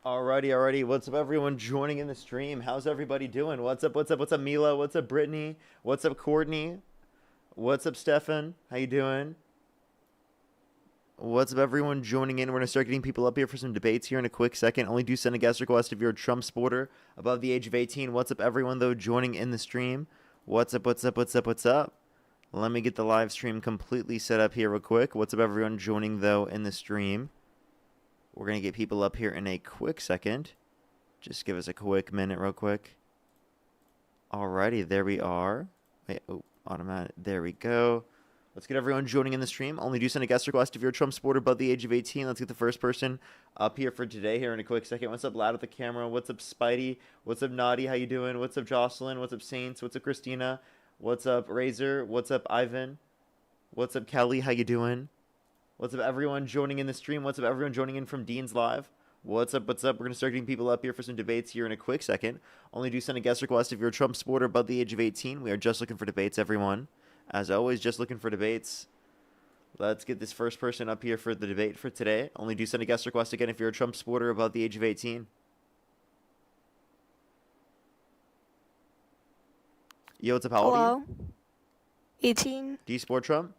Alrighty. What's up, everyone joining in the stream? How's everybody doing? What's up, Mila? What's up, Brittany? What's up, Courtney? What's up, Stefan? How you doing? What's up, everyone joining in? We're going to start getting people up here for some debates here in a quick second. Only do send a guest request if you're a Trump supporter above the age of 18. What's up, everyone, though, joining in the stream? What's up? Let me get the live stream completely set up here real quick. What's up, everyone joining, though, in the stream? We're going to get people up here in a quick second. Just give us a quick minute real quick. Alrighty, there we are. Wait, automatic. There we go. Let's get everyone joining in the stream. Only do send a guest request if you're a Trump supporter above the age of 18. Let's get the first person up here for today here in a quick second. What's up, Loud with the camera? What's up, Spidey? What's up, Naughty? How you doing? What's up, Jocelyn? What's up, Saints? What's up, Christina? What's up, Razor? What's up, Ivan? What's up, Kelly? How you doing? What's up, everyone joining in the stream? What's up, everyone joining in from Dean's Live? What's up? We're going to start getting people up here for some debates here in a quick second. Only do send a guest request if you're a Trump supporter above the age of 18. We are just looking for debates, everyone. As always, just looking for debates. Let's get this first person up here for the debate for today. Only do send a guest request again if you're a Trump supporter above the age of 18. Yo, what's up? How old are you? Hello? 18? Do you support Trump?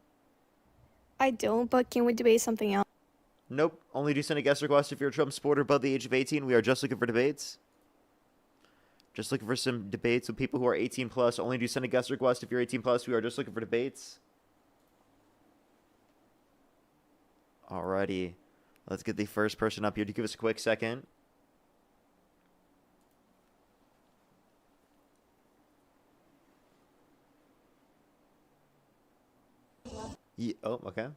I don't, but can we debate something else? Nope. Only do send a guest request if you're a Trump supporter above the age of 18. We are just looking for debates. Just looking for some debates with people who are 18 plus. Only do send a guest request if you're 18 plus. We are just looking for debates. Alrighty. Let's get the first person up here to give us a quick second. Okay.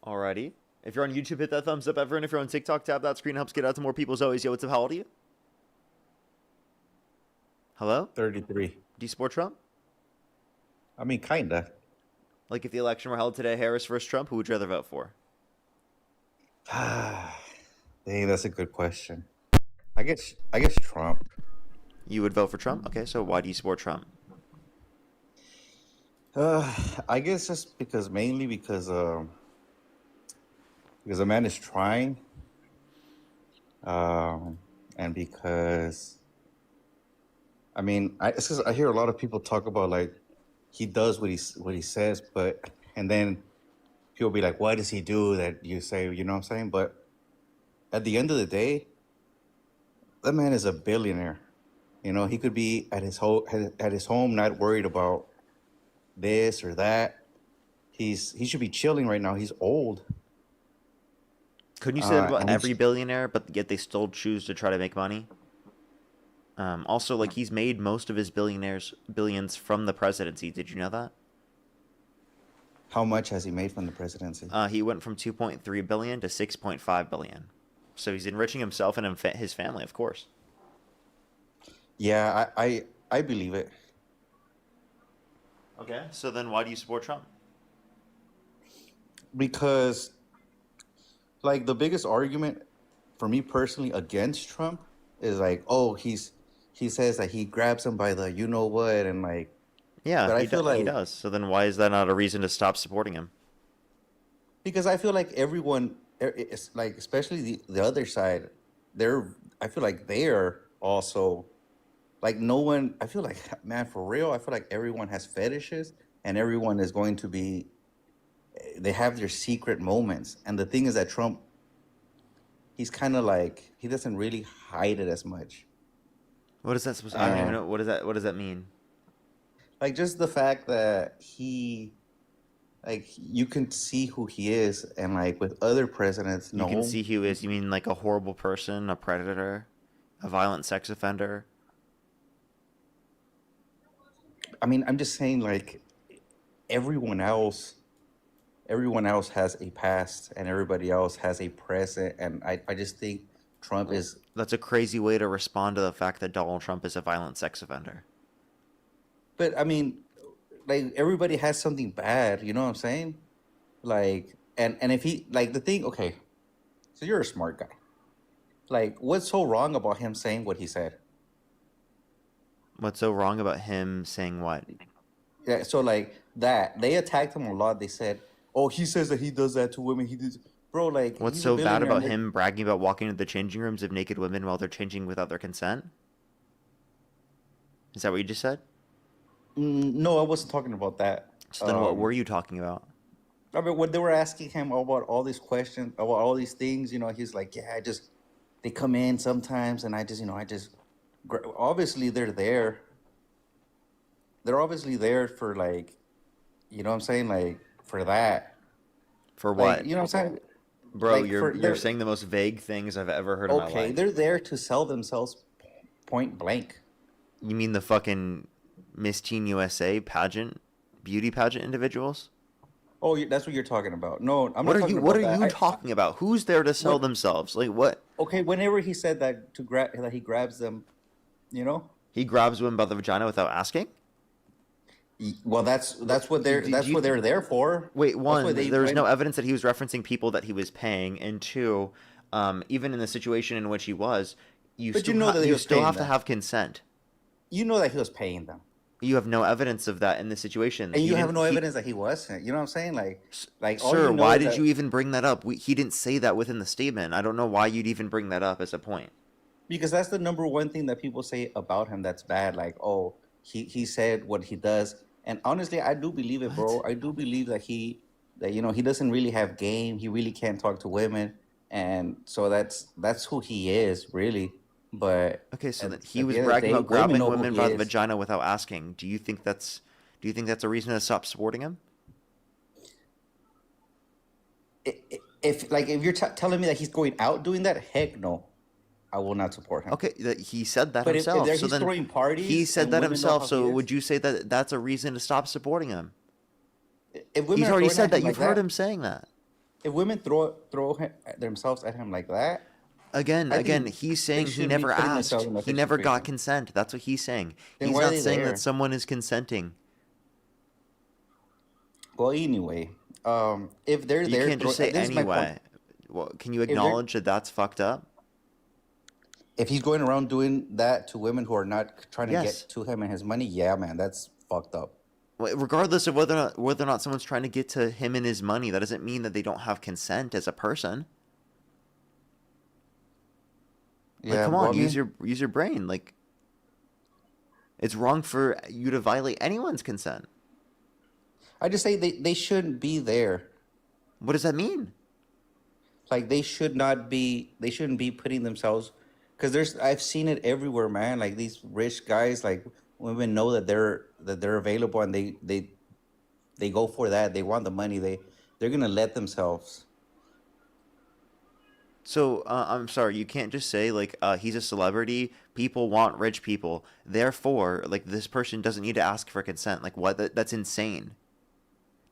Alrighty. If you're on YouTube, hit that thumbs up. Everyone, if you're on TikTok, tap that screen. Helps get out to more people as always. Yo, what's up? How old are you? Hello? 33. Do you support Trump? I mean, kinda. Like, if the election were held today, Harris versus Trump, who would you rather vote for? Dang, that's a good question. I guess Trump. You would vote for Trump? Okay, so why do you support Trump? I guess just mainly because the man is trying, and because I mean, it's 'cause I hear a lot of people talk about like he does what he says, but and then people be like, "What does he do that you say?" You know what I'm saying? But at the end of the day, that man is a billionaire. You know, he could be at his home, not worried about this or that. He should be chilling right now. He's old. Couldn't you say that about And every he's billionaire, but yet they still choose to try to make money? Also, like, he's made most of his billions from the presidency. Did you know that? How much has he made from the presidency? He went from 2.3 billion to 6.5 billion. So he's enriching himself and his family, of course. Yeah, I believe it. Okay. So then why do you support Trump? Because like the biggest argument for me personally against Trump is like, oh, he says that he grabs him by the you know what and like, Yeah, but I feel he like does. So then why is that not a reason to stop supporting him? because I feel like everyone, it's like especially the other side, they're I feel like they're also like no one. I feel like man, for real, I feel like everyone has fetishes and everyone is going to be. They have their secret moments, and the thing is that Trump, he's kind of like he doesn't really hide it as much. What is that supposed to, I don't even And know. What does that mean? like just the fact that he like you can see who he is and like with other presidents, You can no. see who is. You mean like a horrible person, a predator, a violent sex offender? I mean, I'm just saying like everyone else everyone else has a past and everybody else has a present, and I just think Trump Well, is. that's a crazy way to respond to the fact that Donald Trump is a violent sex offender. But I mean, like everybody has something bad, you know what I'm saying? Like and if he like the thing, okay, so you're a smart guy. Like what's so wrong about him saying what he said? What's so wrong about him saying what? Yeah, so like that they attacked him a lot. They said, "Oh, he says that he does that to women. He does." bro, like What's he's a so bad billionaire. about him bragging about walking into the changing rooms of naked women while they're changing without their consent? Is that what you just said? No, I wasn't talking about that. So then what were you talking about? I mean, when they were asking him about all these questions, about all these things, he's like, yeah, they come in sometimes, and obviously they're there. They're obviously there for like, what I'm saying, like for that, For like, what? what I'm saying, Bro, like you're for you're saying the most vague things I've ever heard in my okay, life. they're there to sell themselves point blank. You mean the fucking Miss Teen USA pageant, beauty pageant individuals? Oh, that's what you're talking about. No, I'm What not are talking you about what are that. you talking about? Who's there to sell What? themselves? Like what? Okay, whenever he said that that he grabs them, you know. He grabs women by the vagina without asking? Well, that's what Do you they're there for. Wait, That's why one, they there was no went. evidence that he was referencing people that he was paying, and two, even in the situation in which he was, But you know that he you was still paying have to them. have consent. You know that he was paying them, You have no evidence of that in this situation. and He you have didn't. no evidence that he wasn't. You know what I'm saying? Like all Sir, you know why is did that. you even bring that up? He didn't say that within the statement. I don't know why you'd even bring that up as a point. Because that's the number one thing that people say about him that's bad. Like, oh, he said what he does, and honestly, I do believe it, bro. What? I do believe that he doesn't really have game. He really can't talk to women, and so that's who he is, really. But Okay, so then he at was the end of the bragging day, about women grabbing know who women he by the is. vagina without asking. Do you think that's a reason to stop supporting him? If you're telling me that he's going out doing that, heck no, I will not support him. Okay, he said that But if himself. there So he's then throwing he parties said and that women know himself. how he So is, would you say that that's a reason to stop supporting him? if women He's are already throwing said at him that. like You've heard that, him saying that. if women themselves at him like that, I Again, think he's they saying he shouldn't be never putting themselves asked. in that He never got situation. consent. That's what he's saying. Then He's why are not they saying that there? someone is consenting. Well, anyway, if they're You there, can't just say this is my point. anyway. Well, can you If they're acknowledge that that's fucked up? if he's going around doing that to women who are not trying to Yes. get to him and his money, yeah, man, that's fucked up. Regardless of whether or not someone's trying to get to him and his money, that doesn't mean that they don't have consent as a person. Like, Yeah, come well, on, I mean, use your brain. Like, it's wrong for you to violate anyone's consent. I just say they shouldn't be there. What does that mean? Like they shouldn't be putting themselves, because I've seen it everywhere, man. Like these rich guys, like women know that they're available, and they go for that. They want the money. They're gonna let themselves. So, I'm sorry, you can't just say, like, he's a celebrity, people want rich people, therefore, like, this person doesn't need to ask for consent. Like, what? That's insane.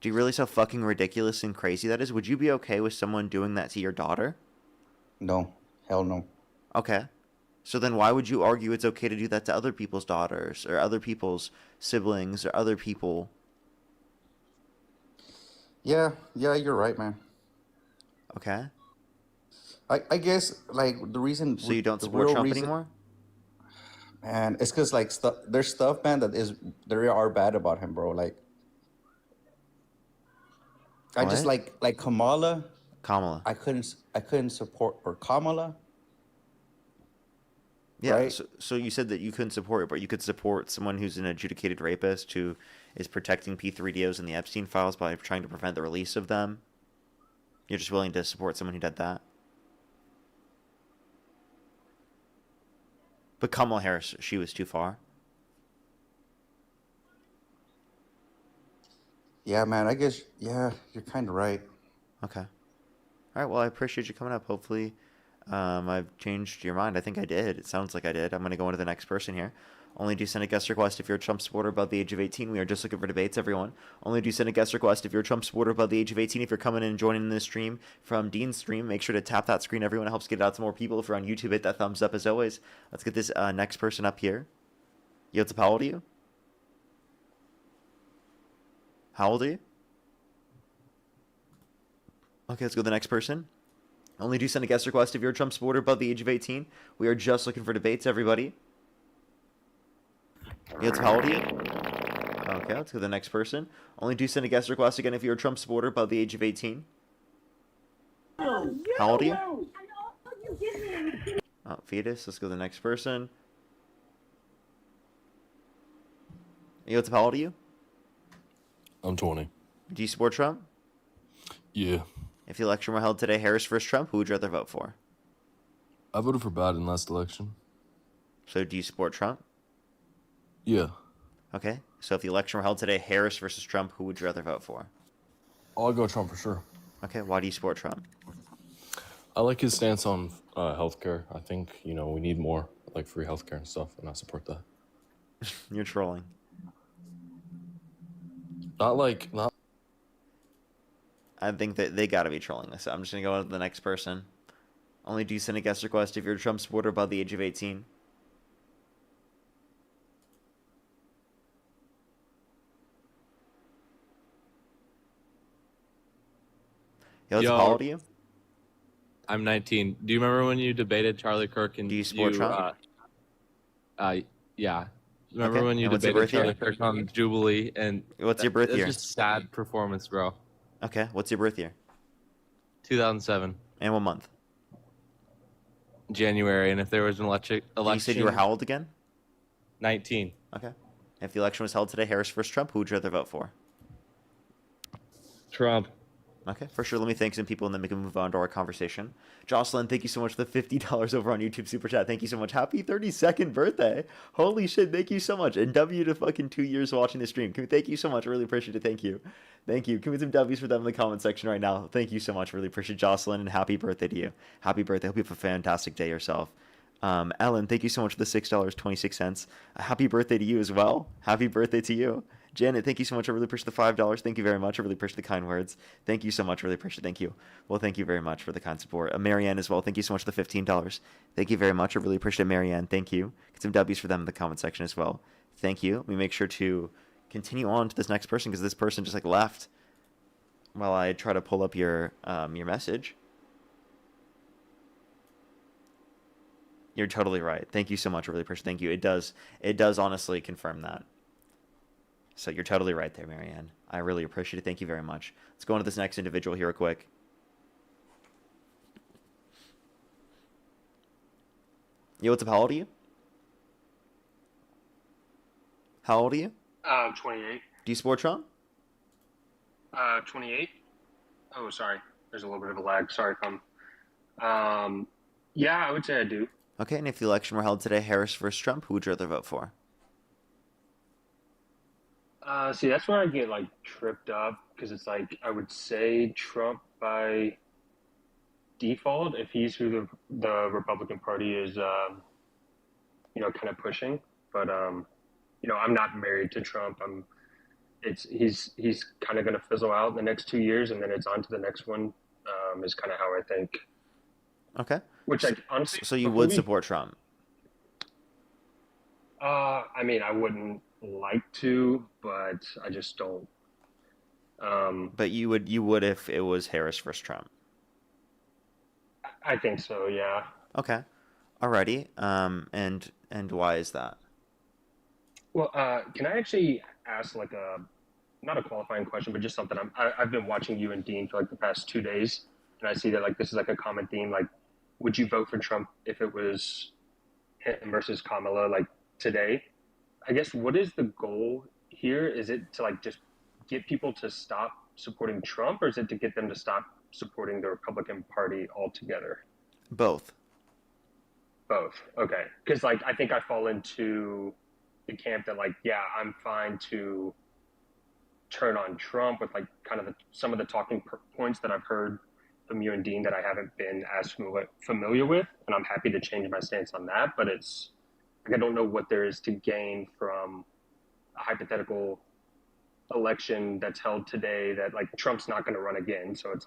Do you realize how fucking ridiculous and crazy that is? Would you be okay with someone doing that to your daughter? No, hell no. Okay. So then why would you argue it's okay to do that to other people's daughters, or other people's siblings, or other people? Yeah, yeah, you're right, man. Okay? I guess like So you don't the support real Trump reason, anymore? man, it's because like there's stuff, man, there are bad about him, bro. Like I just What? like Kamala. Kamala. I couldn't support, or Kamala, Yeah, right? so you said that you couldn't support it, but you could support someone who's an adjudicated rapist who is protecting P3DOs and the Epstein files by trying to prevent the release of them. You're just willing to support someone who did that. But Kamala Harris, she was too far. Yeah, man. I guess yeah, you're kind of right. Okay. All right, well, I appreciate you coming up. Hopefully, I've changed your mind. I think I did. It sounds like I did. I'm going to go into the next person here. Only do send a guest request if you're a Trump supporter above the age of 18. We are just looking for debates, everyone. Only do send a guest request if you're a Trump supporter above the age of 18. If you're coming in and joining this stream from Dean's stream, make sure to tap that screen. Everyone, it helps get it out to more people. If you're on YouTube, hit that thumbs up as always. Let's get this next person up here. Yotsup, how old are you? How old are you? Okay, let's go to the next person. Only do send a guest request if you're a Trump supporter above the age of 18. We are just looking for debates, everybody. Yotsup, how old are you? Okay, let's go to the next person. Only do send a guest request again if you're a Trump supporter above the age of 18. How old are you? Oh, fetus. Let's go to the next person. What's up? How old are you? I'm 20. Do you support Trump? Yeah. If the election were held today, Harris versus Trump, who would you rather vote for? I voted for Biden last election. So do you support Trump? Yeah. Okay. So if the election were held today, Harris versus Trump, who would you rather vote for? I'll go Trump for sure. Okay. Why do you support Trump? I like his stance on healthcare. I think, we need more like free healthcare and stuff, and I support that. You're trolling. Not I think that they got to be trolling this. I'm just going to go on to the next person. Only do send a guest request if you're a Trump supporter above the age of 18. Yo, how old are you? I'm 19. Do you remember when you debated Charlie Kirk and do you support Trump? Yeah. Remember Okay. when you And what's your debated birth year? Charlie Kirk on Jubilee and What's your birth it year? was just sad performance, bro. Okay. What's your birth year? 2007, And what month? January, and if there was an election, You said you were how old again? 19. Okay. If the election was held today, Harris versus Trump, who would you rather vote for? Trump. Okay, for sure. Let me thank some people and then we can move on to our conversation. Jocelyn, thank you so much for the $50 over on YouTube Super Chat. Thank you so much. Happy 32nd birthday. Holy shit, thank you so much. And W to fucking 2 years watching the stream. Thank you so much. I really appreciate it. Thank you. Thank you. Can we some W's for them in the comment section right now? Thank you so much. Really appreciate Jocelyn and happy birthday to you. Happy birthday. Hope you have a fantastic day yourself. Ellen, thank you so much for the $6.26. Happy birthday to you as well. Happy birthday to you. Janet, thank you so much. I really appreciate the $5. Thank you very much. I really appreciate the kind words. Thank you so much. I really appreciate it. Thank you. Well, thank you very much for the kind support. Marianne as well. Thank you so much for the $15. Thank you very much. I really appreciate it, Marianne. Thank you. Get some W's for them in the comment section as well. Thank you. Let me make sure to continue on to this next person because this person just left while I try to pull up your message. You're totally right. Thank you so much. I really appreciate it. Thank you. It does honestly confirm that. So you're totally right there, Marianne. I really appreciate it. Thank you very much. Let's go on to this next individual here real quick. Yo, what's up? How old are you? How old are you? 28. Do you support Trump? 28. Oh, sorry. There's a little bit of a lag. Sorry if I'm. Yeah, I would say I do. Okay, and if the election were held today, Harris versus Trump, who would you rather vote for? See, that's where I get tripped up because it's I would say Trump by default if he's who the Republican Party is, kind of pushing. But I'm not married to Trump. He's kind of going to fizzle out in the next 2 years, and then it's on to the next one. Is kind of how I think. Okay. Which honestly. So you would support Trump? I mean, I wouldn't like to, but I just don't. But you would if it was Harris versus Trump. I think so, yeah. Okay. Alrighty. And why is that? Well, can I actually ask not a qualifying question, but just something? I've been watching you and Dean for the past 2 days, and I see that this is a common theme. Would you vote for Trump if it was him versus Kamala today? I guess what is the goal here? Is it to just get people to stop supporting Trump, or is it to get them to stop supporting the Republican Party altogether? Both. Both. Okay. Because I think I fall into the camp that I'm fine to turn on Trump with kind of some of the talking points that I've heard from you and Dean that I haven't been as familiar with, and I'm happy to change my stance on that. But it's I don't know what there is to gain from a hypothetical election that's held today that Trump's not going to run again. So it's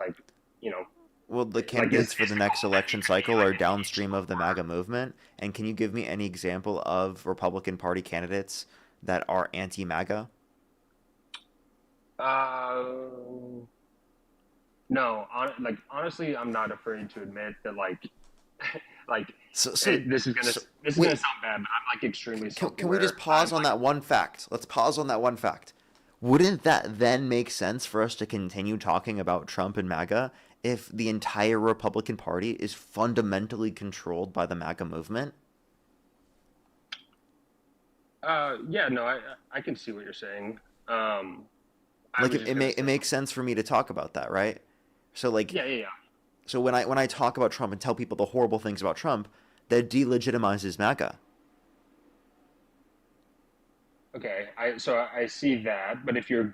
Well, the candidates for the next election cycle are downstream of the MAGA movement. And can you give me any example of Republican Party candidates that are anti-MAGA? No. Honestly, I'm not afraid to admit that this is gonna sound bad, but I'm extremely self-aware. Can we just pause on that one fact? Let's pause on that one fact. Wouldn't that then make sense for us to continue talking about Trump and MAGA if the entire Republican Party is fundamentally controlled by the MAGA movement? Yeah, no, I can see what you're saying. I Like was just gonna it say, makes sense for me to talk about that, right? So like yeah, yeah, yeah. so when I talk about Trump and tell people the horrible things about Trump, that delegitimizes MAGA. Okay, I see that, but if your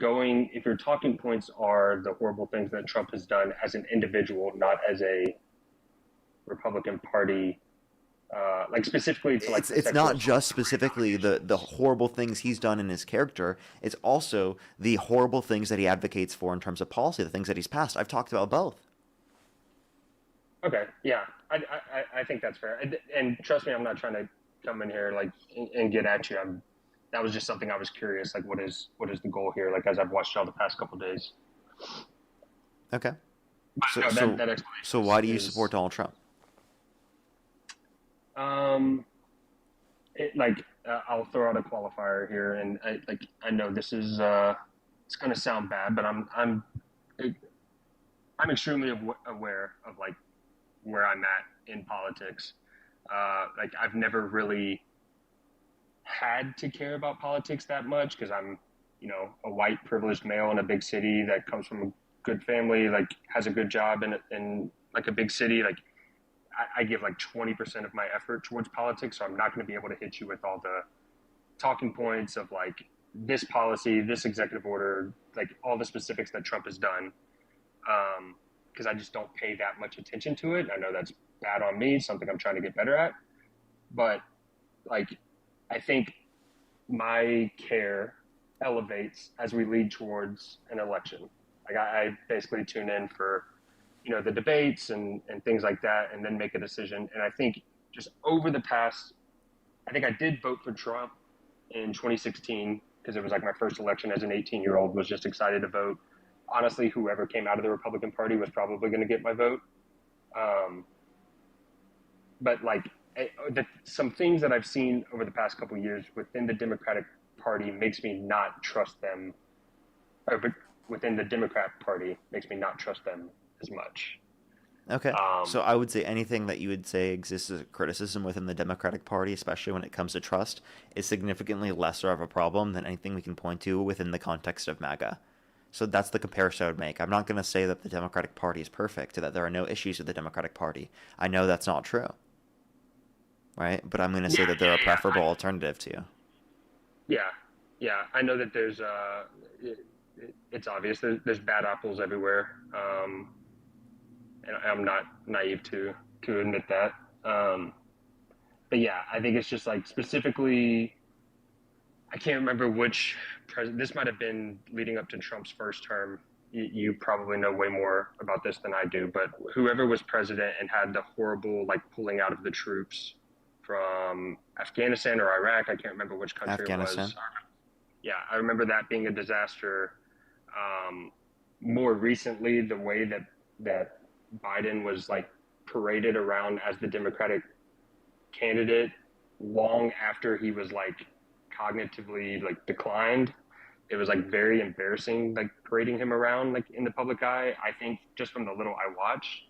talking points are the horrible things that Trump has done as an individual, not as a Republican Party, like specifically to like the It's sexual not assault just and the rape specifically the allegations. horrible things he's done in his character. It's also the horrible things that he advocates for in terms of policy, the things that he's passed. I've talked about both. Okay, yeah, I think that's fair, and trust me, I'm not trying to come in here like and get at you. That was just something I was curious, like what is the goal here? Like as I've watched y'all the past couple days. Okay. But So no, so that explanation so why do you support is Donald Trump? um like I'll throw out a qualifier here, and I know this is it's gonna sound bad, but I'm extremely aware of like where I'm at in politics. Like I've never really had to care about politics that much because I'm, you know, a white privileged male in a big city that comes from a good family, like has a good job in like a big city. Like I give like 20% of my effort towards politics, so I'm not going to be able to hit you with all the talking points of like this policy, this executive order, like all the specifics that Trump has done, because I just don't pay that much attention to it. I know that's bad on me, something I'm trying to get better at, but like I think my care elevates as we lead towards an election. Like I basically tune in for, you know, the debates and things like that, and then make a decision. And I think just over the past, I think I did vote for Trump in 2016 because it was like my first election as an 18-year-old. Was just excited to vote. Honestly, whoever came out of the Republican Party was probably going to get my vote. Um, but like some things that I've seen over the past couple of years within the Democratic Party makes me not trust them, but within the Democrat Party makes me not trust them as much. Okay. Um, So I would say anything that you would say exists as a criticism within the Democratic Party, especially when it comes to trust, is significantly lesser of a problem than anything we can point to within the context of MAGA. So that's the comparison I would make. I'm not going to say that the Democratic Party is perfect, that there are no issues with the Democratic Party. I know that's not true, right? But I'm going to yeah, say that yeah, they're a yeah, preferable alternative to you. yeah, yeah. I know that there's it's obvious there's bad apples everywhere, and I'm not naive to admit that. Um, but yeah, I think it's just like specifically, I can't remember which president. This might have been leading up to Trump's first term. You probably know way more about this than I do, but whoever was president and had the horrible like pulling out of the troops from Afghanistan or Iraq, I can't remember which country it was. Afghanistan. Yeah, I remember that being a disaster. More recently, the way that Biden was like paraded around as the Democratic candidate long after he was like cognitively like declined, it was like very embarrassing, like parading him around like in the public eye. I think just from the little I watched,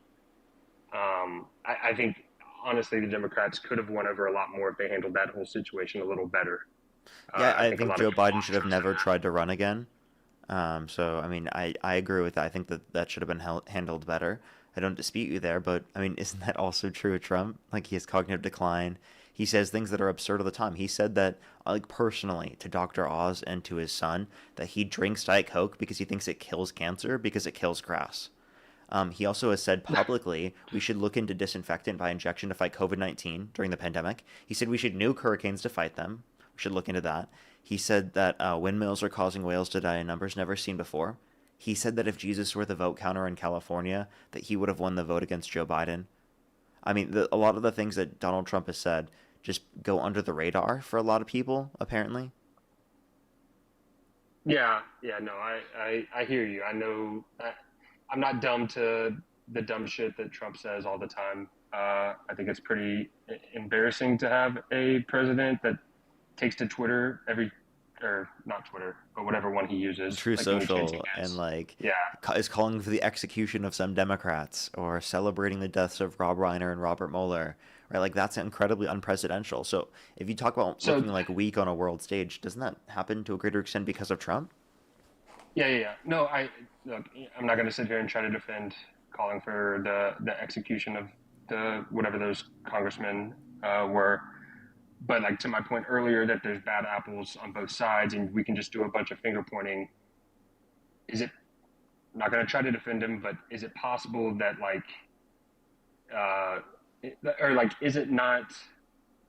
I think honestly the Democrats could have won over a lot more if they handled that whole situation a little better. Yeah, I I think a think lot of Joe people Biden lost should have trust in never that. tried to run again. So, I mean, I agree with that. I think that that should have been handled better. I don't dispute you there, but I mean, isn't that also true of Trump? Like, he has cognitive decline. He says things that are absurd all the time. He said that, like, personally to Dr. Oz and to his son, that he drinks Diet Coke because he thinks it kills cancer because it kills grass. He also has said publicly we should look into disinfectant by injection to fight COVID 19 during the pandemic. He said we should nuke hurricanes to fight them. We should look into that. He said that windmills are causing whales to die in numbers never seen before. He said that if Jesus were the vote counter in California, that he would have won the vote against Joe Biden. I mean, a lot of the things that Donald Trump has said just go under the radar for a lot of people, apparently. Yeah, yeah, no, I hear you. I know I'm not dumb to the dumb shit that Trump says all the time. I think it's pretty embarrassing to have a president that takes to Twitter or not Twitter, but whatever one he uses. True like, when he changed Social, and against. like Yeah. is calling for the execution of some Democrats or celebrating the deaths of Rob Reiner and Robert Mueller, right? Like that's incredibly unpresidential. So if you talk about So looking like weak on a world stage, doesn't that happen to a greater extent because of Trump? yeah. No, look. I'm not going to sit here and try to defend calling for the execution of the whatever those congressmen were. But like to my point earlier, that there's bad apples on both sides, and we can just do a bunch of finger pointing. Is it? I'm not going to try to defend him, but is it possible that uh, or like, is it not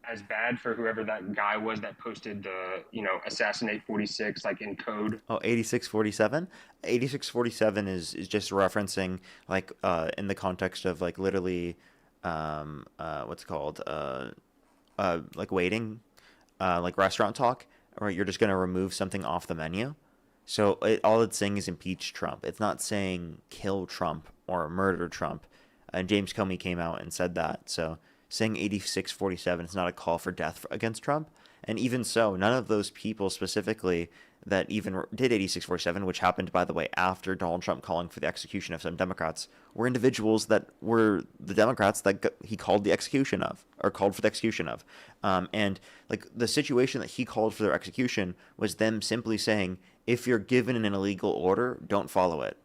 as bad for whoever that guy was that posted the assassinate 46 like in code? Oh, 8647. 8647 is just referencing like in the context of like literally what's it called like waiting, like restaurant talk, or you're just going to remove something off the menu. So all it's saying is impeach Trump. It's not saying kill Trump or murder Trump. And James Comey came out and said that. So saying 8647 is not a call for death against Trump. And even so, none of those people specifically that even did 8647, which happened, by the way, after Donald Trump calling for the execution of some Democrats, were individuals that were the Democrats that he called the execution of, or called for the execution of. And like the situation that he called for their execution was them simply saying, if you're given an illegal order, don't follow it.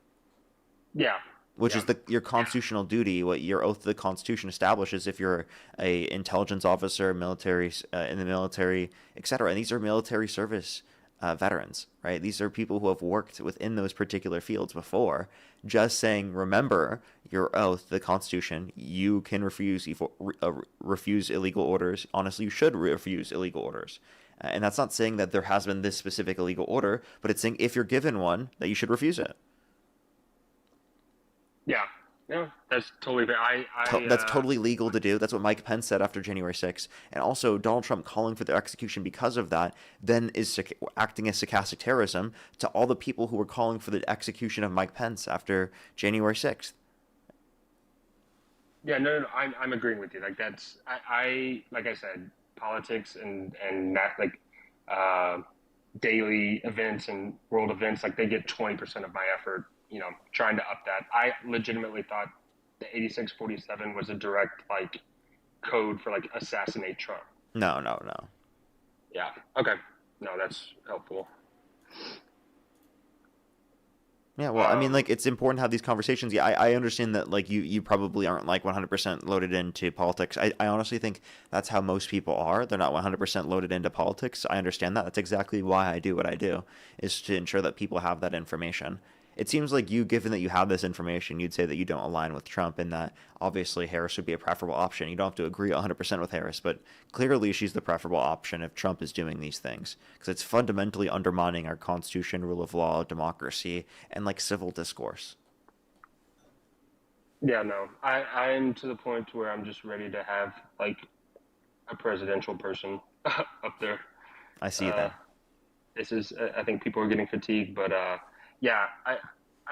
Yeah. Which Yeah. is your constitutional duty, what your oath to the Constitution establishes if you're a intelligence officer, military, in the military, etc. And these are military service veterans, right? These are people who have worked within those particular fields before. Just saying, remember your oath to the Constitution. You can refuse illegal orders. Honestly, you should refuse illegal orders. And that's not saying that there has been this specific illegal order, but it's saying if you're given one, that you should refuse it. Yeah. No, that's totally fair. That's totally legal to do. That's what Mike Pence said after January 6th. And also, Donald Trump calling for their execution because of that then is acting as stochastic terrorism to all the people who were calling for the execution of Mike Pence after January 6th. Yeah, no. I'm agreeing with you. Like that's I like I said, politics and that like daily events and world events, like they get 20% of my effort. Trying to up that. I legitimately thought the 8647 was a direct like code for like assassinate Trump. No. Yeah. Okay. No, that's helpful. Yeah, well, I mean, like, it's important to have these conversations. Yeah, I understand that, like, you probably aren't, like, 100% loaded into politics. I honestly think that's how most people are. They're not 100% loaded into politics. I understand that. That's exactly why I do what I do, is to ensure that people have that information. It seems like you, given that you have this information, you'd say that you don't align with Trump and that obviously Harris would be a preferable option. You don't have to agree 100% with Harris, but clearly she's the preferable option if Trump is doing these things because it's fundamentally undermining our Constitution, rule of law, democracy, and like civil discourse. Yeah, no. I'm to the point where I'm just ready to have like a presidential person up there. I see that. This is I think people are getting fatigued, but yeah, I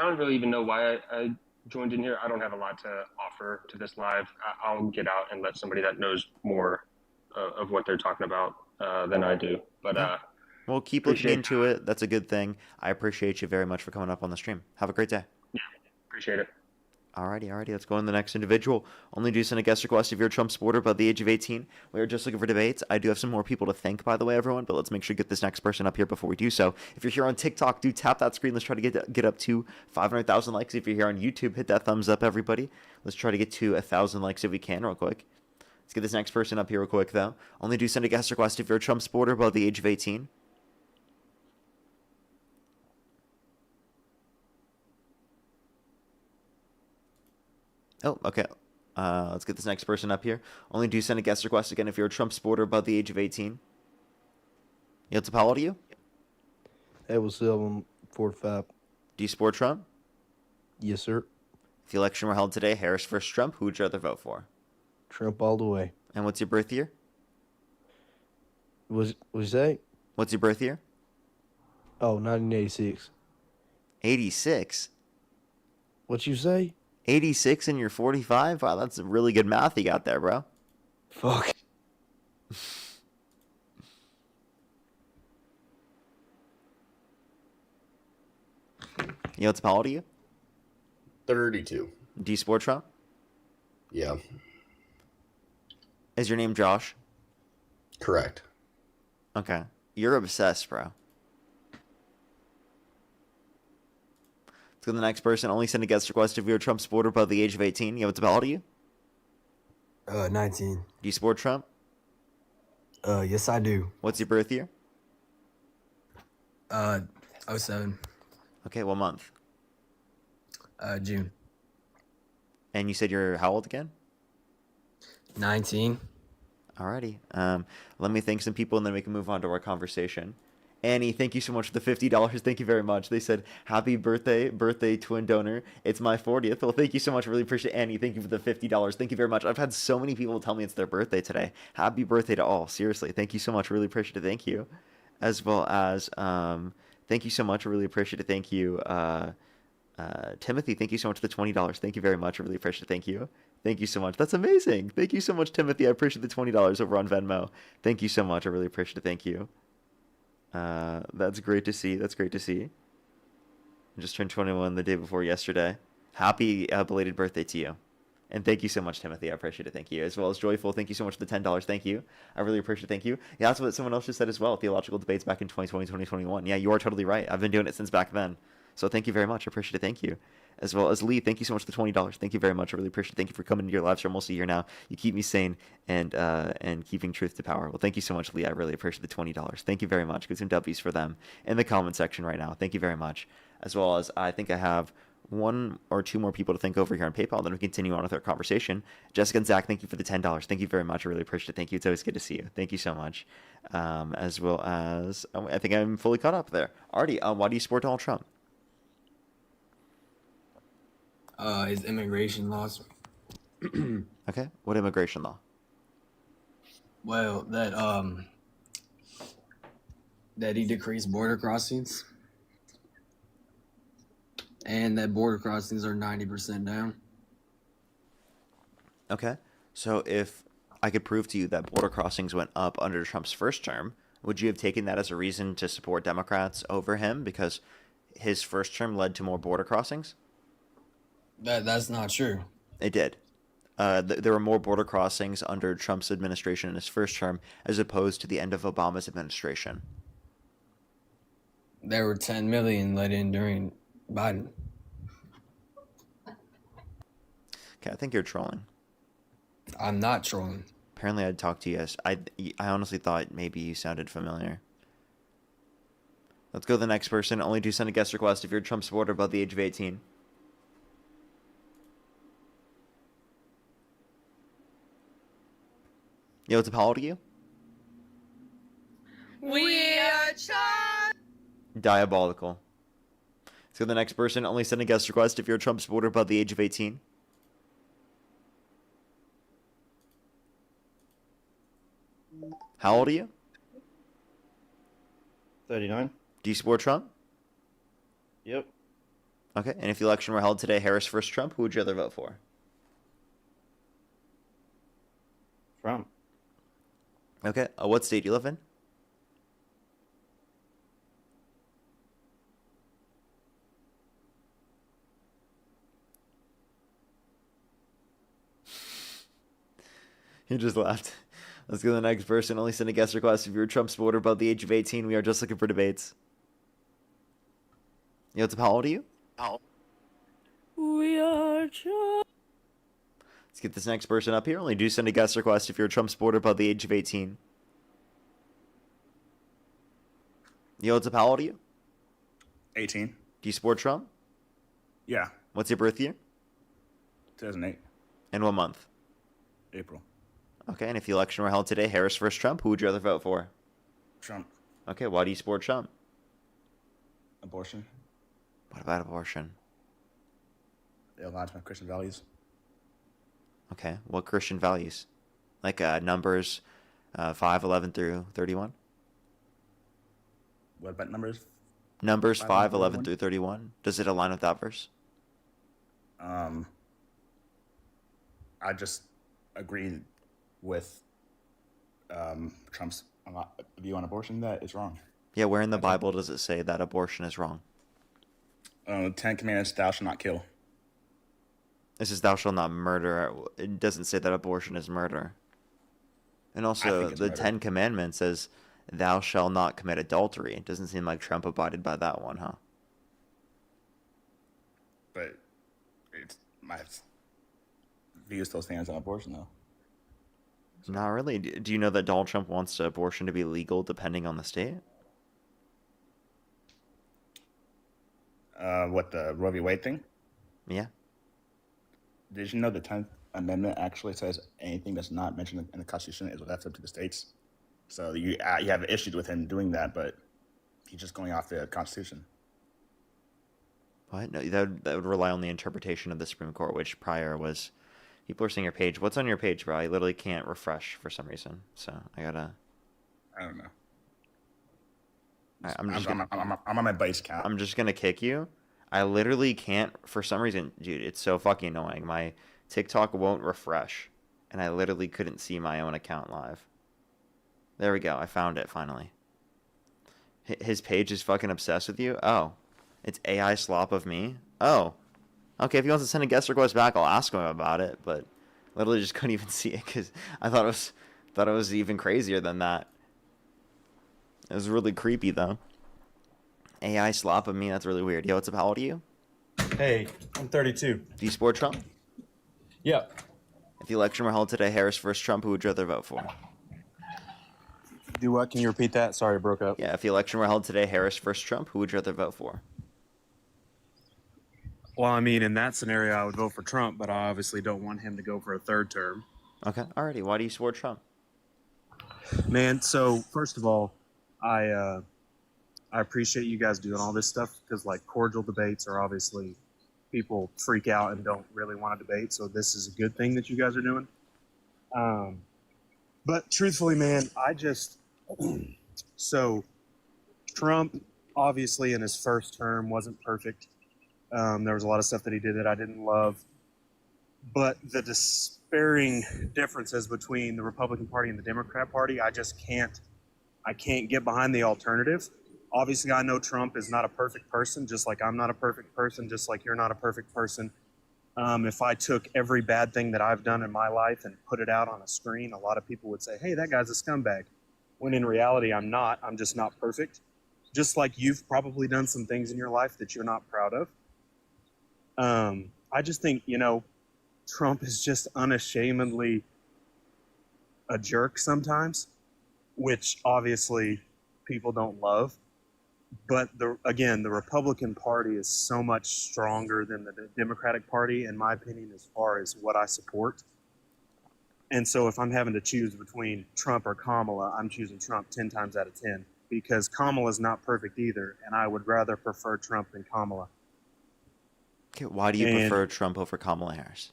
don't really even know why I joined in here. I don't have a lot to offer to this live. I'll get out and let somebody that knows more of what they're talking about than I do. But well, keep looking into it. That's a good thing. I appreciate you very much for coming up on the stream. Have a great day. Yeah, appreciate it. Alrighty. Let's go on to the next individual. Only do send a guest request if you're a Trump supporter above the age of 18. We are just looking for debates. I do have some more people to thank, by the way, everyone, but let's make sure to get this next person up here before we do so. If you're here on TikTok, do tap that screen. Let's try to get up to 500,000 likes. If you're here on YouTube, hit that thumbs up, everybody. Let's try to get to 1,000 likes if we can real quick. Let's get this next person up here real quick, though. Only do send a guest request if you're a Trump supporter above the age of 18. Oh, okay. Let's get this next person up here. Only do send a guest request again if you're a Trump supporter above the age of 18. Yeltsin, how old are you? Hey, what's up? I'm 45. Do you support Trump? Yes, sir. If the election were held today, Harris versus Trump, who would you rather vote for? Trump all the way. And what's your birth year? What'd you say? What's your birth year? Oh, 1986. 86? What you say? 86 and you're 45? Wow, that's really good math you got there, bro. Fuck. What's Paul to you? 32. Do you support Trump? Yeah, Is your name Josh? correct. Okay. You're obsessed, bro. Let's go to the next person. Only send a guest request if you're a Trump supporter above the age of 18. What's Paul to you? 19. Do you support Trump? Yes, I do. What's your birth year? '07. Okay, what month? June. And you said you're how old again? 19. Alrighty. Let me thank some people and then we can move on to our conversation. Annie, thank you so much for the $50. Thank you very much. They said, happy birthday, twin donor. It's my 40th. Well, thank you so much. Really appreciate it. Annie. Thank you for the $50. Thank you very much. I've had so many people tell me it's their birthday today. Happy birthday to all. Seriously. Thank you so much. Really appreciate it. Thank you. As well as, thank you so much. Really appreciate it. Thank you. Timothy, thank you so much for the $20. Thank you very much. I really appreciate it. Thank you. Thank you so much. That's amazing. Thank you so much, Timothy. I appreciate the $20 over on Venmo. Thank you so much. I really appreciate it. Thank you. That's great to see. That's great to see. I just turned 21 the day before yesterday. Happy belated birthday to you. And thank you so much, Timothy. I appreciate it. Thank you. As well as Joyful, thank you so much for the $10. Thank you. I really appreciate it. Thank you. Yeah, that's what someone else just said as well. Theological debates back in 2020, 2021. Yeah, you are totally right. I've been doing it since back then. So thank you very much. I appreciate it. Thank you. As well as Lee, thank you so much for the $20. Thank you very much. I really appreciate it. Thank you for coming to your live stream almost a year now. You keep me sane and keeping truth to power. Well, thank you so much, Lee. I really appreciate the $20. Thank you very much. Give some W's for them in the comment section right now. Thank you very much. As well as I think I have one or two more people to thank over here on PayPal. Then we continue on with our conversation. Jessica and Zach, thank you for the $10. Thank you very much. I really appreciate it. Thank you. It's always good to see you. Thank you so much. As well as I think I'm fully caught up there. Artie, why do you support Donald Trump? His immigration laws. Okay. What immigration law? Well, that he decreased border crossings, and that border crossings are 90% down. Okay. So if I could prove to you that border crossings went up under Trump's first term, would you have taken that as a reason to support Democrats over him because his first term led to more border crossings? That's not true. It did. There were more border crossings under Trump's administration in his first term as opposed to the end of Obama's administration. There were 10 million let in during Biden. Okay, I think you're trolling. I'm not trolling. Apparently, I'd talk to you. I honestly thought maybe you sounded familiar. Let's go to the next person. Only do send a guest request if you're a Trump supporter above the age of 18. Yo, it's Apollo to you? We are Trump. Diabolical. Let's go to the next person. Only send a guest request if you're a Trump supporter above the age of 18. How old are you? 39. Do you support Trump? Yep. Okay, and if the election were held today, Harris versus Trump, who would you rather vote for? Trump. Okay, what state do you live in? He just laughed. Let's go to the next person. Only send a guest request if you're a Trump supporter above the age of 18. We are just looking for debates. Yo, what's up? How old are you? We are Trump. Let's get this next person up here. Only do send a guest request if you're a Trump supporter above the age of 18. Yo, what's up? How old are you? 18. Do you support Trump? Yeah. What's your birth year? 2008. And what month? April. Okay, and if the election were held today, Harris versus Trump, who would you rather vote for? Trump. Okay, why do you support Trump? Abortion. What about abortion? It aligns with my Christian values. Okay, what Christian values? Like Numbers 5, 11 through 31? What about numbers? Numbers 5, 11 31? through 31. Does it align with that verse? I just agree with Trump's view on abortion that it's wrong. Yeah, where in the Bible does it say that abortion is wrong? Ten Commandments: Thou shalt not kill. This is thou shalt not murder. It doesn't say that abortion is murder. And I also, think it's the murder. Ten Commandments says thou shalt not commit adultery. It doesn't seem like Trump abided by that one, huh? But it's my view still stands on abortion, though. Not really. Do you know that Donald Trump wants abortion to be legal depending on the state? What, the Roe v. Wade thing? Yeah. Did you know the 10th Amendment actually says anything that's not mentioned in the Constitution is left up to the states? So you have issues with him doing that, but he's just going off the Constitution. What? No, that would rely on the interpretation of the Supreme Court, which prior was. People are seeing your page. What's on your page, bro? I literally can't refresh for some reason, so I gotta. I don't know. I'm on my base account. I'm just gonna kick you. I literally can't for some reason, dude. It's so fucking annoying. My TikTok won't refresh, and I literally couldn't see my own account live. There we go. I found it finally. His page is fucking obsessed with you. Oh, it's AI slop of me. Oh, okay. If he wants to send a guest request back, I'll ask him about it. But literally just couldn't even see it because I thought it was even crazier than that. It was really creepy though. AI slop of me. That's really weird. Yo, what's up? How old are you? Hey, I'm 32. Do you support Trump? Yeah. If the election were held today, Harris versus Trump, who would you rather vote for? Do what? Can you repeat that? Sorry, I broke up. Yeah, if the election were held today, Harris versus Trump, who would you rather vote for? Well, I mean, in that scenario, I would vote for Trump, but I obviously don't want him to go for a third term. Okay, alrighty. Why do you support Trump? Man, so first of all, I appreciate you guys doing all this stuff because, like, cordial debates are obviously people freak out and don't really want to debate. So this is a good thing that you guys are doing. But truthfully, man, so Trump obviously in his first term wasn't perfect. There was a lot of stuff that he did that I didn't love. But the despairing differences between the Republican Party and the Democrat Party, I can't get behind the alternative. Obviously, I know Trump is not a perfect person, just like I'm not a perfect person, just like you're not a perfect person. If I took every bad thing that I've done in my life and put it out on a screen, a lot of people would say, hey, that guy's a scumbag. When in reality, I'm not. I'm just not perfect. Just like you've probably done some things in your life that you're not proud of. I just think, Trump is just unashamedly a jerk sometimes, which obviously people don't love. But the Republican Party is so much stronger than the Democratic Party, in my opinion, as far as what I support. And so if I'm having to choose between Trump or Kamala, I'm choosing Trump 10 times out of 10 because Kamala's not perfect either, and I would rather prefer Trump than Kamala. Okay, why do you prefer Trump over Kamala Harris?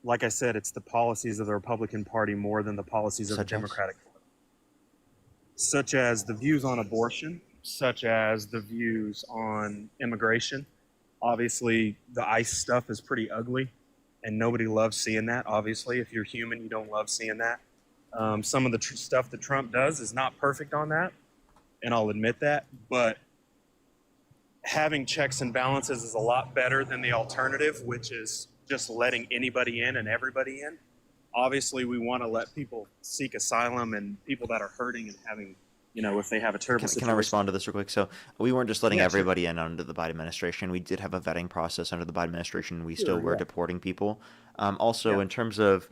Like I said, it's the policies of the Republican Party more than the policies of the Democratic Party. Such as the views on abortion, such as the views on immigration. Obviously, the ICE stuff is pretty ugly, and nobody loves seeing that. Obviously, if you're human, you don't love seeing that. Some of the stuff that Trump does is not perfect on that, and I'll admit that, but having checks and balances is a lot better than the alternative, which is just letting anybody in and everybody in. Obviously, we want to let people seek asylum and people that are hurting and having, if they have a terrible situation. Can I respond to this real quick? So we weren't just letting everybody sure. in under the Biden administration. We did have a vetting process under the Biden administration. We still were deporting people. In terms of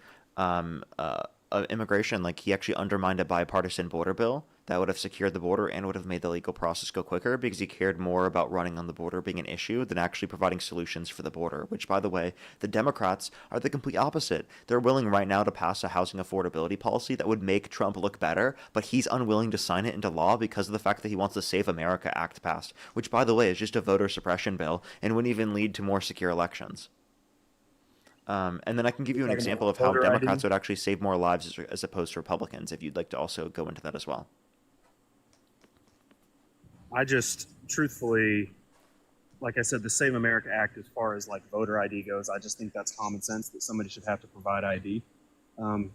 immigration, like he actually undermined a bipartisan border bill that would have secured the border and would have made the legal process go quicker because he cared more about running on the border being an issue than actually providing solutions for the border, which, by the way, the Democrats are the complete opposite. They're willing right now to pass a housing affordability policy that would make Trump look better, but he's unwilling to sign it into law because of the fact that he wants the Save America Act passed, which, by the way, is just a voter suppression bill and wouldn't even lead to more secure elections. And then I can give you an example of how Democrats would actually save more lives as opposed to Republicans, if you'd like to also go into that as well. I just, truthfully, like I said, the Save America Act, as far as like voter ID goes, I just think that's common sense that somebody should have to provide ID.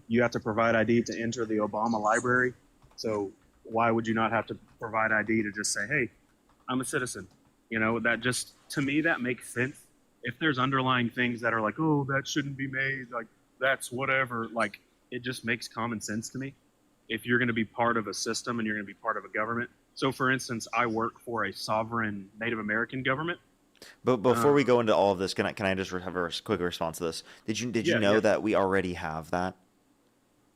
You have to provide ID to enter the Obama library. So why would you not have to provide ID to just say, hey, I'm a citizen? You know, that just, to me, that makes sense. If there's underlying things that are like, oh, that shouldn't be made, like, that's whatever, like, it just makes common sense to me. If you're going to be part of a system and you're going to be part of a government. So, for instance, I work for a sovereign Native American government. But before we go into all of this, can I just have a quick response to this? Did you know that we already have that?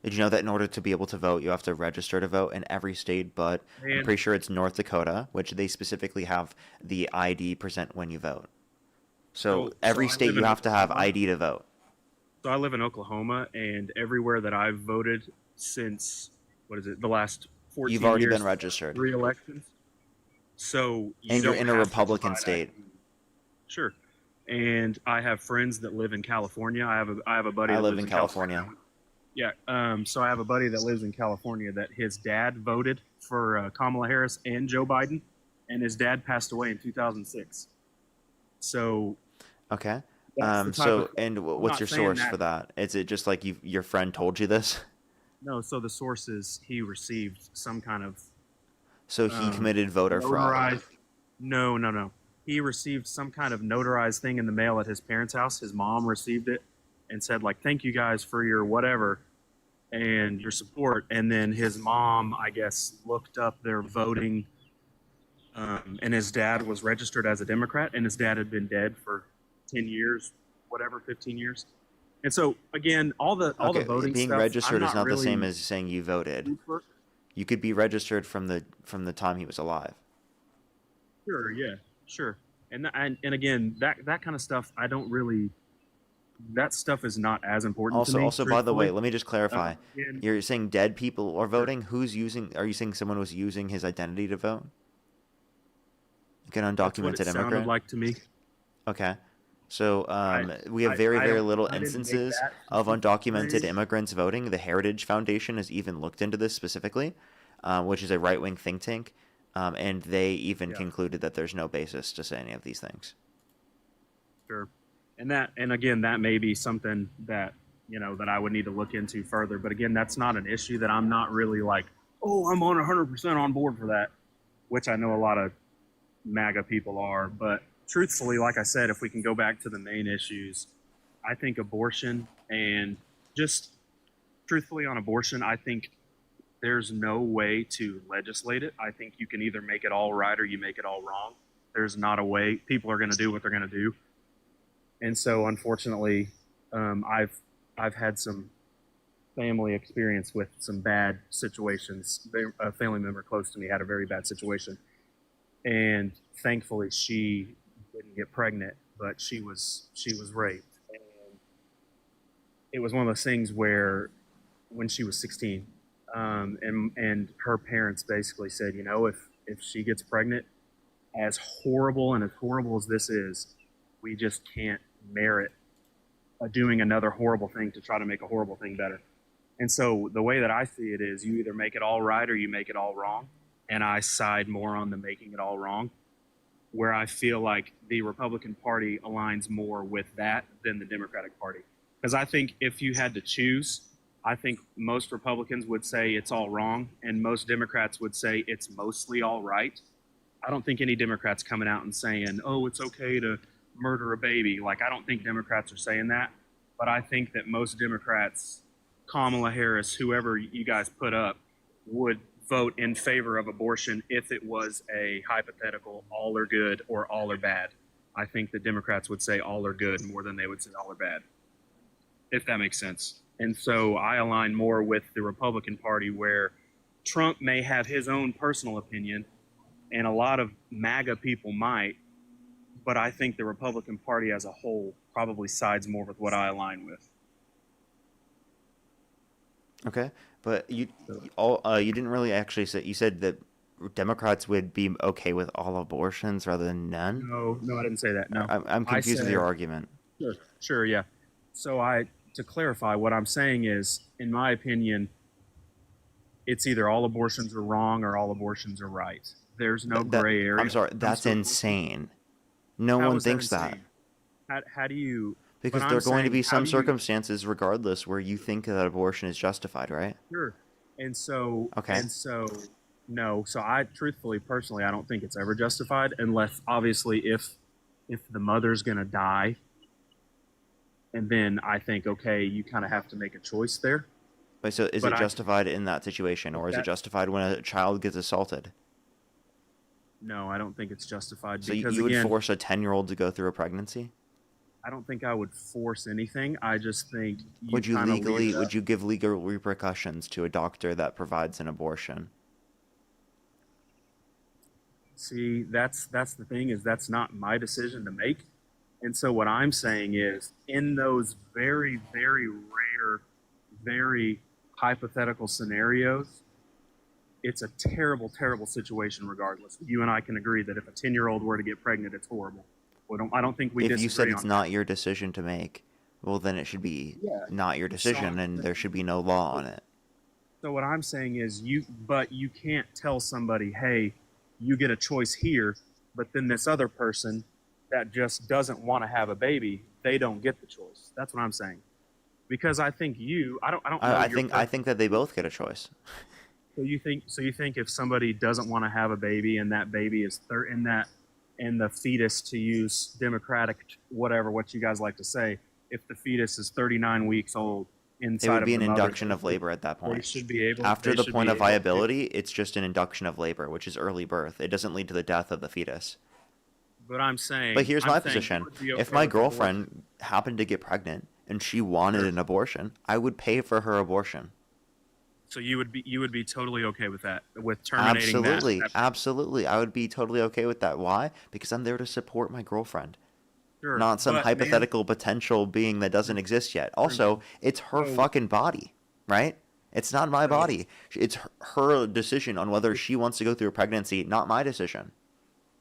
Did you know that in order to be able to vote, you have to register to vote in every state, but I'm pretty sure it's North Dakota, which they specifically have the ID present when you vote. So every state you have to have ID to vote. So I live in Oklahoma, and everywhere that I've voted since, the last 14 years. You've already been registered. 3 elections. So and you're in a Republican state. Sure. And I have friends that live in California. I have a buddy that live lives in California. Yeah. So I have a buddy that lives in California that his dad voted for Kamala Harris and Joe Biden, and his dad passed away in 2006. So. Okay. What's your source for that? Is it just like your friend told you this? No. So the source is he received some kind of. So he committed voter fraud. No. He received some kind of notarized thing in the mail at his parents' house. His mom received it and said, like, thank you guys for your whatever and your support. And then his mom, I guess, looked up their voting, and his dad was registered as a Democrat, and his dad had been dead for 10 years, 15 years. And so, again, all the voting being stuff, registered is not really the same as saying you voted. You could be registered from the time he was alive. Sure, yeah, sure. And again, that kind of stuff, I don't really. That stuff is not as important to me. Also, by the way, let me just clarify. You're saying dead people are voting. Are you saying someone was using his identity to vote? Like an undocumented That's what it immigrant? sounded like to me. Okay. So we have very little instances of undocumented immigrants voting. The Heritage Foundation has even looked into this specifically, which is a right-wing think tank, and they even concluded that there's no basis to say any of these things. Sure. And again, that may be something that, that I would need to look into further. But again, that's not an issue that I'm not really like, oh, I'm on 100% on board for that, which I know a lot of MAGA people are. But truthfully, like I said, if we can go back to the main issues, I think abortion, and just truthfully on abortion, I think there's no way to legislate it. I think you can either make it all right or you make it all wrong. There's not a way. People are going to do what they're going to do. And so, unfortunately, I've had some family experience with some bad situations. A family member close to me had a very bad situation, and thankfully, she didn't get pregnant, but she was raped. And it was one of those things where, when she was 16, and her parents basically said, if she gets pregnant, as horrible as this is, we just can't merit doing another horrible thing to try to make a horrible thing better. And so the way that I see it is, you either make it all right or you make it all wrong. And I side more on the making it all wrong, where I feel like the Republican Party aligns more with that than the Democratic Party. Because I think if you had to choose, I think most Republicans would say it's all wrong, and most Democrats would say it's mostly all right. I don't think any Democrats coming out and saying, oh, it's okay to murder a baby. Like, I don't think Democrats are saying that. But I think that most Democrats, Kamala Harris, whoever you guys put up, would vote in favor of abortion if it was a hypothetical all are good or all are bad. I think the Democrats would say all are good more than they would say all are bad, if that makes sense. And so I align more with the Republican Party, where Trump may have his own personal opinion, and a lot of MAGA people might, but I think the Republican Party as a whole probably sides more with what I align with. Okay, but you didn't really actually say. You said that Democrats would be okay with all abortions rather than none. No, I didn't say that. No, I'm confused with your argument. Sure, yeah. So to clarify, what I'm saying is, in my opinion, it's either all abortions are wrong or all abortions are right. There's no gray area. I'm sorry, that's insane. No one thinks that. How do you? Because there are going to be some circumstances, regardless, where you think that abortion is justified, right? Sure. And so, No. So I truthfully, personally, I don't think it's ever justified unless obviously if the mother's gonna die, and then I think okay, you kind of have to make a choice there. Wait, so is But it I justified in that situation, or is it that justified when a child gets assaulted? no, I don't think it's justified So because you would again, force a 10-year-old to go through a pregnancy? I don't think I would force anything. I just think you Would you kind of leave it would up. you give legal repercussions to a doctor that provides an abortion? See, that's the thing is that's not my decision to make. And so what I'm saying is in those very, very rare, very hypothetical scenarios, it's a terrible, terrible situation regardless. You and I can agree that if a 10-year-old were to get pregnant, it's horrible. I don't think we If you said disagree it's on not your decision to make, well, then it should be Yeah. not your decision, and there should be no law on it. So what I'm saying is but you can't tell somebody, hey, you get a choice here, but then this other person that just doesn't want to have a baby, they don't get the choice. That's what I'm saying. Because I think I don't know I think that they both get a choice. So you think if somebody doesn't want to have a baby and that baby is and the fetus, to use democratic whatever what you guys like to say, if the fetus is 39 weeks old inside It would of be the an mother, induction of labor at that they point. should be able After they the should point be of able to- viability, it's just an induction of labor, which is early birth. It doesn't lead to the death of the fetus. But I'm saying But here's I'm my saying position. you would be If okay my with abortion. girlfriend happened to get pregnant and she wanted an abortion, I would pay for her abortion. So you would be totally okay with that, with terminating Absolutely. that. Absolutely. I would be totally okay with that. Why? Because I'm there to support my girlfriend. Sure, Not some but, hypothetical potential being that doesn't exist yet. Also, it's her fucking body, right? It's not my body. It's her decision on whether she wants to go through a pregnancy, not my decision.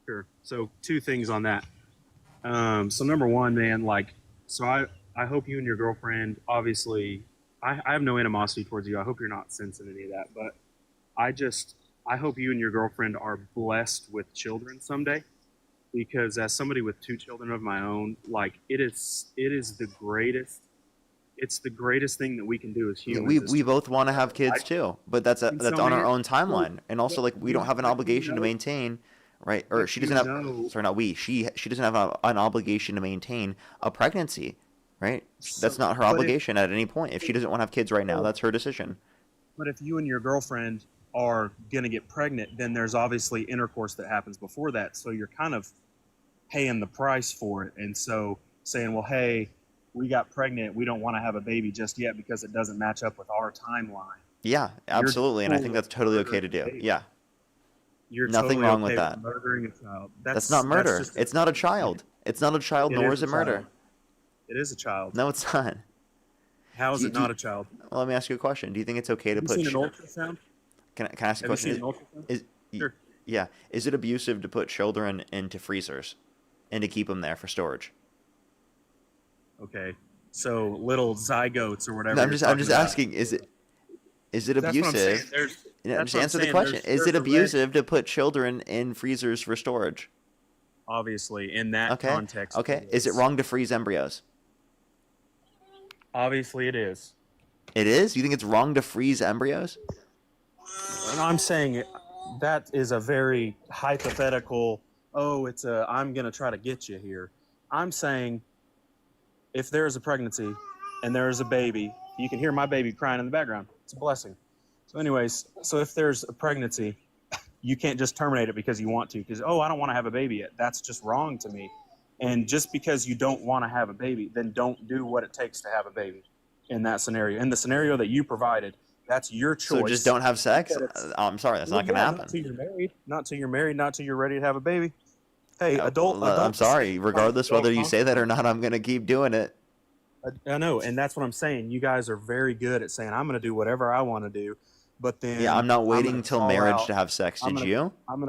Sure. So two things on that. So number one, man, so I hope you and your girlfriend, obviously, I have no animosity towards you. I hope you're not sensing any of that, but I hope you and your girlfriend are blessed with children someday, because as somebody with 2 children of my own, it is the greatest. It's the greatest thing that we can do as humans. We both want to have kids too, but that's And that's so, on our man, own timeline, and also we don't have an but obligation to know- maintain, right? Or but she doesn't have. know- Sorry, not we. She doesn't have an obligation to maintain a pregnancy, right? That's So- not her but if- obligation at any point. If she doesn't want to have kids right now, that's her decision. But if you and your girlfriend are going to get pregnant, then there's obviously intercourse that happens before that. So you're kind of paying the price for it. And so saying, well, hey, we got pregnant. We don't want to have a baby just yet because it doesn't match up with our timeline. Yeah, absolutely, and I think that's totally okay to do. Yeah, You're nothing totally wrong okay with that. murdering a child. That's not murder. It's not a child. It's not a child, nor is a it murder. child. It is a child. No, it's not. How is Do- it do- not a child? Well, let me ask you a question. Do you think it's okay to Have you put? seen an ultrasound? Can I ask a Have you seen question? an ultrasound? Is Sure. yeah? Is it abusive to put children into freezers and to keep them there for storage? Okay. So little zygotes or whatever. No, you're I'm just talking about. asking. Is it That's what I'm saying. abusive? Yeah, That's just what I'm answer the saying. question. Is There's it a red- abusive to put children in freezers for storage? Obviously, in that Okay. context. Okay. Is it wrong to freeze embryos? Obviously, it is. It is. You think it's wrong to freeze embryos? And I'm saying that is a very hypothetical. Oh, I'm gonna try to get you here. I'm saying if there is a pregnancy and there is a baby, you can hear my baby crying in the background. It's a blessing. So, anyways, so if there's a pregnancy, you can't just terminate it because you want to. Because I don't want to have a baby yet. That's just wrong to me. And just because you don't want to have a baby, then don't do what it takes to have a baby. In that scenario, in the scenario that you provided, that's your choice. So just don't have sex? That I'm sorry, that's not going to happen. Not till you're married. Not till you're married. Not till you're ready to have a baby. Hey, adult. I'm sorry. Regardless whether you say that or not, I'm going to keep doing it. I know, and that's what I'm saying. You guys are very good at saying I'm going to do whatever I want to do, but then Yeah, I'm not waiting gonna till call marriage out- to have sex. Did you? I'm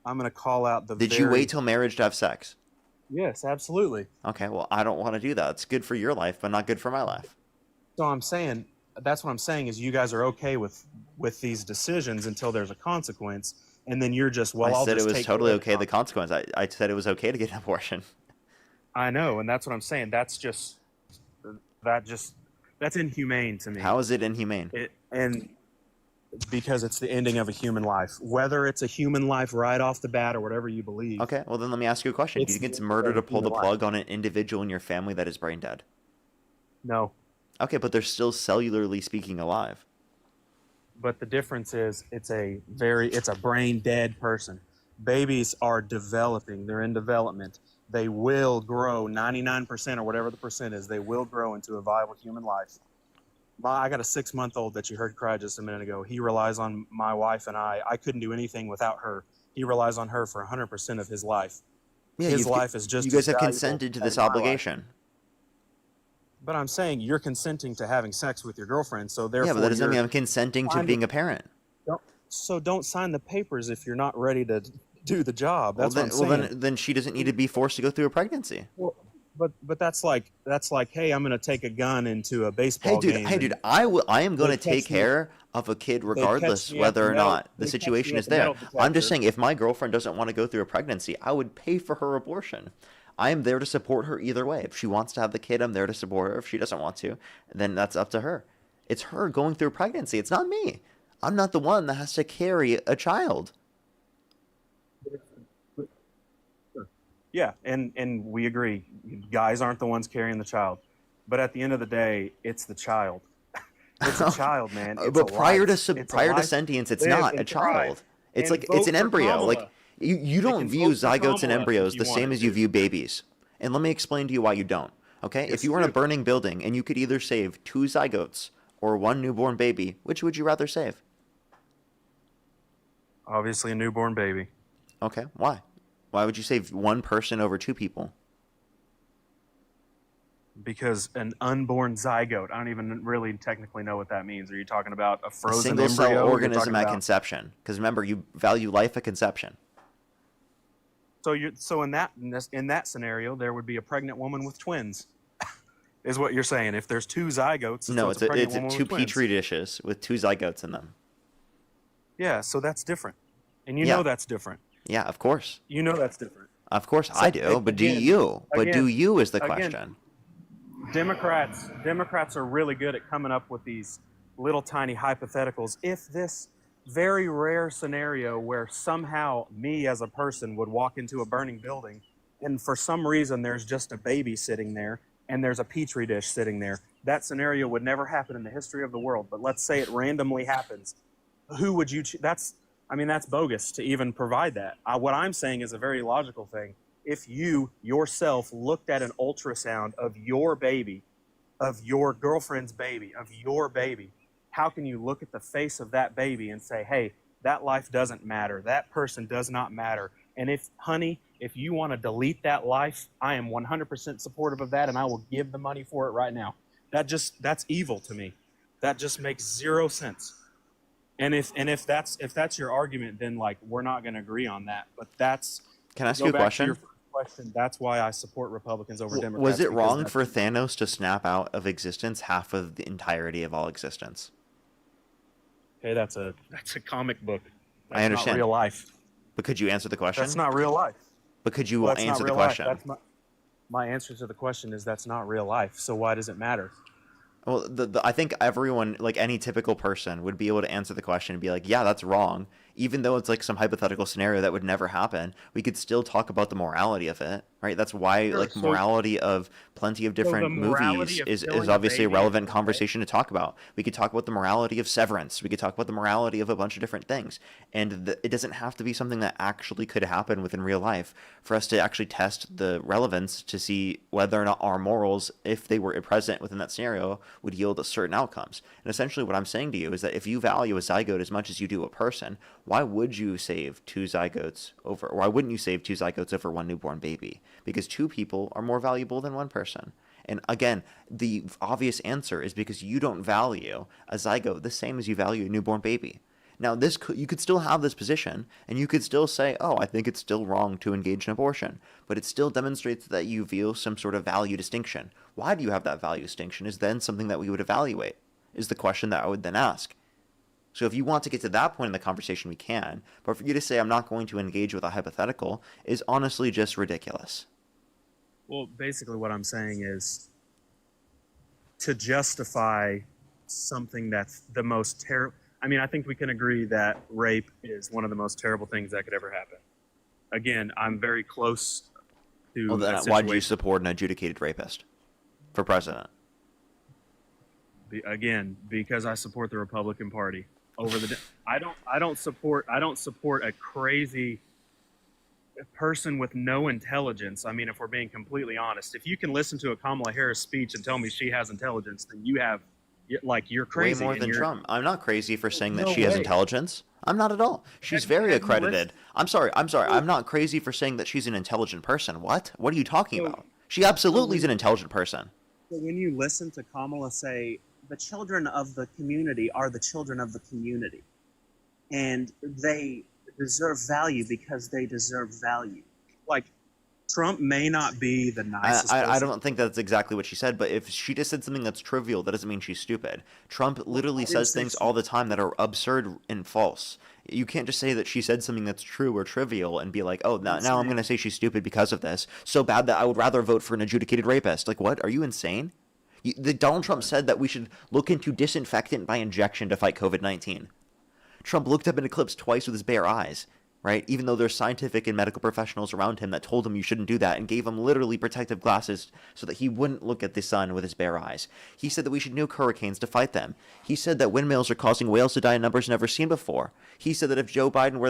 gonna call out the. Did you very- wait till marriage to have sex? Yes, absolutely. Okay, well, I don't want to do that. It's good for your life, but not good for my life. So I'm saying that's what I'm saying is you guys are okay with these decisions until there's a consequence, and then you're just I I'll said it just was take totally the okay, the consequence. I said it was okay to get an abortion. I know, and that's what I'm saying. That's inhumane to me. How is it inhumane? because it's the ending of a human life. Whether it's a human life right off the bat or whatever you believe. Okay, well then let me ask you a question. Do you think it's murder to pull the plug on an individual in your family that is brain dead? No. Okay, but they're still cellularly speaking alive. But the difference is it's a brain dead person. Babies are developing. They're in development. They will grow 99% or whatever the percent is. They will grow into a viable human life. I got a 6-month-old that you heard cry just a minute ago. He relies on my wife and I. I couldn't do anything without her. He relies on her for 100% of his life. Yeah, his life is just you guys as have valuable consented to as this my life. obligation. But I'm saying you're consenting to having sex with your girlfriend, so therefore Yeah, but that doesn't you're mean I'm consenting to being a parent. don't sign the papers if you're not ready to do the job. That's what I'm saying. Well, then she doesn't need to be forced to go through a pregnancy. Well, but that's like, hey, I'm going to take a gun into a baseball game. Hey, dude, I am going to take care of a kid regardless whether or not the situation is there. I'm just saying, if my girlfriend doesn't want to go through a pregnancy, I would pay for her abortion. I am there to support her either way. If she wants to have the kid, I'm there to support her. If she doesn't want to, then that's up to her. It's her going through pregnancy. It's not me. I'm not the one that has to carry a child. Yeah, and we agree. Guys aren't the ones carrying the child. But at the end of the day, it's the child. It's a child, man. It's But a prior life. to It's a prior to life. sentience, it's Live not and a child. thrive. It's And like it's vote an for embryo. Kamala. Like you They don't can view vote for zygotes and Kamala embryos if the you same want as you to. view babies. And let me explain to you why you don't. Okay? If you were in a dude. burning building and you could either save 2 zygotes or 1 newborn baby, which would you rather save? Obviously, a newborn baby. Okay, why? Why would you save 1 person over 2 people? Because an unborn zygote, I don't even really technically know what that means. Are you talking about a A frozen single embryo? cell You're organism talking at about- conception. Because remember, you value life at conception. So in that scenario, there would be a pregnant woman with twins, is what you're saying. If there's 2 zygotes, No, so it's a pregnant it's woman 2 with twins. petri dishes with 2 zygotes in them. Yeah, so that's different, and you Yeah. know that's different. Yeah, of course. You know that's different. Of course I do, but do again- you? But do again- you is the again, question. Democrats are really good at coming up with these little tiny hypotheticals. If this very rare scenario where somehow me as a person would walk into a burning building and for some reason there's just a baby sitting there and there's a petri dish sitting there, that scenario would never happen in the history of the world. But let's say it randomly happens. Who would you choose? That's bogus to even provide that. What I'm saying is a very logical thing. If you yourself looked at an ultrasound of your baby, of your girlfriend's baby, of your baby, how can you look at the face of that baby and say, hey, that life doesn't matter. That person does not matter. And if you want to delete that life, I am 100% supportive of that, and I will give the money for it right now. That's evil to me. That just makes 0 sense. And if that's your argument, then like we're not going to agree on that. But that's. Can I ask go you a back to question? your first question. That's why I support Republicans over Democrats. Was it because wrong that's- for Thanos to snap out of existence half of the entirety of all existence? Hey, that's a comic book. That's I understand. Not real life. But could you answer the question? That's not real life. But could you Well, that's answer not the real life. question? That's my answer to the question is that's not real life. So why does it matter? Well, I think everyone, like any typical person, would be able to answer the question and be like, yeah, that's wrong. Even though it's like some hypothetical scenario that would never happen, we could still talk about the morality of it, right? That's why, Sure, like, so- morality of plenty of different morality movies of is killing a obviously a baby relevant is conversation to talk about. We could talk about the morality of Severance. We could talk about the morality of a bunch of different things. And it doesn't have to be something that actually could happen within real life for us to actually test the relevance to see whether or not our morals, if they were present within that scenario, would yield certain outcomes. And essentially what I'm saying to you is that if you value a zygote as much as you do a person, why would you save 2 zygotes over, or why wouldn't you save 2 zygotes over 1 newborn baby? Because 2 people are more valuable than 1 person. And again, the obvious answer is because you don't value a zygote the same as you value a newborn baby. Now, you could still have this position, and you could still say, oh, I think it's still wrong to engage in abortion. But it still demonstrates that you view some sort of value distinction. Why do you have that value distinction is then something that we would evaluate, is the question that I would then ask. So if you want to get to that point in the conversation, we can. But for you to say I'm not going to engage with a hypothetical is honestly just ridiculous. Well, basically what I'm saying is to justify something that's the most terrible. I mean, I think we can agree that rape is one of the most terrible things that could ever happen. Again, I'm very close to. Well, then that why do you situation. support an adjudicated rapist for president? Again, because I support the Republican Party over the. I don't support a crazy person with no intelligence. I mean, if we're being completely honest, if you can listen to a Kamala Harris speech and tell me she has intelligence, then you have, like, you're crazy. Way more and than you're- Trump. I'm not crazy for saying that No she has way. intelligence. I'm not at all. She's Have- very have you accredited. I'm sorry. I'm not crazy for saying that she's an intelligent person. What? What are you talking about? She absolutely is an intelligent person. So when you listen to Kamala say, the children of the community are the children of the community, and they deserve value because they deserve value. Like, Trump may not be the nicest I person. don't think that's exactly what she said, but if she just said something that's trivial, that doesn't mean she's stupid. Trump literally says things all the time that are absurd and false. You can't just say that she said something that's true or trivial and be like, oh, now I'm going to say she's stupid because of this. So bad that I would rather vote for an adjudicated rapist. Like, what? Are you insane? Donald Trump said that we should look into disinfectant by injection to fight COVID-19. Trump looked up an eclipse twice with his bare eyes, right? Even though there's scientific and medical professionals around him that told him you shouldn't do that and gave him literally protective glasses so that he wouldn't look at the sun with his bare eyes. He said that we should nuke hurricanes to fight them. He said that windmills are causing whales to die in numbers never seen before. He said that if Joe Biden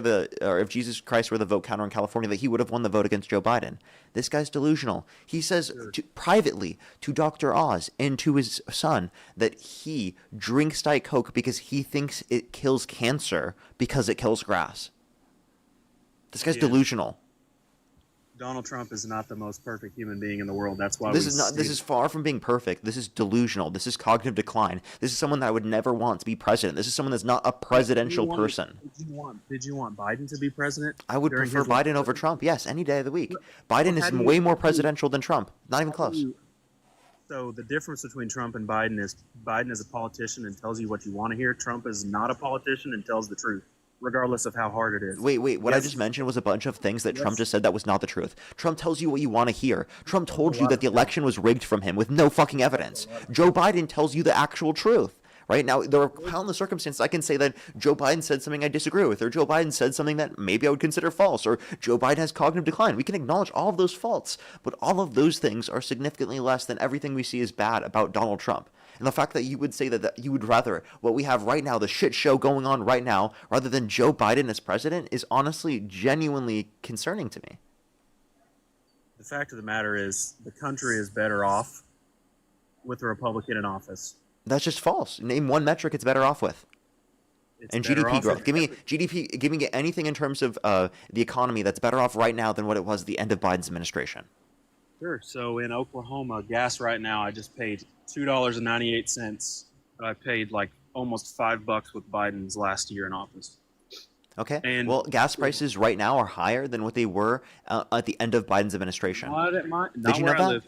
or if Jesus Christ were the vote counter in California, that he would have won the vote against Joe Biden. This guy's delusional. He says privately to Dr. Oz and to his son that he drinks Diet Coke because he thinks it kills cancer because it kills grass. This guy's delusional. Donald Trump is not the most perfect human being in the world. That's why This is far from being perfect. This is delusional. This is cognitive decline. This is someone that I would never want to be president. This is someone that's not a presidential person. Did you want Biden to be president? I would during prefer his Biden lifetime? over Trump. Yes, any day of the week. Biden how is do you- way more presidential than Trump. Not even close. So the difference between Trump and Biden is a politician and tells you what you want to hear. Trump is not a politician and tells the truth, regardless of how hard it is. Wait. What I Yes. just mentioned was a bunch of things that Trump Yes. just said that was not the truth. Trump tells you what you want to hear. Trump told you that the election was rigged from him with no fucking evidence. Joe Biden tells you the actual truth. Right now, there are countless circumstances I can say that Joe Biden said something I disagree with, or Joe Biden said something that maybe I would consider false, or Joe Biden has cognitive decline. We can acknowledge all of those faults, but all of those things are significantly less than everything we see as bad about Donald Trump. And the fact that you would say that you would rather what we have right now, the shit show going on right now, rather than Joe Biden as president, is honestly genuinely concerning to me. The fact of the matter is, the country is better off with a Republican in office. That's just false. Name one metric it's better off with. It's And better GDP off growth. with Give me anything in terms of the economy that's better off right now than what it was at the end of Biden's administration. Sure. So in Oklahoma, gas right now, I just paid $2.98. I paid like almost $5 with Biden's last year in office. Okay. And- well, gas prices right now are higher than what they were at the end of Biden's administration. Not Did you where know I that? live.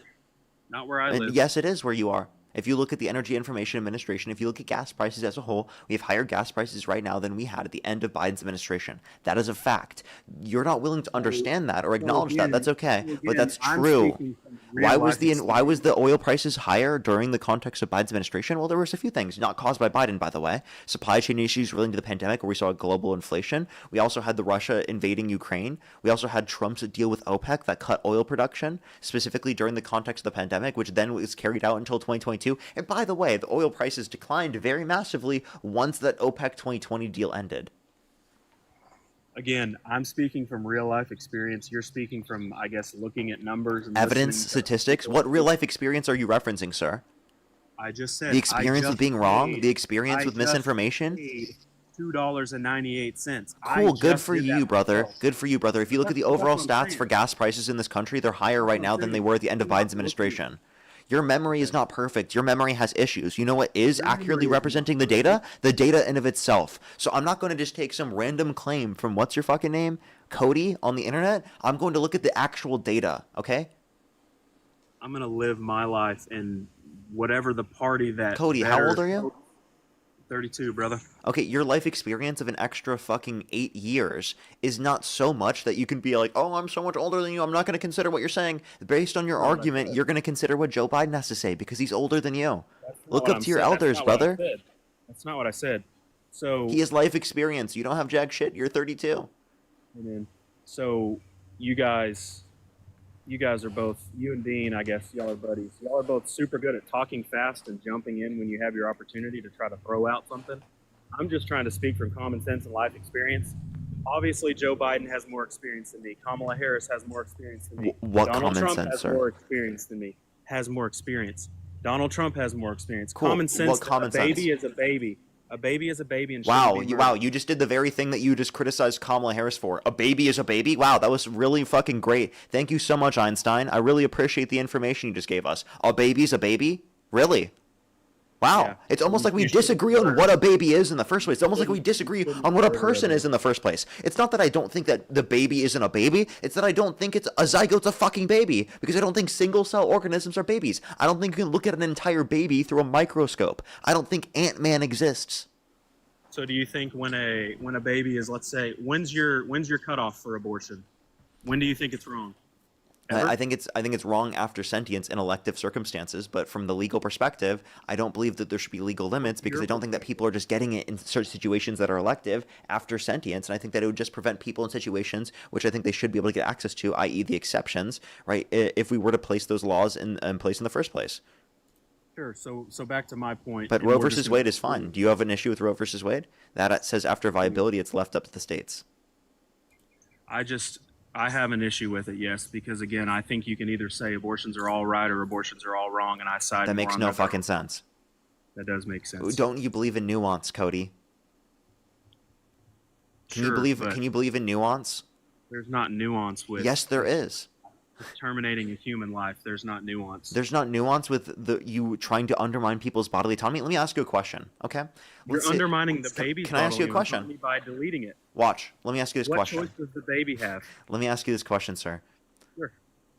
Not where I And live. yes, it is where you are. If you look at the Energy Information Administration, if you look at gas prices as a whole, we have higher gas prices right now than we had at the end of Biden's administration. That is a fact. You're not willing to understand that or acknowledge that. That's okay, but that's true. Why was the oil prices higher during the context of Biden's administration? Well, there was a few things, not caused by Biden, by the way. Supply chain issues relating to the pandemic, where we saw global inflation. We also had the Russia invading Ukraine. We also had Trump's deal with OPEC that cut oil production, specifically during the context of the pandemic, which then was carried out until 2022. And by the way, the oil prices declined very massively once that OPEC 2020 deal ended. Again, I'm speaking from real life experience. You're speaking from, I guess, looking at numbers and Evidence, listening to- statistics. What real life experience are you referencing, sir? I just said The experience with being wrong? The experience with misinformation? $2.98. Cool, good for you, brother. Good for you, brother. If you look at the overall stats for gas prices in this country, they're higher right now than they were at the end of Biden's administration. Your memory is not perfect. Your memory has issues. You know what is accurately representing the data? The data in of itself. So I'm not going to just take some random claim from what's your fucking name? Cody on the internet. I'm going to look at the actual data, okay? I'm going to live my life in whatever the party that... Cody, how old are you? 32, brother. Okay, your life experience of an extra fucking 8 years is not so much that you can be like, oh, I'm so much older than you, I'm not going to consider what you're saying. Based on your argument, you're going to consider what Joe Biden has to say because he's older than you. Look up to your elders, brother. That's not what I said. So He has life experience. You don't have jack shit. You're 32. and then, so you guys are both, you and Dean, I guess y'all are buddies. Y'all are both super good at talking fast and jumping in when you have your opportunity to try to throw out something. I'm just trying to speak from common sense and life experience. Obviously, Joe Biden has more experience than me. Kamala Harris has more experience than me. What Donald common Trump sense, has sir? more experience than me. Has more experience. Donald Trump has more experience. Cool. Common sense. What common a baby sense? is a baby. A baby is a baby and Wow, shouldn't be wow, murdered. you just did the very thing that you just criticized Kamala Harris for. A baby is a baby? Wow, that was really fucking great. Thank you so much, Einstein. I really appreciate the information you just gave us. A baby's a baby? Really? Wow. Yeah. It's almost like we You shouldn't disagree on murder. what a baby is in the first place. It's almost like we disagree shouldn't on what a murder person them. is in the first place. It's not that I don't think that the baby isn't a baby. It's that I don't think it's a zygote's a fucking baby because I don't think single-cell organisms are babies. I don't think you can look at an entire baby through a microscope. I don't think Ant-Man exists. So do you think when a baby is, let's say, when's your cutoff for abortion? When do you think it's wrong? Ever? I think it's wrong after sentience in elective circumstances, but from the legal perspective, I don't believe that there should be legal limits because I don't think that people are just getting it in certain situations that are elective after sentience, and I think that it would just prevent people in situations which I think they should be able to get access to, i.e. the exceptions, right, if we were to place those laws in place in the first place. Sure. So back to my point. But and Roe we're just versus gonna- Wade is fine. Do you have an issue with Roe versus Wade? That says after viability, it's left up to the states. I have an issue with it, yes, because again, I think you can either say abortions are all right or abortions are all wrong, and I side That more makes on no that. fucking sense. That does make sense. Don't you believe in nuance, Cody? Can you Sure, believe? but Can you believe in nuance? There's not nuance with Yes, there is. terminating a human life. There's not nuance. There's not nuance with you trying to undermine people's bodily autonomy. Let me ask you a question, okay? You're Let's see- undermining the baby's Can I ask you a bodily question? autonomy by deleting it. Watch. Let me ask you this What question. choice does the baby have? Let me ask you this question, sir. Sure.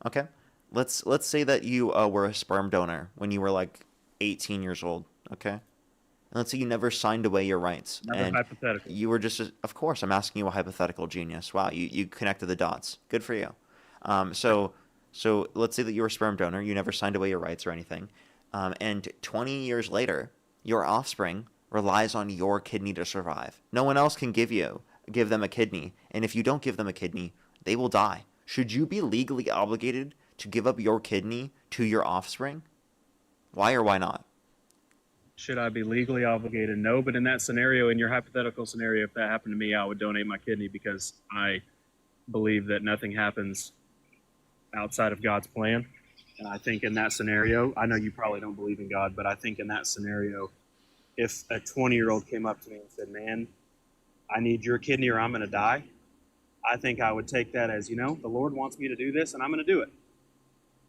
Okay. Let's say that you were a sperm donor when you were like 18 years old, okay? And let's say you never signed away your rights. Another and hypothetical. you were just, of course, I'm asking you a hypothetical, genius. Wow, you connected the dots. Good for you. So let's say that you were a sperm donor, you never signed away your rights or anything, and 20 years later, your offspring relies on your kidney to survive. No one else can give them a kidney, and if you don't give them a kidney, they will die. Should you be legally obligated to give up your kidney to your offspring? Why or why not? Should I be legally obligated? No, but in that scenario, in your hypothetical scenario, if that happened to me, I would donate my kidney because I believe that nothing happens outside of God's plan. And I think in that scenario, I know you probably don't believe in God, but I think in that scenario, if a 20-year-old came up to me and said, man, I need your kidney or I'm going to die, I think I would take that as, the Lord wants me to do this and I'm going to do it.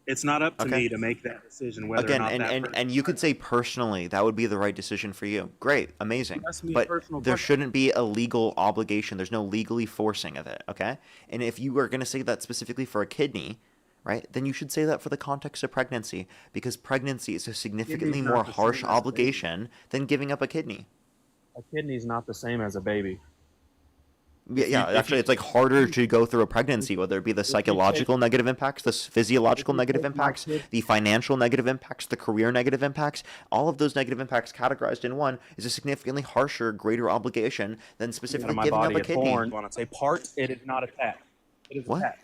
It's not up to me to make that decision whether Again, or not and you could say personally that would be the right decision for you. Great, amazing. That's me, But personal there preference. shouldn't be a legal obligation. There's no legally forcing of it, okay? And if you are going to say that specifically for a kidney, right, then you should say that for the context of pregnancy because pregnancy is a significantly Kidney's not more the harsh same as a baby. obligation than giving up a kidney. A kidney's not the same as a baby. Yeah, actually, it's like harder to go through a pregnancy, whether it be the psychological negative impacts, the physiological negative impacts, the financial negative impacts, the career negative impacts. All of those negative impacts categorized in one is a significantly harsher, greater obligation than specifically my giving up body a is kidney. born. When I say part, it is not attached. It is What? attached.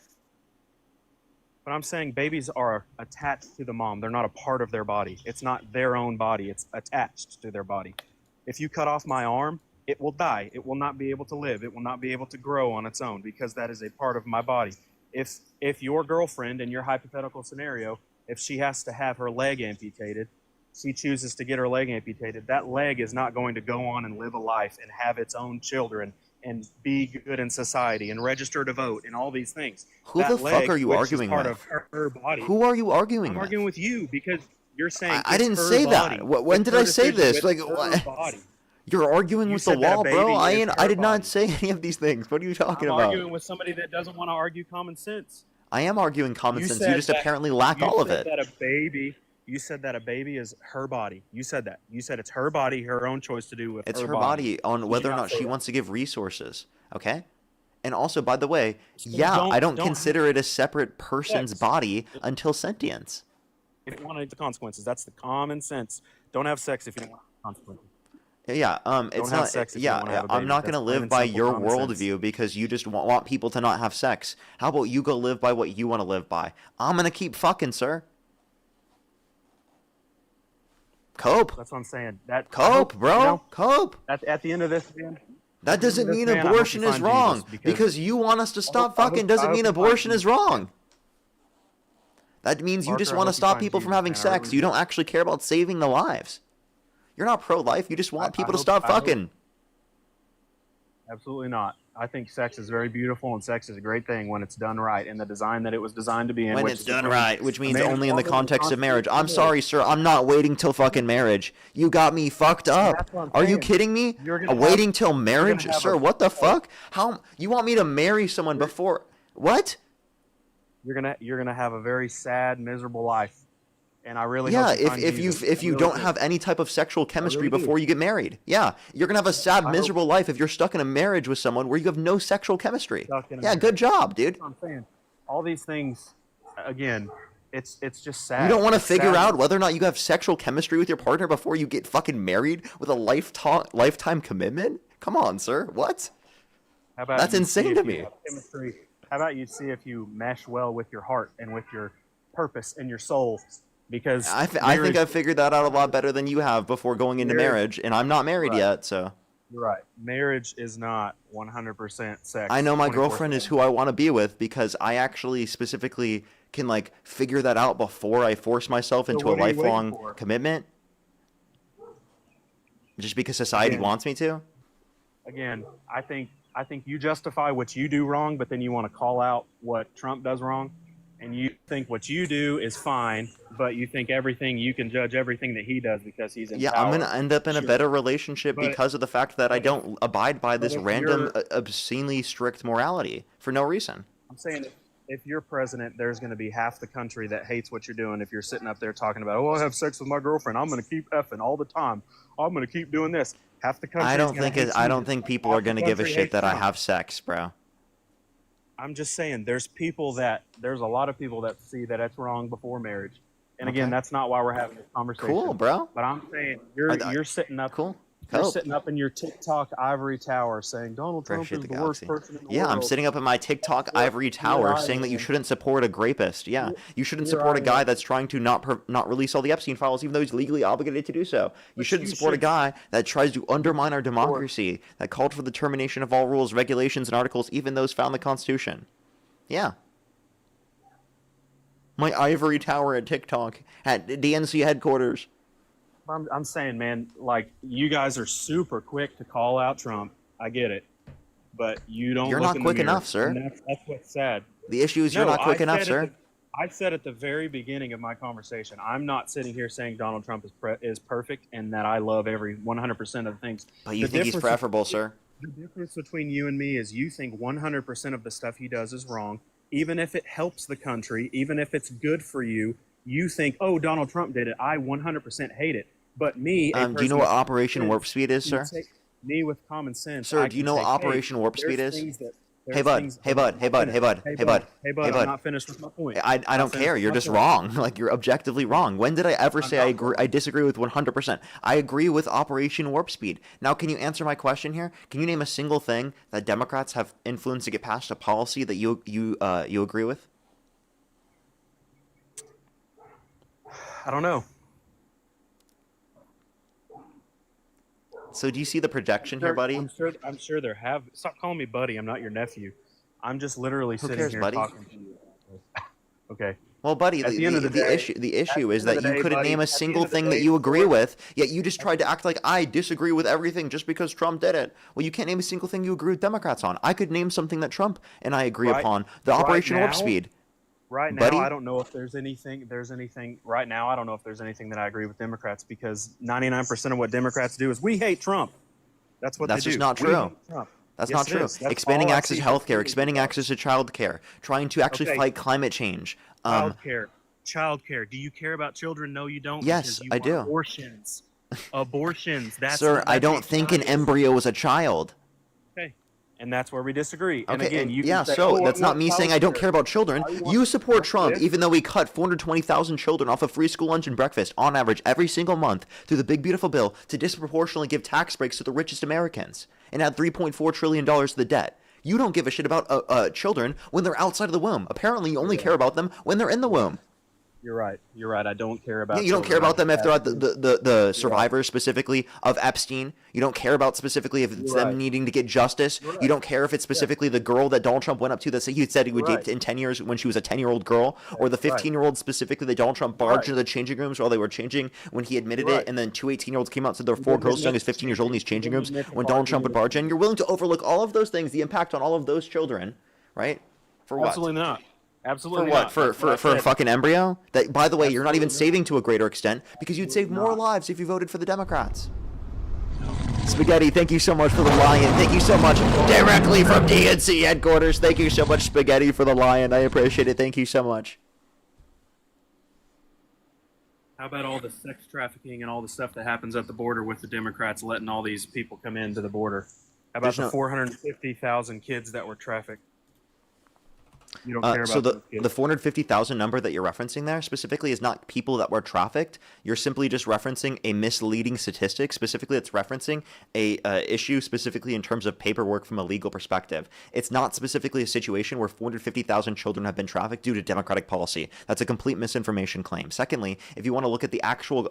But I'm saying babies are attached to the mom. They're not a part of their body. It's not their own body. It's attached to their body. If you cut off my arm, it will die. It will not be able to live. It will not be able to grow on its own because that is a part of my body. If your girlfriend, in your hypothetical scenario, if she has to have her leg amputated, she chooses to get her leg amputated, that leg is not going to go on and live a life and have its own children and be good in society and register to vote and all these things. Who That the fuck leg, are you which is arguing part with? of her body. Who are you arguing I'm with? arguing with you because you're saying I it's didn't her say body. that. When It's did her I say decision this? with Like, her what? body. You're arguing You with the said that a wall, bro. baby is I her did not body. say any of these things. What are you talking I'm about? arguing with somebody that doesn't want to argue common sense. I am arguing common You sense. You said just that- apparently lack you all of said it. that you said that a baby is her body. You said that. You said it's her body, her own choice to do with It's her her body on You whether should or not not say she that. wants to give resources. Okay? And also, by the way, So yeah, I don't don't consider it a separate person's sex. body until sentience. If you don't want the consequences, that's the common sense. Don't have sex if you don't want consequences. Yeah, it's have not. sex if you Yeah, wanna have a I'm baby. not That's gonna plain live and by simple your common sense. worldview because you just want people to not have sex. How about you go live by what you want to live by? I'm gonna keep fucking, sir. Cope, That's what I'm saying. That I cope, hope, bro, you know, cope. at the end of this, man. That At the end doesn't of this, mean man, I hope abortion you is find wrong. Jesus, Because you want us to stop I fucking doesn't hope mean you find abortion is Jesus. wrong. That means you Parker, just I want to hope you stop find people from Jesus, having man. I sex. really You do. don't actually care about saving the lives. You're not pro-life. You just want people to hope- stop I hope- fucking. Absolutely not. I think sex is very beautiful, and sex is a great thing when it's done right in the design that it was designed to be in. When which it's is done between right, which a means man and only in the woman with context of marriage. I'm constitutional sorry, sir. I'm not waiting till fucking marriage. You got me fucked up. that's what I'm Are you saying. kidding me? You're gonna Waiting have- till you're gonna marriage, have sir? a- What the fuck? How you want me to marry someone before? What? You're gonna have a very sad, miserable life, and I really Yeah, hope you if find if Jesus. you if I you really don't do. have any type of sexual chemistry really do. before you get married, yeah, you're gonna have a sad, hope- miserable life if you're stuck in a marriage with someone where you have no sexual chemistry. Stuck in a Yeah, marriage. good job, dude. That's what I'm saying. All these things, again, it's just sad. You don't want to It's figure sad. out whether or not you have sexual chemistry with your partner before you get fucking married with a lifetime commitment? Come on, sir. What? How about That's you insane see to if you me. have chemistry? How about you see if you mesh well with your heart and with your purpose and your soul? Because I think marriage- I've figured that out a lot better than you have before going into marriage, and I'm not married Right. yet, so. You're right. Marriage is not 100% sex. I know my 24/7. girlfriend is who I want to be with because I actually specifically can like figure that out before I force myself into a what are you waiting lifelong for? commitment. Just because society Again. wants me to. Again, I think you justify what you do wrong, but then you want to call out what Trump does wrong, and you think what you do is fine, but you think you can judge everything that he does because he's in Yeah, power. I'm gonna end up in a Sure. better relationship But- because of the fact that I don't abide by this if random, you're- obscenely strict morality for no reason. I'm saying if you're president, there's going to be half the country that hates what you're doing. If you're sitting up there talking about, oh, I have sex with my girlfriend, I'm going to keep effing all the time. I'm going to keep doing this. Half the country. I don't think people are gonna give a shit that I have sex, bro. I'm just saying, there's a lot of people that see that it's wrong before marriage, and again, Okay. that's not why we're having this conversation. Cool, bro. But I'm saying you're sitting up. Cool. You're Cope. sitting up in your TikTok ivory tower saying Donald Trump Appreciate is the the worst galaxy. person in the Yeah, world. I'm sitting up in my TikTok ivory tower saying that you shouldn't support a rapist. Yeah, you shouldn't support a guy that's trying to not release all the Epstein files, even though he's legally obligated to do so. You shouldn't support a guy that tries to undermine our democracy, that called for the termination of all rules, regulations, and articles, even those found in the Constitution. Yeah. My ivory tower at TikTok at DNC headquarters. I'm saying, man, like, you guys are super quick to call out Trump. I get it, but you don't. You're look not in the quick mirror, enough, sir. and that's what's sad. The issue is you're No, not quick I enough, said sir. I said at the very beginning of my conversation, I'm not sitting here saying Donald Trump is perfect and that I love every 100% of the things. But you The think he's difference- preferable, sir? The difference between you and me is you think 100% of the stuff he does is wrong, even if it helps the country, even if it's good for you. You think, oh, Donald Trump did it. I 100% hate it. But me, Do you know what Operation Warp Speed is, sir? Me with common sense. Sir, I do you can know what say, hey, Operation Warp there's Speed is? things that- Hey there's bud, things- hey bud, hey bud, hey bud, Hey hey bud, hey bud, hey I'm bud. not finished with my point. I Not don't finished care. with You're my just point. wrong. Like you're objectively wrong. When did I ever say I disagree with 100%? I agree with Operation Warp Speed. Now, can you answer my question here? Can you name a single thing that Democrats have influenced to get passed a policy that you agree with? I don't know. So do you see the projection here, buddy? I'm sure there have. Stop calling me buddy. I'm not your nephew. I'm just literally Who sitting cares, here buddy? talking to you. Okay. Well, buddy, At the end of the day- the issue is at the that end of you the couldn't day, name a buddy, at the single end of the thing that day, you agree for- with, yet you just tried to act like I disagree with everything just because Trump did it. Well, you can't name a single thing you agree with Democrats on. I could name something that Trump and I agree Right- upon. The right Operation Warp now- Speed. Right now, Buddy? I don't know if there's anything. Right now, I don't know if there's anything that I agree with Democrats because 99% of what Democrats do is we hate Trump. That's what That's they do. just not We true. hate Trump. That's Yes, not it true. is. That's Expanding all I access see to from healthcare, expanding access to childcare, trying to actually Okay. fight climate change. Childcare. Do you care about children? No, you don't. Yes, because you I want do. Abortions. That's Sir, I don't think an embryo is a child. Okay. And that's where we disagree. And Okay, again, and you yeah, can say, so oh, that's not me saying I don't healthcare. care about children. You support Trump, even though he cut 420,000 children off of free school lunch and breakfast on average every single month through the big beautiful bill to disproportionately give tax breaks to the richest Americans and add $3.4 trillion to the debt. You don't give a shit about children when they're outside of the womb. Apparently, you only care about them when they're in the womb. You're right. You're right. I don't care about. Yeah, you don't care about them if they're the survivors specifically of Epstein. You don't care about specifically if it's them needing to get justice. You don't care if it's specifically the girl that Donald Trump went up to that he said he would date in 10 years when she was a 10-year-old girl, or the 15-year-old specifically that Donald Trump barged into the changing rooms while they were changing when he admitted it, and then two 18-year-olds came out and said there were 4 girls as young as 15 years old in these changing rooms when Donald Trump would barge in. You're willing to overlook all of those things, the impact on all of those children, right? For what? Absolutely not. Absolutely for what? not. For a fucking embryo? That, by the way, you're not even saving to a greater extent because you'd save more lives if you voted for the Democrats. Spaghetti, thank you so much for the lion. Thank you so much directly from DNC headquarters. Thank you so much, Spaghetti, for the lion. I appreciate it. Thank you so much. How about all the sex trafficking and all the stuff that happens at the border with the Democrats letting all these people come into the border? How about the 450,000 kids that were trafficked? You don't care about so those kids. the 450,000 number that you're referencing there specifically is not people that were trafficked. You're simply just referencing a misleading statistic. Specifically, it's referencing a issue specifically in terms of paperwork from a legal perspective. It's not specifically a situation where 450,000 children have been trafficked due to Democratic policy. That's a complete misinformation claim. Secondly, if you want to look at the actual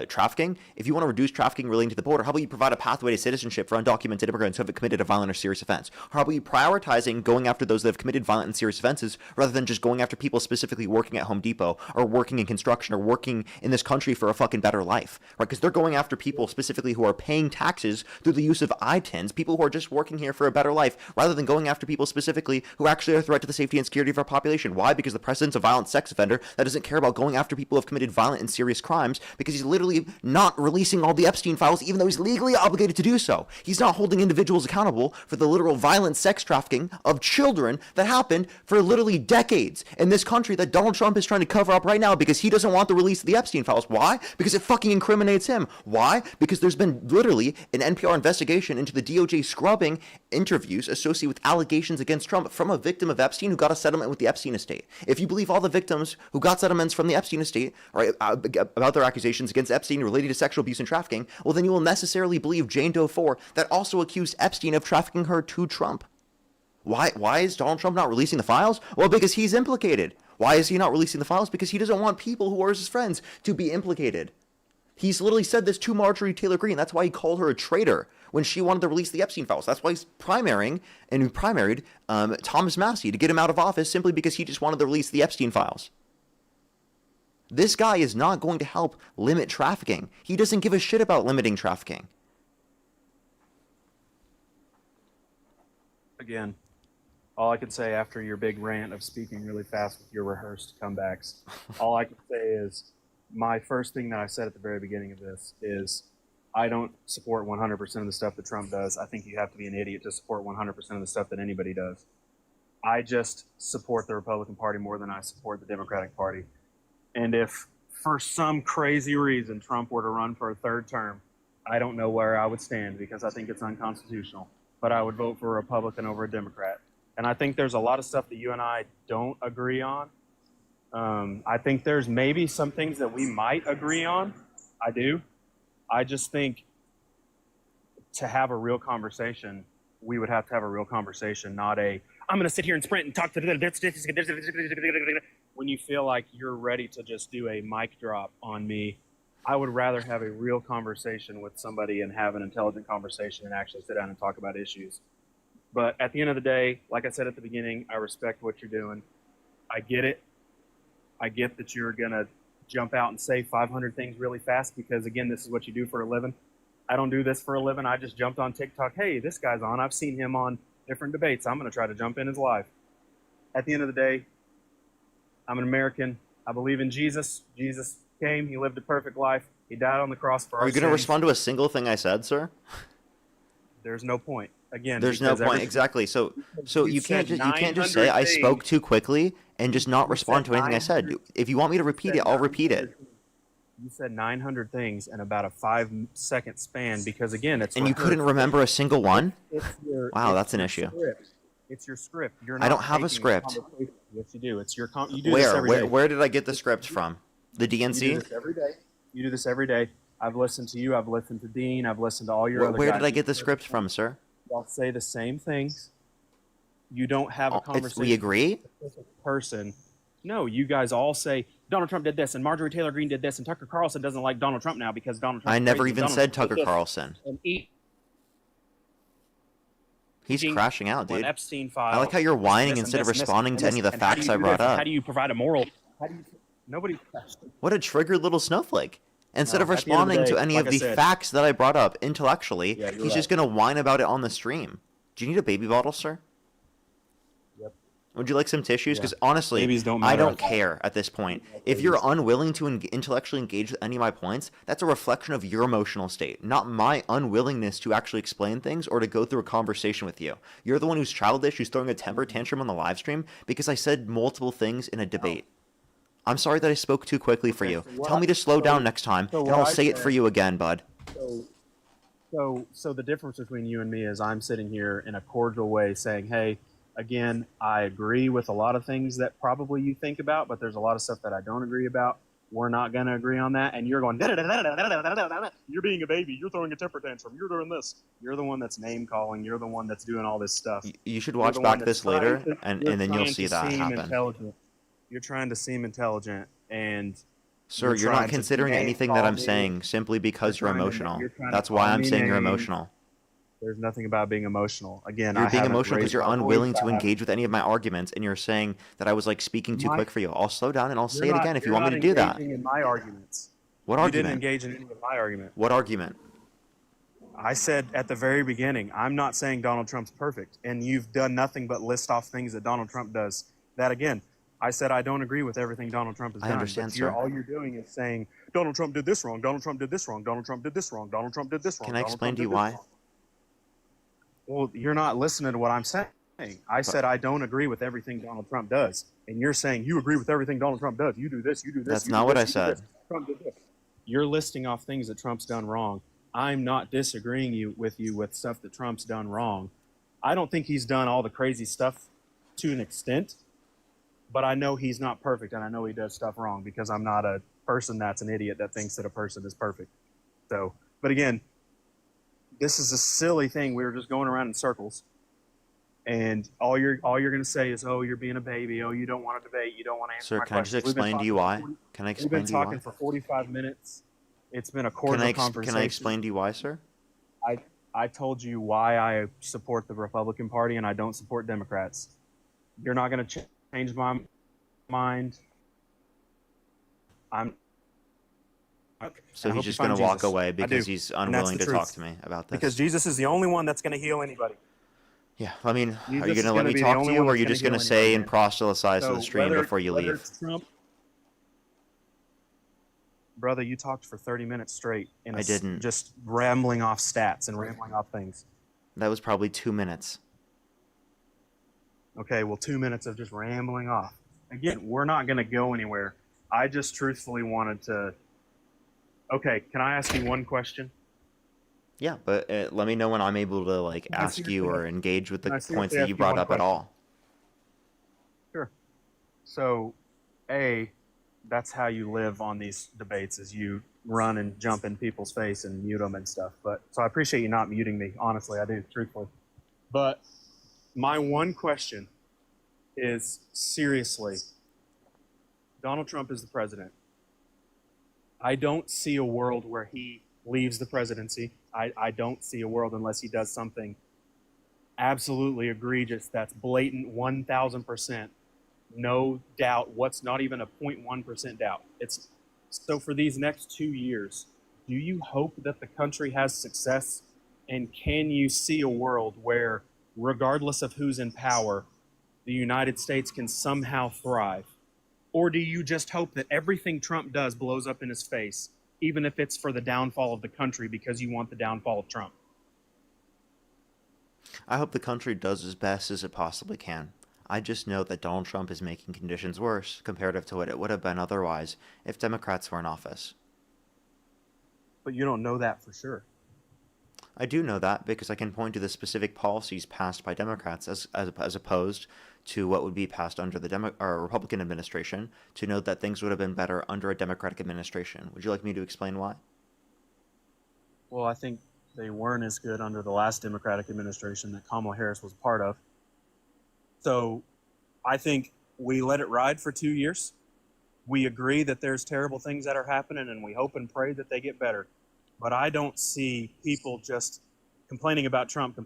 trafficking, if you want to reduce trafficking relating to the border, how about you provide a pathway to citizenship for undocumented immigrants who have committed a violent or serious offense? How about you prioritizing going after those that have committed violent and serious offenses rather than just going after people specifically working at Home Depot or working in construction or working in this country for a fucking better life, right? Because they're going after people specifically who are paying taxes through the use of ITINs, people who are just working here for a better life, rather than going after people specifically who actually are a threat to the safety and security of our population. Why? Because the president's a violent sex offender that doesn't care about going after people who have committed violent and serious crimes because he's literally not releasing all the Epstein files even though he's legally obligated to do so. He's not holding individuals accountable for the literal violent sex trafficking of children that happened for literally decades in this country that Donald Trump is trying to cover up right now because he doesn't want the release of the Epstein files. Why? Because it fucking incriminates him. Why? Because there's been literally an NPR investigation into the DOJ scrubbing interviews associated with allegations against Trump from a victim of Epstein who got a settlement with the Epstein estate. If you believe all the victims who got settlements from the Epstein estate about their accusations against Epstein related to sexual abuse and trafficking, well, then you will necessarily believe Jane Doe 4 that also accused Epstein of trafficking her to Trump. Why is Donald Trump not releasing the files? Well, because he's implicated. Why is he not releasing the files? Because he doesn't want people who are his friends to be implicated. He's literally said this to Marjorie Taylor Greene. That's why he called her a traitor when she wanted to release the Epstein files. That's why he's primaried Thomas Massie to get him out of office simply because he just wanted to release the Epstein files. This guy is not going to help limit trafficking. He doesn't give a shit about limiting trafficking. Again, all I can say after your big rant of speaking really fast with your rehearsed comebacks, all I can say is my first thing that I said at the very beginning of this is I don't support 100% of the stuff that Trump does. I think you have to be an idiot to support 100% of the stuff that anybody does. I just support the Republican Party more than I support the Democratic Party. And if for some crazy reason Trump were to run for a third term, I don't know where I would stand because I think it's unconstitutional. But I would vote for a Republican over a Democrat. And I think there's a lot of stuff that you and I don't agree on. I think there's maybe some things that we might agree on. I do. I just think to have a real conversation, we would have to have a real conversation, not a, I'm going to sit here and sprint and talk to when you feel like you're ready to just do a mic drop on me. I would rather have a real conversation with somebody and have an intelligent conversation and actually sit down and talk about issues. But at the end of the day, like I said at the beginning, I respect what you're doing. I get it. I get that you're going to jump out and say 500 things really fast because, again, this is what you do for a living. I don't do this for a living. I just jumped on TikTok. Hey, this guy's on. I've seen him on different debates. I'm going to try to jump in his live. At the end of the day, I'm an American. I believe in Jesus. Jesus came. He lived a perfect life. He died on the cross for our sins. Are you going to respond to a single thing I said, sir? There's no point. Again, there's no point. Exactly. So you can't just say I spoke too quickly and just not respond to anything I said. If you want me to repeat it, I'll repeat it. You said 900 things in about a 5-second span because, again, it's And you couldn't rehearsed. remember a single one? Wow, it's that's an your issue. Script. It's your script. You're I not don't have a taking script. conversation. Yes, you do. It's your you do this every day. Where did I get the script from? The You do DNC? this every day. You do this every day. I've listened to you. I've listened to Dean. I've listened to all your other Where guys. did I get the script from, sir? Y'all say the same things. You don't have a conversation. We agree? With a person. No, you guys all say Donald Trump did this and Marjorie Taylor Greene did this and Tucker Carlson doesn't like Donald Trump now because Donald Trump. I never even said Tucker Carlson. He's crashing out, dude. Epstein file. I like how you're whining instead of responding to any of the facts I brought up. How do you provide a moral? How do you? Nobody. What a triggered little snowflake. Instead of at the end of the responding day, to any like of I the said- facts that I brought up intellectually, Yeah, he's you're just right. going to whine about it on the stream. Do you need a baby bottle, sir? Yep. Would you like some tissues? Yeah. Because honestly, Babies don't I matter don't at all. care at this point. If you're unwilling to intellectually engage with any of my points, that's a reflection of your emotional state, not my unwillingness to actually explain things or to go through a conversation with you. You're the one who's childish, who's throwing a temper tantrum on the live stream because I said multiple things in a debate. I'm sorry that I spoke too quickly for you. Tell me to slow down next time, and I'll say it for you again, bud. So the difference between you and me is I'm sitting here in a cordial way saying, hey, again, I agree with a lot of things that probably you think about, but there's a lot of stuff that I don't agree about. We're not going to agree on that. And you're going, you're being a baby. You're throwing a temper tantrum. You're doing this. You're the one that's name calling. You're the one that's doing all this stuff. You should You're watch the one back that's this later, trying to- and you're then you'll trying see to that seem happen. intelligent. You're trying to seem intelligent, and Sir, you're trying not to considering name anything that I'm call me. saying simply because you're You're trying to- emotional. you're trying to That's why call I'm me saying you're names. emotional. There's nothing about being emotional. Again, You're I being haven't emotional because raised you're my unwilling voice. to I haven't- engage with any of my arguments, and you're saying that I was like speaking too My- quick for you. I'll slow down and I'll say You're it not- again if you you're want me not to do that. engaging in my arguments. What You didn't argument? engage in any of my argument. What argument? I said at the very beginning, I'm not saying Donald Trump's perfect, and you've done nothing but list off things that Donald Trump does. That again, I said I don't agree with everything Donald Trump has I done. understand, but you're, sir. all you're doing is saying Donald Trump did this wrong. Donald Trump did this wrong. Donald Trump did this wrong. Donald Trump did this wrong. Can I Donald explain Trump to you did this why? wrong. Well, you're not listening to what I'm saying. I said I don't agree with everything Donald Trump does, and you're saying you agree with everything Donald Trump does. You do this. You do this. That's you not do what this, I you do said. this. Trump did this. You're listing off things that Trump's done wrong. I'm not disagreeing with you with stuff that Trump's done wrong. I don't think he's done all the crazy stuff to an extent, but I know he's not perfect, and I know he does stuff wrong because I'm not a person that's an idiot that thinks that a person is perfect. So, but again, this is a silly thing. We were just going around in circles, and all you're going to say is, "Oh, you're being a baby. Oh, you don't want to debate. You don't want to answer Sir, my can I just questions." We've been explain to you talking why? for 40 Can I We've explain been to you why? talking for 45 minutes. It's been a Can cordial I conversation. explain to you why, sir? I told you why I support the Republican Party and I don't support Democrats. You're not going to change my mind. So I he's hope you just find going to walk Jesus. away I because do. he's And that's unwilling the to talk truth. to me about this. Because Jesus is the only one that's going to heal anybody. Yeah, I mean, are you Jesus is going to let gonna me be the talk to only you, one or are that's you gonna just going to heal say anybody, and man. proselytize to the stream before you whether leave? it's Trump, brother, you talked for 30 minutes straight. I didn't. Just rambling off stats and rambling off things. That was probably 2 minutes. Okay, well, 2 minutes of just rambling off. Again, we're not going to go anywhere. I just truthfully wanted to. Okay, can I ask you one question? Yeah, but let me know when I'm able to like Can I ask you seriously or ask- engage with the can I points seriously that ask you you brought one up at question? all. Sure. So, A, that's how you live on these debates is you run and jump in people's face and mute them and stuff. But so I appreciate you not muting me. Honestly, I do, truthfully. But my one question is seriously, Donald Trump is the president. I don't see a world where he leaves the presidency. I don't see a world unless he does something absolutely egregious that's blatant 1,000%. No doubt. What's not even a 0.1% doubt. It's so for these next 2 years, do you hope that the country has success? And can you see a world where, regardless of who's in power, the United States can somehow thrive? Or do you just hope that everything Trump does blows up in his face, even if it's for the downfall of the country because you want the downfall of Trump? I hope the country does as best as it possibly can. I just know that Donald Trump is making conditions worse comparative to what it would have been otherwise if Democrats were in office. but you don't know that for sure. I do know that because I can point to the specific policies passed by Democrats as opposed to what would be passed under the or Republican administration to note that things would have been better under a Democratic administration. Would you like me to explain why? Well, I think they weren't as good under the last Democratic administration that Kamala Harris was a part of. So I think we let it ride for 2 years. We agree that there's terrible things that are happening, and we hope and pray that they get better. But I don't see people just complaining about Trump.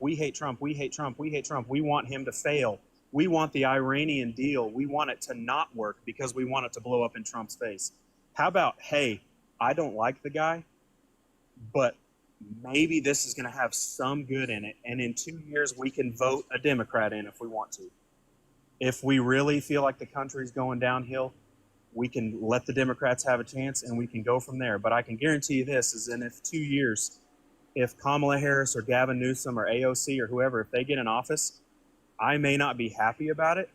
We hate Trump. We hate Trump. We hate Trump. We want him to fail. We want the Iranian deal. We want it to not work because we want it to blow up in Trump's face. How about, hey, I don't like the guy, but maybe this is going to have some good in it. And in 2 years, we can vote a Democrat in if we want to. If we really feel like the country's going downhill, we can let the Democrats have a chance and we can go from there. But I can guarantee you this is in 2 years, if Kamala Harris or Gavin Newsom or AOC or whoever, if they get in office, I may not be happy about it,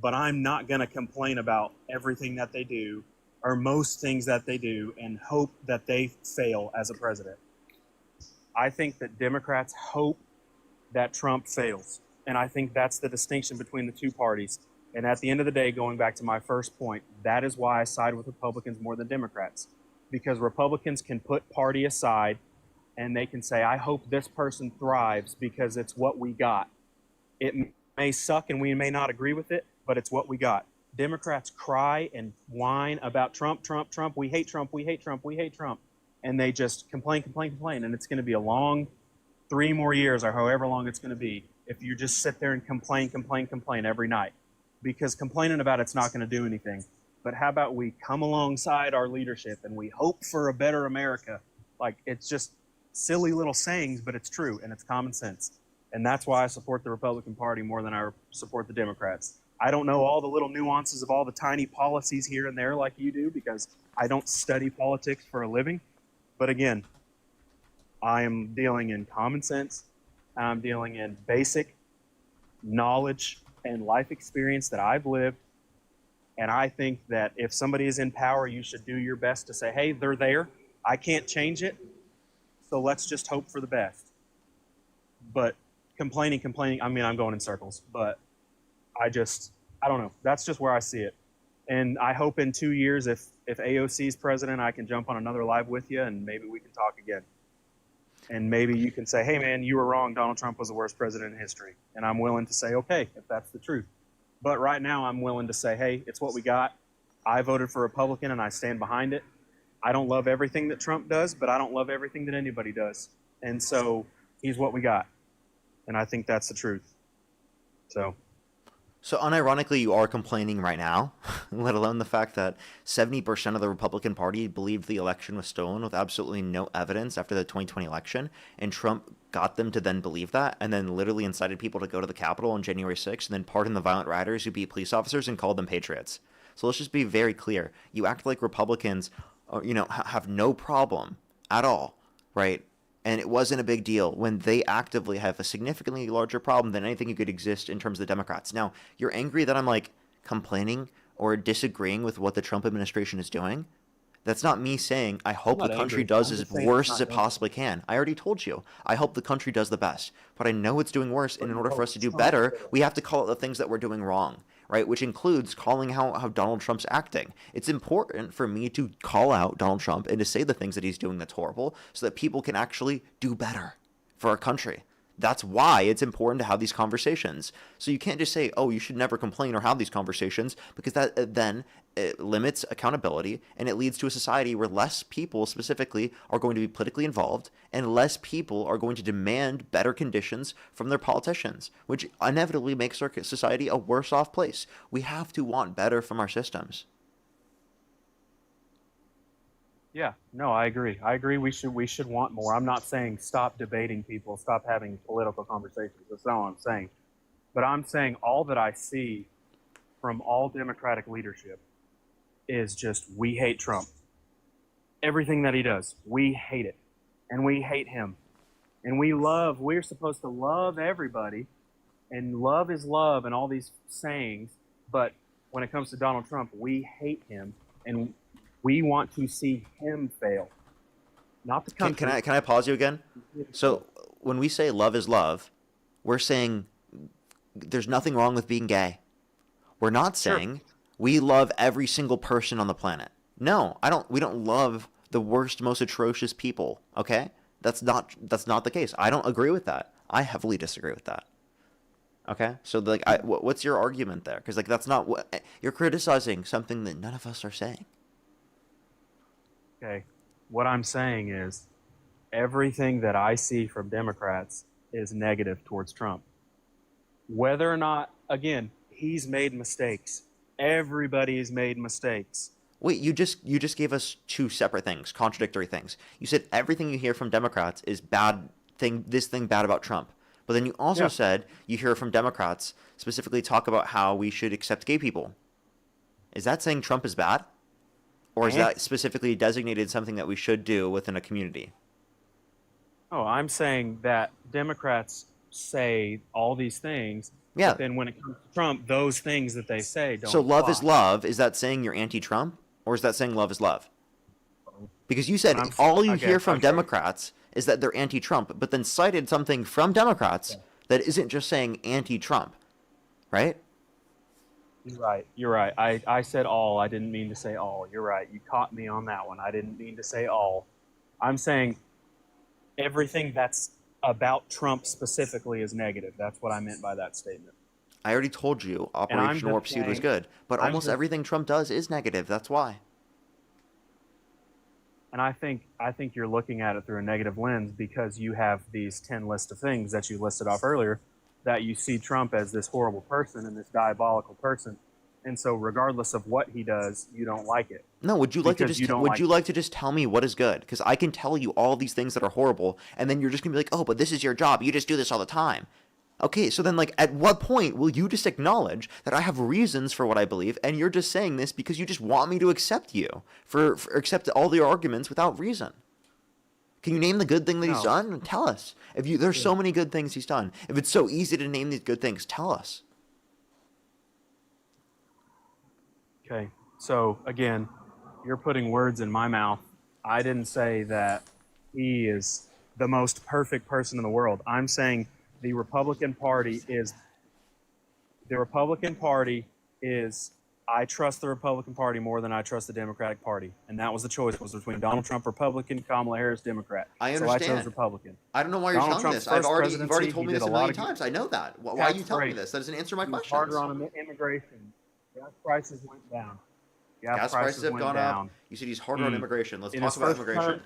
but I'm not going to complain about everything that they do or most things that they do and hope that they fail as a president. I think that Democrats hope that Trump fails. And I think that's the distinction between the two parties. And at the end of the day, going back to my first point, that is why I side with Republicans more than Democrats. Because Republicans can put party aside and they can say, I hope this person thrives because it's what we got. It may suck and we may not agree with it, but it's what we got. Democrats cry and whine about Trump, Trump, Trump. We hate Trump, we hate Trump, we hate Trump. And they just complain. And it's going to be a long 3 more years or however long it's going to be if you just sit there and complain every night. Because complaining about it's not going to do anything. But how about we come alongside our leadership and we hope for a better America? Like, it's just silly little sayings, but it's true and it's common sense. And that's why I support the Republican Party more than I support the Democrats. I don't know all the little nuances of all the tiny policies here and there like you do because I don't study politics for a living. But again, I am dealing in common sense. I'm dealing in basic knowledge and life experience that I've lived. And I think that if somebody is in power, you should do your best to say, hey, they're there. I can't change it. So let's just hope for the best. But complaining, I mean, I'm going in circles, but I don't know. That's just where I see it. And I hope in 2 years, if AOC is president, I can jump on another live with you and maybe we can talk again. And maybe you can say, hey, man, you were wrong. Donald Trump was the worst president in history. And I'm willing to say, okay, if that's the truth. But right now, I'm willing to say, hey, it's what we got. I voted for Republican, and I stand behind it. I don't love everything that Trump does, but I don't love everything that anybody does. And so he's what we got. And I think that's the truth. So unironically, you are complaining right now, let alone the fact that 70% of the Republican Party believed the election was stolen with absolutely no evidence after the 2020 election, and Trump got them to then believe that, and then literally incited people to go to the Capitol on January 6th, and then pardon the violent rioters who beat police officers and called them patriots. So let's just be very clear. You act like Republicans, have no problem at all, right? And it wasn't a big deal when they actively have a significantly larger problem than anything you could exist in terms of the Democrats. Now, you're angry that I'm complaining or disagreeing with what the Trump administration is doing. That's not me saying I hope the country does as worse as it possibly can. I already told you. I hope the country does the best. But I know it's doing worse, and in order for us to do better, we have to call out the things that we're doing wrong, right? Which includes calling how Donald Trump's acting. It's important for me to call out Donald Trump and to say the things that he's doing that's horrible so that people can actually do better for our country. That's why it's important to have these conversations. So you can't just say, oh, you should never complain or have these conversations, because that then it limits accountability, and it leads to a society where less people specifically are going to be politically involved and less people are going to demand better conditions from their politicians, which inevitably makes our society a worse off place. We have to want better from our systems. Yeah, no, I agree. We should want more. I'm not saying stop debating people, stop having political conversations. That's not what I'm saying. But I'm saying all that I see from all Democratic leadership is just, we hate Trump. Everything that he does, we hate it. And we hate him. And we're supposed to love everybody. And love is love and all these sayings. But when it comes to Donald Trump, we hate him. And we want to see him fail. not the Can, country. can I pause you again? So when we say love is love, we're saying there's nothing wrong with being gay. We're not saying we love every single person on the planet. No, I don't. We don't love the worst, most atrocious people. Okay, that's not the case. I don't agree with that. I heavily disagree with that. Okay, so like, what's your argument there? Because like that's not what you're criticizing, something that none of us are saying. Okay, what I'm saying is everything that I see from Democrats is negative towards Trump. Whether or not, again, he's made mistakes. Everybody's made mistakes. Wait, you just gave us two separate things, contradictory things. You said everything you hear from Democrats is bad thing, this thing bad about Trump. But then you also said you hear from Democrats specifically talk about how we should accept gay people. Is that saying Trump is bad? Or is that specifically designated something that we should do within a community? Oh, I'm saying that Democrats say all these things, but then when it comes to Trump, those things that they say don't So love apply. is love. Is that saying you're anti-Trump? Or is that saying love is love? Because you said all you hear from Democrats is that they're anti-Trump, but then cited something from Democrats that isn't just saying anti-Trump, right? You're right. You're right. I said all. I didn't mean to say all. You're right. You caught me on that one. I didn't mean to say all. I'm saying everything that's about Trump specifically is negative. That's what I meant by that statement. I already told you Operation Warp Speed was good, but almost everything Trump does is negative. That's why. And I think you're looking at it through a negative lens because you have these 10 list of things that you listed off earlier that you see Trump as this horrible person and this diabolical person. And so regardless of what he does, you don't like it. No, would you like to just tell me what is good? Because I can tell you all these things that are horrible, and then you're just gonna be like, oh, but this is your job. You just do this all the time. Okay, so then like at what point will you just acknowledge that I have reasons for what I believe, and you're just saying this because you just want me to accept you for accept all your arguments without reason? Can you name the good thing that he's done? Tell us. There's so many good things he's done. If it's so easy to name these good things, tell us. Okay, so again, you're putting words in my mouth. I didn't say that he is the most perfect person in the world. I'm saying the Republican Party is, I trust the Republican Party more than I trust the Democratic Party. And that was the choice, was between Donald Trump, Republican, Kamala Harris, Democrat. I understand. So I chose Republican. I don't know why you're telling me this. You've already told me this a million times. I know that. Why are you telling me this? That doesn't answer my question. Harder on immigration. Gas prices went down. Gas prices have gone up. You said he's harder on immigration. Let's talk about immigration.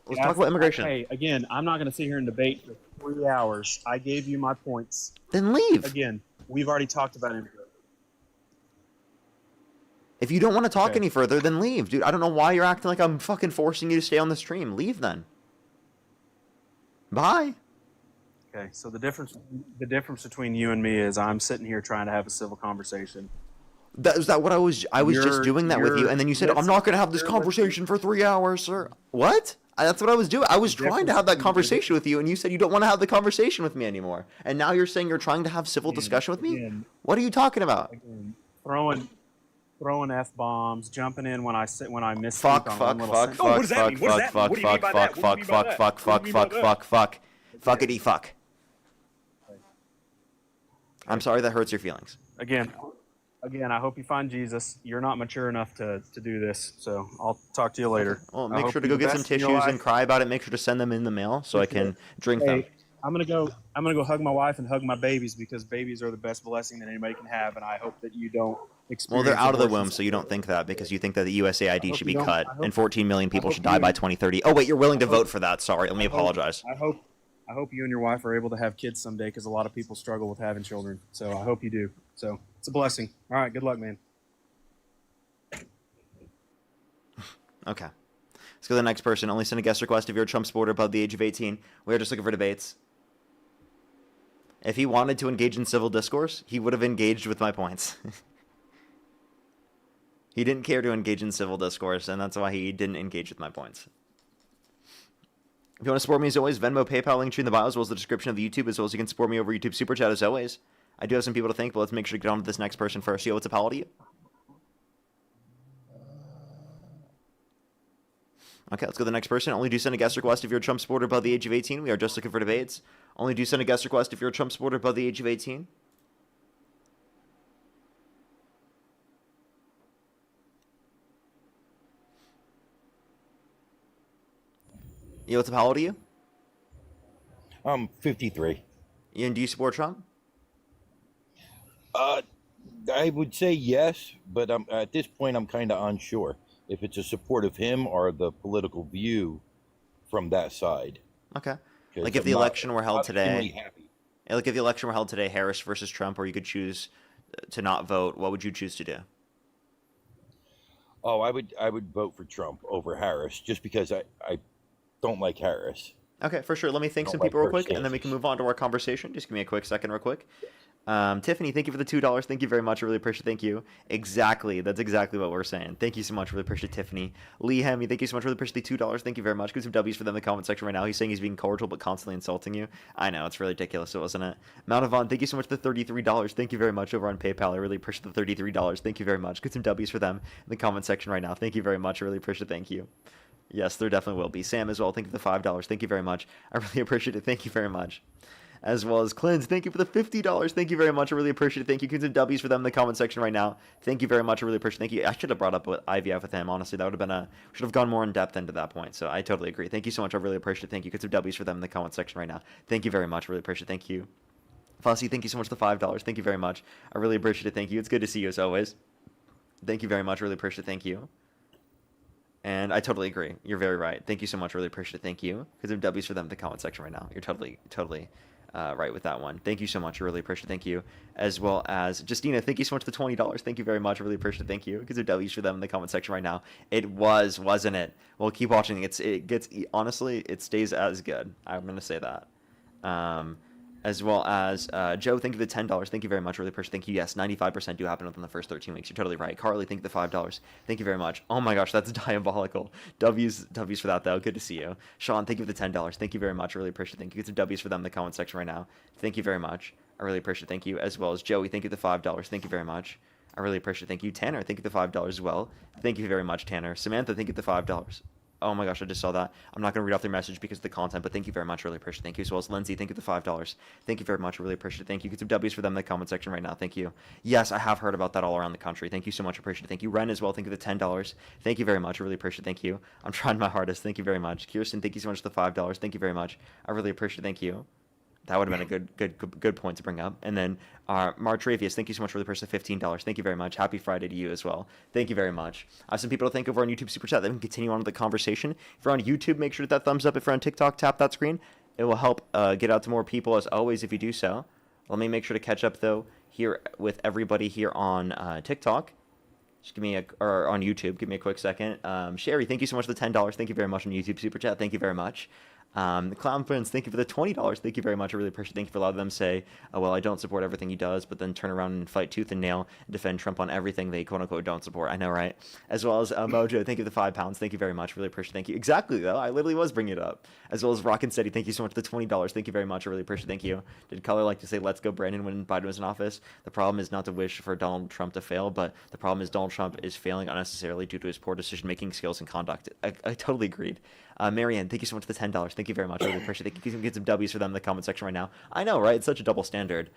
Let's talk about immigration. Hey, again, I'm not going to sit here and debate for 3 hours. I gave you my points. Then leave. Again, we've already talked about immigration. If you don't want to talk any further, then leave, dude. I don't know why you're acting like I'm fucking forcing you to stay on the stream. Leave then. Bye. Okay, so the difference between you and me is I'm sitting here trying to have a civil conversation. Is that what I was just doing that with you, and then you said, I'm not going to have this conversation for 3 hours, sir. What? That's what I was doing. I was trying to have that conversation with you, and you said you don't want to have the conversation with me anymore. And now you're saying you're trying to have civil discussion with me? What are you talking about? Again, throwing F-bombs, jumping in when I miss. Fuck. Fuckity fuck. I'm sorry that hurts your feelings. Again, I hope you find Jesus. You're not mature enough to do this, so I'll talk to you later. Well, make sure to go get some tissues and cry about it. Make sure to send them in the mail so I can drink them. I'm gonna go hug my wife and hug my babies because babies are the best blessing that anybody can have, and I hope that you don't experience. Well, they're out of the womb, so you don't think that because you think that the USAID should be cut and 14 million people should die by 2030. Oh wait, you're willing to vote for that? Sorry, let me apologize. I hope you and your wife are able to have kids someday because a lot of people struggle with having children. So I hope you do. So it's a blessing. All right, good luck, man. Okay. Let's go to the next person. Only send a guest request if you're a Trump supporter above the age of 18. We are just looking for debates. If he wanted to engage in civil discourse, he would have engaged with my points. He didn't care to engage in civil discourse, and that's why he didn't engage with my points. If you want to support me as always, Venmo, PayPal, link tree in the bio, as well as the description of the YouTube, as well as you can support me over YouTube Super Chat as always. I do have some people to thank, but let's make sure to get on to this next person first. Yo, what's up, how old are you? Okay, let's go to the next person. Only do send a guest request if you're a Trump supporter above the age of 18. We are just looking for debates. Only do send a guest request if you're a Trump supporter above the age of 18. Yo, what's up? How old are you? I'm 53. And do you support Trump? I would say yes, but at this point, I'm kind of unsure if it's a support of him or the political view from that side. Okay. Like if the election were held today, like if the election were held today, Harris versus Trump, or you could choose to not vote, what would you choose to do? Oh, I would vote for Trump over Harris just because I don't like Harris. Okay, for sure. Let me thank some people real quick, and then we can move on to our conversation. Just give me a quick second real quick. Tiffany, thank you for the $2. Thank you very much. I really appreciate it. Thank you. Exactly. That's exactly what we're saying. Thank you so much. Really appreciate it, Tiffany. Lee Hemi, thank you so much. Really appreciate the $2. Thank you very much. Give some W's for them in the comment section right now. He's saying he's being cordial but constantly insulting you. I know. It's really ridiculous, wasn't it? Mount Avon, thank you so much for the $33. Thank you very much over on PayPal. I really appreciate the $33. Thank you very much. Get some W's for them in the comment section right now. Thank you very much. I really appreciate it. Thank you. Yes, there definitely will be. Sam as well, thank you for the $5. Thank you very much. I really appreciate it. Thank you very much. As well as Clint, thank you for the $50. Thank you very much. I really appreciate it. Thank you. Get some W's for them in the comment section right now. Thank you very much. I really appreciate it. Thank you. I should have brought up IVF with him. Honestly, that would have been should have gone more in depth into that point. So I totally agree. Thank you so much. I really appreciate it. Thank you. Get some W's for them in the comment section right now. Thank you very much. I really appreciate it. Thank you. Fossey, thank you so much for the $5. Thank you very much. I really appreciate it. Thank you. It's good to see you as always. Thank you very much. I really appreciate it. Thank you. And I totally agree. You're very right. Thank you so much. I really appreciate it. Thank you. Because of W's for them in the comment section right now. You're totally right with that one. Thank you so much. I really appreciate it. Thank you. As well as Justina, thank you so much for the $20. Thank you very much. I really appreciate it. Thank you. Because of W's for them in the comment section right now. It was, wasn't it? Well, keep watching. Honestly, it stays as good. I'm going to say that. As well as Joe, thank you for the $10. Thank you very much. Really appreciate it. Thank you. Yes, 95% do happen within the first 13 weeks. You're totally right. Carly, thank you for the $5. Thank you very much. Oh my gosh, that's diabolical. W's for that, though. Good to see you. Sean, thank you for the $10. Thank you very much. I really appreciate it. Thank you. Get some W's for them in the comment section right now. Thank you very much. I really appreciate it. Thank you. As well as Joey, thank you for the $5. Thank you very much. I really appreciate it. Thank you. Tanner, thank you for the $5 as well. Thank you very much, Tanner. Samantha, thank you for the $5. Oh my gosh, I just saw that. I'm not going to read off their message because of the content, but thank you very much. Really appreciate it. Thank you. As well as Lindsay, thank you for the $5. Thank you very much. I really appreciate it. Thank you. Get some W's for them in the comment section right now. Thank you. Yes, I have heard about that all around the country. Thank you so much. Appreciate it. Thank you. Ren as well. Thank you for the $10. Thank you very much. I really appreciate it. Thank you. I'm trying my hardest. Thank you very much. Kirsten, thank you so much for the $5. Thank you very much. I really appreciate it. Thank you. That would have been a good point to bring up. And then Martravius, thank you so much for the person $15. Thank you very much. Happy Friday to you as well. Thank you very much. I have some people to thank over on YouTube Super Chat that can continue on with the conversation. If you're on YouTube, make sure to hit that thumbs up. If you're on TikTok, tap that screen. It will help get out to more people as always if you do so. Let me make sure to catch up though here with everybody here on TikTok. Just or on YouTube. Give me a quick second. Sherry, thank you so much for the $10. Thank you very much on YouTube Super Chat. Thank you very much. The Clown Prince, thank you for the $20. Thank you very much. I really appreciate it. Thank you for a lot of them say, oh, well, I don't support everything he does, but then turn around and fight tooth and nail and defend Trump on everything they quote unquote don't support. I know, right? As well as Mojo, thank you for the £5. Thank you very much. Really appreciate it. Thank you. Exactly, though. I literally was bringing it up. As well as Rockin' Steady, thank you so much for the $20. Thank you very much. I really appreciate it. Thank you. Did Color like to say, let's go, Brandon, when Biden was in office? The problem is not to wish for Donald Trump to fail, but the problem is Donald Trump is failing unnecessarily due to his poor decision-making skills and conduct. I totally agreed. Marianne, thank you so much for the $10. Thank you very much. I really appreciate it. Thank you. You can get some W's for them in the comment section right now. I know, right? It's such a double standard.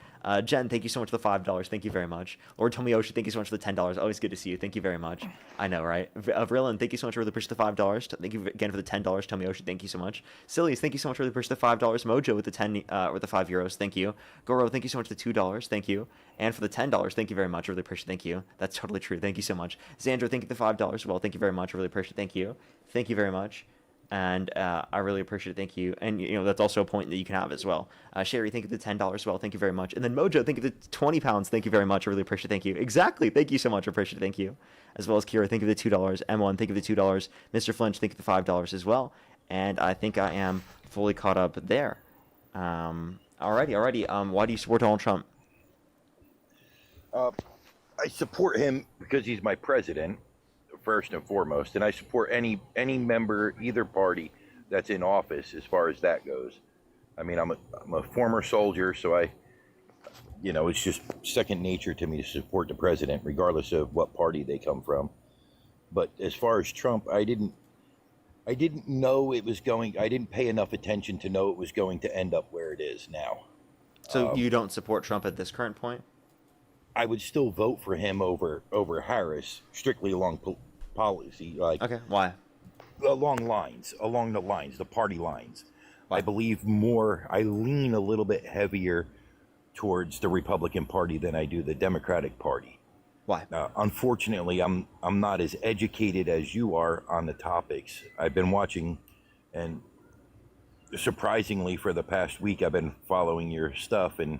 Jen, thank you so much for the $5. Thank you very much. Lord Tomiyoshi, thank you so much for the $10. Always good to see you. Thank you very much. I know, right? Vrillin, thank you so much. I really appreciate the $5. Thank you again for the $10. Tomiyoshi, thank you so much. Sillies, thank you so much. I really appreciate the $5. Mojo with the €5. Thank you. Goro, thank you so much for the $2. Thank you. And for the $10, thank you very much. I really appreciate it. Thank you. That's totally true. Thank you so much. Xandra, thank you for the $5. Well, thank you very much. I really appreciate it. Thank you. Thank you very much. And I really appreciate it. Thank you. And, that's also a point that you can have as well. Sherry, thank you for the $10 as well. Thank you very much. And then Mojo, thank you for the £20. Thank you very much. I really appreciate it. Thank you. Exactly. Thank you so much. I appreciate it. Thank you. As well as Kira, thank you for the $2. M1, thank you for the $2. Mr. Flinch, thank you for the $5 as well. And I think I am fully caught up there. Alrighty. Why do you support Donald Trump? I support him because he's my president, first and foremost, and I support any member, either party that's in office as far as that goes. I mean, I'm a former soldier, so it's just second nature to me to support the president, regardless of what party they come from. But as far as Trump, I I didn't know it was going. I didn't pay enough attention to know it was going to end up where it is now. So you don't support Trump at this current point? I would still vote for him over Harris, strictly along policy. Like, Okay, why? along the lines, the party lines. I believe more. I lean a little bit heavier towards the Republican Party than I do the Democratic Party. Why? Unfortunately, I'm not as educated as you are on the topics. I've been watching, and surprisingly, for the past week, I've been following your stuff, and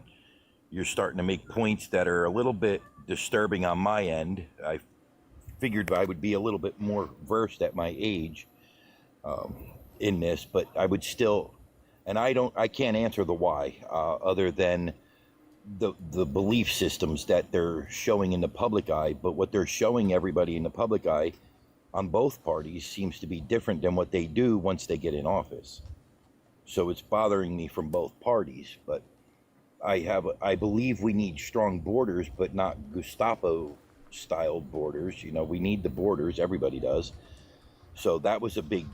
you're starting to make points that are a little bit disturbing on my end. I figured I would be a little bit more versed at my age in this, but I would still, and I can't answer the why, other than the belief systems that they're showing in the public eye. But what they're showing everybody in the public eye on both parties seems to be different than what they do once they get in office. So it's bothering me from both parties. But I believe we need strong borders, but not Gestapo style borders. You know, we need the borders. Everybody does. So that was a big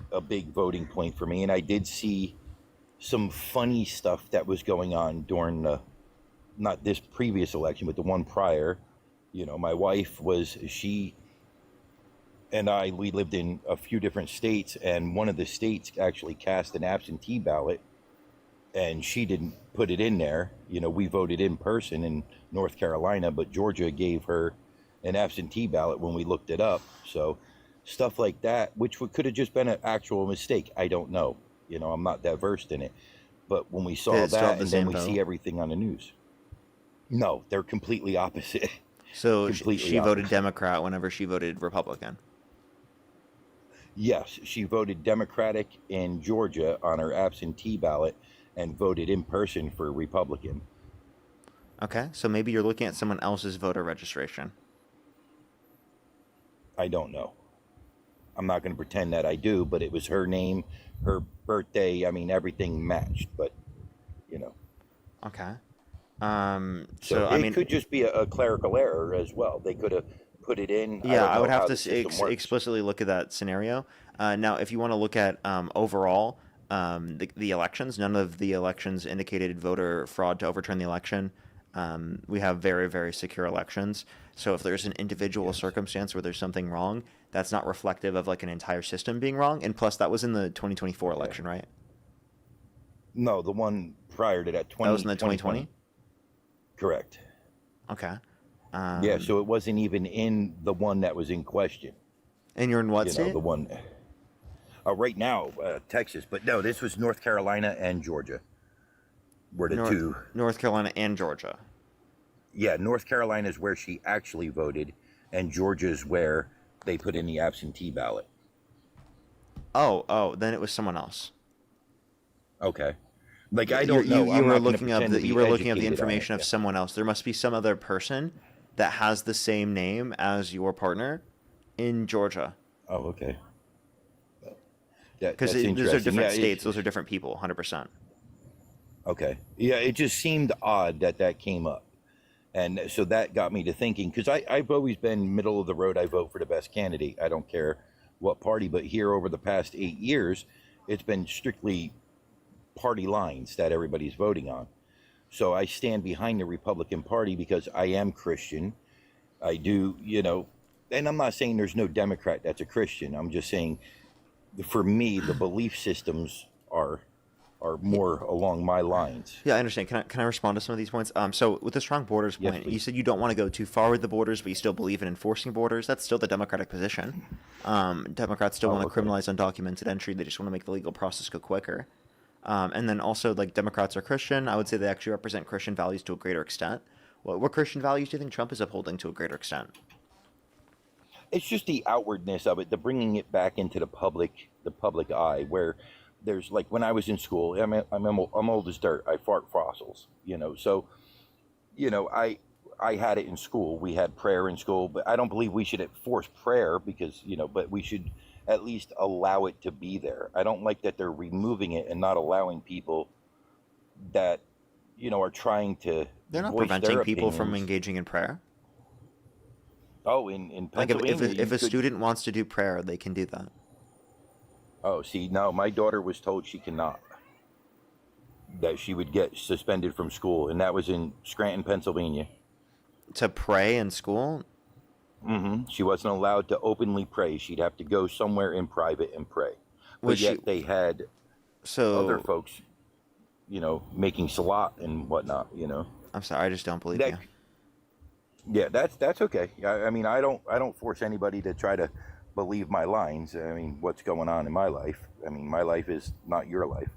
voting point for me. And I did see some funny stuff that was going on during the, not this previous election, but the one prior. You know, my wife she and we lived in a few different states, and one of the states actually cast an absentee ballot, and she didn't put it in there. You know, we voted in person in North Carolina, but Georgia gave her an absentee ballot when we looked it up. So stuff like that, which could have just been an actual mistake. I don't know. You know, I'm not that versed in it. But when we saw that, and then we see everything on the news. No, they're completely opposite. So she voted Democrat whenever she voted Republican. Yes, she voted Democratic in Georgia on her absentee ballot and voted in person for Republican. Okay, so maybe you're looking at someone else's voter registration. I don't know. I'm not going to pretend that I do, but it was her name, her birthday. I mean, everything matched, but, you know. Okay. So I it mean, could just be a clerical error as well. They could have put it in. Yeah, I would have to explicitly look at that scenario. Now, if you want to look at overall the elections, none of the elections indicated voter fraud to overturn the election. We have very, very secure elections. So if there's an individual circumstance where there's something wrong, that's not reflective of like an entire system being wrong. And plus, that was in the 2024 election, right? No, the one prior to that. That was in the 2020? Correct. Okay. Yeah, so it wasn't even in the one that was in question. And you're in what state? The one right now, Texas. But no, this was North Carolina and Georgia. Were the two. North Carolina and Georgia. Yeah, North Carolina is where she actually voted, and Georgia is where they put in the absentee ballot. Oh, then it was someone else. Okay. Like, I don't know. You were looking up the information of someone else. There must be some other person that has the same name as your partner in Georgia. Oh, okay. Because those are different states. Those are different people, 100%. Okay. Yeah, it just seemed odd that came up. And so that got me to thinking, because I've always been middle of the road. I vote for the best candidate. I don't care what party. But here over the past 8 years, it's been strictly party lines that everybody's voting on. So I stand behind the Republican Party because I am Christian. I do, and I'm not saying there's no Democrat that's a Christian. I'm just saying, for me, the belief systems are more along my lines. Yeah, I understand. Can I respond to some of these points? So with the strong borders point, you said you don't want to go too far with the borders, but you still believe in enforcing borders. That's still the Democratic position. Democrats still want to criminalize undocumented entry. They just want to make the legal process go quicker. And then also, like, Democrats are Christian. I would say they actually represent Christian values to a greater extent. What Christian values do you think Trump is upholding to a greater extent? It's just the outwardness of it, the bringing it back into the public eye, where there's, like, when I was in school, I'm old as dirt. I fart fossils, So, I had it in school. We had prayer in school, but I don't believe we should enforce prayer because, but we should at least allow it to be there. I don't like that they're removing it and not allowing people that, are trying to. They're not preventing people from engaging in prayer. Oh, in Like Pennsylvania, if a student wants to do prayer, they can do that. Oh, see, no, my daughter was told she cannot. That she would get suspended from school, and that was in Scranton, Pennsylvania. To pray in school? She wasn't allowed to openly pray. She'd have to go somewhere in private and pray. But Was yet she- they had So other folks, making salat and whatnot. I'm sorry, I just don't believe That, you. yeah, that's okay. I mean, I don't force anybody to try to believe my lines. I mean, what's going on in my life? I mean, my life is not your life.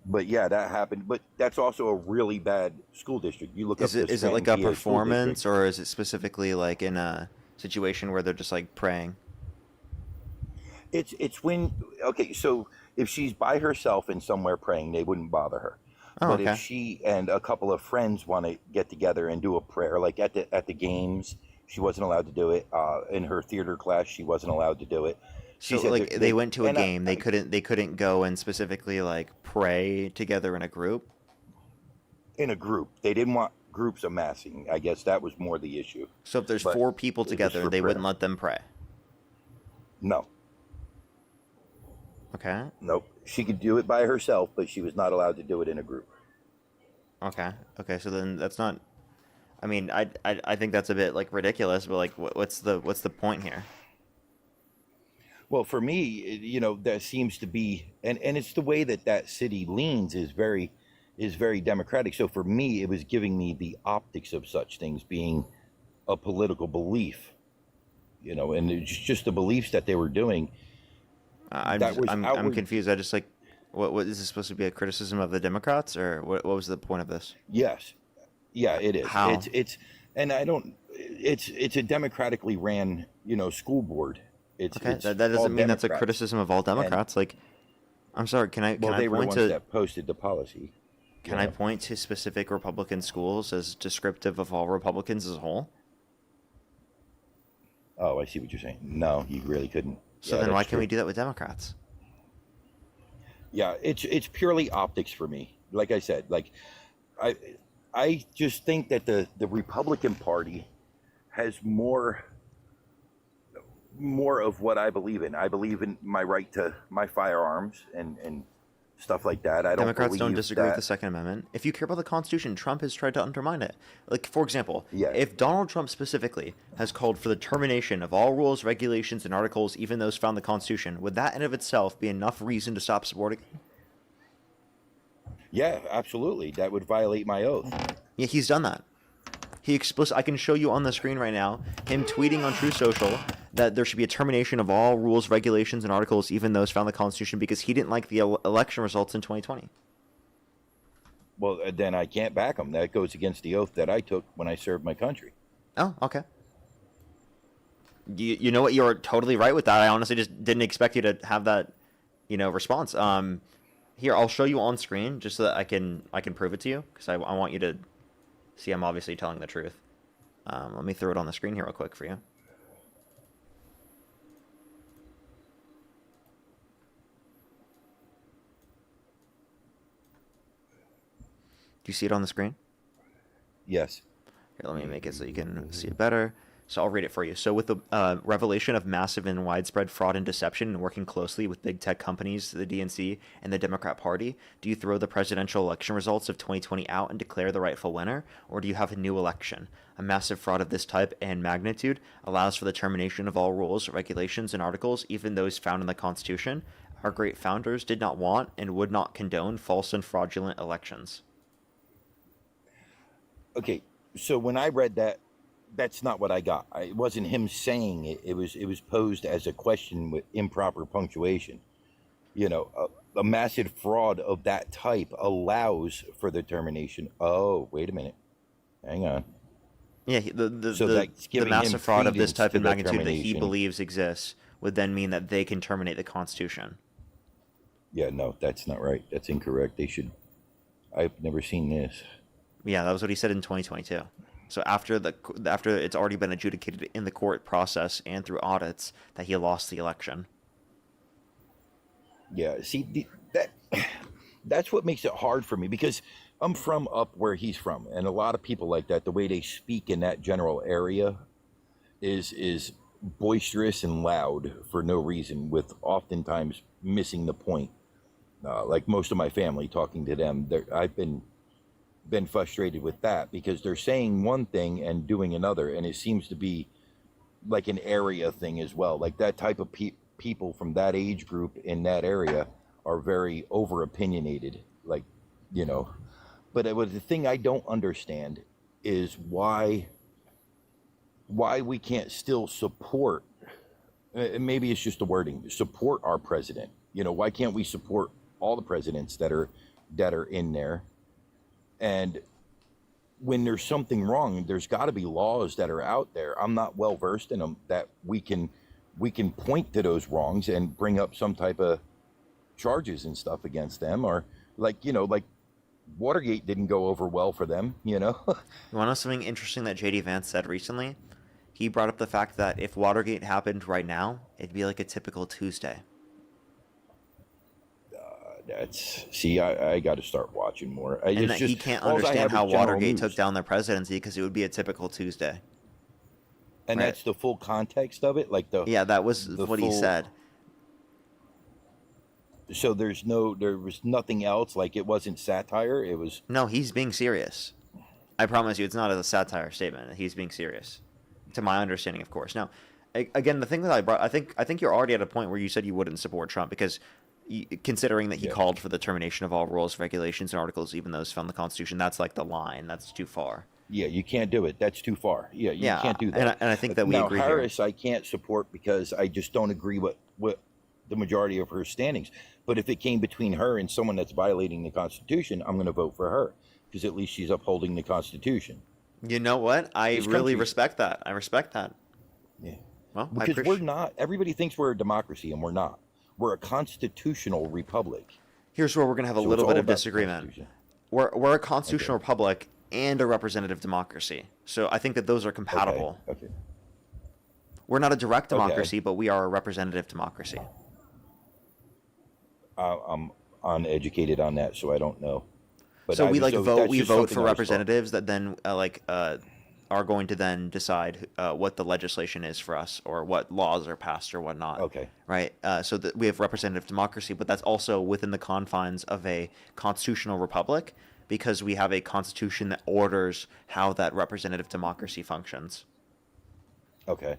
But yeah, that happened. But that's also a really bad school district. You look Is up it the is it like a Scranton, PA school performance, district. or is it specifically like in a situation where they're just like praying? It's when okay. So if she's by herself and somewhere praying, they wouldn't bother her. Oh, But okay. if she and a couple of friends want to get together and do a prayer, like at the games, she wasn't allowed to do it. In her theater class, she wasn't allowed to do it. She So said like they went to a and game, they couldn't go and specifically like pray together in a group. in a group. They didn't want groups amassing. I guess that was more the issue. So if there's But 4 people it was together, for they wouldn't prayer. let them pray. No, Okay. nope. She could do it by herself, but she was not allowed to do it in a group. Okay. Okay. So then that's not. I mean, I think that's a bit like ridiculous, but like, what's the point here? Well, for me, that seems to be, and it's the way that city leans is very democratic. So for me, it was giving me the optics of such things being a political belief, and it's just the beliefs that they were doing. I'm That just, was I'm outward- confused. I just like, what is this supposed to be a criticism of the Democrats, or what was the point of this? Yes, yeah, it is. How? It's, and I don't. It's a democratically ran, school board. It's Okay, it's that all doesn't mean that's a Democrats. criticism of all Democrats. Like, I'm sorry. Can I Well, they were the point ones to that posted the policy. can I point to specific Republican schools as descriptive of all Republicans as a whole? Oh, I see what you're saying. No, you really couldn't. So Yeah, then why that's can't true. we do that with Democrats? Yeah, it's purely optics for me. Like I said, like I just think that the Republican Party has more of what I believe in. I believe in my right to my firearms and stuff like that. I don't Democrats don't believe disagree with that- the Second Amendment. If you care about the Constitution, Trump has tried to undermine it. Like, for example, Yeah. if Donald Trump specifically has called for the termination of all rules, regulations, and articles, even those found in the Constitution, would that in of itself be enough reason to stop supporting? Yeah, absolutely. That would violate my oath. Yeah, he's done that. I can show you on the screen right now him tweeting on True Social that there should be a termination of all rules, regulations, and articles, even those found in the Constitution, because he didn't like the election results in 2020. Well, then I can't back him. That goes against the oath that I took when I served my country. Oh, okay. You know what? You're totally right with that. I honestly just didn't expect you to have that, response. Here, I'll show you on screen just so that I can prove it to you, because I want you to see I'm obviously telling the truth. Let me throw it on the screen here real quick for you. Do you see it on the screen? Yes. Here, let me make it so you can see it better. So I'll read it for you. So with the revelation of massive and widespread fraud and deception and working closely with big tech companies, the DNC, and the Democrat Party, do you throw the presidential election results of 2020 out and declare the rightful winner? Or do you have a new election? A massive fraud of this type and magnitude allows for the termination of all rules, regulations, and articles, even those found in the Constitution. Our great founders did not want and would not condone false and fraudulent elections. Okay, so when I read that, that's not what I got. It wasn't him saying it. It was posed as a question with improper punctuation. A massive fraud of that type allows for the termination. Oh, wait a minute. Hang on. Yeah, So the that's giving him massive fraud of this credence type to and the magnitude that he termination. believes exists would then mean that they can terminate the Constitution. Yeah, no, that's not right. That's incorrect. They should. I've never seen this. Yeah, that was what he said in 2022. So after it's already been adjudicated in the court process and through audits that he lost the election. Yeah, see that's what makes it hard for me, because I'm from up where he's from, and a lot of people like that, the way they speak in that general area is boisterous and loud for no reason, with oftentimes missing the point. Like most of my family, talking to them, I've been frustrated with that because they're saying one thing and doing another, and it seems to be like an area thing as well. Like that type of people from that age group in that area are very over opinionated, like, you know. But the thing I don't understand is why we can't still support, maybe it's just the wording, support our president. You know, why can't we support all the presidents that are in there? And when there's something wrong, there's got to be laws that are out there. I'm not well versed in them, that we can point to those wrongs and bring up some type of charges and stuff against them. Or like, you know, like Watergate didn't go over well for them, you know. You want to know something interesting that JD Vance said recently? He brought up the fact that if Watergate happened right now, it'd be like a typical Tuesday. I got to start watching more. And that he can't understand how Watergate took down the presidency because it would be a typical Tuesday. And that's the full context of it, like yeah, that was what he said. So there was nothing else. Like it wasn't satire. It was no. He's being serious. I promise you, it's not a satire statement. He's being serious, to my understanding, of course. Now, again, the thing that I brought, I think you're already at a point where you said you wouldn't support Trump because, considering that he called for the termination of all rules, regulations, and articles, even those found in the Constitution, that's like the line. That's too far. Yeah, you can't do it. That's too far. Yeah, you can't do that. And I think that we agree Harris, here. I can't support because I just don't agree with the majority of her standings. But if it came between her and someone that's violating the Constitution, I'm going to vote for her because at least she's upholding the Constitution. You know what? I really respect that. I respect that. Yeah. Well, because we're not. Everybody thinks we're a democracy, and we're not. We're a constitutional republic. Here's where we're going to have a little bit of disagreement. We're a constitutional republic and a representative democracy. So I think that those are compatible. Okay. We're not a direct democracy, but we are a representative democracy. I'm uneducated on that, so I don't know. But so we vote for representatives that then are going to then decide what the legislation is for us or what laws are passed or whatnot. Okay. Right. So that we have representative democracy, but that's also within the confines of a constitutional republic because we have a constitution that orders how that representative democracy functions. Okay.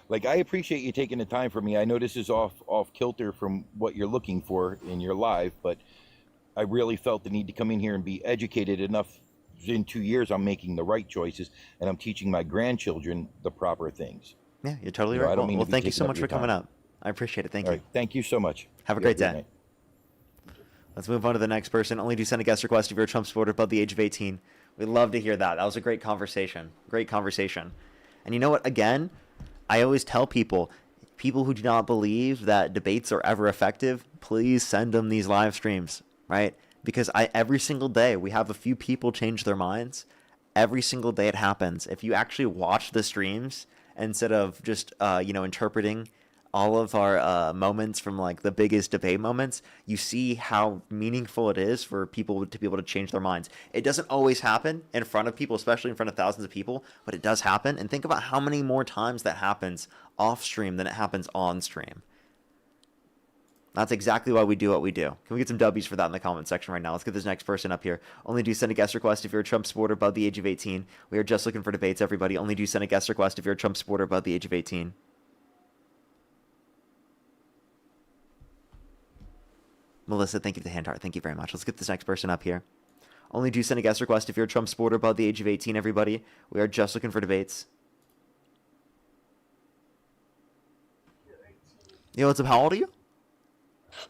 Like, I appreciate you taking the time for me. I know this is off kilter from what you're looking for in your life, but I really felt the need to come in here and be educated enough. In 2 years, I'm making the right choices, and I'm teaching my grandchildren the proper things. Yeah, you're totally right. Well, thank you so much for coming up. I appreciate it. Thank you. Right. Thank you so much. Have a great day. Let's move on to the next person. Only do send a guest request if you're a Trump supporter above the age of 18. We'd love to hear that. That was a great conversation. Great conversation. And you know what? Again, I always tell people who do not believe that debates are ever effective, please send them these live streams, right? Because every single day we have a few people change their minds. Every single day it happens. If you actually watch the streams instead of just interpreting all of our moments from like the biggest debate moments, you see how meaningful it is for people to be able to change their minds. It doesn't always happen in front of people, especially in front of thousands of people, but it does happen. And think about how many more times that happens off stream than it happens on stream. That's exactly why we do what we do. Can we get some W's for that in the comment section right now? Let's get this next person up here. Only do send a guest request if you're a Trump supporter above the age of 18. We are just looking for debates, everybody. Only do send a guest request if you're a Trump supporter above the age of 18. Melissa, thank you for the hand heart. Thank you very much. Let's get this next person up here. Only do send a guest request if you're a Trump supporter above the age of 18, everybody. We are just looking for debates. Yo, what's up? How old are you?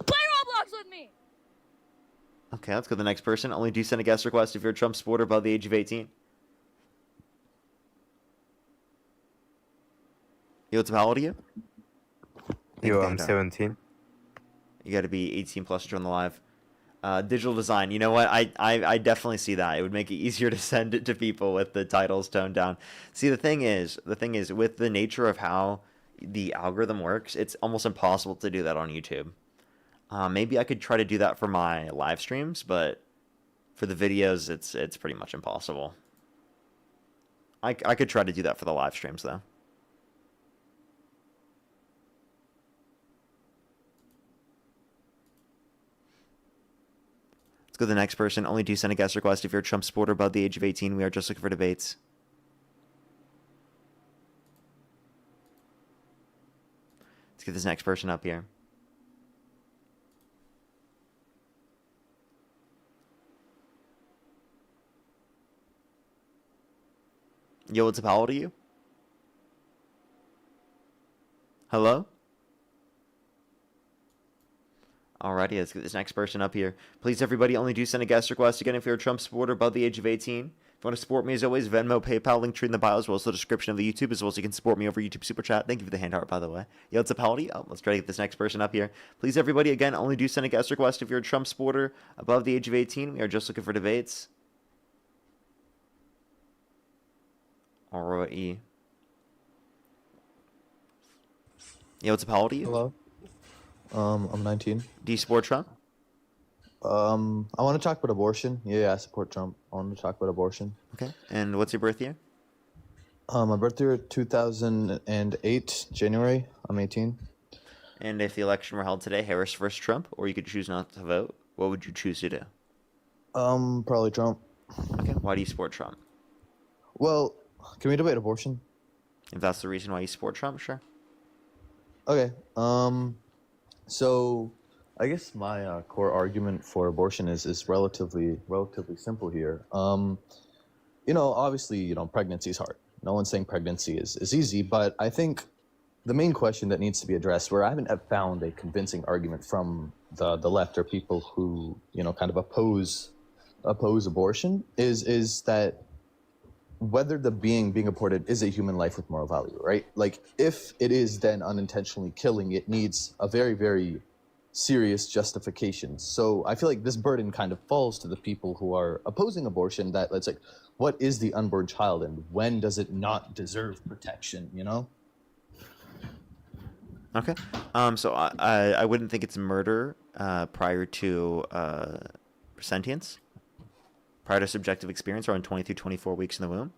Play Roblox with me! Okay, let's go to the next person. Only do send a guest request if you're a Trump supporter above the age of 18. Yo, what's up? How old are you? Yo, I'm 17. You got to be 18 plus to join the live. Digital design. You know what? I definitely see that. It would make it easier to send it to people with the titles toned down. See, the thing is, with the nature of how the algorithm works, it's almost impossible to do that on YouTube. Maybe I could try to do that for my live streams, but for the videos, it's pretty much impossible. I could try to do that for the live streams, though. go to the next person. Only do send a guest request if you're a Trump supporter above the age of 18. We are just looking for debates. Let's get this next person up here. Yo, what's up? How old are you? Hello? Alrighty, let's get this next person up here. Please, everybody, only do send a guest request. Again, if you're a Trump supporter above the age of 18. If you want to support me, as always, Venmo, PayPal, link tree in the bio, as well as the description of the YouTube, as well as you can support me over YouTube Super Chat. Thank you for the hand heart, by the way. Yo, what's up? How old are you? Oh, let's try to get this next person up here. Please, everybody, again, only do send a guest request if you're a Trump supporter above the age of 18. We are just looking for debates. Alrighty. Yo, what's up? How old are you? Hello. I'm 19. Do you support Trump? I want to talk about abortion. Yeah, I support Trump. I want to talk about abortion. Okay. And what's your birth year? My birth year 2008, January. I'm 18. And if the election were held today, Harris versus Trump, or you could choose not to vote, what would you choose to do? Probably Trump. Okay. Why do you support Trump? Well, can we debate abortion? If that's the reason why you support Trump, sure. Okay. So I guess my core argument for abortion is relatively simple here. Obviously, pregnancy is hard. No one's saying pregnancy is easy, but I think the main question that needs to be addressed, where I haven't found a convincing argument from the left or people who, kind of oppose abortion, is that whether the being aborted is a human life with moral value, right? Like, if it is then unintentionally killing, it needs a very, very serious justification. So I feel like this burden kind of falls to the people who are opposing abortion, that it's like, what is the unborn child and when does it not deserve protection, Okay. So I wouldn't think it's murder prior to sentience, prior to subjective experience, around 20 through 24 weeks in the womb.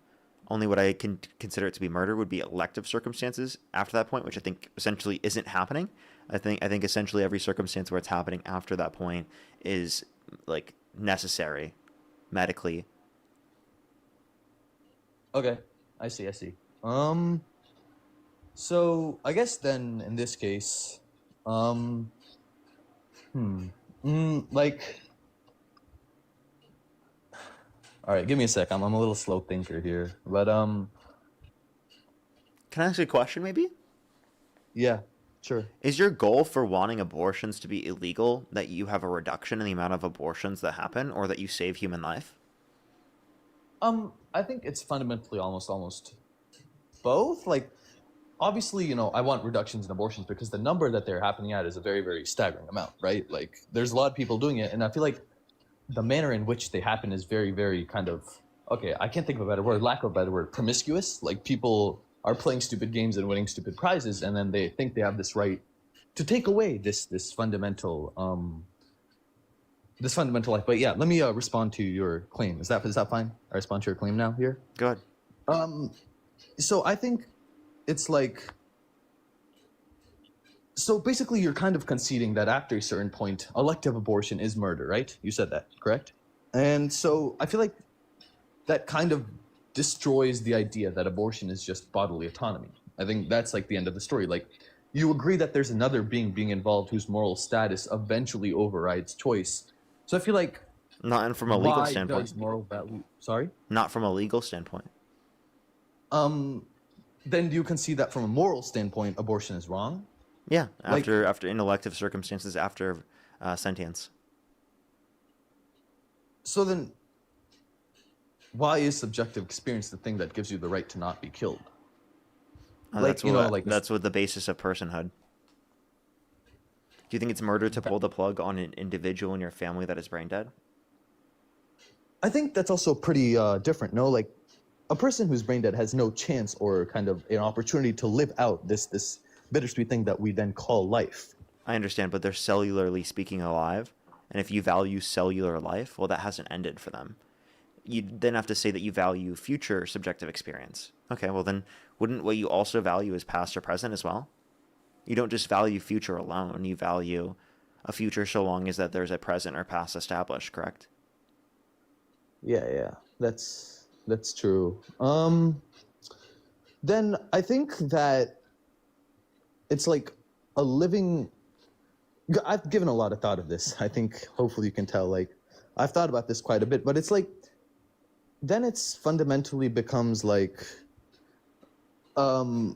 Only what I can consider it to be murder would be elective circumstances after that point, which I think essentially isn't happening. I think essentially every circumstance where it's happening after that point is like necessary medically. Okay, I see. So I guess then in this case, like, all right, give me a sec. I'm a little slow thinker here, but Can I ask you a question, maybe? Yeah, sure. Is your goal for wanting abortions to be illegal that you have a reduction in the amount of abortions that happen, or that you save human life? I think it's fundamentally almost both. Like, obviously, I want reductions in abortions because the number that they're happening at is a very, very staggering amount, right? Like, there's a lot of people doing it, and I feel like the manner in which they happen is very, very kind of, okay, I can't think of a better word, lack of a better word, promiscuous. Like, people are playing stupid games and winning stupid prizes, and then they think they have this right to take away this fundamental life. But yeah, let me respond to your claim. Is that fine? I respond to your claim now here? Go ahead. So I think it's like, so basically you're kind of conceding that after a certain point, elective abortion is murder, right? You said that, correct? And so I feel like that kind of destroys the idea that abortion is just bodily autonomy. I think that's like the end of the story. Like, you agree that there's another being involved whose moral status eventually overrides choice. So I feel like, not from a legal standpoint. Does moral value? Sorry? Not from a legal standpoint. Then do you concede that from a moral standpoint, abortion is wrong? Yeah, after in elective circumstances, after sentience. So then, why is subjective experience the thing that gives you the right to not be killed? That's what the basis of personhood. Do you think it's murder to pull the plug on an individual in your family that is brain dead? I think that's also pretty different. No, like, a person who's brain dead has no chance or kind of an opportunity to live out this bittersweet thing that we then call life. I understand, but they're cellularly speaking alive, and if you value cellular life, well, that hasn't ended for them. You then have to say that you value future subjective experience. Okay, well then, wouldn't what you also value is past or present as well? You don't just value future alone, you value a future so long as that there's a present or past established, correct? Yeah, that's true. Then I think that it's like a living. I've given a lot of thought of this. I think hopefully you can tell. Like, I've thought about this quite a bit, but it's like, then it's fundamentally becomes like, I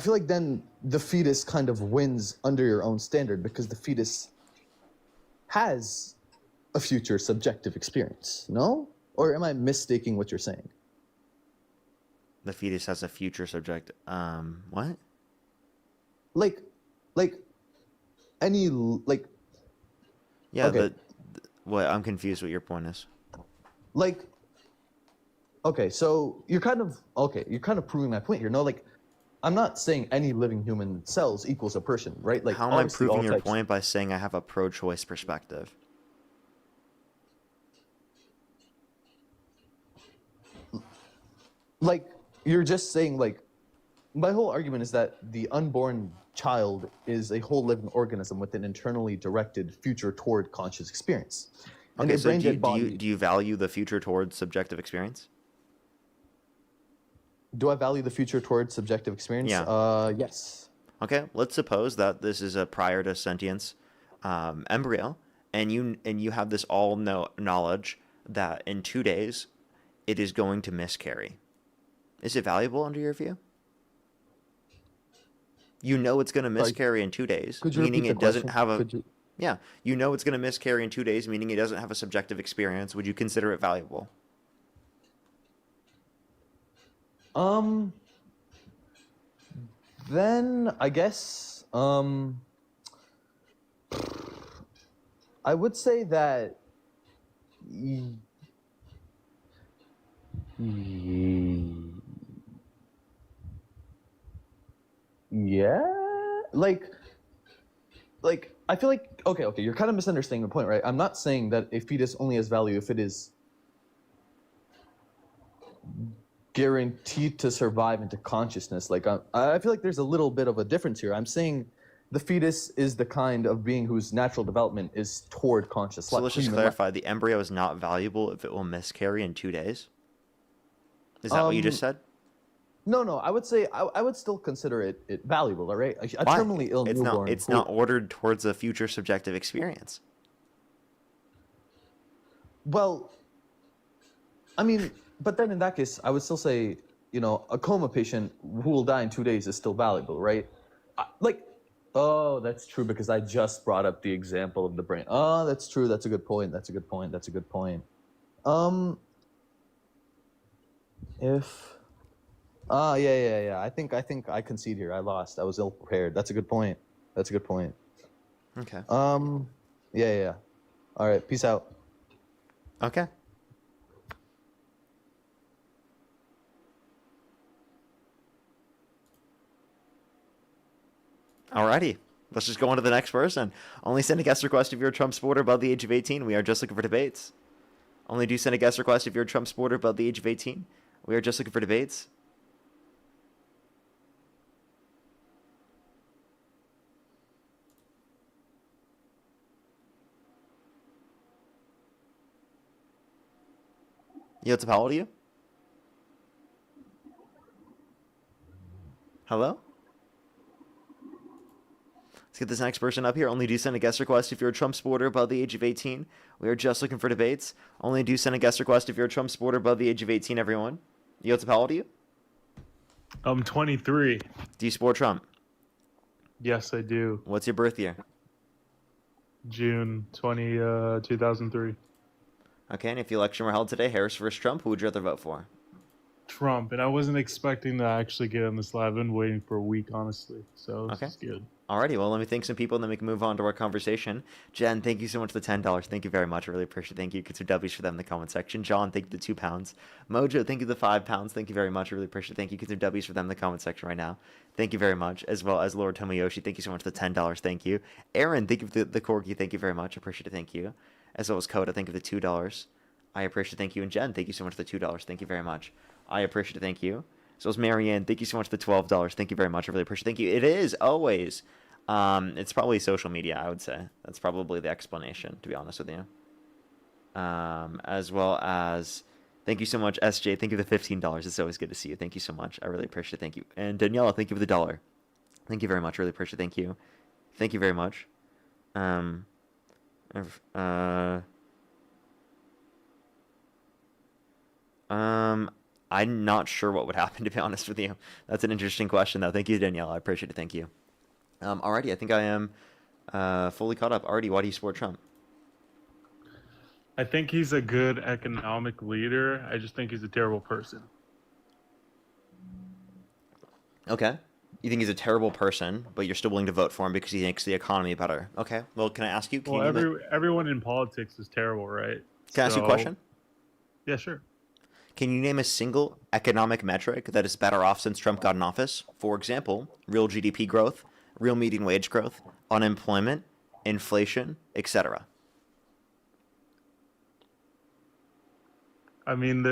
feel like then the fetus kind of wins under your own standard because the fetus has a future subjective experience. No? Or am I mistaking what you're saying? The fetus has a future subject. What? Like any like. Yeah. Okay. What? I'm confused. What your point is? Like. Okay, so you're kind of proving my point here. No, like, I'm not saying any living human cells equals a person, right? Like, how am I obviously proving all your types- point by saying I have a pro-choice perspective? Like, you're just saying, like, my whole argument is that the unborn child is a whole living organism with an internally directed future toward conscious experience. And Okay, a so brain-dead body. do you value the future towards subjective experience? Do I value the future towards subjective experience? Yeah. Yes. Okay, let's suppose that this is a prior to sentience embryo, and you have this knowledge that in 2 days it is going to miscarry. Is it valuable under your view? You know it's going to miscarry in 2 days, Could you meaning repeat it the doesn't question? have a. Could you- Yeah, you know it's going to miscarry in 2 days, meaning it doesn't have a subjective experience. Would you consider it valuable? Then I guess I would say that yeah, like I feel like okay, you're kind of misunderstanding the point, right? I'm not saying that a fetus only has value if it is guaranteed to survive into consciousness. Like I feel like there's a little bit of a difference here. I'm saying the fetus is the kind of being whose natural development is toward conscious So life. let's just clarify: the embryo is not valuable if it will miscarry in 2 days. Is that what you just said? No, I would say I would still consider it valuable. All right, a Why? terminally ill newborn. It's not ordered towards a future subjective experience. Well, I mean, but then in that case, I would still say, a coma patient who will die in 2 days is still valuable, right? Oh, that's true because I just brought up the example of the brain. Oh, that's true. That's a good point. That's a good point. Yeah. I think I concede here. I lost. I was ill prepared. That's a good point. Okay. Yeah. All right. Peace out. Okay. Alrighty. Let's just go on to the next person. Only send a guest request if you're a Trump supporter above the age of 18. We are just looking for debates. Only do send a guest request if you're a Trump supporter above the age of 18. We are just looking for debates. What's up? How old are you? Hello? Let's get this next person up here. Only do send a guest request if you're a Trump supporter above the age of 18. We are just looking for debates. Only do send a guest request if you're a Trump supporter above the age of 18, everyone. What's up? How old are you? I'm 23. Do you support Trump? Yes, I do. What's your birth year? June 2003. Okay, and if the election were held today, Harris versus Trump, who would you rather vote for? Trump, and I wasn't expecting to actually get on this live. I've been waiting for a week, honestly. So this is good. Alrighty, well, let me thank some people, and then we can move on to our conversation. Jen, thank you so much for the $10. Thank you very much. I really appreciate it. Thank you. Get some W's for them in the comment section. John, thank you for the £2. Mojo, thank you for the £5. Thank you very much. I really appreciate it. Thank you. Get some W's for them in the comment section right now. Thank you very much. As well as Lord Tomoyoshi, thank you so much for the $10. Thank you. Aaron, thank you for the corgi. Thank you very much. I appreciate it. Thank you. As well as Coda, thank you for the $2. I appreciate it. Thank you. And Jen, thank you so much for the $2. Thank you very much. I appreciate it. Thank you. As well as Marianne, thank you so much for the $12. Thank you very much. I really appreciate it. Thank you. It is always... it's probably social media, I would say. That's probably the explanation, to be honest with you. as well as thank you so much, SJ. Thank you for the $15. It's always good to see you. Thank you so much. I really appreciate it. Thank you. And Daniela, thank you for the $1. Thank you very much. Really appreciate it. Thank you. Thank you very much. Um, I'm not sure what would happen, to be honest with you. That's an interesting question, though. Thank you, Danielle. I appreciate it. Thank you. Alrighty, I think I am fully caught up. Alrighty, why do you support Trump? I think he's a good economic leader. I just think he's a terrible person. Okay. You think he's a terrible person, but you're still willing to vote for him because he makes the economy better. Okay. Well, can I ask you? Well, everyone in politics is terrible, right? Can I ask you a question? Yeah, sure. Can you name a single economic metric that is better off since Trump got in office? For example, real GDP growth, real median wage growth, unemployment, inflation, etc. I mean,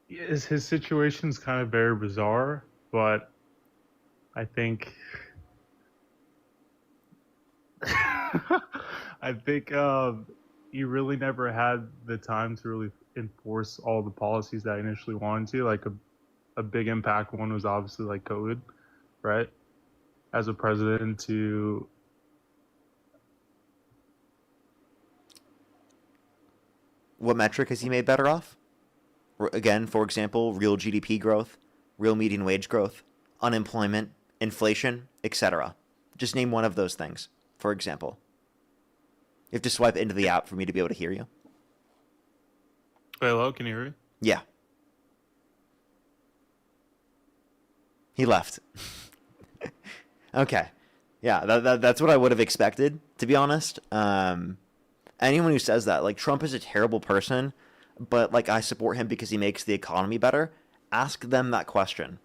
his situation's kind of very bizarre, but I think he really never had the time to really enforce all the policies that I initially wanted to. Like a big impact one was obviously like COVID, right? As a president to What metric has he made better off? Again, for example, real GDP growth, real median wage growth, unemployment, inflation, etc. Just name one of those things, for example. You have to swipe into the app for me to be able to hear you. Hello, can you hear me? Yeah. He left. Okay. Yeah, that's what I would have expected, to be honest. Anyone who says that, like, Trump is a terrible person, but, like, I support him because he makes the economy better, ask them that question.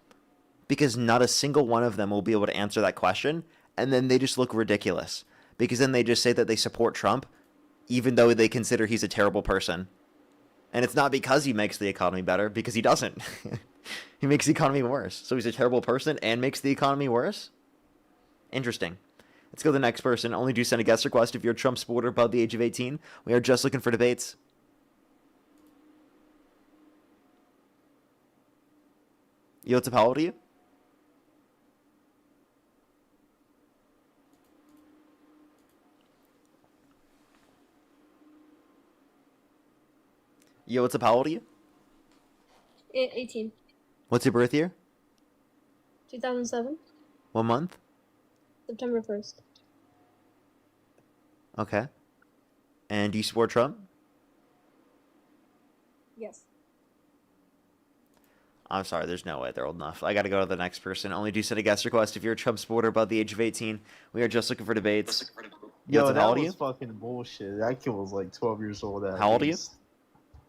Because not a single one of them will be able to answer that question, and then they just look ridiculous. Because then they just say that they support Trump, even though they consider he's a terrible person. And it's not because he makes the economy better, because he doesn't. He makes the economy worse. So he's a terrible person and makes the economy worse? Interesting. Let's go to the next person. Only do send a guest request if you're a Trump supporter above the age of 18. We are just looking for debates. Yotap, how old are you? Yo, what's up? How old are you? 18. What's your birth year? 2007. What month? September 1st. Okay. And do you support Trump? Yes. I'm sorry, there's no way they're old enough. I gotta go to the next person. Only do send a guest request if you're a Trump supporter above the age of 18. We are just looking for debates. Yo, how old that are was you? fucking bullshit. That kid was like 12 years old. How old are you?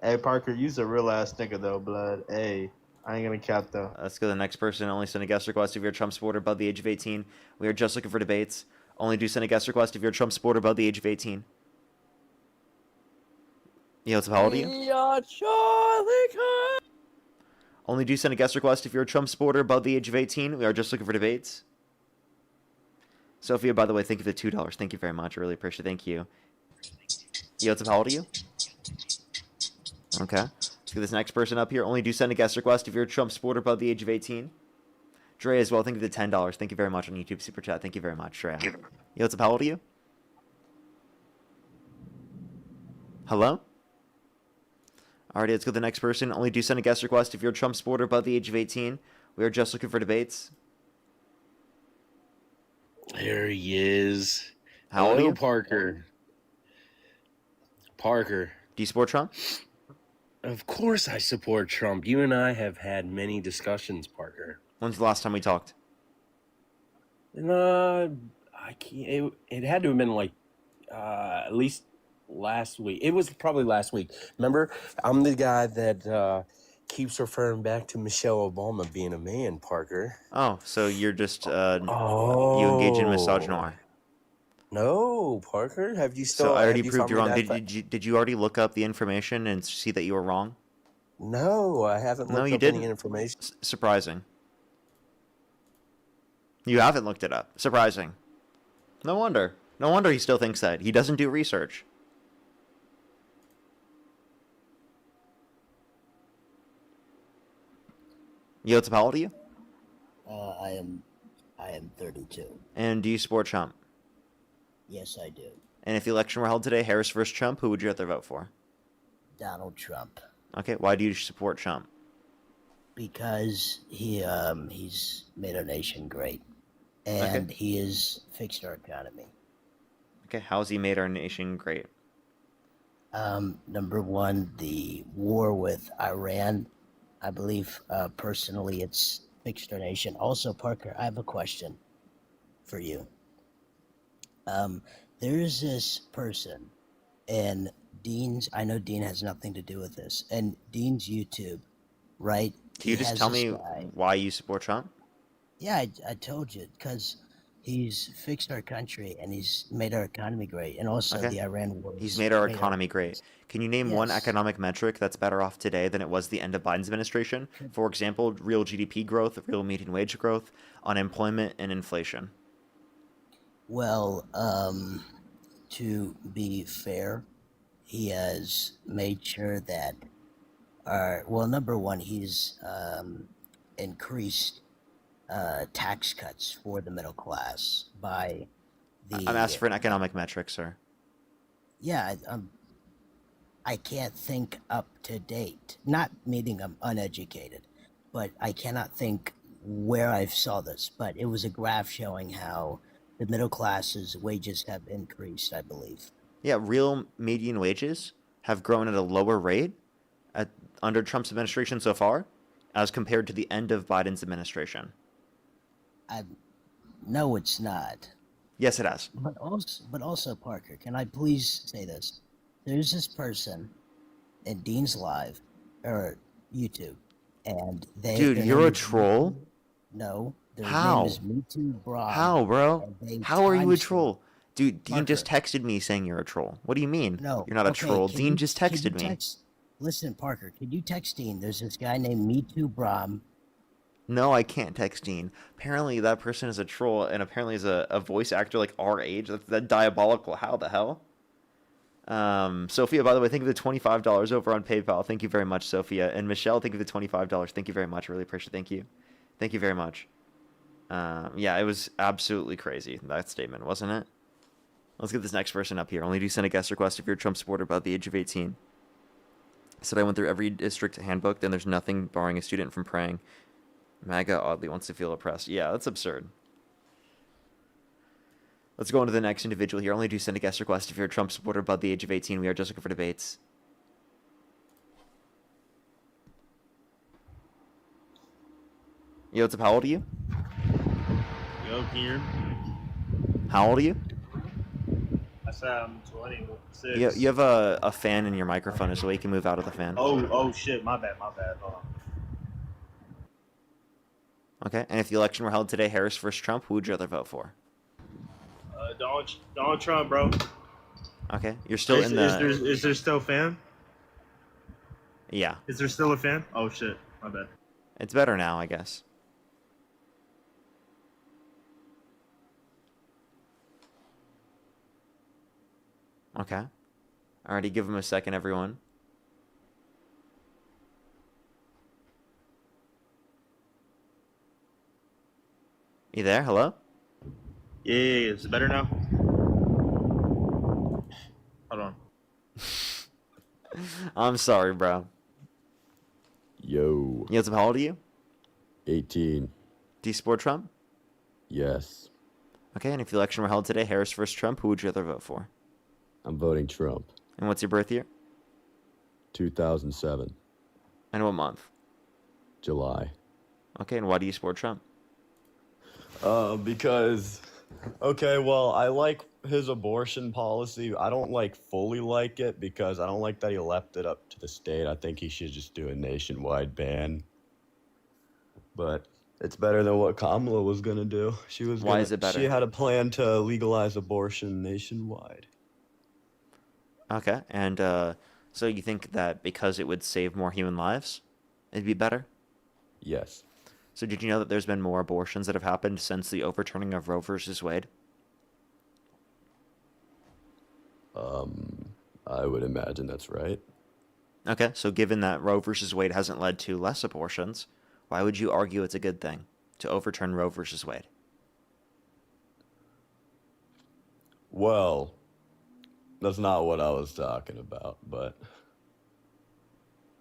Hey, Parker, you's a real ass nigga though, blood. Hey, I ain't gonna cap though. Let's go to the next person. Only send a guest request if you're a Trump supporter above the age of 18. We are just looking for debates. Only do send a guest request if you're a Trump supporter above the age of 18. Yo, how old are you? Yeah, Charlie. Only do send a guest request if you're a Trump supporter above the age of 18. We are just looking for debates. Sophia, by the way, thank you for the $2. Thank you very much. I really appreciate it. Thank you. Yo, how old are you? Okay. Let's get this next person up here. Only do send a guest request if you're a Trump supporter above the age of 18. Dre as well, thank you for the $10. Thank you very much on YouTube Super Chat. Thank you very much, Dre. Yo, how old are you? Hello? Alrighty, let's go to the next person. Only do send a guest request if you're a Trump supporter above the age of 18. We are just looking for debates. There he is. How old are you? Parker. Parker. Do you support Trump? Of course I support Trump. You and I have had many discussions, Parker. When's the last time we talked? I can't. It had to have been like at least last week. It was probably last week. Remember, I'm the guy that keeps referring back to Michelle Obama being a man, Parker. Oh, so you're just you engage in misogynoir. No, Parker. Have you still? So I already have proved you found wrong. me that Did you already look up the information and see that you were wrong? No, I haven't looked No, you up didn't. any information. Surprising. You haven't looked it up. Surprising. No wonder. No wonder he still thinks that. He doesn't do research. Yo, what's up? How old are you? I am 32. And do you support Trump? Yes, I do. And if the election were held today, Harris versus Trump, who would you rather vote for? Donald Trump. Okay, why do you support Trump? Because he's made our nation great, and he has fixed our economy. Okay, how's he made our nation great? Number one, the war with Iran. I believe personally, it's fixed our nation. Also, Parker, I have a question for you. There is this person, and Dean's. I know Dean has nothing to do with this, and Dean's YouTube, right? Can you just tell me why you support Trump? Yeah, I told you, because he's fixed our country and he's made our economy great, and also the Iran war. He's made our economy great. Can you name one economic metric that's better off today than it was the end of Biden's administration? For example, real GDP growth, real median wage growth, unemployment, and inflation. Well, to be fair, he has made sure that number one, he's increased tax cuts for the middle class by I'm asking for an economic metric, sir. Yeah, I can't think up to date. Not meaning I'm uneducated, but I cannot think where I saw this. But it was a graph showing how the middle class's wages have increased, I believe. Yeah, real median wages have grown at a lower rate under Trump's administration so far as compared to the end of Biden's administration. No, it's not. Yes, it has. But also, Parker, can I please say this? There's this person in Dean's Live or YouTube, and Dude, you're a troll? No. Their How? name is Me Too Bra. How, bro? How are you a timestamp- troll? Dude, Dean Parker. just texted me saying you're a troll. What do you mean? No. You're not a okay, troll. can Dean you- just can you texted me. text- Listen, Parker, could you text Dean? There's this guy named Me Too Bram. No, I can't text Dean. Apparently that person is a troll and apparently is a voice actor like our age. That's diabolical. How the hell? Sophia, by the way, thank you for the $25 over on PayPal. Thank you very much, Sophia. And Michelle, thank you for the $25. Thank you very much. I really appreciate it. Thank you. Thank you very much. Yeah, it was absolutely crazy, that statement, wasn't it? Let's get this next person up here. Only do send a guest request if you're a Trump supporter above the age of 18. Said I went through every district handbook, then there's nothing barring a student from praying. MAGA oddly wants to feel oppressed. Yeah, that's absurd. Let's go on to the next individual here. Only do send a guest request if you're a Trump supporter above the age of 18. We are just looking for debates. Yo, what's up? How old are you? Yo, here. How old are you? I said I'm 26. You have a fan in your microphone, so you can move out of the fan. Oh shit, my bad. Hold on. Okay, and if the election were held today, Harris versus Trump, who would you rather vote for? Donald Trump, bro. Okay, you're still in the... Is there still a fan? Yeah. Is there still a fan? Oh shit, my bad. It's better now, I guess. Okay. Alrighty, give him a second, everyone. You there? Hello? Yeah, is it better now? Hold on. I'm sorry, bro. Yo. You know, how old are you? 18. Do you support Trump? Yes. Okay, and if the election were held today, Harris versus Trump, who would you rather vote for? I'm voting Trump. And what's your birth year? 2007. And what month? July. Okay, and why do you support Trump? Because, okay, well, I like his abortion policy. I don't fully like it because I don't like that he left it up to the state. I think he should just do a nationwide ban. But it's better than what Kamala was gonna do. Why is it better? She had a plan to legalize abortion nationwide. Okay, and so you think that because it would save more human lives, it'd be better? Yes. So did you know that there's been more abortions that have happened since the overturning of Roe versus Wade? I would imagine that's right. Okay, so given that Roe versus Wade hasn't led to less abortions, Why would you argue it's a good thing to overturn Roe versus Wade? Well, that's not what I was talking about, but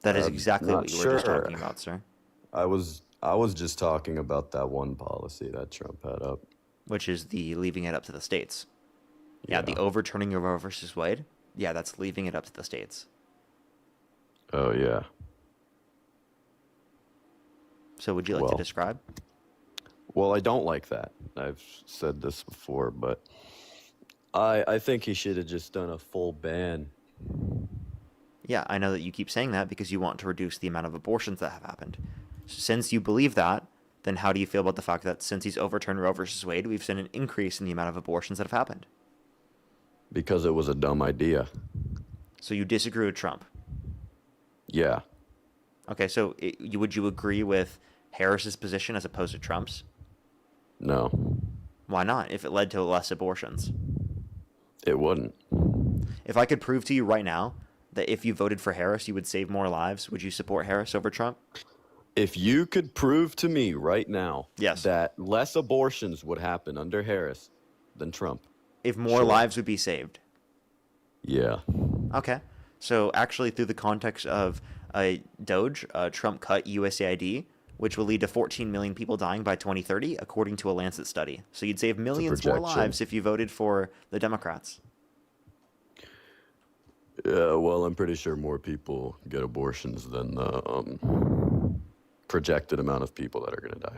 That is I'm exactly not what you were just sure. talking about, sir. I was just talking about that one policy that Trump had up. Which is the leaving it up to the states. Yeah, the overturning of Roe versus Wade. Yeah, that's leaving it up to the states. Oh yeah. So would you like to Well. describe? Well, I don't like that. I've said this before, but I think he should have just done a full ban. Yeah, I know that you keep saying that because you want to reduce the amount of abortions that have happened. Since you believe that, then how do you feel about the fact that since he's overturned Roe versus Wade, we've seen an increase in the amount of abortions that have happened? Because it was a dumb idea. So you disagree with Trump? Yeah. Okay, so would you agree with Harris's position as opposed to Trump's? No. Why not, if it led to less abortions? It wouldn't. If I could prove to you right now that if you voted for Harris, you would save more lives, would you support Harris over Trump? If you could prove to me right now Yes. that less abortions would happen under Harris than Trump. If more lives would be saved. Yeah. Okay. So actually through the context of Doge, Trump cut USAID, which will lead to 14 million people dying by 2030, according to a Lancet study. So you'd save millions more lives if you voted for the Democrats. Yeah, well, I'm pretty sure more people get abortions than the projected amount of people that are going to die.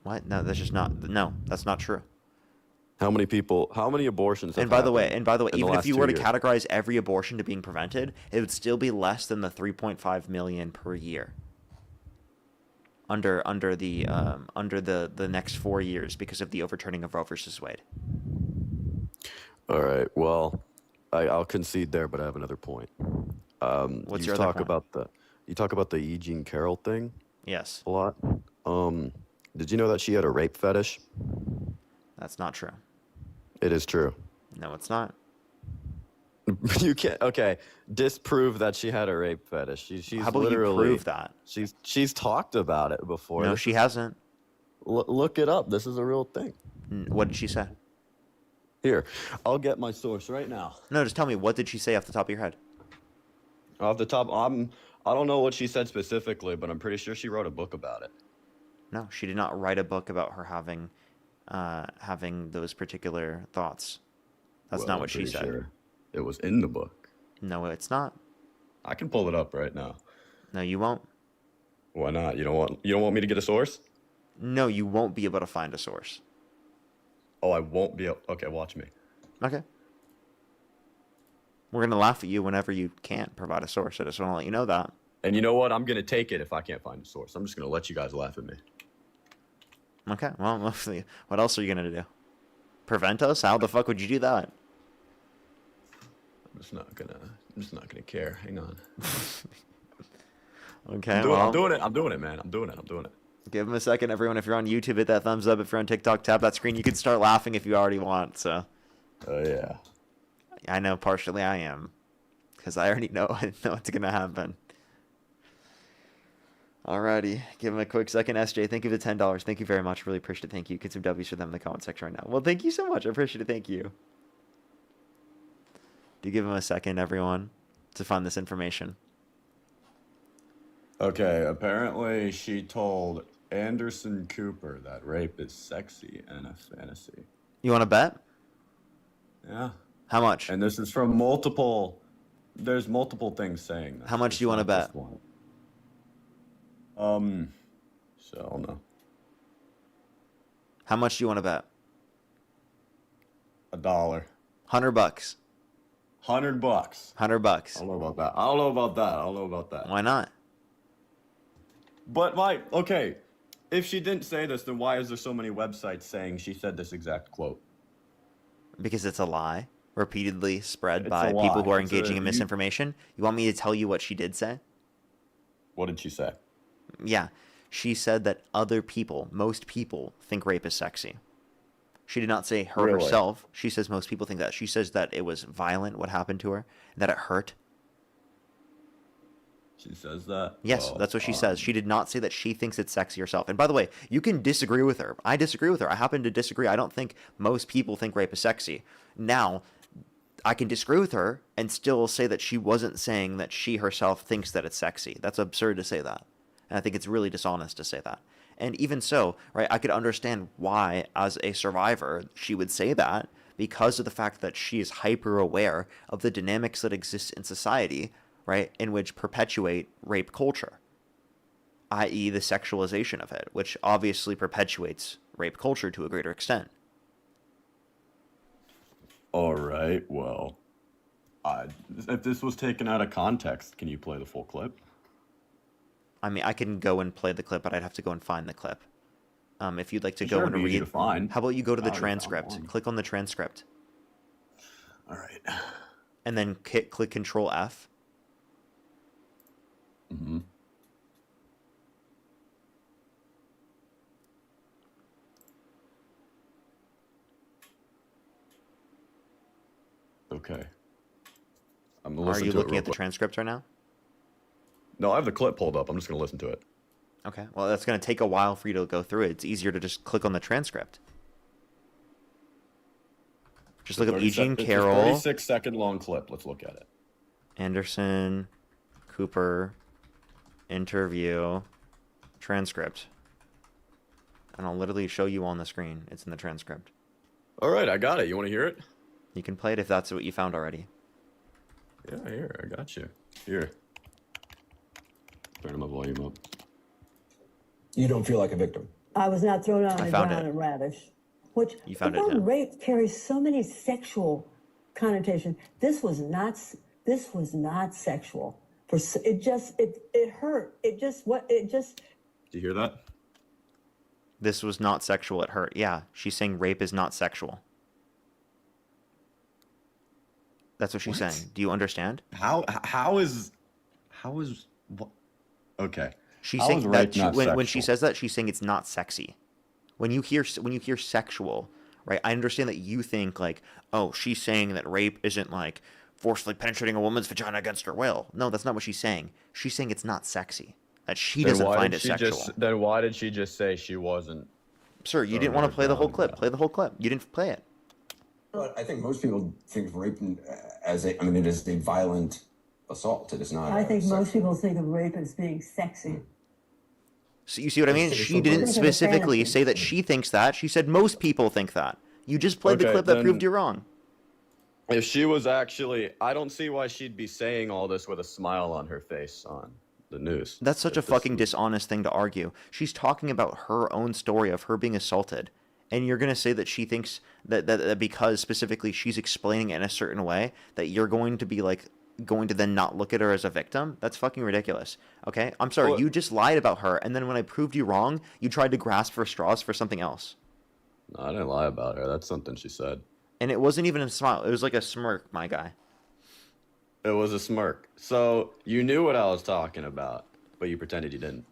What? No, that's just not. No, that's not true. How many abortions have And by the way, in the even if last you 2 were to years? categorize every abortion to being prevented, it would still be less than the 3.5 million per year. Under the next 4 years because of the overturning of Roe versus Wade. All right. Well, I'll concede there, but I have another point. What's you your other point? You talk about the E. Jean Carroll thing. Yes. A lot. Did you know that she had a rape fetish? That's not true. It is true. No, it's not. You can't. Okay, disprove that she had a rape fetish. She's How about literally, you prove that? She's talked about it before. No, she hasn't. Look it up. This is a real thing. What did she say? Here, I'll get my source right now. No, just tell me, what did she say off the top of your head? Off the top, I don't know what she said specifically, but I'm pretty sure she wrote a book about it. No, she did not write a book about her having those particular thoughts. That's not I'm what she pretty said. sure it was in the book. No, it's not. I can pull it up right now. No, you won't. Why not? You don't want me to get a source? No, you won't be able to find a source. Oh, I won't be able. Okay, watch me. Okay. We're going to laugh at you whenever you can't provide a source. I just want to let you know that. And you know what? I'm going to take it if I can't find a source. I'm just going to let you guys laugh at me. Okay, well, what else are you going to do? Prevent us? How the fuck would you do that? I'm just not gonna care. Hang on. Okay, I'm doing it, man. I'm doing it. Give him a second, everyone. If you're on YouTube, hit that thumbs up. If you're on TikTok, tap that screen. You can start laughing if you already want. So. Oh yeah. I know partially I am, because I already know what's gonna happen. Alrighty, give him a quick second. SJ, thank you for the $10. Thank you very much. Really appreciate it. Thank you. Get some W's for them in the comment section right now. Well, thank you so much. I appreciate it. Thank you. Do give him a second, everyone, to find this information. Okay, apparently she told Anderson Cooper that rape is sexy and a fantasy. You want to bet? Yeah. How much? And this is from multiple. There's multiple things saying this. How much do you want to bet? So I don't know. How much do you want to bet? $1. $100. $100. $100. I don't know about that. Why not? But okay, if she didn't say this, then why is there so many websites saying she said this exact quote? Because it's a lie, repeatedly spread It's by a people who are lie. engaging in misinformation. You want me to tell you what she did say? What did she say? Yeah, she said that other people, most people, think rape is sexy. She did not say her Really? herself. She says most people think that. She says that it was violent what happened to her, and that it hurt. She says that? Yes, that's what she says. She did not say that she thinks it's sexy herself. And by the way, you can disagree with her. I disagree with her. I happen to disagree. I don't think most people think rape is sexy. Now, I can disagree with her and still say that she wasn't saying that she herself thinks that it's sexy. That's absurd to say that. And I think it's really dishonest to say that. And even so, right, I could understand why, as a survivor, she would say that because of the fact that she is hyper aware of the dynamics that exist in society, right, in which perpetuate rape culture, i.e. the sexualization of it, which obviously perpetuates rape culture to a greater extent. All right, well, if this was taken out of context, can you play the full clip? I mean, I can go and play the clip, but I'd have to go and find the clip. If you'd like to go Sure, and it'd be easy read, to find. how about you go to the I already found transcript? one. Click on the transcript. All right. And then click Control F. Mm-hmm. Okay. I'm gonna Are listen you to it looking real at the quick. transcript right now? No, I have the clip pulled up. I'm just gonna listen to it. Okay. Well, that's going to take a while for you to go through it. It's easier to just click on the transcript. Just look up Eugene It's a Carroll, 36-second long clip. Let's look at it. Anderson, Cooper, interview, transcript. And I'll literally show you on the screen. It's in the transcript. All right, I got it. You want to hear it? You can play it if that's what you found already. Yeah, here. I got you. Here. Turn my volume up. You don't feel like a victim. I was not thrown on I the found ground it. and ravished. Which You found the it, word Tim. rape carries so many sexual connotations. This was not sexual. It hurt. It just Do you hear that? This was not sexual. It hurt. Yeah, she's saying rape is not sexual. That's what she's What? saying. Do you understand? How is what? Okay. She's How saying is that rape not when she sexual? says that, she's saying it's not sexy. When you hear sexual, right? I understand that you think like, oh, she's saying that rape isn't like forcefully penetrating a woman's vagina against her will. No, that's not what she's saying. She's saying it's not sexy. That she doesn't find it sexual. Then why did she just say she wasn't? Sir, you didn't want to play the whole clip. Play the whole clip. You didn't play it. But I think most people think of rape as it is a violent assault. It is not. I think most people think of rape as being sexy. So you see what I mean? She didn't specifically say that she thinks that. She said most people think that. You just played the Okay, clip that then- proved you wrong. If she was actually, I don't see why she'd be saying all this with a smile on her face on the news. That's such a If this fucking was- dishonest thing to argue. She's talking about her own story of her being assaulted. And you're going to say that she thinks that because specifically she's explaining it in a certain way, that you're going to be like, going to then not look at her as a victim? That's fucking ridiculous. Okay? I'm sorry, Well- you just lied about her, and then when I proved you wrong, you tried to grasp for straws for something else. No, I didn't lie about her. That's something she said. And it wasn't even a smile. It was like a smirk, my guy. It was a smirk. So you knew what I was talking about, but you pretended you didn't.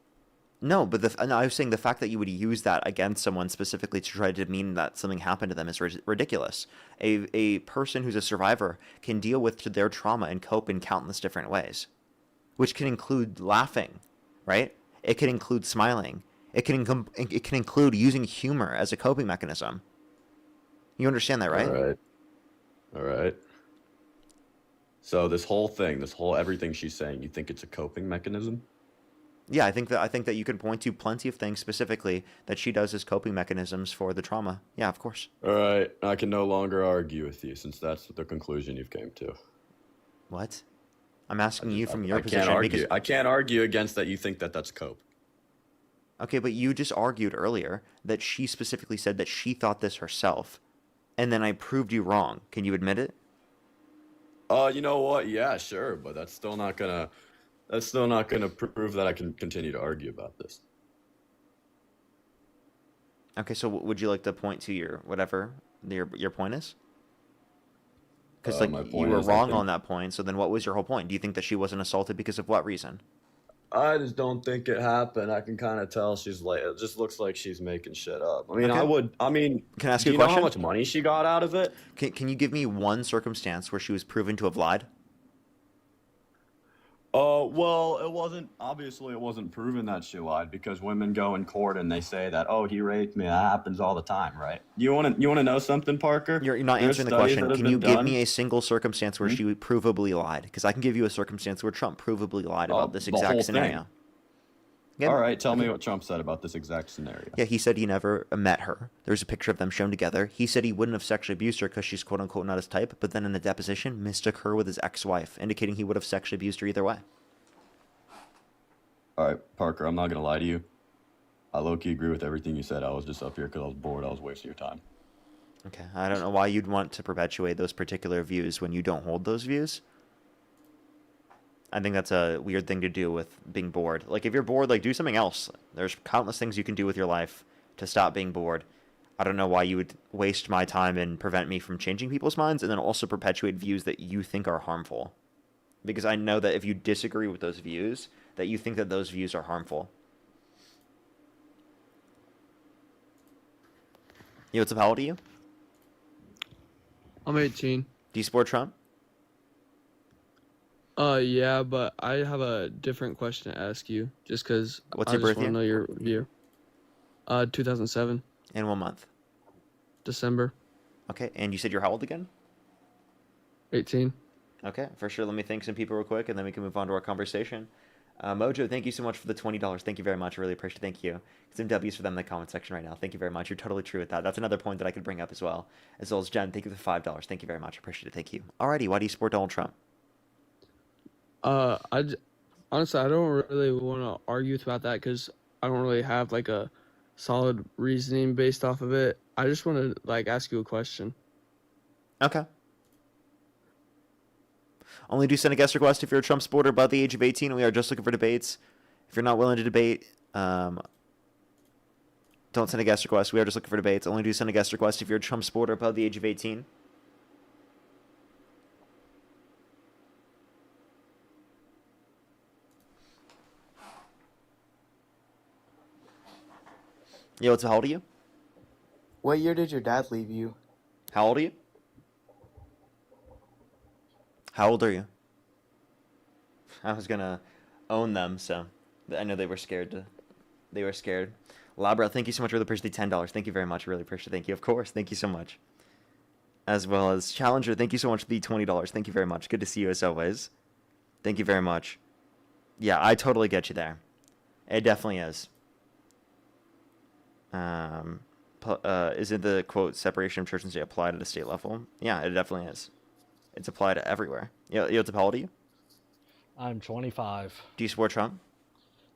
No, but I was saying the fact that you would use that against someone specifically to try to mean that something happened to them is ridiculous. A person who's a survivor can deal with their trauma and cope in countless different ways, which can include laughing, right? It can include smiling. It can include using humor as a coping mechanism. You understand that, right? All right. So this whole thing, everything she's saying, you think it's a coping mechanism? Yeah, I think that you could point to plenty of things specifically that she does as coping mechanisms for the trauma. Yeah, of course. All right, I can no longer argue with you since that's the conclusion you've came to. What? I'm asking you from your I position can't argue. because I can't argue against that. You think that that's cope. okay, but you just argued earlier that she specifically said that she thought this herself, and then I proved you wrong. Can you admit it? You know what? Yeah, sure, but that's still not gonna prove that I can continue to argue about this. Okay, so would you like to point to your whatever your point is? Because My like you point were is, I wrong think- on that point. So then, what was your whole point? Do you think that she wasn't assaulted because of what reason? I just don't think it happened. I can kind of tell she's like, it just looks like she's making shit up. I mean, Okay. Can I ask do you a know question? how much money she got out of it? Can you give me one circumstance where she was proven to have lied? Well, it wasn't proven that she lied because women go in court and they say that, oh, he raped me. That happens all the time, right? You want to know something, Parker? You're not There's answering the studies question. that have Can been you give done. me a single circumstance where she provably lied? Because I can give you a circumstance where Trump provably lied about this the whole exact thing. scenario. All right, tell me what Trump said about this exact scenario. Yeah, he said he never met her. There's a picture of them shown together. He said he wouldn't have sexually abused her because she's quote unquote not his type, but then in a deposition mistook her with his ex-wife, indicating he would have sexually abused her either way. All right, Parker, I'm not going to lie to you. I low-key agree with everything you said. I was just up here because I was bored. I was wasting your time. Okay, I don't know why you'd want to perpetuate those particular views when you don't hold those views. I think that's a weird thing to do with being bored. Like, if you're bored, like, do something else. There's countless things you can do with your life to stop being bored. I don't know why you would waste my time and prevent me from changing people's minds and then also perpetuate views that you think are harmful. Because I know that if you disagree with those views, that you think that those views are harmful. Yo, what's up? How old are you? I'm 18. Do you support Trump? Yeah, but I have a different question to ask you, just because I What's your just birth want to year? know your view. 2007. In what month? December. Okay, and you said you're how old again? 18. Okay, for sure. Let me thank some people real quick, and then we can move on to our conversation. Mojo, thank you so much for the $20. Thank you very much. I really appreciate it. Thank you. Some W's for them in the comment section right now. Thank you very much. You're totally true with that. That's another point that I could bring up as well. As well as Jen, thank you for the $5. Thank you very much. I appreciate it. Thank you. Alrighty, why do you support Donald Trump? Honestly, I don't really want to argue about that because I don't really have like a solid reasoning based off of it. I just want to like ask you a question. Okay. Only do send a guest request if you're a Trump supporter above the age of 18. We are just looking for debates. If you're not willing to debate, don't send a guest request. We are just looking for debates. Only do send a guest request if you're a Trump supporter above the age of 18. Yo, how old are you? What year did your dad leave you? How old are you? How old are you? I was gonna own them, so I know they were scared. Labra, thank you so much. Really appreciate the $10. Thank you very much. Really appreciate it. Thank you. Of course. Thank you so much. As well as Challenger, thank you so much for the $20. Thank you very much. Good to see you as always. Thank you very much. Yeah, I totally get you there. It definitely is. Isn't the quote separation of church and state applied at a state level? Yeah, it definitely is. It's applied everywhere. Yo, how old are you? I'm 25. Do you support Trump?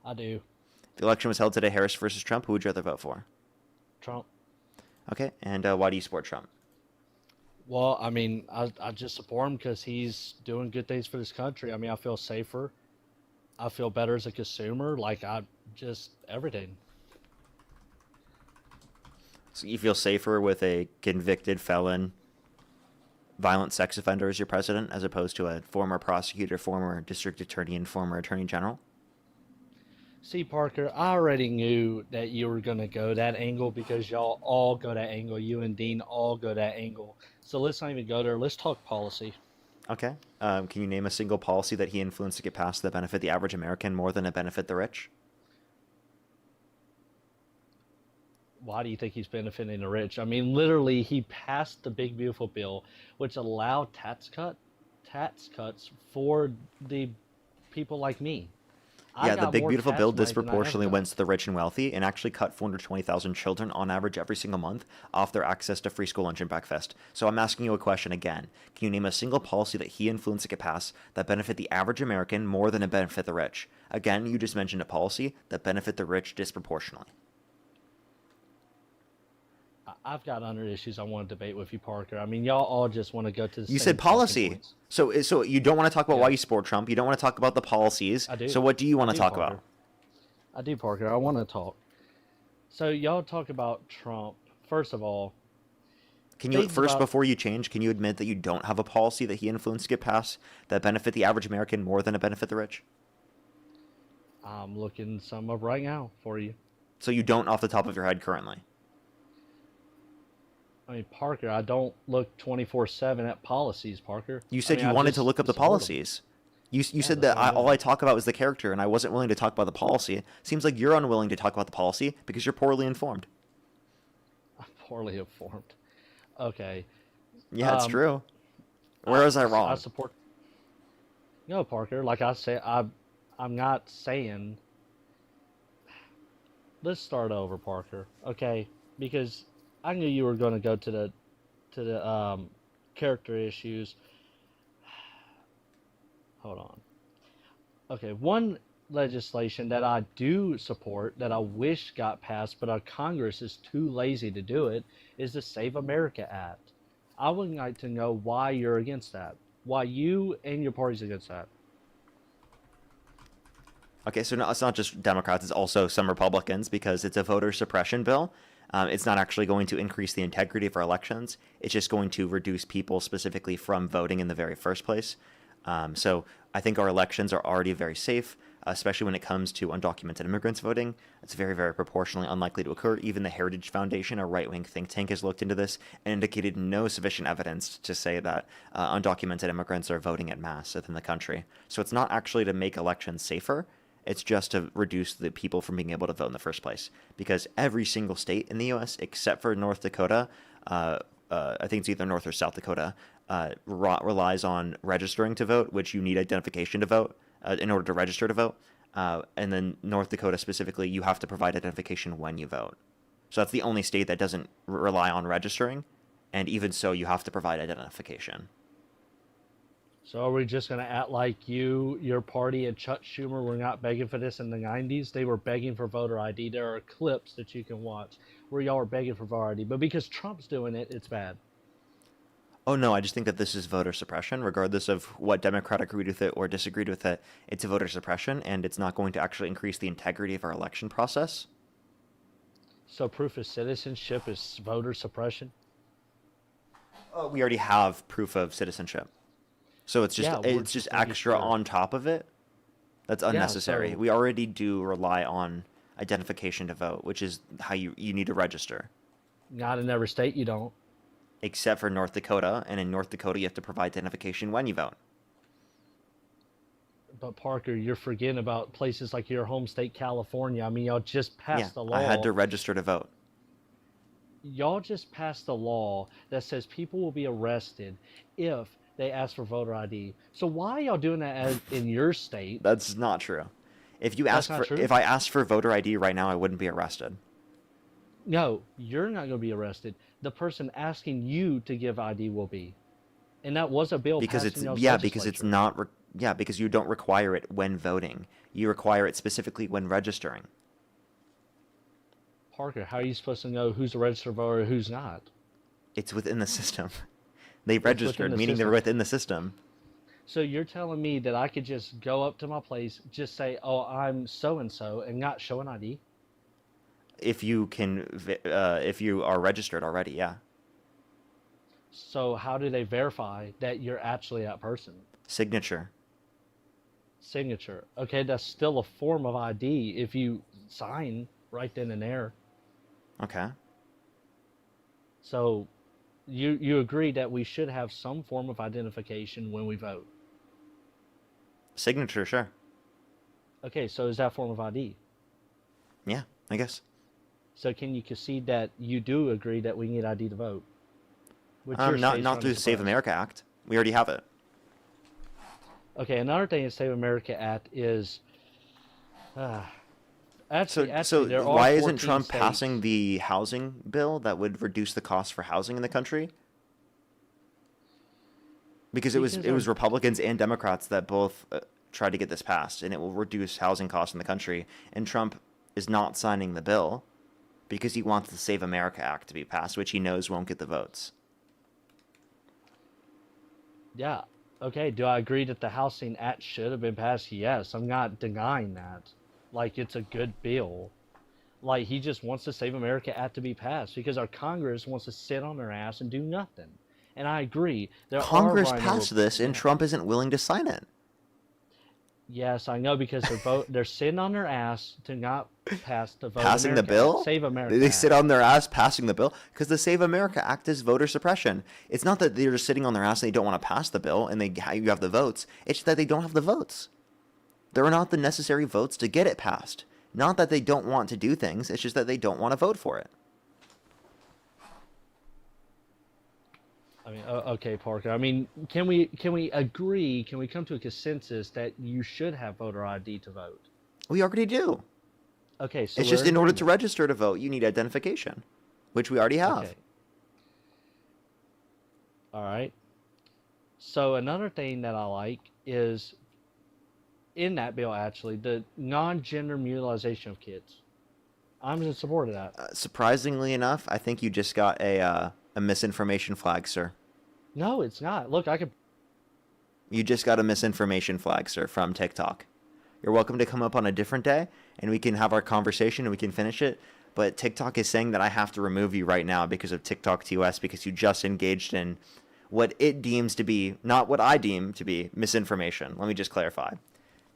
I do. If the election was held today, Harris versus Trump, who would you rather vote for? Trump. Okay, and why do you support Trump? Well, I mean, I just support him because he's doing good things for this country. I mean, I feel safer. I feel better as a consumer. Like, everything. So you feel safer with a convicted felon, violent sex offender as your president, as opposed to a former prosecutor, former district attorney, and former attorney general? See, Parker, I already knew that you were going to go that angle because y'all all go that angle. You and Dean all go that angle. So let's not even go there. Let's talk policy. Okay. Can you name a single policy that he influenced to get passed that benefit the average American more than it benefit the rich? Why do you think he's benefiting the rich? I mean, literally, he passed the Big Beautiful Bill, which allowed tax cuts for the people like me. Yeah, the Big Beautiful Bill disproportionately went to the rich and wealthy and actually cut 420,000 children on average every single month off their access to free school lunch and breakfast. So I'm asking you a question again. Can you name a single policy that he influenced to get passed that benefit the average American more than it benefit the rich? Again, you just mentioned a policy that benefit the rich disproportionately. I've got other issues I want to debate with you, Parker. I mean, y'all all just want to go to the You same said policy. talking points. So you don't want to talk about why you support Trump. You don't want to talk about the policies. I do. So what do you want to talk Parker. about? I do, Parker. I want to talk. So y'all talk about Trump. First of all, Can you before you change, can you admit that you don't have a policy that he influenced to get passed that benefit the average American more than it benefit the rich? I'm looking some up right now for you. So you don't off the top of your head currently? I mean, Parker, I don't look 24/7 at policies, Parker. You said I mean, you I wanted just to look up the support 'em. policies. You said that all I talk about was the character, and I wasn't willing to talk about the policy. Seems like you're unwilling to talk about the policy because you're poorly informed. I'm poorly informed. Okay. Yeah, it's true. Where was I wrong? I support. No, Parker. Like I said, I'm not saying. Let's start over, Parker. Okay, because I knew you were going to go to the character issues. Hold on. Okay, one legislation that I do support that I wish got passed, but our Congress is too lazy to do it, is the Save America Act. I would like to know why you're against that. Why you and your party's against that. Okay, so no, it's not just Democrats, it's also some Republicans because it's a voter suppression bill. It's not actually going to increase the integrity of our elections. It's just going to reduce people specifically from voting in the very first place. So I think our elections are already very safe, especially when it comes to undocumented immigrants voting. It's very, very proportionally unlikely to occur. Even the Heritage Foundation, a right-wing think tank, has looked into this and indicated no sufficient evidence to say that undocumented immigrants are voting en masse within the country. So it's not actually to make elections safer. It's just to reduce the people from being able to vote in the first place. Because every single state in the U.S., except for North Dakota, I think it's either North or South Dakota, relies on registering to vote, which you need identification to vote in order to register to vote. And then North Dakota specifically, you have to provide identification when you vote. So that's the only state that doesn't rely on registering. And even so, you have to provide identification. So are we just going to act like your party, and Chuck Schumer were not begging for this in the 90s? They were begging for voter ID. There are clips that you can watch where y'all are begging for voter ID. But because Trump's doing it, it's bad. Oh, no, I just think that this is voter suppression. Regardless of what Democrat agreed with it or disagreed with it, it's a voter suppression, and it's not going to actually increase the integrity of our election process. So proof of citizenship is voter suppression? Oh, we already have proof of citizenship. So it's just extra on top of it. That's unnecessary. so- We already do rely on identification to vote, which is how you need to register. Not in every state you don't. Except for North Dakota, and in North Dakota you have to provide identification when you vote. But Parker, you're forgetting about places like your home state, California. I mean, y'all just passed the law. I had to register to vote. Y'all just passed a law that says people will be arrested if they ask for voter ID. So why are y'all doing that in your state? That's not true. If I asked for voter ID right now, I wouldn't be arrested. No, you're not going to be arrested. The person asking you to give ID will be. And that was a bill because passed it's in y'all's because it's not because you don't require it when voting. You require it specifically when registering. Parker, how are you supposed to know who's a registered voter and who's not? It's within the system. They registered, meaning they're within the system. So you're telling me that I could just go up to my place, just say, "Oh, I'm so and so," and not show an ID? If you are registered already, yeah. So how do they verify that you're actually that person? Signature. Signature. Okay, that's still a form of ID if you sign right then and there. Okay. So you agree that we should have some form of identification when we vote? Signature, sure. Okay, so is that a form of ID? Yeah, I guess. So can you concede that you do agree that we need ID to vote? Not through the Save America Act. We already have it. Okay, another thing in Save America Act is so why isn't Trump passing the housing bill that would reduce the cost for housing in the country? Because it was Republicans and Democrats that both tried to get this passed, and it will reduce housing costs in the country. And Trump is not signing the bill because he wants the Save America Act to be passed, which he knows won't get the votes. Yeah. Okay, do I agree that the Housing Act should have been passed? Yes, I'm not denying that. Like, it's a good bill. Like, he just wants the Save America Act to be passed because our Congress wants to sit on their ass and do nothing. And I agree. Congress passed this, and Trump isn't willing to sign it. Yes, I know because they're sitting on their ass to not pass the Vote Passing America the bill? Save America They Act. sit on their ass passing the bill because the Save America Act is voter suppression. It's not that they're just sitting on their ass and they don't want to pass the bill and you have the votes. It's that they don't have the votes. There are not the necessary votes to get it passed. Not that they don't want to do things. It's just that they don't want to vote for it. I mean, okay, Parker. I mean, can we agree? Can we come to a consensus that you should have voter ID to vote? We already do. Okay, so It's just in order to register to vote, you need identification, which we already have. Okay. All right. So another thing that I like is in that bill, actually, the non-gender mutilization of kids. I'm in support of that. Surprisingly enough, I think you just got a misinformation flag, sir. No, it's not. Look, I could. You just got a misinformation flag, sir, from TikTok. You're welcome to come up on a different day, and we can have our conversation and we can finish it. But TikTok is saying that I have to remove you right now because of TikTok TOS because you just engaged in what it deems to be, not what I deem to be, misinformation. Let me just clarify.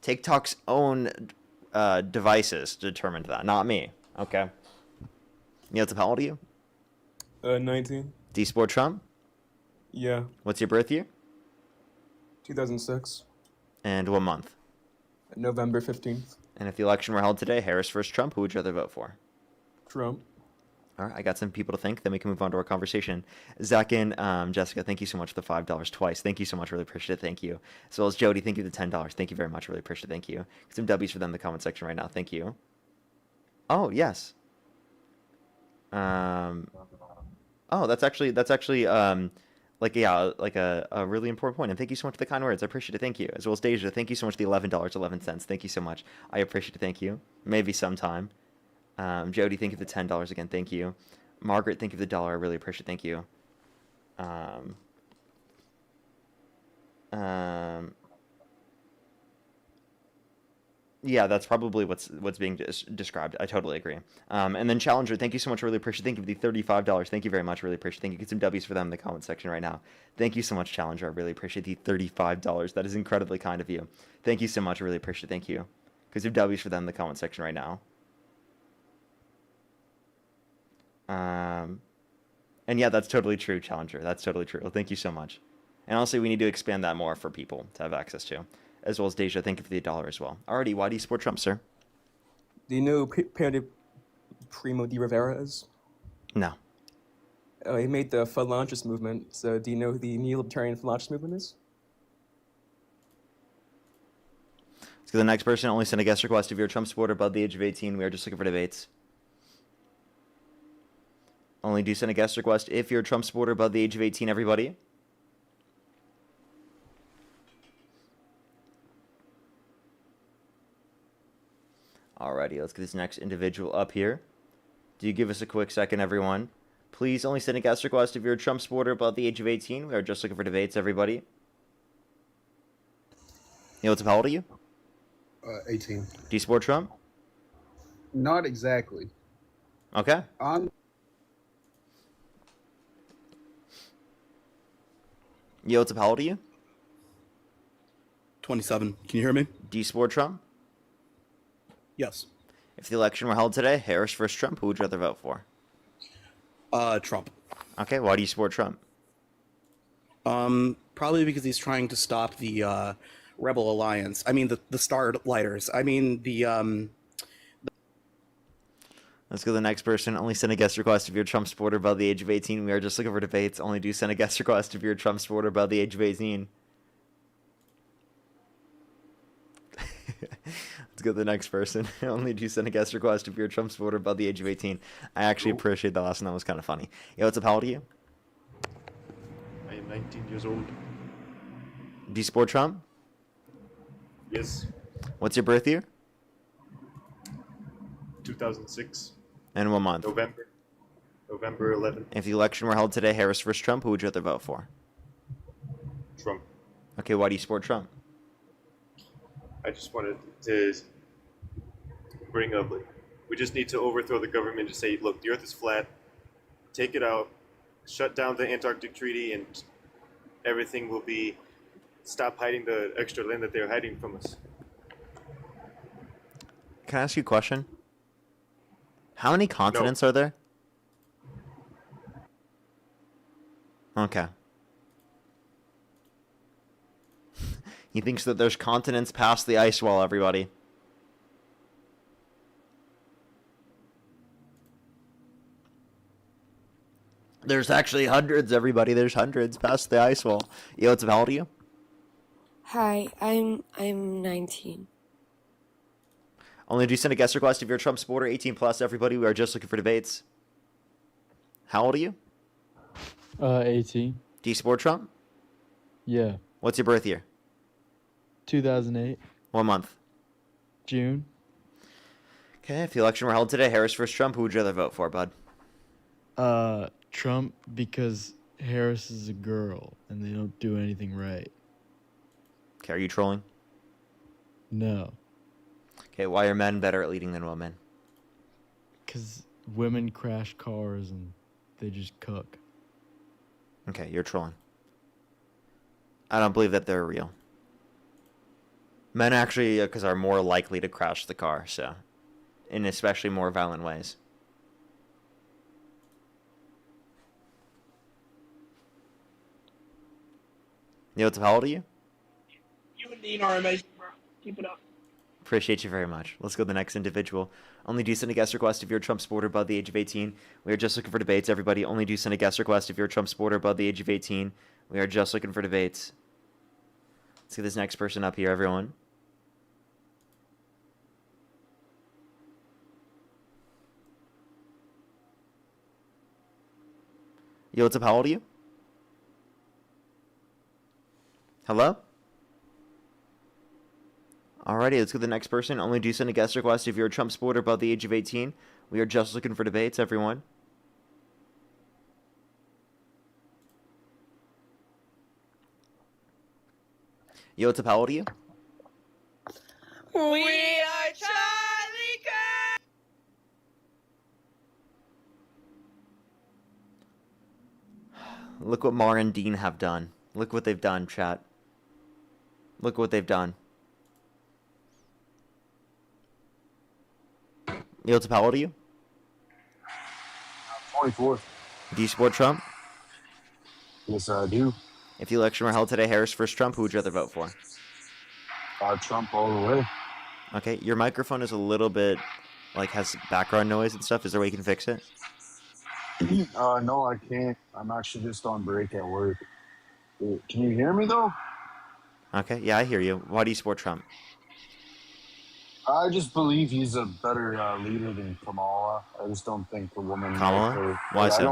TikTok's own devices determined that, not me. Okay. Neil, how old are you? 19. Do you support Trump? Yeah. What's your birth year? 2006. And what month? November 15th. And if the election were held today, Harris versus Trump, who would you rather vote for? Trump. All right, I got some people to thank. Then we can move on to our conversation. Zach and Jessica, thank you so much for the $5 twice. Thank you so much. Really appreciate it. Thank you. As well as Jody, thank you for the $10. Thank you very much. Really appreciate it. Thank you. Some W's for them in the comment section right now. Thank you. Oh, yes. That's actually like a really important point. And thank you so much for the kind words. I appreciate it. Thank you. As well as Deja, thank you so much for the $11.11. Thank you so much. I appreciate it. Thank you. Maybe sometime. Jody, thank you for the $10 again. Thank you. Margaret, thank you for the dollar. I really appreciate it. Thank you. Yeah, that's probably what's being described. I totally agree. And then Challenger, thank you so much. Really appreciate it. Thank you for the $35. Thank you very much. Really appreciate it. Thank you. Get some W's for them in the comment section right now. Thank you so much, Challenger. I really appreciate the $35. That is incredibly kind of you. Thank you so much. I really appreciate it. Thank you. Get some W's for them in the comment section right now. And yeah, that's totally true, Challenger. That's totally true. Well, thank you so much. And honestly, we need to expand that more for people to have access to. As well as Deja, thank you for the $1 as well. Alrighty, why do you support Trump, sir? Do you know Pedro Primo de Rivera is? No. He made the Phalanges movement. So do you know who the neo-libertarian Phalanges movement is? Let's go to the next person. Only send a guest request if you're a Trump supporter above the age of 18. We are just looking for debates. Only do send a guest request if you're a Trump supporter above the age of 18, everybody. Alrighty, let's get this next individual up here. Do you give us a quick second, everyone? Please only send a guest request if you're a Trump supporter above the age of 18. We are just looking for debates, everybody. Neil, how old are you? 18. Do you support Trump? Not exactly. Okay. Yo, how old are you? 27. Can you hear me? Do you support Trump? Yes. If the election were held today, Harris versus Trump, who would you rather vote for? Trump. Okay, why do you support Trump? Probably because he's trying to stop the Rebel Alliance. I mean, the Starlighters. I mean, Let's go to the next person. Only send a guest request if you're a Trump supporter above the age of 18. We are just looking for debates. Only do send a guest request if you're a Trump supporter above the age of 18. Let's go to the next person. Only do send a guest request if you're a Trump supporter above the age of 18. I actually appreciate the last one. That was kind of funny. Yo, what's up? How old are you? I am 19 years old. Do you support Trump? Yes. What's your birth year? 2006. And what month? November 11th. If the election were held today, Harris versus Trump, who would you rather vote for? Trump. Okay, why do you support Trump? I just wanted to bring up, we just need to overthrow the government to say, look, the earth is flat, take it out, shut down the Antarctic Treaty, and everything will be, stop hiding the extra land that they're hiding from us. Can I ask you a question? How many continents are there? Okay. He thinks that there's continents past the ice wall, everybody. There's actually hundreds, everybody. There's hundreds past the ice wall. Yo, what's up? How old are you? Hi, I'm 19. Only do send a guest request if you're a Trump supporter, 18 plus, everybody. We are just looking for debates. How old are you? 18. Do you support Trump? Yeah. What's your birth year? 2008. What month? June. Okay, if the election were held today, Harris versus Trump, who would you rather vote for, bud? Trump, because Harris is a girl and they don't do anything right. Okay, are you trolling? No. Okay, why are men better at leading than women? Because women crash cars and they just cook. Okay, you're trolling. I don't believe that they're real. Men actually, because are more likely to crash the car, so. In especially more violent ways. Yo, what's up? How old are you? You and Dean are amazing, bro. Keep it up. Appreciate you very much. Let's go to the next individual. Only do send a guest request if you're a Trump supporter above the age of 18. We are just looking for debates, everybody. Only do send a guest request if you're a Trump supporter above the age of 18. We are just looking for debates. Let's get this next person up here, everyone. Yo, what's up? How old are you? Hello? Alrighty, let's go to the next person. Only do send a guest request if you're a Trump supporter above the age of 18. We are just looking for debates, everyone. Yo, what's up? How old are you? We are Charlie Kirk. Look what Mar and Dean have done. Look what they've done, chat. Look what they've done. Yo, what's up? How old are you? 24. Do you support Trump? Yes, I do. If the election were held today, Harris versus Trump, who would you rather vote for? Trump all the way. Okay, your microphone is a little bit, like, has background noise and stuff. Is there a way you can fix it? No, I can't. I'm actually just on break at work. Can you hear me, though? Okay, yeah, I hear you. Why do you support Trump? I just believe he's a better leader than Kamala. I just don't think a woman... Kamala? Why so? I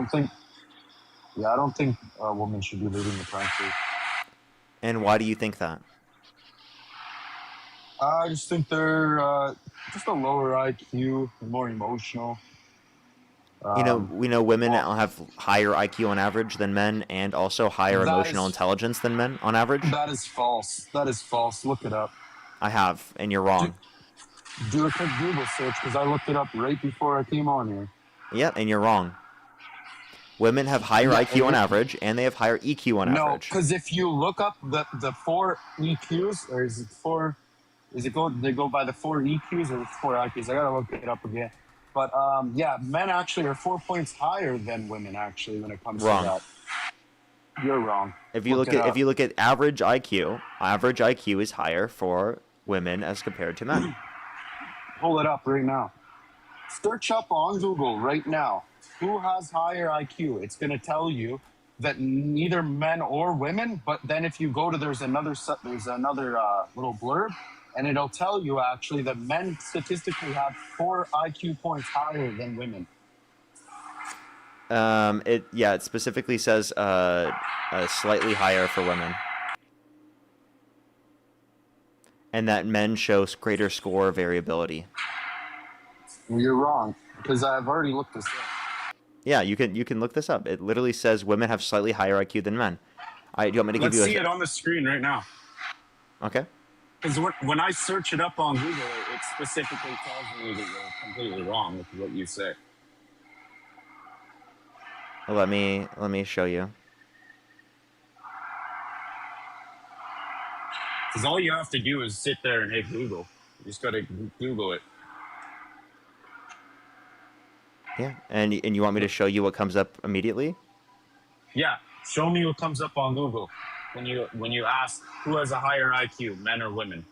don't think a woman should be leading the country. And why do you think that? I just think they're just a lower IQ, more emotional. We know women have higher IQ on average than men, and also higher emotional intelligence than men on average. That is false. That is false. Look it up. I have, and you're wrong. Do a quick Google search, because I looked it up right before I came on here. Yep, and you're wrong. Women have higher IQ on average, and they have higher EQ on No, average. because if you look up the four EQs, or is it four? They go by the four EQs or the four IQs? I gotta look it up again. But yeah, men actually are 4 points higher than women actually when it comes to that. You're wrong. If you look at average IQ is higher for women as compared to men. Pull it up right now. Search up on Google right now. Who has higher IQ? It's gonna tell you that neither men or women. But then if you go to there's another little blurb. And it'll tell you actually that men statistically have 4 IQ points higher than women. It specifically says slightly higher for women, and that men show greater score variability. Well, you're wrong, because I've already looked this up. Yeah, you can look this up. It literally says women have slightly higher IQ than men. All right, do you want me to give you Let's see it on the screen right now. Okay. Because when I search it up on Google, it specifically tells me that you're completely wrong with what you say. Let me show you. Because all you have to do is sit there and hit Google. You just got to Google it. Yeah, and you want me to show you what comes up immediately? Yeah, show me what comes up on Google when you ask who has a higher IQ, men or women.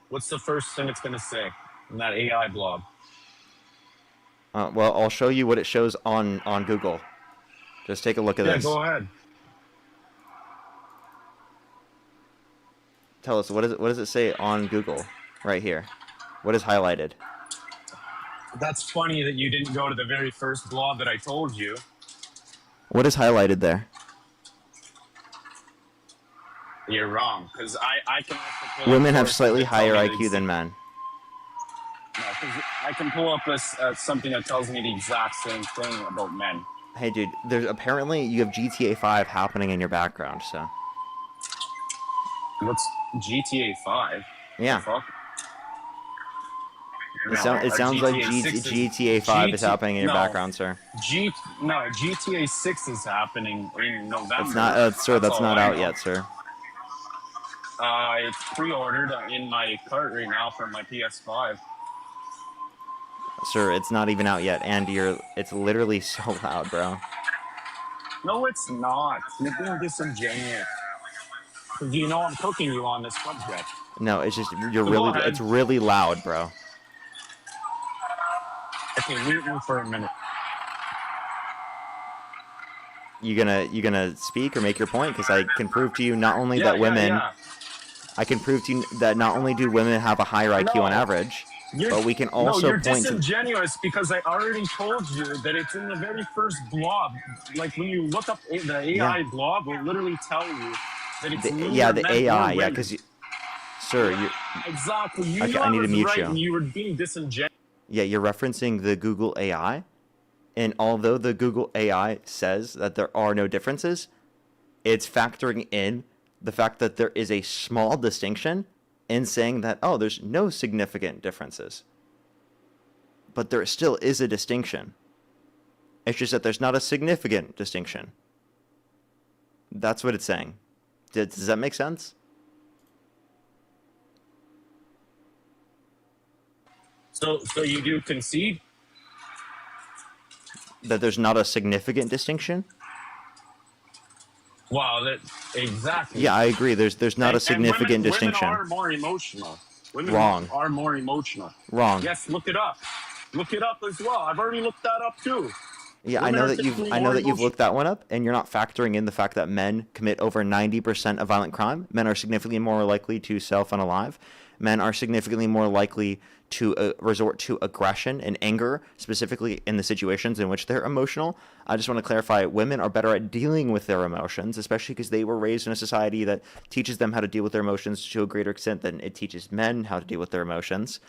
What's the first thing it's gonna say in that AI blog? Well, I'll show you what it shows on Google. Just take a look at Yeah, this. go ahead. Tell us, what does it say on Google right here? What is highlighted? That's funny that you didn't go to the very first blog that I told you. What is highlighted there? You're wrong, because I can also pull Women up have sources slightly that tell higher me the IQ than men. No, 'cause I can pull up something that tells me the exact same thing about men. Hey, dude, there's apparently you have GTA 5 happening in your background, so. What's GTA 5? Yeah. The fuck? It sounds like GTA 5 is happening in your no, background, sir. GTA 6 is happening in November. It's not, sir. That's all not I out know. yet, sir. It's pre-ordered in my cart right now for my PS5. Sir, it's not even out yet, and it's literally so loud, bro. No, it's not. You're being disingenuous. Because you know I'm cooking you on this subject. No, it's just Go ahead. it's really loud, bro. Okay, mute me for a minute. You gonna speak or make your point? Because I can prove to you not only that women, I can prove to you that not only do women have a higher IQ on average, but we can also you're point to. disingenuous because I already told you that it's in the very first blog. Like when you look up the AI blog, will literally tell you that it's neither The men AI, or yeah, women. because sir, you. Exactly. You Okay, knew I need was to mute right you. and you were being disingenuous. Yeah, you're referencing the Google AI, and although the Google AI says that there are no differences, it's factoring in the fact that there is a small distinction in saying that, oh, there's no significant differences. But there still is a distinction. It's just that there's not a significant distinction. That's what it's saying. Does that make sense? So you do concede? That there's not a significant distinction? Wow, that exactly. Yeah, I agree. There's not a significant distinction. Women are more emotional. Women Wrong. are more emotional. Wrong. Yes, look it up. Look it up as well. I've already looked that up too. Yeah, Women I are know that typically you've more looked that one up, and you're not factoring in the fact that men commit over 90% of violent crime. Men are significantly more likely to self-unalive. Men are significantly more likely to resort to aggression and anger, specifically in the situations in which they're emotional. I just want to clarify, women are better at dealing with their emotions, especially because they were raised in a society that teaches them how to deal with their emotions to a greater extent than it teaches men how to deal with their emotions,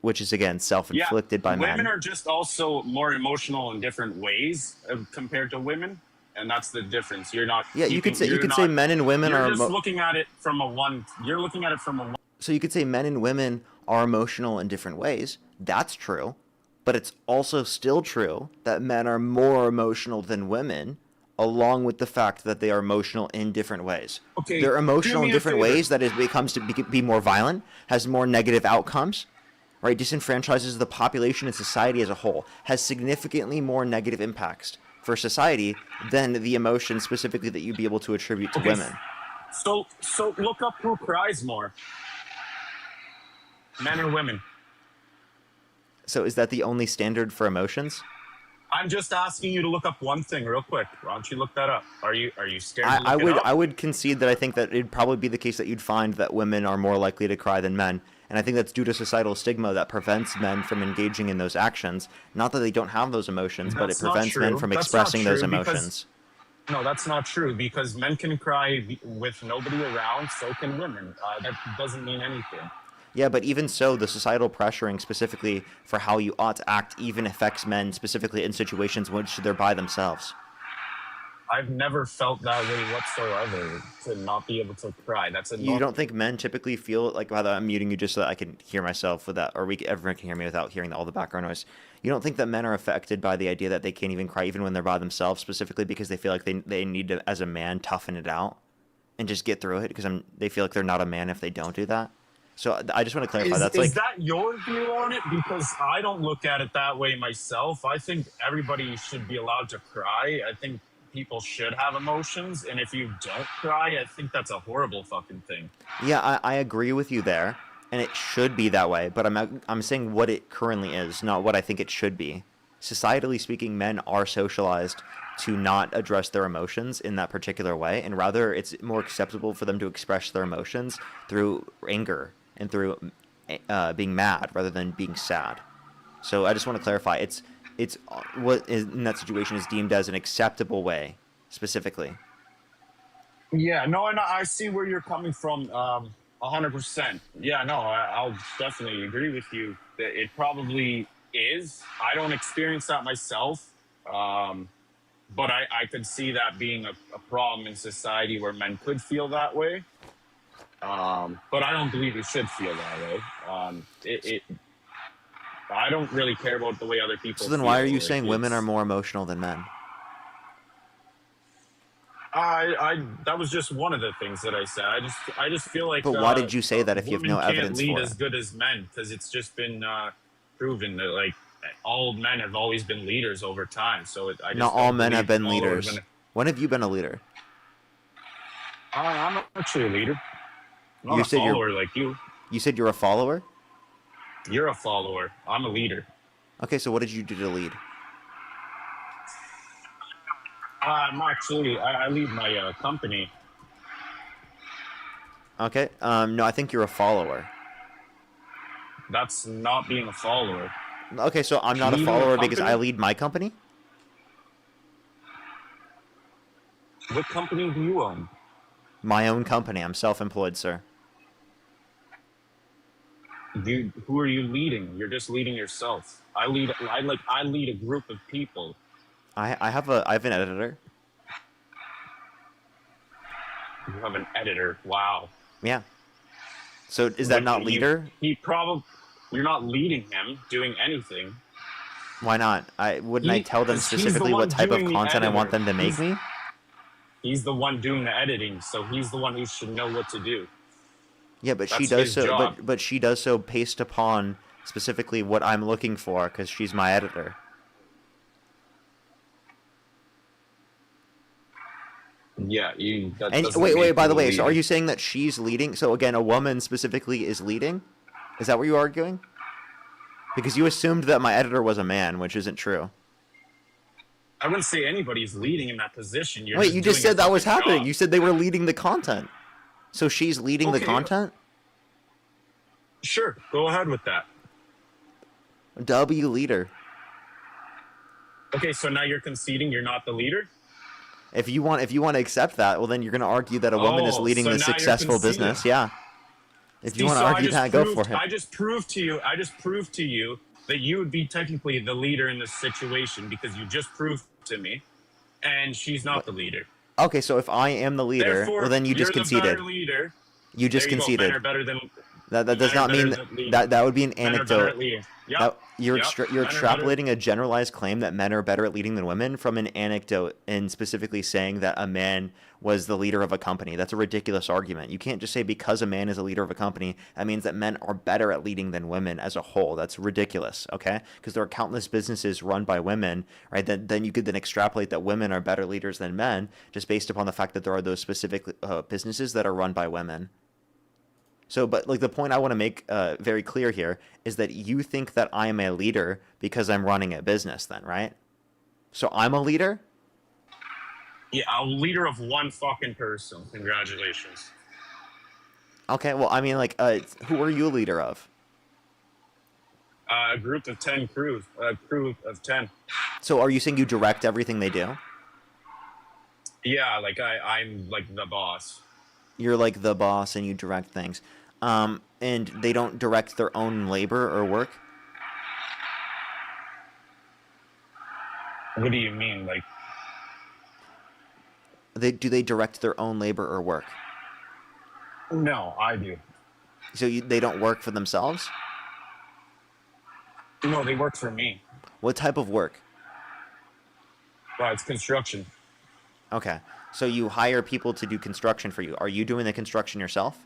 which is, again, self-inflicted by men. Women are just also more emotional in different ways compared to women, and that's the difference. You're not. Yeah, you could say men and women are. You're just looking at it from a one. You're looking at it from a one. So you could say men and women are emotional in different ways. That's true. But it's also still true that men are more emotional than women, along with the fact that they are emotional in different ways. Okay, They're emotional do in me a different favor. ways that it becomes to be more violent, has more negative outcomes, right? Disenfranchises the population and society as a whole, has significantly more negative impacts for society than the emotion specifically that you'd be able to attribute to women. So look up who cries more. Men or women? So is that the only standard for emotions? I'm just asking you to look up one thing real quick. Why don't you look that up? Are you scared to look it up? I would concede that I think that it'd probably be the case that you'd find that women are more likely to cry than men. And I think that's due to societal stigma that prevents men from engaging in those actions. Not that they don't have those emotions, but it That's not prevents men true. from That's expressing not those true because- emotions. No, that's not true because men can cry with nobody around, so can women. That doesn't mean anything. Yeah, but even so, the societal pressuring specifically for how you ought to act even affects men specifically in situations in which they're by themselves. I've never felt that way whatsoever, to not be able to cry. That's a You don't think men typically feel like, by the way, I'm muting you just so that I can hear myself without, or everyone can hear me without hearing all the background noise. You don't think that men are affected by the idea that they can't even cry even when they're by themselves, specifically because they feel like they need to, as a man, toughen it out and just get through it because they feel like they're not a man if they don't do that? So I just want to clarify. That's Is like that your view on it? Because I don't look at it that way myself. I think everybody should be allowed to cry. I think people should have emotions, and if you don't cry, I think that's a horrible fucking thing. yeah, I agree with you there, and it should be that way. But I'm saying what it currently is, not what I think it should be. Societally speaking, men are socialized to not address their emotions in that particular way, and rather it's more acceptable for them to express their emotions through anger and through being mad rather than being sad. So I just want to clarify, it's what is in that situation is deemed as an acceptable way, specifically. Yeah, no, and I see where you're coming from, 100%. Yeah, no, I'll definitely agree with you that it probably is. I don't experience that myself, but I could see that being a problem in society where men could feel that way. But I don't believe you should feel that way. I don't really care about the way other people So then feel. why are you Like, saying women are more emotional than men? that was just one of the things that I said. I just feel like. But why did you say that if you have no women can't evidence lead for as it? good as men? Because it's just been proven that like all men have always been leaders over time. So I just Not don't all men have believe been all are leaders. gonna- When have you been a leader? I'm actually a leader. I'm not You a said follower you're. like you. You said you're a follower. You're a follower. I'm a leader. Okay, so what did you do to lead? I lead my company. Okay. No, I think you're a follower. That's not being a follower. Okay, so I'm not a Leading a follower because I company? lead my company. What company do you own? My own company. I'm self-employed, sir. Who are you leading? You're just leading yourself. I lead a group of people. I have an editor. You have an editor. Wow. Yeah. So is that not leader? You're not leading him doing anything. Why not? Wouldn't I tell them 'Cause he's the specifically one what type of doing the content I want editor. them to make me? He's the one doing the editing, so he's the one who should know what to do. Yeah, but she That's does his so. job. But she does so based upon specifically what I'm looking for because she's my editor. Yeah, that And doesn't wait, make by the you way, so are leading. you saying that she's leading? So again, a woman specifically is leading? Is that what you're arguing? Because you assumed that my editor was a man, which isn't true. I wouldn't say anybody's leading in that position. You're Wait, you just doing said your that was fucking happening. job. You said they were leading the content. So she's leading the Okay. content? Sure, go ahead with that. W leader. Okay, so now you're conceding you're not the leader? If you want to accept that, well then you're going to argue that a woman is Oh, leading so the now you're successful conceding. business. Yeah. If you See, want to so argue that, go for it. I just proved to you that you would be technically the leader in this situation because you just proved to me, and she's not the leader. Okay, so if I am the leader, Therefore, well then you just you're the conceded. better leader. You just There you go. conceded. Men are better than. That does men are not better mean than leading. that would be an Men are better at anecdote. leading. Yep. You're Yep. you're Men are better. extrapolating a generalized claim that men are better at leading than women from an anecdote and specifically saying that a man was the leader of a company. That's a ridiculous argument. You can't just say because a man is a leader of a company, that means that men are better at leading than women as a whole. That's ridiculous, okay? Because there are countless businesses run by women, right? Then you could then extrapolate that women are better leaders than men just based upon the fact that there are those specific businesses that are run by women. So, but like the point I want to make very clear here is that you think that I am a leader because I'm running a business then, right? So I'm a leader? Yeah, a leader of one fucking person. Congratulations. Okay, well, I mean, like, who are you a leader of? A group of 10 crews. A crew of 10. So are you saying you direct everything they do? Yeah, like I'm like the boss. You're like the boss and you direct things. And they don't direct their own labor or work? What do you mean? Like, Do they direct their own labor or work? no, I do. So they don't work for themselves? No, they work for me. What type of work? Well, it's construction. Okay. So you hire people to do construction for you. Are you doing the construction yourself?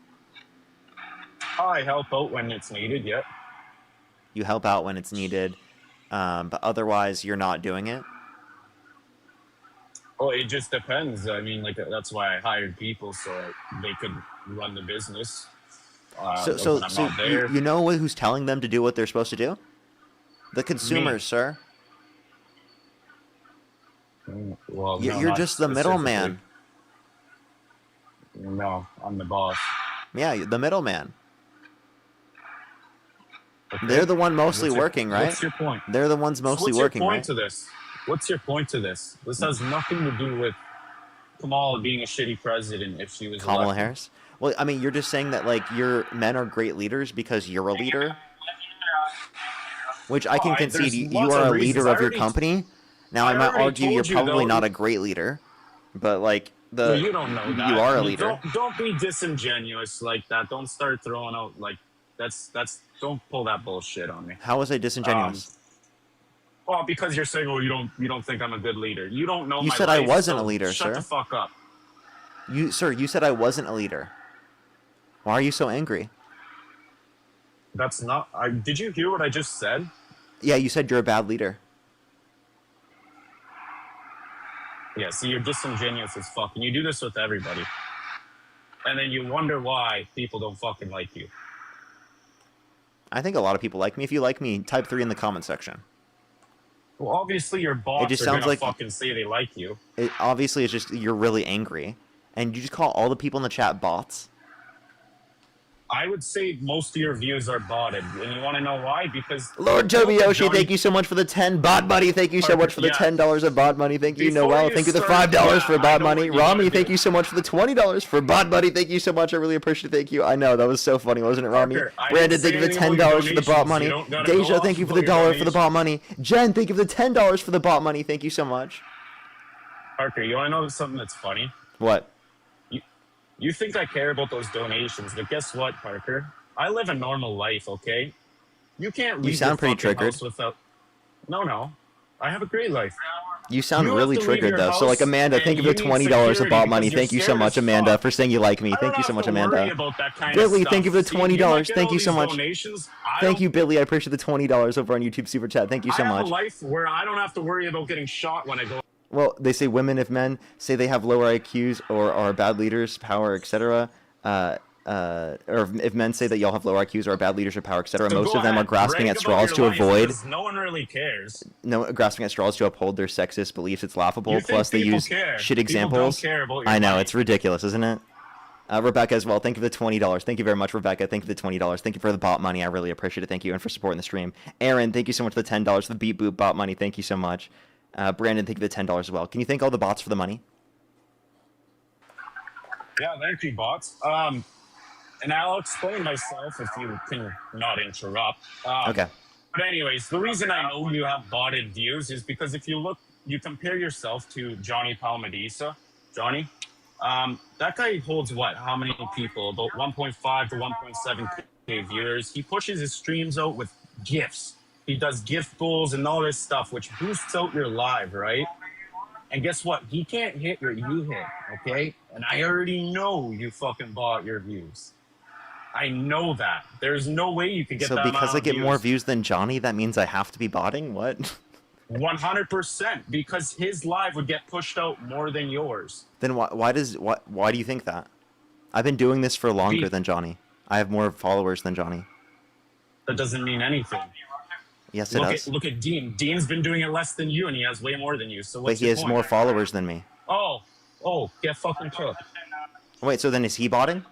I help out when it's needed. Yeah. You help out when it's needed, but otherwise you're not doing it. Oh, it just depends. I mean, like that's why I hired people so they could run the business. Like when I'm not there. You know who's telling them to do what they're supposed to do? The consumers, sir. Well, no, You're not just the middleman. No, I'm the boss. Yeah, the middleman. Okay. They're the one mostly working, right? What's your point? They're the ones mostly working, right? What's your point to this? What's your point to this? This has nothing to do with Kamala being a shitty president if she was Kamala elected. Harris? Well, I mean, you're just saying that, like, your men are great leaders because you're a leader? Which I can concede. You are a leader of your company. Now, I might argue you're probably not a great leader, but, like, you don't know that. You are a leader. Don't be disingenuous like that. Don't start throwing out, like, that's don't pull that bullshit on me. How was I disingenuous? Well, because you're saying, "Oh, you don't think I'm a good leader." You don't know. You my said life, I wasn't so a leader, shut sir. the fuck up. You said I wasn't a leader. Why are you so angry? That's not. Did you hear what I just said? Yeah, you said you're a bad leader. Yeah, see, you're disingenuous as fuck, and you do this with everybody. And then you wonder why people don't fucking like you. I think a lot of people like me. If you like me, type 3 in the comment section. Well, obviously your bots just are sounds gonna like fucking say they like you. Obviously, it's just you're really angry. And you just call all the people in the chat bots? I would say most of your views are botted. And you want to know why? Because... Lord Toby Yoshi, thank you so much for the 10 bot money. Thank you so much for the $10 of bot money. Thank you, Noel. Thank you for the $5 for bot money. Rami, thank you so much for the $20 for bot money. Thank you so much. I really appreciate it. Thank you. I know, that was so funny, wasn't it, Rami? Brandon, thank you for the $10 for the bot money. Deja, thank you for the $1 for the bot money. Jen, thank you for the $10 for the bot money. Thank you so much. Parker, you want to know something that's funny? What? You think I care about those donations, but guess what, Parker? I live a normal life, okay? You can't leave You sound your pretty fucking triggered. house without... No. I have a great life. You sound You have really to leave triggered, your though. So, like, house Amanda, thank you for the and you need $20 of security bot money. because Thank you you're so scared much, as Amanda, fuck. for saying you like me. I don't Thank you so have much, to worry Amanda. about that kind of Billy, stuff. thank you for the See, you might $20. get Thank all you so these much. donations. Thank you, Billy. I appreciate the $20 over on YouTube Super Chat. Thank you so I have much. a life where I don't have to worry about getting shot when I go... Well, they say women, if men say they have lower IQs or are bad leaders, power, etc., or if men say that y'all have lower IQs or are bad leaders or power, etc., So most go of them are ahead, grasping brag at about straws your to life, avoid. because no one really cares. No, grasping at straws to uphold their sexist beliefs. It's laughable. You think Plus, they people use care. shit People examples. don't care about your I know money. it's ridiculous, isn't it? Rebecca as well. Thank you for the $20. Thank you very much, Rebecca. Thank you for the $20. Thank you for the bot money. I really appreciate it. Thank you, and for supporting the stream. Aaron, thank you so much for the $10 for the beat boop bot money. Thank you so much. Brandon, thank you for the $10 as well. Can you thank all the bots for the money? Yeah, thank you, bots. And I'll explain myself if you can not interrupt. Okay. But anyways, the reason I know you have botted views is because if you compare yourself to Johnny Palmadisa. Johnny, that guy holds what? How many people? About 1.5 to 1.7K viewers. He pushes his streams out with GIFs. He does GIF goals and all this stuff, which boosts out your live, right? And guess what? He can't hit what you hit, okay? And I already know you fucking bought your views. I know that. There's no way you could get So that because amount I of get more views. views than Johnny, that means I have to be botting? What? 100%, because his live would get pushed out more than yours. Then why do you think that? I've been doing this for longer than Johnny. I have more followers than Johnny. That doesn't mean anything. Yes, it does. Look at Dean. Dean's been doing it less than you, and he has way more than you. So But what's he your has point? more followers than me. Oh, get fucking cooked. Wait, so then is he botting?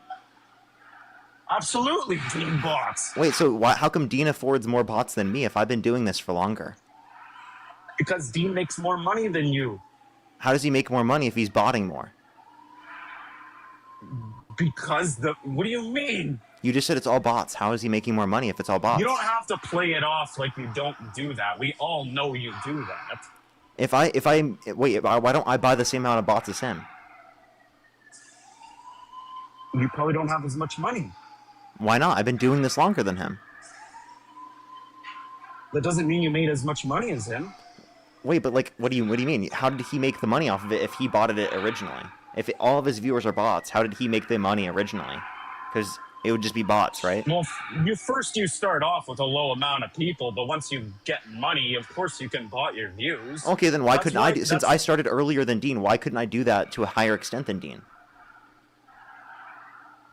Absolutely, Dean bots. Wait, so how come Dean affords more bots than me if I've been doing this for longer? Because Dean makes more money than you. How does he make more money if he's botting more? Because what do you mean? You just said it's all bots. How is he making more money if it's all bots? You don't have to play it off like you don't do that. We all know you do that. Why don't I buy the same amount of bots as him? You probably don't have as much money. Why not? I've been doing this longer than him. That doesn't mean you made as much money as him. Wait, but like, what do you mean? How did he make the money off of it if he botted it originally? If all of his viewers are bots, how did he make the money originally? Because It would just be bots, right? Well, you start off with a low amount of people, but once you get money, of course you can bot your views. Okay, then why That's couldn't why- I do, since I started earlier than Dean, why couldn't I do that to a higher extent than Dean?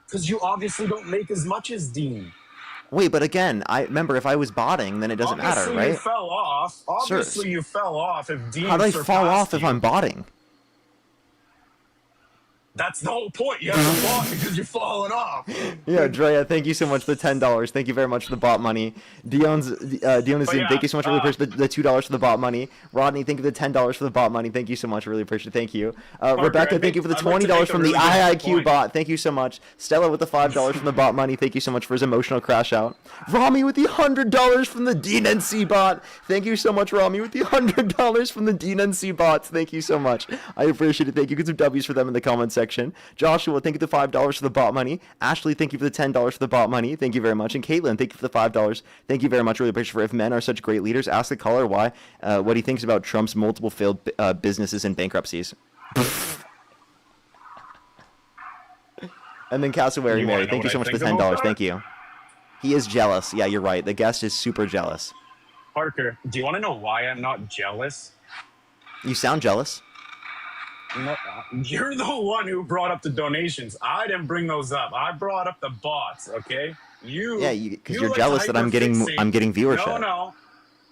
Because you obviously don't make as much as Dean. Wait, but again, I remember if I was botting, then it doesn't matter, Obviously right? you fell off. Obviously you fell off if Dean How do I fall surpassed off if you. I'm botting? That's the whole point. You have to bot because you're falling off. Yeah, Drea, thank you so much for the $10. Thank you very much for the bot money. Dion is in. Thank you so much. Really appreciate the $2 for the bot money. Rodney, thank you for the $10 for the bot money. Thank you so much. Really appreciate it. Thank you. Rebecca, thank you for the $20 from the IIQ bot. Thank you so much. Stella with the $5 from the bot money. Thank you so much for his emotional crash out. Rami with the $100 from the DNC bot. Thank you so much, Rami, with the $100 from the DNC bots. Thank you so much. I appreciate it. Thank you. Get some W's for them in the comment section. Joshua, thank you for the $5 for the bot money. Ashley, thank you for the $10 for the bot money. Thank you very much. And Caitlin, thank you for the $5. Thank you very much. Really appreciate it. For if men are such great leaders, ask the caller why, what he thinks about Trump's multiple failed businesses and bankruptcies. And then Cassowary Mary, thank you so much for the $10. Thank you. He is jealous. Yeah, you're right. The guest is super jealous. Parker, do you want to know why I'm not jealous? You sound jealous. No, you're the one who brought up the donations. I didn't bring those up. I brought up the bots. Okay, Yeah, because you're jealous that I'm getting viewership. No.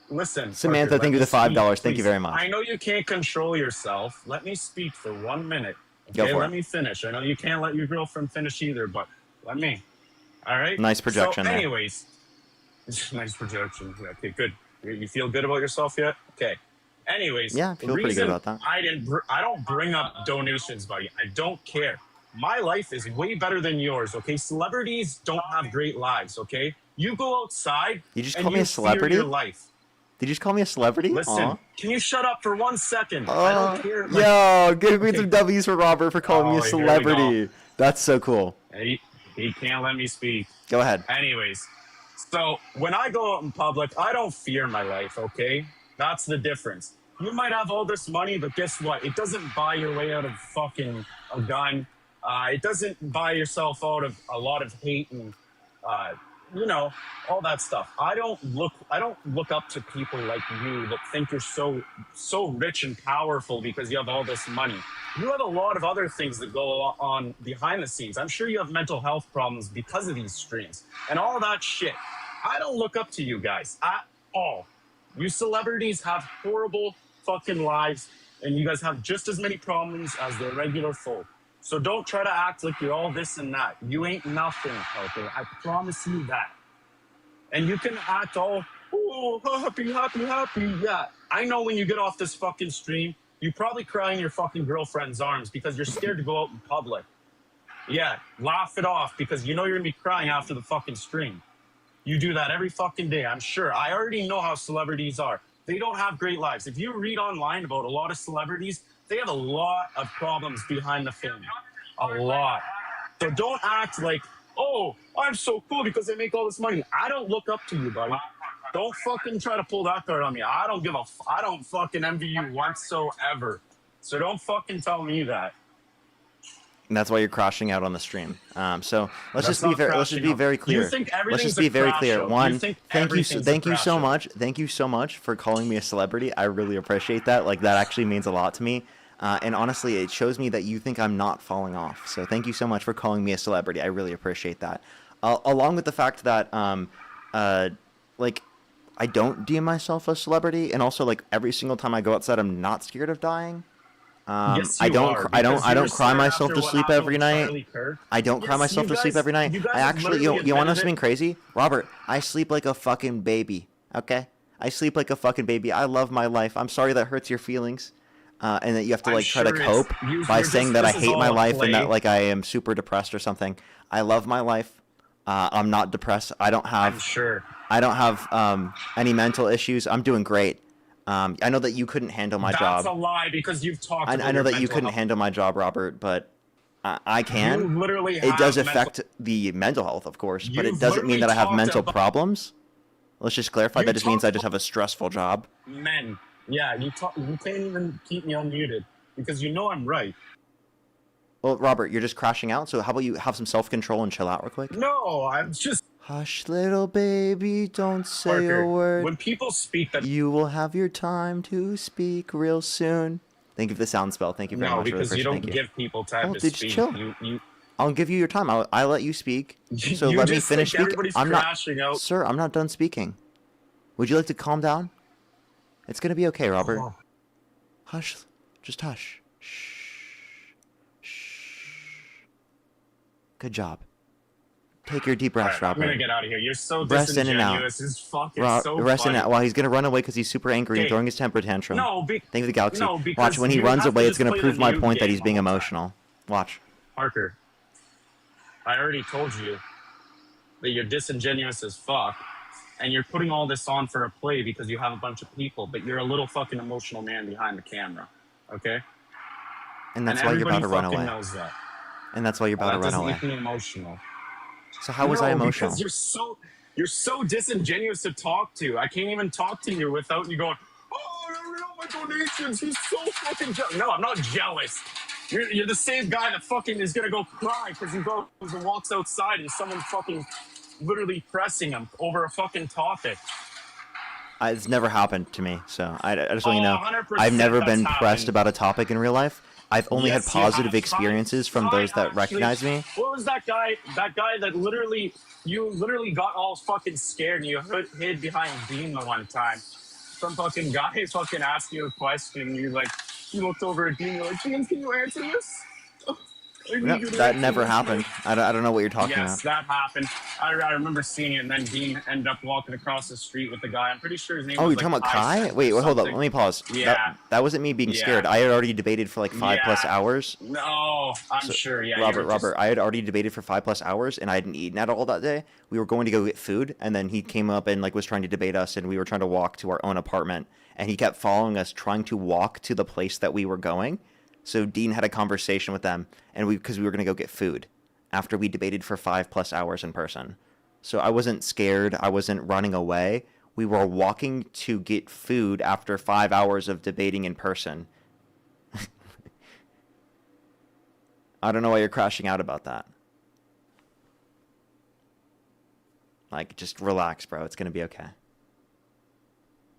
Listen, Samantha, Parker, thank you for the $5. Thank please. you very much. I know you can't control yourself. Let me speak for 1 minute. Go Okay, for let it. me finish. I know you can't let your girlfriend finish either, but let me. All right. Nice projection So, there. anyways, nice projection. Okay, good. You feel good about yourself yet? Okay. Anyways, Yeah, I feel pretty good about that. I don't bring up donations, buddy. I don't care. My life is way better than yours, okay? Celebrities don't have great lives, okay? You go outside You just and call me you a celebrity? fear your life. Did you just call me a celebrity? Listen, Aw. can you shut up for 1 second? I don't care. Like, Yo, give me some W's for Robert for calling me a Oh, here we celebrity. That's so cool. he can't let me speak. Go ahead. Anyways, so when I go out in public, I don't fear my life, okay? That's the difference. You might have all this money, but guess what? It doesn't buy your way out of fucking a gun. It doesn't buy yourself out of a lot of hate and, all that stuff. I don't look up to people like you that think you're so rich and powerful because you have all this money. You have a lot of other things that go on behind the scenes. I'm sure you have mental health problems because of these streams and all that shit. I don't look up to you guys at all. You celebrities have horrible fucking lives, and you guys have just as many problems as the regular folk. So don't try to act like you're all this and that. You ain't nothing, okay? I promise you that. And you can act all, happy. Yeah, I know when you get off this fucking stream, you probably cry in your fucking girlfriend's arms because you're scared to go out in public. Yeah, laugh it off because you know you're gonna be crying after the fucking stream. You do that every fucking day, I'm sure. I already know how celebrities are. They don't have great lives. If you read online about a lot of celebrities, they have a lot of problems behind the fame. A lot. So don't act like, oh, I'm so cool because I make all this money. I don't look up to you, buddy. Don't fucking try to pull that card on me. I don't fucking envy you whatsoever. So don't fucking tell me that. And that's why you're crashing out on the stream. So let's That's just be not very crashing out. clear. You think Let's everything's just a be very crash clear. out. You One, think thank you everything's a so crash much. Thank you so much for calling me a celebrity. I really appreciate that. Like that actually means a lot to me. And honestly, it shows me that you think I'm not falling off. So thank you so much for calling me a celebrity. I really appreciate that. Along with the fact that I don't deem myself a celebrity, and also like every single time I go outside, I'm not scared of dying. Yes, I you don't. are, I don't. because I you don't were cry scared myself after to what sleep happened every with night. Charlie Kirk. I don't cry Yes, myself you to sleep guys- every night. you guys I actually. literally You want to know admitted something it. crazy, Robert? I sleep like a fucking baby. Okay. I sleep like a fucking baby. I love my life. I'm sorry that hurts your feelings, and that you have to I'm like try to sure it's- cope by you're saying just- that I this is hate my all a life and play. that like I am super depressed or something. I love my life. I'm not depressed. I don't have. I'm sure. I don't have any mental issues. I'm doing great. I know that you couldn't handle my job. That's a lie because you've talked about I know your that you mental couldn't health. handle my job, Robert, but I can. You literally It does have affect the mental health, of course, but it You've doesn't mean literally that I have talked mental about- problems. Let's just clarify. You That just means I talked just have a stressful job. Men. Yeah, you can't even keep me unmuted because you know I'm right. Well, Robert, you're just crashing out. So how about you have some self-control and chill out real quick? No, I'm just Hush, little baby, don't say Parker. a word. When people speak that You will have your time to speak real soon. Thank you for the sound spell. Thank you very no, much. Really because you appreciate it. don't Thank you. give people time Oh, to dude, just speak. chill. You I'll give you your time. I'll let you speak. So you let me just finish think speaking. everybody's I'm not, crashing out. sir. I'm not done speaking. Would you like to calm down? It's gonna be okay, Robert. Oh. Hush. Just hush. Good job. Take your deep breaths, Alright, I'm Robert. gonna get out of here. You're so Rest in and out. disingenuous. It's fucking so Rest in funny. and out. Well, he's gonna run away because he's super angry and Okay. throwing his temper tantrum. No, Thank you for the galaxy. no, because Watch, when he you runs have to away, it's just gonna play prove the my new point that game he's being all the time. emotional. Watch. Parker, I already told you that you're disingenuous as fuck, and you're putting all this on for a play because you have a bunch of people, but you're a little fucking emotional man behind the camera, okay? And that's why you're about to run away. Knows that. And that's why you're about That to run doesn't away. make me emotional. So how was I emotional? Because you're so disingenuous to talk to. I can't even talk to you without you going, oh, I don't know my donations. He's so fucking jealous. No, I'm not jealous. You're the same guy that fucking is gonna go cry because he goes and walks outside and someone fucking literally pressing him over a fucking topic. It's never happened to me, so I just want you to know 100% I've never that's been happened. pressed about a topic in real life. I've only had Yes, you have. positive experiences from those that recognize me. What was that guy? That guy that you literally got all fucking scared and you hid behind Dean the one time. Some fucking guy fucking asked you a question and you looked over at Dean, you're like, James, can you answer this? No, that never happened. I don't know what you're talking Yes, about. that happened. I remember seeing it, and then Dean ended up walking across the street with the guy. I'm pretty sure his name Oh, was you're talking about Kai? Wait, hold up. Let me pause. Yeah. That wasn't me being Yeah. scared. I had already debated for like 5+ hours. No, I'm sure. Yeah, you were Robert, I had already debated for 5+ hours, and I hadn't eaten at all that day. We were going to go get food, and then he came up and was trying to debate us, and we were trying to walk to our own apartment, and he kept following us, trying to walk to the place that we were going. So Dean had a conversation with them, and because we were going to go get food after we debated for 5+ hours in person. So I wasn't scared. I wasn't running away. We were walking to get food after 5 hours of debating in person. I don't know why you're crashing out about that. Just relax, bro. It's going to be okay.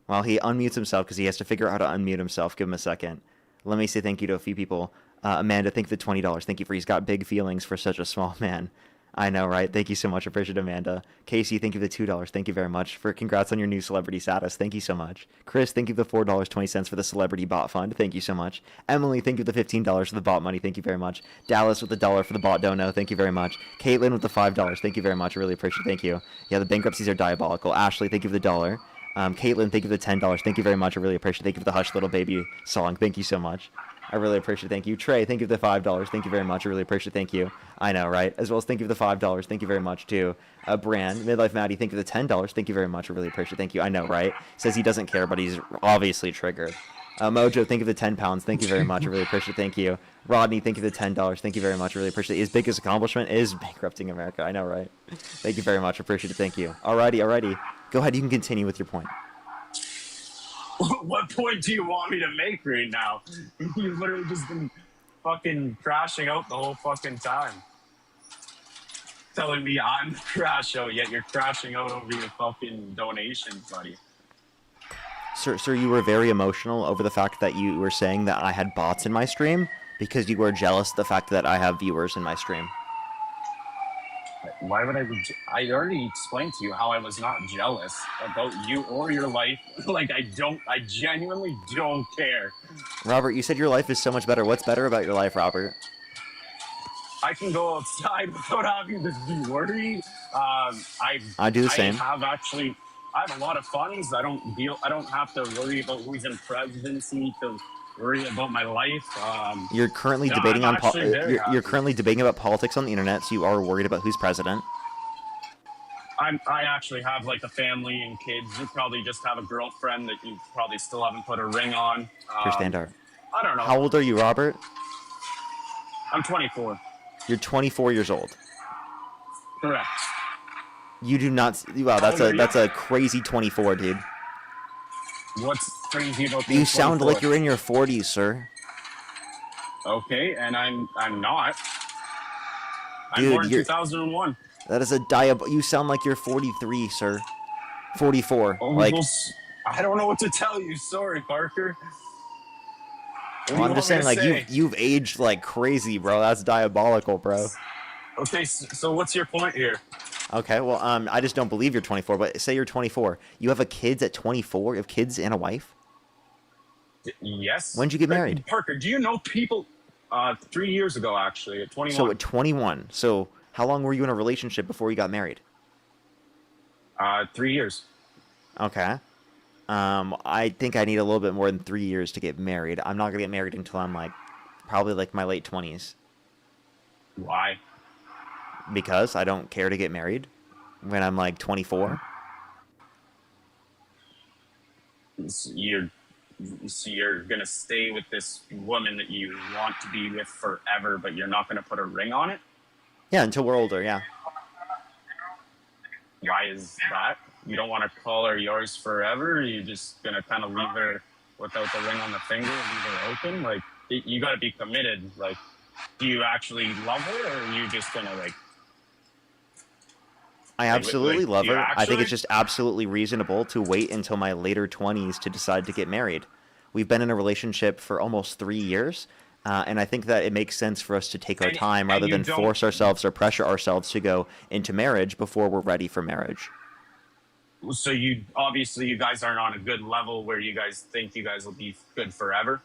While he unmutes himself, because he has to figure out how to unmute himself. Give him a second. Let me say thank you to a few people. Amanda, thank you for the $20. Thank you for he's got big feelings for such a small man. I know, right? Thank you so much. Appreciate it, Amanda. Casey, thank you for the $2. Thank you very much. Congrats on your new celebrity status. Thank you so much. Chris, thank you for the $4.20 for the celebrity bot fund. Thank you so much. Emily, thank you for the $15 for the bot money. Thank you very much. Dallas with the $1 for the bot dono. Thank you very much. Caitlin with the $5. Thank you very much. I really appreciate it. Thank you. Yeah, the bankruptcies are diabolical. Ashley, thank you for the $1. Caitlin, thank you for the $10. Thank you very much. I really appreciate it. Thank you for the Hush Little Baby song. Thank you so much. I really appreciate it. Thank you. Trey, thank you for the $5. Thank you very much. I really appreciate it. Thank you. I know, right? As well as thank you for the $5. Thank you very much, too. Brand, Midlife Maddie, thank you for the $10. Thank you very much. I really appreciate it. Thank you. I know, right? Says he doesn't care, but he's obviously triggered. Mojo, thank you for the £10. Thank you very much. I really appreciate it. Thank you. Rodney, thank you for the $10. Thank you very much. I really appreciate it. His biggest accomplishment is bankrupting America. I know, right? Thank you very much. I appreciate it. Thank you. Alrighty. Go ahead. You can continue with your point. What point do you want me to make right now? You've literally just been fucking crashing out the whole fucking time. Telling me I'm the crash out, yet you're crashing out over your fucking donations, buddy. Sir, you were very emotional over the fact that you were saying that I had bots in my stream because you were jealous of the fact that I have viewers in my stream. Why would I be? I already explained to you how I was not jealous about you or your life. I genuinely don't care. Robert, you said your life is so much better. What's better about your life, Robert? I can go outside without having to be worried. I do the same. I have a lot of funds. I don't have to worry about who's in presidency to worry about my life. You're currently debating you're currently debating about politics on the internet, so you are worried about who's president. I actually have a family and kids. You probably just have a girlfriend that you probably still haven't put a ring on. Your standard. I don't know. How old are you, Robert? I'm 24. You're 24 years old. Correct. You do not. Wow, that's a crazy 24, dude. What's crazy about You sound like you're in your 40s, sir. Okay, and I'm not. I'm Dude, born you're 2001. that is a You sound like you're 43, sir. 44. Oh, Like, I don't know what to tell you. Sorry, Parker. What do well, you I'm just want me saying, to like, say? you've aged like crazy, bro. That's diabolical, bro. Okay, so what's your point here? Okay, well, I just don't believe you're 24. But say you're 24. You have a kids at 24. You have kids and a wife. Yes. When'd you get married? Parker, do you know people? 3 years ago, actually, at 21. So at 21. So how long were you in a relationship before you got married? 3 years. Okay. I think I need a little bit more than 3 years to get married. I'm not gonna get married until I'm like, probably like my late 20s. Why? Because I don't care to get married when I'm like 24. So you're gonna stay with this woman that you want to be with forever, but you're not gonna put a ring on it? Yeah, until we're older. Yeah. Why is that? You don't want to call her yours forever? Or you're just gonna kind of leave her without the ring on the finger, leave her open? Like, you gotta be committed. Like, do you actually love her, or are you just gonna like? I absolutely love do you her. I think actually? it's just absolutely reasonable to wait until my later 20s to decide to get married. We've been in a relationship for almost 3 years, and I think that it makes sense for us to take our time rather you than don't- force ourselves or pressure ourselves to go into marriage before we're ready for marriage. So you guys aren't on a good level where you guys think you guys will be good forever.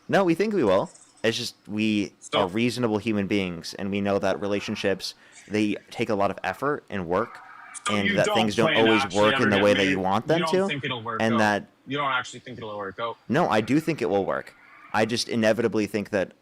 No, we think we will. It's just we are reasonable human beings, and we know that relationships, they take a lot of effort and work, and You that things don't plan to always actually work ever in the get way that married? you want You them don't to. think it'll work And out? that You don't actually think it'll work out? no, I do think it will work. I just inevitably think that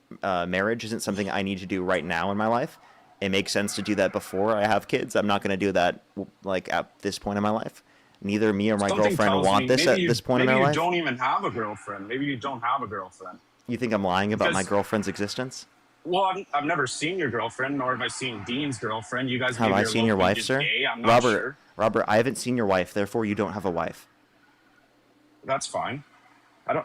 marriage isn't something I need to do right now in my life. It makes sense to do that before I have kids. I'm not going to do that like at this point in my life. Neither me or my Something girlfriend tells want me this maybe at you- this point in maybe our you life. don't even have a girlfriend. Maybe you don't have a girlfriend. You think I'm lying about my Because- girlfriend's existence? Well, I've never seen your girlfriend, nor have I seen Dean's girlfriend. You guys Have maybe I are seen your locally wife, just sir? gay. I'm not Robert, sure. Robert, I haven't seen your wife. Therefore, you don't have a wife. That's fine.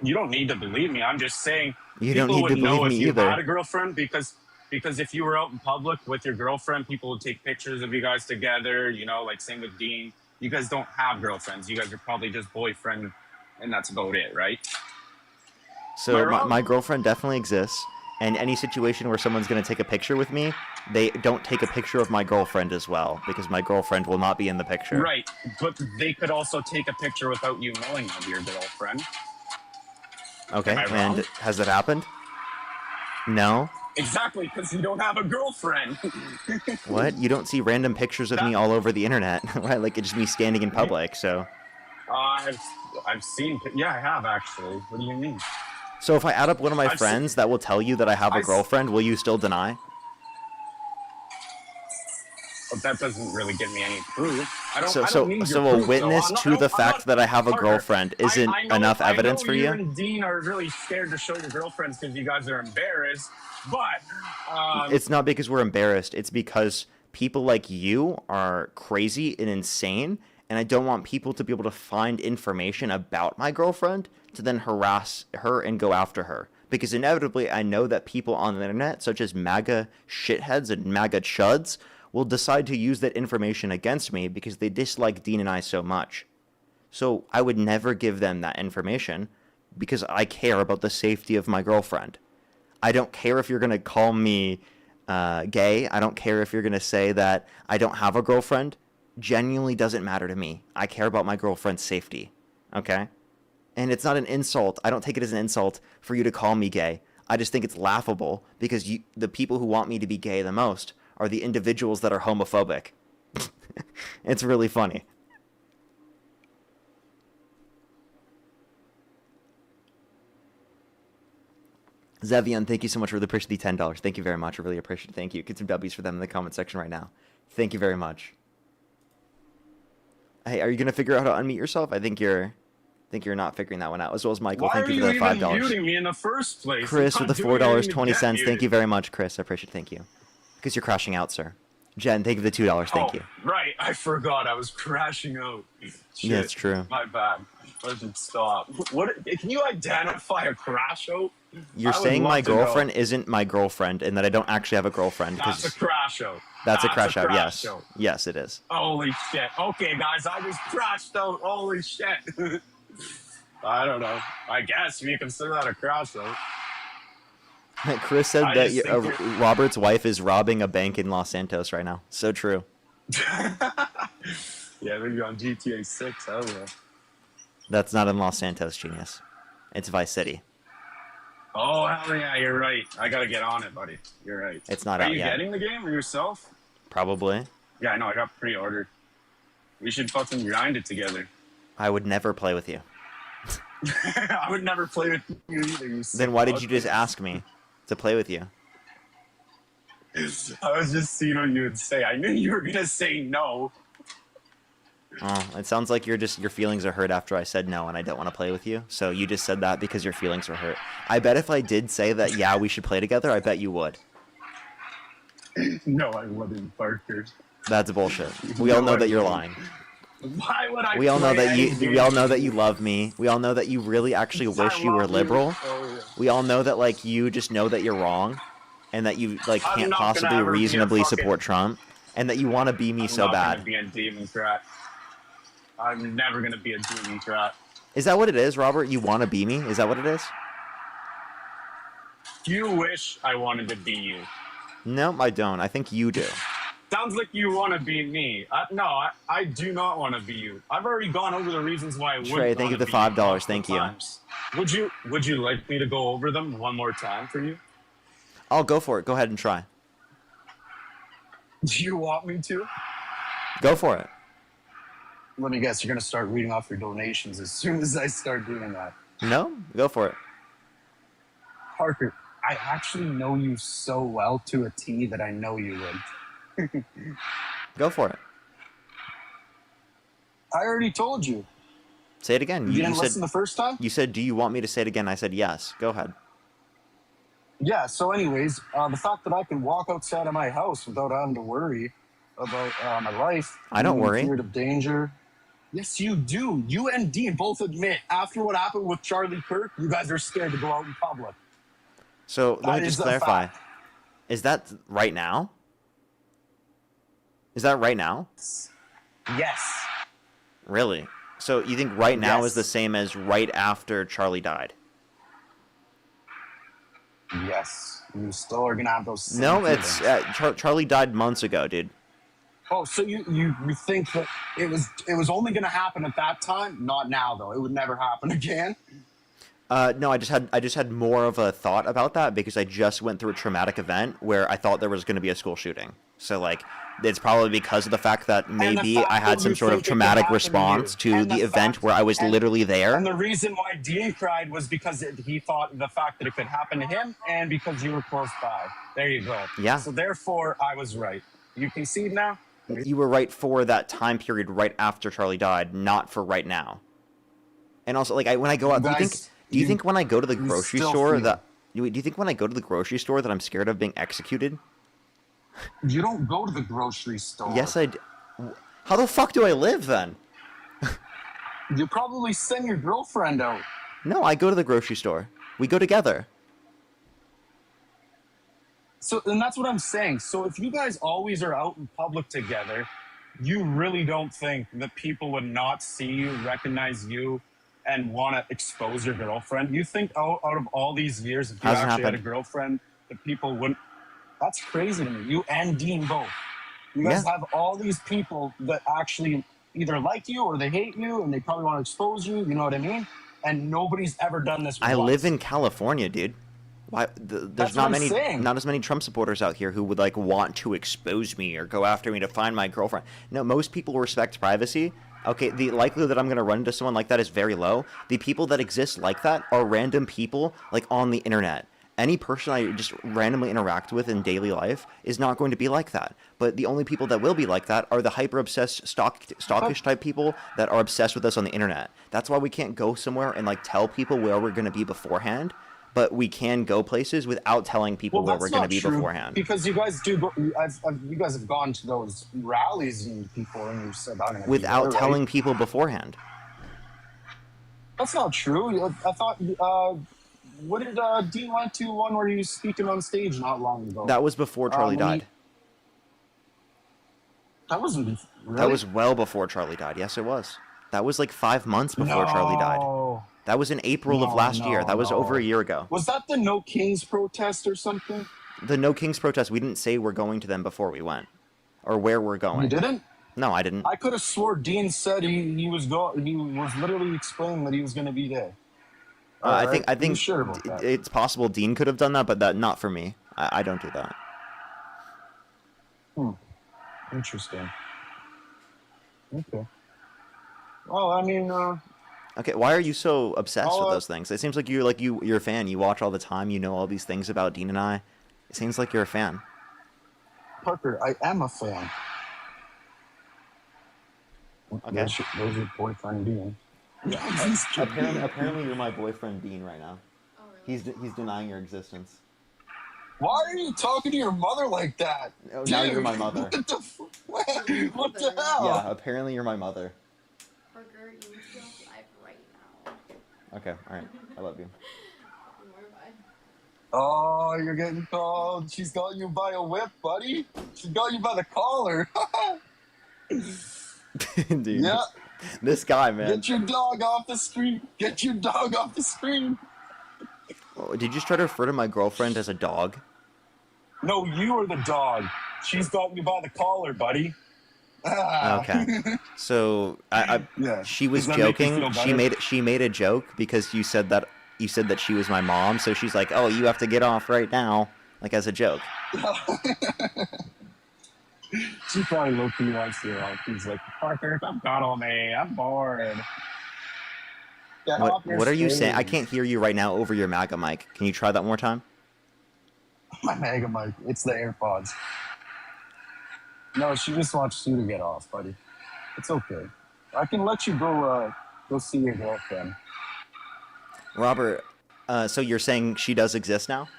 You don't need to believe me. I'm just saying. You don't people need to would know believe if me you either. had a girlfriend because if you were out in public with your girlfriend, people would take pictures of you guys together. You know, like same with Dean. You guys don't have girlfriends. You guys are probably just boyfriend, and that's about it, right? So Am I my wrong? girlfriend definitely exists, and any situation where someone's going to take a picture with me, they don't take a picture of my girlfriend as well, because my girlfriend will not be in the picture. Right, but they could also take a picture without you knowing of your girlfriend. Okay, Am I wrong? and has that happened? No? Exactly, because you don't have a girlfriend. What? You don't see random pictures of me all over the internet, right? Like it's just me standing in public, so... I've seen. Yeah, I have actually. What do you mean? So if I add up one of my I've seen- friends that will tell you that I have a I've- girlfriend, will you still deny? But that doesn't really give me any proof. I don't. So, I so, don't need your so proof, a though. witness I'm not- to the I'm fact not- that I have a Parker, girlfriend isn't I know, enough I evidence know for you you? and Dean are really scared to show your girlfriends because you guys are embarrassed. But It's not because we're embarrassed. It's because people like you are crazy and insane, and I don't want people to be able to find information about my girlfriend to then harass her and go after her. Because inevitably, I know that people on the internet, such as MAGA shitheads and MAGA chuds, will decide to use that information against me because they dislike Dean and I so much. So I would never give them that information because I care about the safety of my girlfriend. I don't care if you're going to call me gay. I don't care if you're going to say that I don't have a girlfriend. Genuinely doesn't matter to me. I care about my girlfriend's safety. Okay? And it's not an insult. I don't take it as an insult for you to call me gay. I just think it's laughable because the people who want me to be gay the most are the individuals that are homophobic. It's really funny. Zevian, thank you so much for the appreciate the $10. Thank you very much. I really appreciate it. Thank you. Get some W's for them in the comment section right now. Thank you very much. Hey, are you gonna figure out how to unmute yourself? I think you're not figuring that one out. As well as Michael. why Thank are you you for the even $5. muting me in the first place? Chris I'm with the not doing anything to $4.20. get Thank you muted. very much, Chris. I appreciate it. Thank you. Because you're crashing out, sir. Jen, thank you for the $2. Thank you. Right, I forgot. I was crashing out. Shit, Yeah, it's true. My bad. I should stop. What? Can you identify a crash out? You're I would saying love my to know. girlfriend isn't my girlfriend and that I don't actually have a girlfriend. That's a crash out. That's a crash out, yes. out. Yes, it is. Holy shit. Okay, guys, I just crashed out. Holy shit. I don't know. I guess you consider that a crash out. Chris said I that just think Robert's wife is robbing a bank in Los Santos right now. So true. Yeah, maybe on GTA 6. I don't know. That's not in Los Santos, genius. It's Vice City. Oh, hell yeah, you're right. I gotta get on it, buddy. You're right. It's not Are out you yet. getting the game or yourself? Probably. Yeah, I know. I got pre-ordered. We should fucking grind it together. I would never play with you. I would never play with you either. You Then why did you fuck. just ask me to play with you? I was just seeing what you would say. I knew you were gonna say no. Oh, it sounds like your feelings are hurt after I said no and I don't want to play with you. So you just said that because your feelings were hurt. I bet if I did say that, yeah, we should play together, I bet you would. No, I wouldn't, Parker. That's bullshit. We all know that you're lying. Why would I? We all know play that you. any We all know game? that you love me. We all know that you really actually I wish you were love you. liberal. Oh, yeah. We all know that like you just know that you're wrong, and that you like I'm can't not gonna possibly ever be a reasonably fucking- support Trump, and that you want to be me I'm so not bad. gonna be a Democrat. I'm never gonna be a Democrat. Is that what it is, Robert? You want to be me? Is that what it is? You wish I wanted to be you. No, I don't. I think you do. Sounds like you want to be me. No, I do not want to be you. I've already gone over the reasons why I wouldn't. Trey, thank you wanna for the be $5. multiple Thank you. times. Would you like me to go over them one more time for you? I'll go for it. Go ahead and try. Do you want me to? Go for it. Let me guess. You're gonna start reading off your donations as soon as I start doing that. No, go for it. Parker, I actually know you so well to a T that I know you would. Go for it. I already told you. Say it again. You didn't said, listen the first time? You said, "Do you want me to say it again?" I said, "Yes." Go ahead. Yeah, so anyways, the fact that I can walk outside of my house without having to worry about my life. I don't being worry. Feared of danger. Yes, you do. You and Dean both admit after what happened with Charlie Kirk, you guys are scared to go out in public. So let That me is just a clarify. fact. Is that right now? Is that right now? Yes. Really? So you think right now is Yes. the same as right after Charlie died? Yes. You still are gonna have those same No, it's feelings. Charlie died months ago, dude. Oh, so you think that it was only gonna happen at that time? Not now though. It would never happen again. No, I just had more of a thought about that because I just went through a traumatic event where I thought there was going to be a school shooting. So like, it's probably because of the fact that maybe fact I had that some you sort of think it could traumatic happen to response you. to And the the event fact- where I was and- literally there. And the reason why Dean cried was because he thought the fact that it could happen to him and because you were close by. There you go. Yeah. So therefore, I was right. You concede now? You were right for that time period right after Charlie died, not for right now. And also, like, when I go out, do you think when I go to the grocery still store feel- that do you think when I go to the grocery store that I'm scared of being executed? You don't go to the grocery store. Yes, I d- How the fuck do I live then? You probably send your girlfriend out. No, I go to the grocery store. We go together. So, and that's what I'm saying. So if you guys always are out in public together, you really don't think that people would not see you, recognize you, and want to expose your girlfriend? You think out of all these years, if you Hasn't actually had a happened. girlfriend, that people wouldn't? That's crazy to me. You and Dean both. You guys Yeah. have all these people that actually either like you or they hate you, and they probably want to expose you. You know what I mean? And nobody's ever done this. I once. live in California, dude. Why? There's That's not what I'm many, saying. not as many Trump supporters out here who would like want to expose me or go after me to find my girlfriend. No, most people respect privacy. Okay, the likelihood that I'm gonna run into someone like that is very low. The people that exist like that are random people like on the internet. Any person I just randomly interact with in daily life is not going to be like that. But the only people that will be like that are the hyper-obsessed, stalkish type people that are obsessed with us on the internet. That's why we can't go somewhere and like tell people where we're going to be beforehand. but we can go places without telling people Well, where that's we're going to not be true beforehand. because you guys do. You guys have gone to those rallies and people, and you said I'm gonna be Without there, telling right? people beforehand. That's not true. I thought. What did Dean went to one where he was speaking on stage not long ago? That was before Charlie when died. That wasn't really. That was well before Charlie died. Yes, it was. That was like 5 months before Charlie died. No. That was in April of last year. That was over a year ago. Was that the No Kings protest or something? The No Kings protest, we didn't say we're going to them before we went. Or where we're going. You didn't? No, I didn't. I could have swore Dean said he was literally explaining that he was going to be there. I think You sure about that? it's possible Dean could have done that, but that not for me. I don't do that. Interesting. Okay. Well, I mean, Okay, why are you so obsessed I'll, with those things? It seems like you're a fan. You watch all the time. You know all these things about Dean and I. It seems like you're a fan. Parker, I am a fan. Okay. There's your boyfriend Dean. Apparently, you're my boyfriend Dean right now. He's denying your existence. Why are you talking to your mother like that? Oh, now Dude, you're my mother. What the hell? Yeah, apparently you're my mother. Parker, you need to go live right now. Okay, all right. I love you. Oh, you're getting called. She's got you by a whip, buddy. She got you by the collar. Dude. Yeah. This guy, man. Get your dog off the screen. Get your dog off the screen. Oh, did you just try to refer to my girlfriend as a dog? No, you are the dog. She's got you by the collar, buddy. Ah. Okay. So Yeah. she was Does that make you joking. feel She made a joke because you said that she was my mom. So she's like, "Oh, you have to get off right now," like as a joke. She probably low-key wants to. She's like, Parker, come cuddle me. I'm bored. Get off your What are you saying? I screen. can't hear you right now over your MAGA mic. Can you try that one more time? My MAGA mic. It's the AirPods. No, she just wants you to get off, buddy. It's okay. I can let you go see your girlfriend. Robert, so you're saying she does exist now?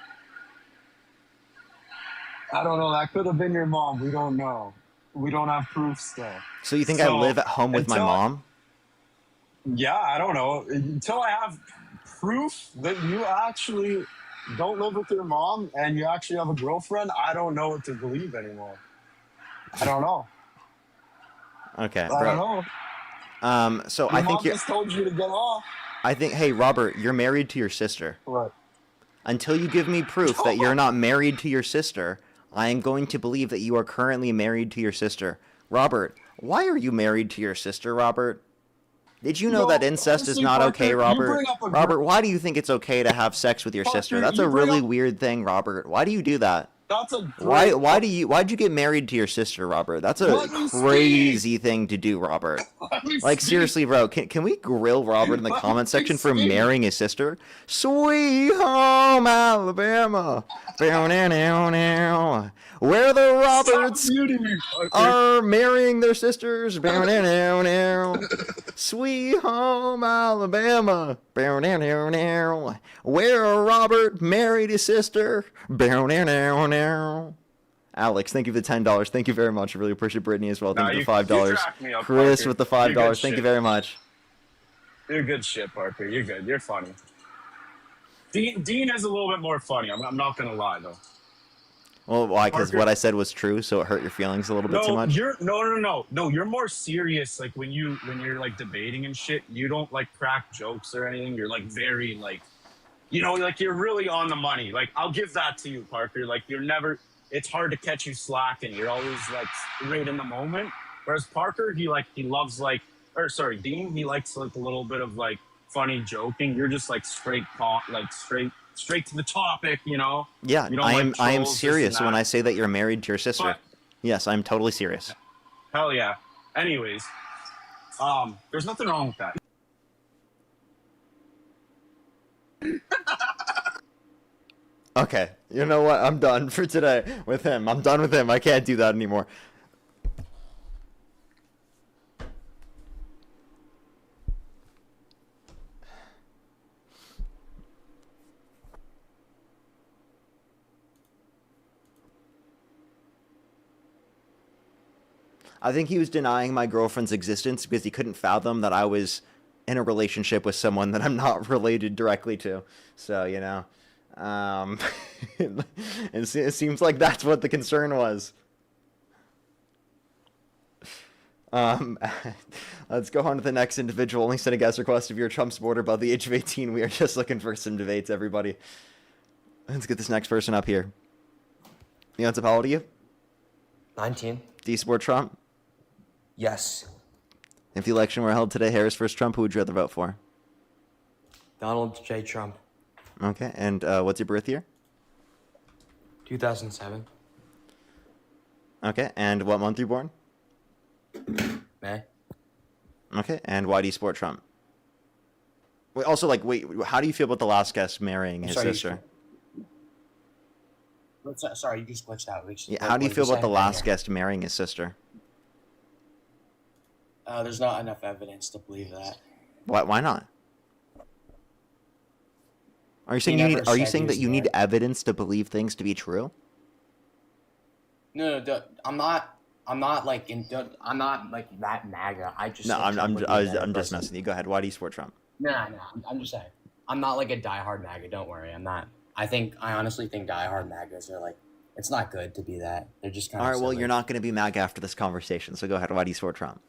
I don't know. That could have been your mom. We don't know. We don't have proof still. So you think I live at home with my until- mom? Yeah, I don't know. Until I have proof that you actually don't live with your mom and you actually have a girlfriend, I don't know what to believe anymore. I don't know. Okay, I bro. don't know. So Your I think mom just told you to get off. hey, Robert, you're married to your sister. What? Until you give me proof that you're not married to your sister, I am going to believe that you are currently married to your sister. Robert, why are you married to your sister, Robert? Did you know that incest is honestly, not Parker, okay, you Robert? bring up a Robert, why do you think it's okay to have sex with your sister? Parker, That's you a bring really up- weird thing, Robert. Why do you do that? That's a Why'd you get married to your sister, Robert? That's a Let me crazy thing to do, Robert. Let me Like speak. seriously, bro, can we grill Robert in the Let comment me section for speak. marrying his sister? Sweet home Alabama. Where the Roberts Stop muting me, Parker. are marrying their sisters. Sweet home Alabama. Where Robert married his sister. Alex, thank you for the $10. Thank you very much. I really appreciate Brittany as well. Thank you for the $5. cracked me up, Chris Parker. with the You're good $5. Thank you shit. very much. You're good shit, Parker. You're good. You're funny. Dean is a little bit more funny. I'm not gonna lie though. Well, why? Because Parker- what I said was true, so it hurt your feelings a little bit too much. No. You're more serious. Like when you're like debating and shit, you don't like crack jokes or anything. You're like very like, like you're really on the money. Like I'll give that to you, Parker. Like you're never. It's hard to catch you slacking. You're always like right in the moment. Whereas Parker, he loves Dean, he likes like a little bit of like funny joking. You're just like straight to the topic, Yeah, You don't I am. like I am trolls, this serious and when that. I say that you're married to your sister. But- Yes, I'm totally serious. Hell yeah. Anyways, there's nothing wrong with that. Okay, you know what? I'm done for today with him. I'm done with him. I can't do that anymore. I think he was denying my girlfriend's existence because he couldn't fathom that I was in a relationship with someone that I'm not related directly to. So, you know, it seems like that's what the concern was. Let's go on to the next individual. Only send a guest request if you're a Trump supporter above the age of 18. We are just looking for some debates, everybody. Let's get this next person up here. What's up, how old are you? 19. Do you support Trump? Yes. If the election were held today, Harris versus Trump, who would you rather vote for? Donald J. Trump. Okay, and what's your birth year? 2007. Okay, and what month were you born? May. Okay, and why do you support Trump? Wait, also, wait, how do you feel about the last guest marrying his sister? Sorry, you just glitched out. Yeah, how do you feel about the last guest marrying his sister? There's not enough evidence to believe that. Why not? Are you saying that you need evidence to believe things to be true? No, I'm not like that MAGA. I just I'm just messing with you. Go ahead. Why do you support Trump? No. I'm just saying. I'm not like a diehard MAGA. Don't worry. I'm not. I honestly think diehard MAGAs are it's not good to be that. They're just kind of. All right. Well, you're not going to be MAGA after this conversation. So go ahead. Why do you support Trump?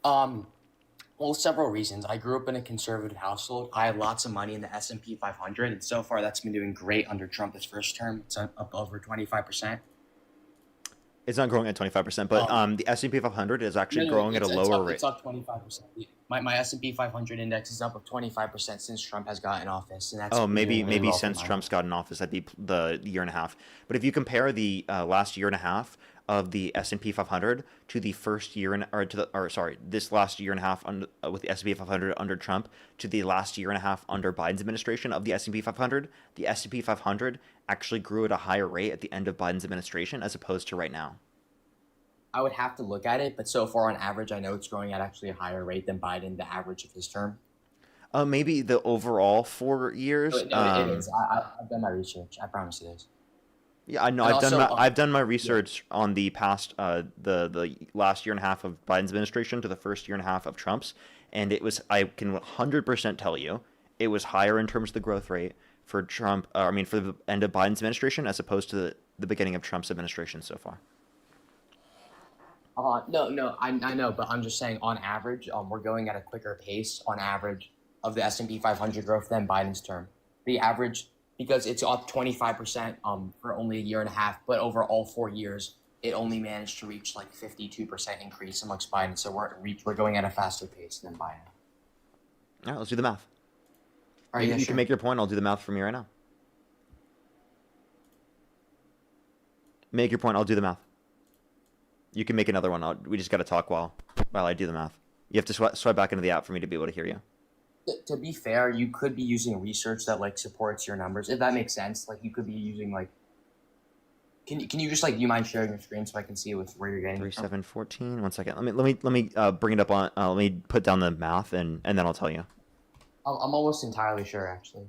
Well, several reasons. I grew up in a conservative household. I had lots of money in the S&P 500, and so far that's been doing great under Trump this first term. It's up over 25%. It's not growing at 25%, but the S&P 500 is actually growing at a lower rate. It's up 25%. My S&P 500 index is up 25% since Trump has gotten in office, and that's maybe since Trump's gotten in office, that'd be the year and a half. But if you compare the last year and a half of the S&P 500 to the first year this last year and a half with the S&P 500 under Trump to the last year and a half under Biden's administration of the S&P 500, the S&P 500 actually grew at a higher rate at the end of Biden's administration as opposed to right now. I would have to look at it, but so far on average, I know it's growing at actually a higher rate than Biden, the average of his term. Maybe the overall 4 years. No, it is. I've done my research. I promise it is. Yeah, I know. I've done my research on the past, the last year and a half of Biden's administration to the first year and a half of Trump's, and it was. I can 100% tell you it was higher in terms of the growth rate for Trump. For the end of Biden's administration as opposed to the beginning of Trump's administration so far. No, I know, but I'm just saying on average, we're going at a quicker pace on average of the S&P 500 growth than Biden's term. The average, because it's up 25% for only a year and a half, but over all 4 years, it only managed to reach 52% increase amongst Biden. So we're going at a faster pace than Biden. All right, let's do the math. All right, you can make your point. I'll do the math from you right now. Make your point. I'll do the math. You can make another one. We just got to talk while I do the math. You have to swipe back into the app for me to be able to hear you. To be fair, you could be using research that supports your numbers, if that makes sense. You could be using Can you just do you mind sharing your screen so I can see where you're getting 3, 7, 14. 1 second. Let me bring it up on. Let me put down the math and then I'll tell you. I'm almost entirely sure actually,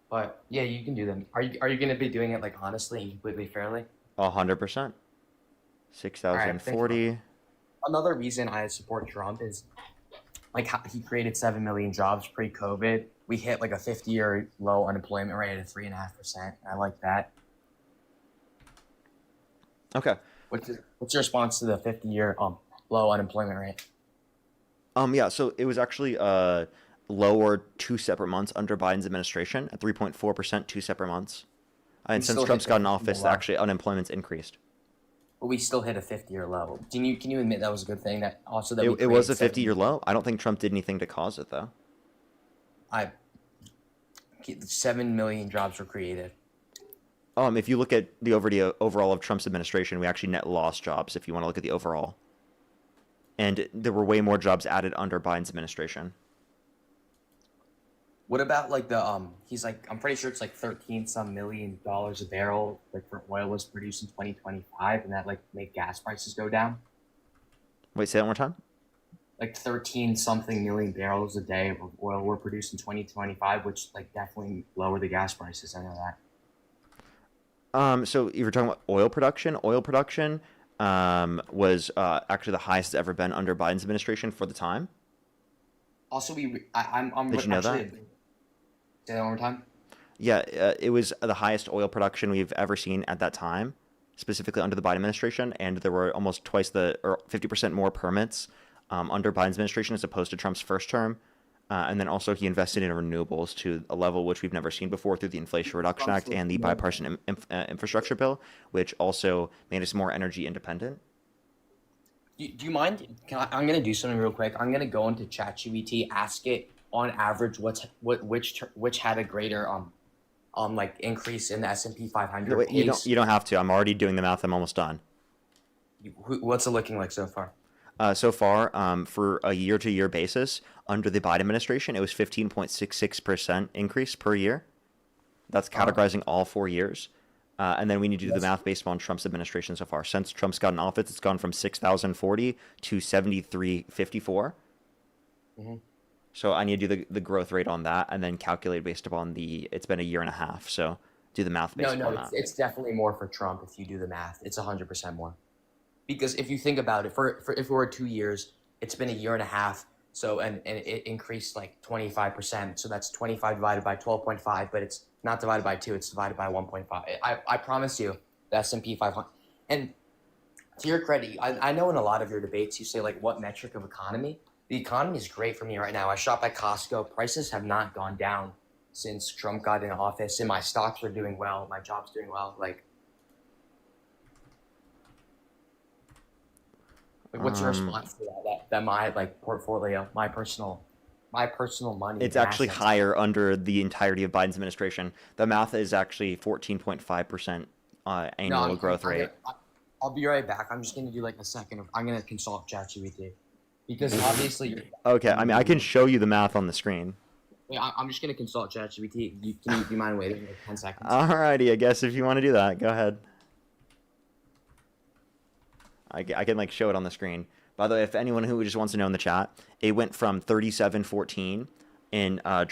but yeah, you can do them. Are you going to be doing it honestly and completely fairly? 100%. 6,040. Another reason I support Trump is he created 7 million jobs pre-COVID. We hit a 50-year low unemployment rate at 3.5%. I like that. Okay. What's your response to the 50-year low unemployment rate? Yeah, so it was actually lower 2 separate months under Biden's administration at 3.4%, 2 separate months. And since Trump's got in office, actually unemployment's increased. But we still hit a 50-year low. Can you admit that was a good thing? It was a 50-year low. I don't think Trump did anything to cause it, though. 7 million jobs were created. If you look at the overall of Trump's administration, we actually net lost jobs. If you want to look at the overall, and there were way more jobs added under Biden's administration. What about he's I'm pretty sure it's 13 some million dollars a barrel for oil was produced in 2025, and that made gas prices go down. Wait, say that one more time. 13 something million barrels a day of oil were produced in 2025, which definitely lowered the gas prices. I know that. So if you're talking about oil production, was actually the highest it's ever been under Biden's administration for the time. Also, I'm Did you know actually. that? Say that one more time. Yeah, it was the highest oil production we've ever seen at that time, specifically under the Biden administration, and there were almost twice or 50% more permits under Biden's administration as opposed to Trump's first term. And then also he invested in renewables to a level which we've never seen before through the Inflation Reduction Act and the bipartisan infrastructure bill, which also made us more energy independent. Do you mind? I'm gonna do something real quick. I'm gonna go into ChatGPT, ask it on average which had a greater like increase in the S&P 500. Wait, you don't have to. I'm already doing the math. I'm almost done. What's it looking like so far? So far, for a year-to-year basis, under the Biden administration, it was 15.66% increase per year. That's categorizing all 4 years. And then we need to do the math based on Trump's administration so far. Since Trump's gotten office, it's gone from 6,040 to 7,354. Mm-hmm. So I need to do the growth rate on that and then calculate based upon it's been a year and a half. So do the math based on that. It's definitely more for Trump if you do the math. It's 100% more. Because if you think about it, for if we're 2 years, it's been a year and a half. So and it increased like 25%. So that's 25 divided by 12.5, but it's not divided by 2. It's divided by 1.5. I promise you, the S&P 500. And to your credit, I know in a lot of your debates you say like what metric of economy. The economy is great for me right now. I shop at Costco. Prices have not gone down since Trump got in office, and my stocks are doing well. My job's doing well. Like what's your response to that my like portfolio, my personal money? It's actually higher under the entirety of Biden's administration. The math is actually 14.5% annual growth rate. I'll be right back. I'm just gonna do like a second. I'm gonna consult ChatGPT because obviously. Okay, I mean I can show you the math on the screen. I'm just gonna consult ChatGPT. Do you mind waiting like 10 seconds? Alrighty, I guess if you want to do that, go ahead. I can like show it on the screen. By the way, if anyone who just wants to know in the chat, it went from 3714 in at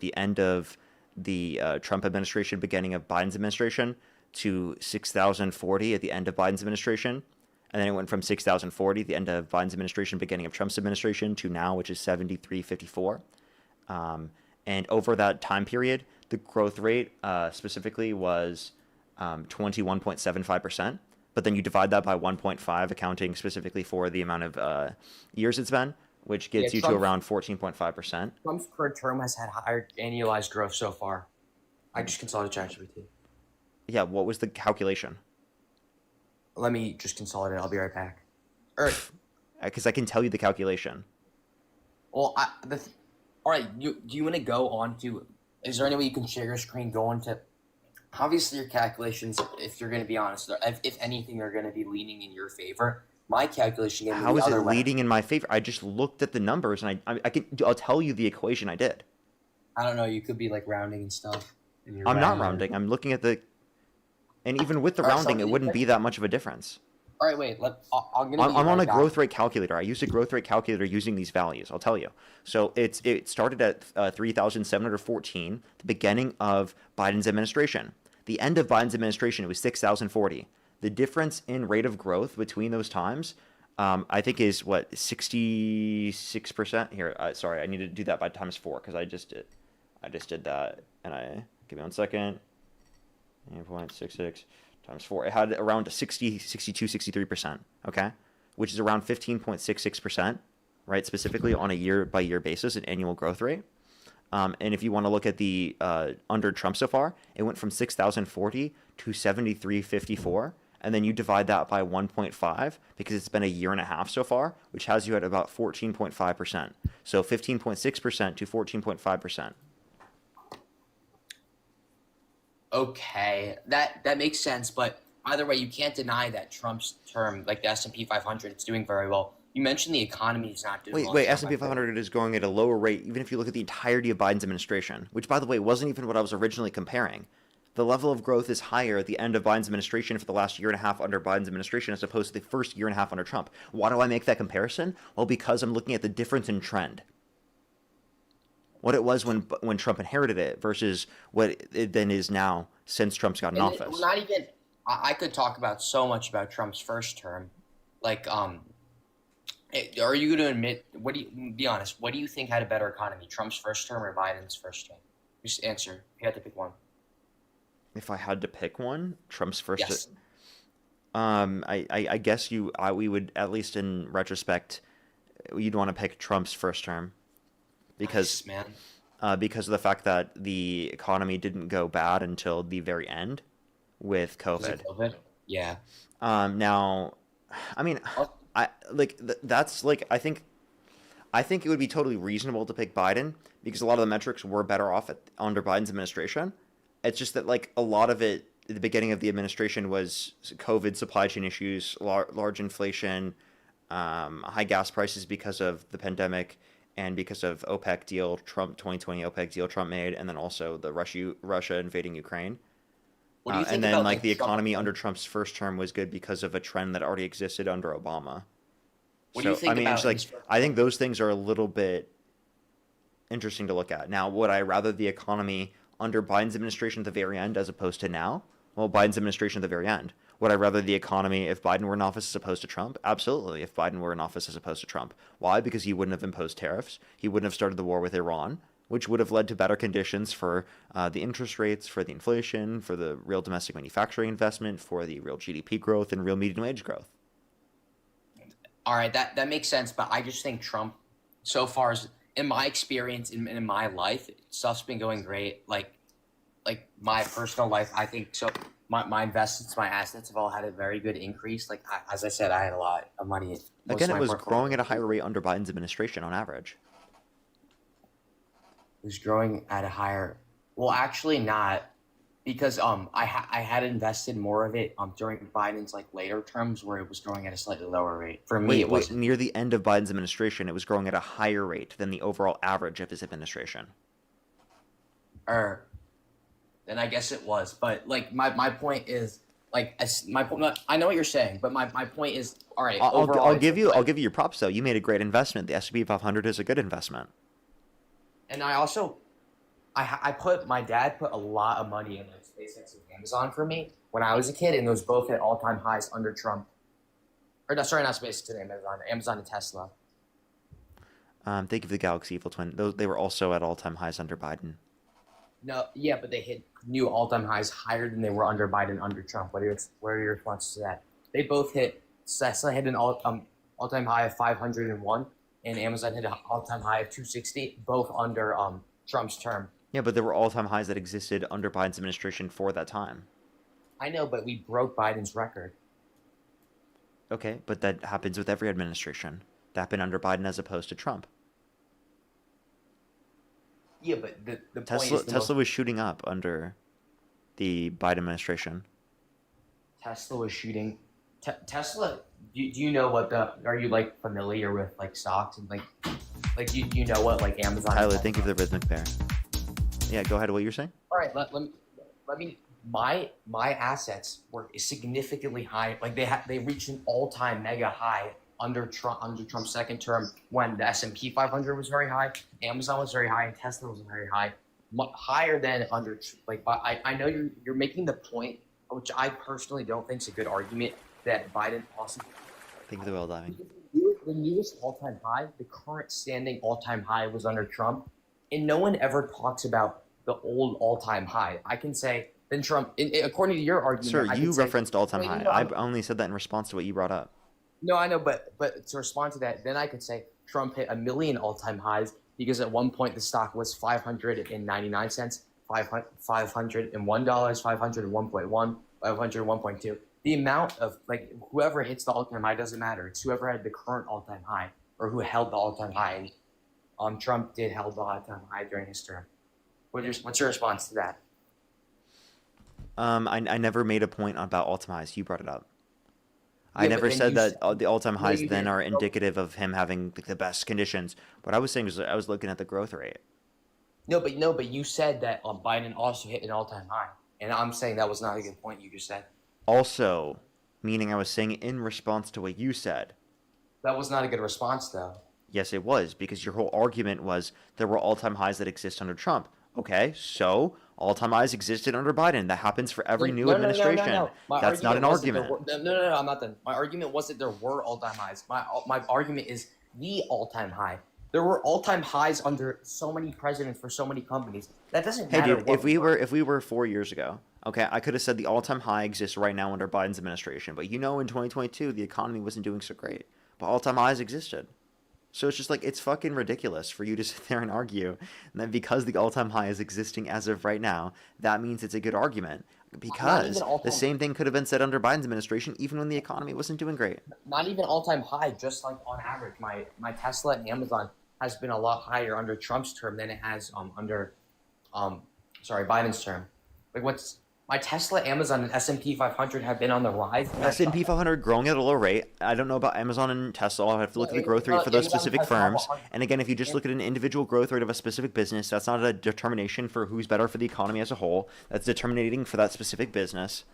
the end of the Trump administration, beginning of Biden's administration, to 6,040 at the end of Biden's administration. And then it went from 6,040 at the end of Biden's administration, beginning of Trump's administration, to now, which is 7,354. And over that time period, the growth rate specifically was 21.75%. But then you divide that by 1.5, accounting specifically for the amount of years it's been, which gets you to around 14.5%. Trump's current term has had higher annualized growth so far. I just consulted ChatGPT. Yeah, what was the calculation? Let me just consult it. I'll be right back. Because I can tell you the calculation. Well, all right. Do you want to go on to? Is there any way you can share your screen? Go on to. Obviously, your calculations, if you're going to be honest, if anything, are going to be leaning in your favor. My calculation. How is it leading in my favor? I just looked at the numbers, and I'll tell you the equation I did. I don't know. You could be like rounding and stuff. I'm not rounding. I'm looking at the. And even with the rounding, it wouldn't be that much of a difference. All right, wait. I'm on a growth rate calculator. I used a growth rate calculator using these values. I'll tell you. So it started at 3,714, the beginning of Biden's administration. The end of Biden's administration, it was 6,040. The difference in rate of growth between those times, I think, is what, 66%. Here, sorry, I need to do that by times 4 because I just did that, and give me 1 second. 8.66 times 4. It had around 60, 62, 63%, okay? Which is around 15.66%, right? Specifically on a year-by-year basis, an annual growth rate. And if you want to look at the under Trump so far, it went from 6,040 to 7,354. And then you divide that by 1.5 because it's been a year and a half so far, which has you at about 14.5%. So 15.6% to 14.5%. Okay, that makes sense, but either way, you can't deny that Trump's term, like the S&P 500, it's doing very well. You mentioned the economy is not doing well. Wait, S&P 500 is going at a lower rate, even if you look at the entirety of Biden's administration, which, by the way, wasn't even what I was originally comparing. The level of growth is higher at the end of Biden's administration for the last year and a half under Biden's administration as opposed to the first year and a half under Trump. Why do I make that comparison? Well, because I'm looking at the difference in trend. What it was when Trump inherited it versus what it then is now since Trump's gotten office. I could talk about so much about Trump's first term. Like, are you going to admit? What do you be honest? What do you think had a better economy, Trump's first term or Biden's first term? Just answer. If you had to pick one. If I had to pick one, Trump's first. Yes. I guess we would, at least in retrospect, you'd want to pick Trump's first term because Nice, man. Because of the fact that the economy didn't go bad until the very end with Was it COVID. COVID? Yeah. Now, I mean, I like that's like I think it would be totally reasonable to pick Biden because a lot of the metrics were better off under Biden's administration. It's just that like a lot of it at the beginning of the administration was COVID, supply chain issues, large inflation, high gas prices because of the pandemic and because of OPEC deal, Trump 2020 OPEC deal Trump made, and then also the Russia invading Ukraine. What do you think And then about like the Trump? economy under Trump's first term was good because of a trend that already existed under Obama. What do you think I mean, about it's like his first I think those things are a little bit interesting to look at. Now, would I rather the economy under Biden's administration at the very end as opposed to now? Well, Biden's administration at the very end. Would I rather the economy if Biden were in office as opposed to Trump? Absolutely, if Biden were in office as opposed to Trump. Why? Because he wouldn't have imposed tariffs. He wouldn't have started the war with Iran, which would have led to better conditions for the interest rates, for the inflation, for the real domestic manufacturing investment, for the real GDP growth, and real median wage growth. All right, that makes sense, but I just think Trump, so far as in my experience in my life, stuff's been going great. Like my personal life, I think so. My investments, my assets have all had a very good increase. Like as I said, I had a lot of money. Most Again, of it my was portfolio growing at a higher rate under Biden's administration on average. was growing at a higher. Well, actually not, because I had invested more of it during Biden's like later terms where it was growing at a slightly lower rate. For me, it Wait, wasn't. near the end of Biden's administration, it was growing at a higher rate than the overall average of his administration. Then I guess it was. But like my point is like I know what you're saying, but my point is all right. Overall, I'll give you your props though. You made a great investment. The S&P 500 is a good investment. And I also, my dad put a lot of money in like SpaceX and Amazon for me when I was a kid, and those both hit all-time highs under Trump. Or no, sorry, not SpaceX and Amazon and Tesla. Thank you for the Galaxy Evil Twin. They were also at all-time highs under Biden. No, yeah, but they hit new all-time highs higher than they were under Biden, under Trump. What are your responses to that? They both hit. Tesla hit an all-time high of 501, and Amazon hit an all-time high of 260, both under Trump's term. Yeah, but there were all-time highs that existed under Biden's administration for that time. I know, but we broke Biden's record. Okay, but that happens with every administration. That happened under Biden as opposed to Trump. Yeah, but the Tesla was shooting up under the Biden administration. Tesla was shooting. Tesla. Do you know what are you like familiar with like stocks and like you know what like Amazon? Tyler, thank you for the rhythmic bear. Yeah, go ahead. What you were saying? All right, let me. My assets were significantly high. Like they reached an all-time mega high under Trump's second term when the S&P 500 was very high, Amazon was very high, and Tesla was very high, higher than under like. I know you're making the point, which I personally don't think is a good argument, that Biden also. Thank you for the well diving. The newest all-time high, the current standing all-time high was under Trump, and no one ever talks about the old all-time high. I can say then Trump, according to your argument, Sir, you referenced all-time high. No, I only said that in response to what you brought up. No, I know, but to respond to that, then I could say Trump hit 1 million all-time highs because at one point the stock was 599 cents, $501, 501.1, 501.2. The amount of like whoever hits the all-time high doesn't matter. It's whoever had the current all-time high or who held the all-time high. And Trump did held the all-time high during his term. What's your response to that? I never made a point about all-time highs. You brought it up. I Yeah, never but said then that the all-time No, highs you then did. are indicative of him having like, the best conditions. What I was saying was I was looking at the growth rate. No, but you said that Biden also hit an all-time high, and I'm saying that was not a good point you just said. Also, meaning I was saying in response to what you said. That was not a good response, though. Yes, it was, because your whole argument was there were all-time highs that exist under Trump. Okay, so All-time highs existed under Biden. That happens for every new No, administration. no. My That's not an argument argument. wasn't no, I'm not done. My argument wasn't there were all-time highs. My argument is the all-time high. There were all-time highs under so many presidents for so many companies. That doesn't Hey, matter. dude, if we were 4 years ago, okay, I could have said the all-time high exists right now under Biden's administration. But in 2022, the economy wasn't doing so great. But all-time highs existed. So it's just like, it's fucking ridiculous for you to sit there and argue that because the all-time high is existing as of right now, that means it's a good argument. Because the same thing could have been said under Biden's administration, even when the economy wasn't doing great. Not even all-time high, just like on average, my Tesla and Amazon has been a lot higher under Trump's term than it has under Biden's term. Like my Tesla, Amazon, and S&P 500 have been on the rise. S&P 500 growing at a low rate. I don't know about Amazon and Tesla. I'll have to look at the growth rate for those specific firms. And again, if you just look at an individual growth rate of a specific business, that's not a determination for who's better for the economy as a whole. That's determining for that specific business.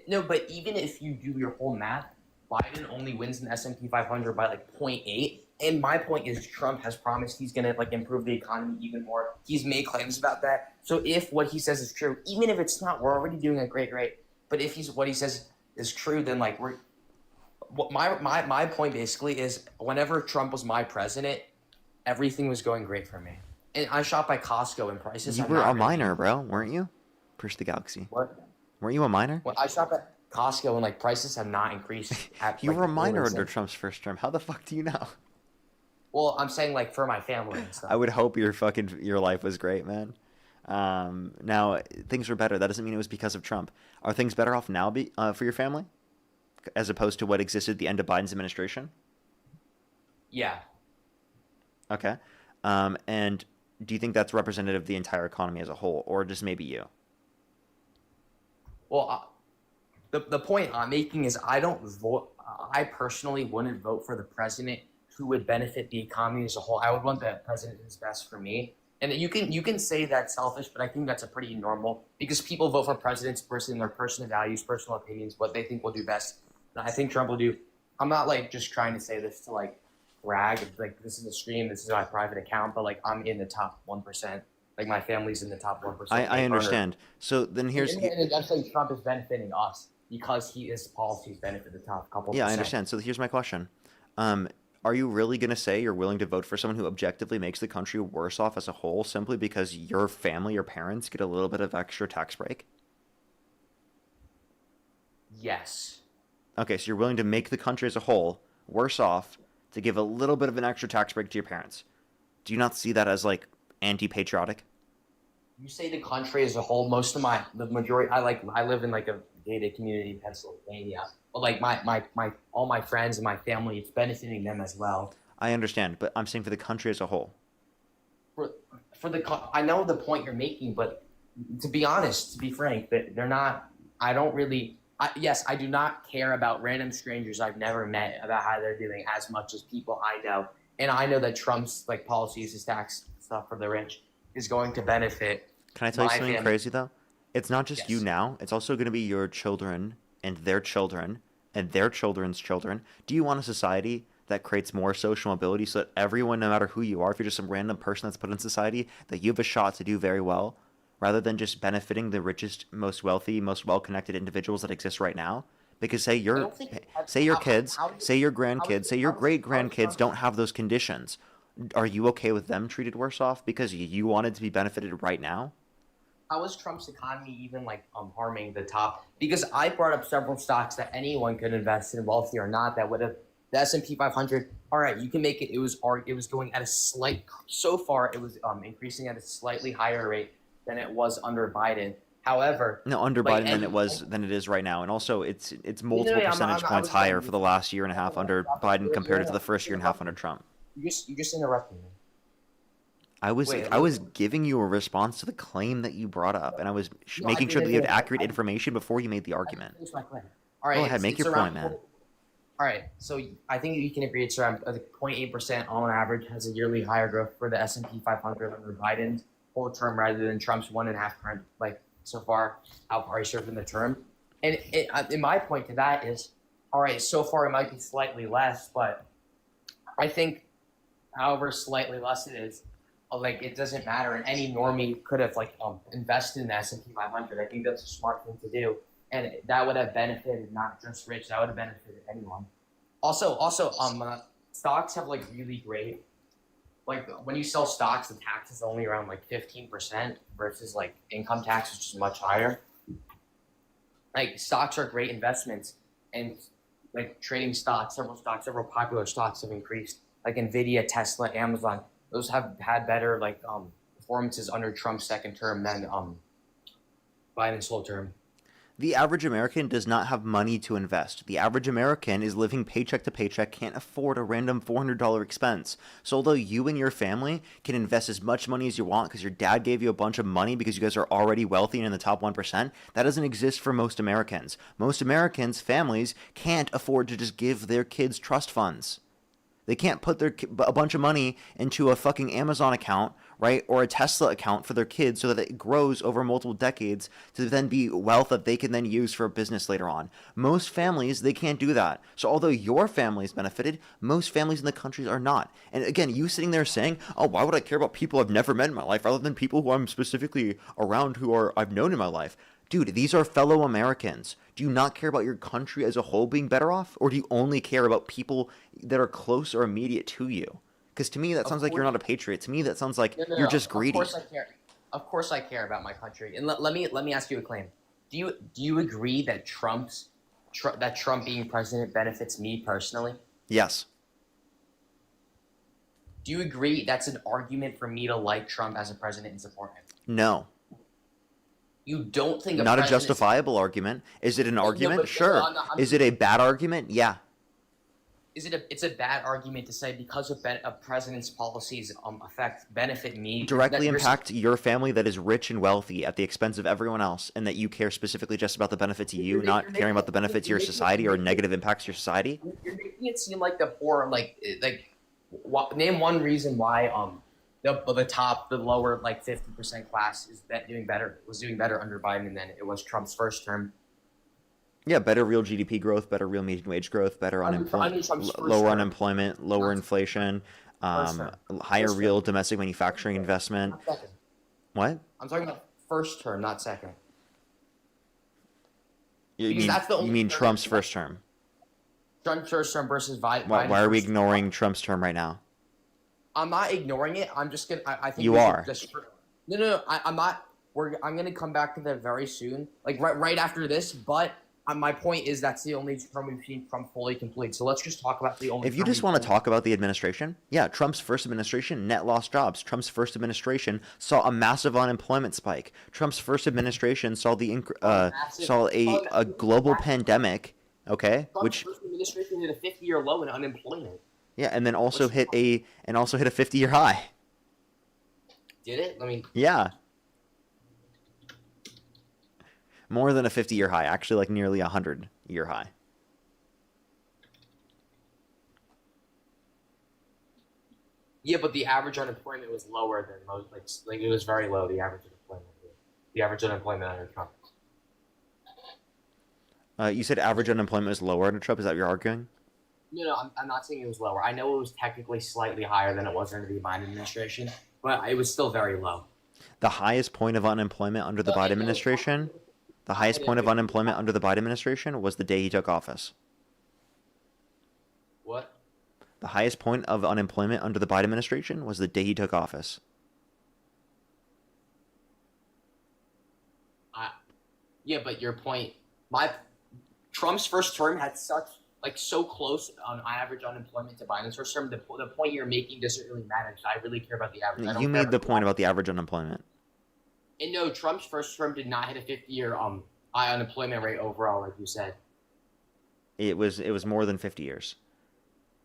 No, but even if you do your whole math, Biden only wins in S&P 500 by like 0.8. And my point is Trump has promised he's going to like improve the economy even more. He's made claims about that. So if what he says is true, even if it's not, we're already doing a great rate. But if what he says is true, then like my point basically is whenever Trump was my president, everything was going great for me. And I shop by Costco and prices. You were a minor, bro, weren't you? Push the galaxy. What? Weren't you a minor? Well, I shop at Costco and like prices have not increased. You were a minor under Trump's first term. How the fuck do you know? Well, I'm saying like for my family and stuff. I would hope your life was great, man. Now things were better. That doesn't mean it was because of Trump. Are things better off now for your family, as opposed to what existed at the end of Biden's administration? Yeah. Okay. And do you think that's representative of the entire economy as a whole, or just maybe you? Well, the point I'm making is I don't vote. I personally wouldn't vote for the president who would benefit the economy as a whole. I would want the president who's best for me. And you can say that's selfish, but I think that's a pretty normal, because people vote for presidents based on their personal values, personal opinions, what they think will do best. And I think Trump will do. I'm not like just trying to say this to like brag. Like this is a stream, this is my private account, but like I'm in the top 1%. Like my family's in the top 1%. I understand. So then here's. And I'm saying Trump is benefiting us because his policies benefit the top couple. Yeah, I understand. So here's my question. Are you really going to say you're willing to vote for someone who objectively makes the country worse off as a whole simply because your family, your parents, get a little bit of extra tax break? Yes. Okay, so you're willing to make the country as a whole worse off to give a little bit of an extra tax break to your parents. Do you not see that as, like, anti-patriotic? You say the country as a whole. The majority. I live in like a gated community in Pennsylvania. But like all my friends and my family, it's benefiting them as well. I understand, but I'm saying for the country as a whole. I know the point you're making, but to be honest, to be frank, that they're not. I don't really. Yes, I do not care about random strangers I've never met about how they're doing as much as people I know, and I know that Trump's like policies, his tax stuff for the rich, is going to benefit. Can I tell you something crazy though? It's not just Yes. you now. It's also going to be your children and their children and their children's children. Do you want a society that creates more social mobility so that everyone, no matter who you are, if you're just some random person that's put in society, that you have a shot to do very well, rather than just benefiting the richest, most wealthy, most well-connected individuals that exist right now? Because say your kids, say your grandkids, say your great-grandkids don't have those conditions. Are you okay with them treated worse off because you wanted to be benefited right now? How is Trump's economy even like harming the top? Because I brought up several stocks that anyone could invest in, wealthy or not, that would have the S&P 500. All right, you can make it. It was going at a slight. So far, it was increasing at a slightly higher rate than it was under Biden. However, no, under Biden than it is right now, and also it's multiple percentage points higher for the last year and a half under Biden compared to the first year and a half under Trump. You just interrupted me. I was giving you a response to the claim that you brought up, and I was making sure that you had accurate information before you made the argument. All right, go ahead, make your point, man. All right, so I think you can agree it's around 0.8% on average has a yearly higher growth for the S&P 500 under Biden's whole term rather than Trump's 1.5%, like so far how far he served in the term. And my point to that is, all right, so far it might be slightly less, but I think however slightly less it is, like it doesn't matter, and any normie could have like invested in the S&P 500. I think that's a smart thing to do, and that would have benefited not just rich. That would have benefited anyone. Also, stocks have like really great. Like when you sell stocks, the tax is only around like 15% versus like income tax, which is much higher. Like stocks are great investments, and like trading stocks, several popular stocks have increased. Like Nvidia, Tesla, Amazon, those have had better like performances under Trump's second term than Biden's whole term. The average American does not have money to invest. The average American is living paycheck to paycheck, can't afford a random $400 expense. So although you and your family can invest as much money as you want because your dad gave you a bunch of money because you guys are already wealthy and in the top 1%, that doesn't exist for most Americans. Most Americans, families, can't afford to just give their kids trust funds. They can't put a bunch of money into a fucking Amazon account, right, or a Tesla account for their kids so that it grows over multiple decades to then be wealth that they can then use for a business later on. Most families, they can't do that. So although your family is benefited, most families in the country are not. And again, you sitting there saying, oh, why would I care about people I've never met in my life rather than people who I'm specifically around who I've known in my life? Dude, these are fellow Americans. Do you not care about your country as a whole being better off? Or do you only care about people that are close or immediate to you? Because to me, that sounds like you're not a patriot. To me, that sounds like you're just greedy. Of course I care. Of course I care about my country. And let me ask you a claim. Do you agree that Trump being president benefits me personally? Yes. Do you agree that's an argument for me to like Trump as a president and support him? No. You don't think not a justifiable argument? Is it an argument? Sure. Is it a bad argument? Yeah. It's a bad argument to say because of a president's policies benefit me directly impact your family that is rich and wealthy at the expense of everyone else, and that you care specifically just about the benefit to you, not caring about the benefit to your society or negative impacts to your society? You're making it seem like the poor name one reason why the lower like 50% class was doing better under Biden than it was Trump's first term. Yeah, better real GDP growth, better real median wage growth, better unemployment, lower unemployment, lower inflation, higher real domestic manufacturing investment. What? I'm talking about first term, not second. You mean Trump's first term? Trump's first term versus Biden. Why are we ignoring Trump's term right now? I'm not ignoring it. I'm just gonna. I think you are. No. I'm not. I'm gonna come back to that very soon, like right after this. But my point is that's the only term we've seen Trump fully complete. So let's just talk about the only. If you just want to talk about the administration, yeah, Trump's first administration net lost jobs. Trump's first administration saw a massive unemployment spike. Trump's first administration saw a global pandemic. Okay, Trump's first administration hit a 50-year low in unemployment. Yeah, and then also hit a 50-year high. Did it? I mean. Yeah. More than a 50-year high, actually, like nearly 100-year high. Yeah, but the average unemployment was lower than most. Like it was very low. The average unemployment under Trump. You said average unemployment was lower under Trump. Is that what you're arguing? No, I'm not saying it was lower. I know it was technically slightly higher than it was under the Biden administration, but it was still very low. The highest point of unemployment under the Biden administration, was the day he took office. What? The highest point of unemployment under the Biden administration was the day he took office. Yeah, but your point, Trump's first term had so close on average unemployment to Biden's first term. The point you're making doesn't really matter. I really care about the average. You made the point about the average unemployment. And no, Trump's first term did not hit a 50-year high unemployment rate overall, like you said. It was more than 50 years.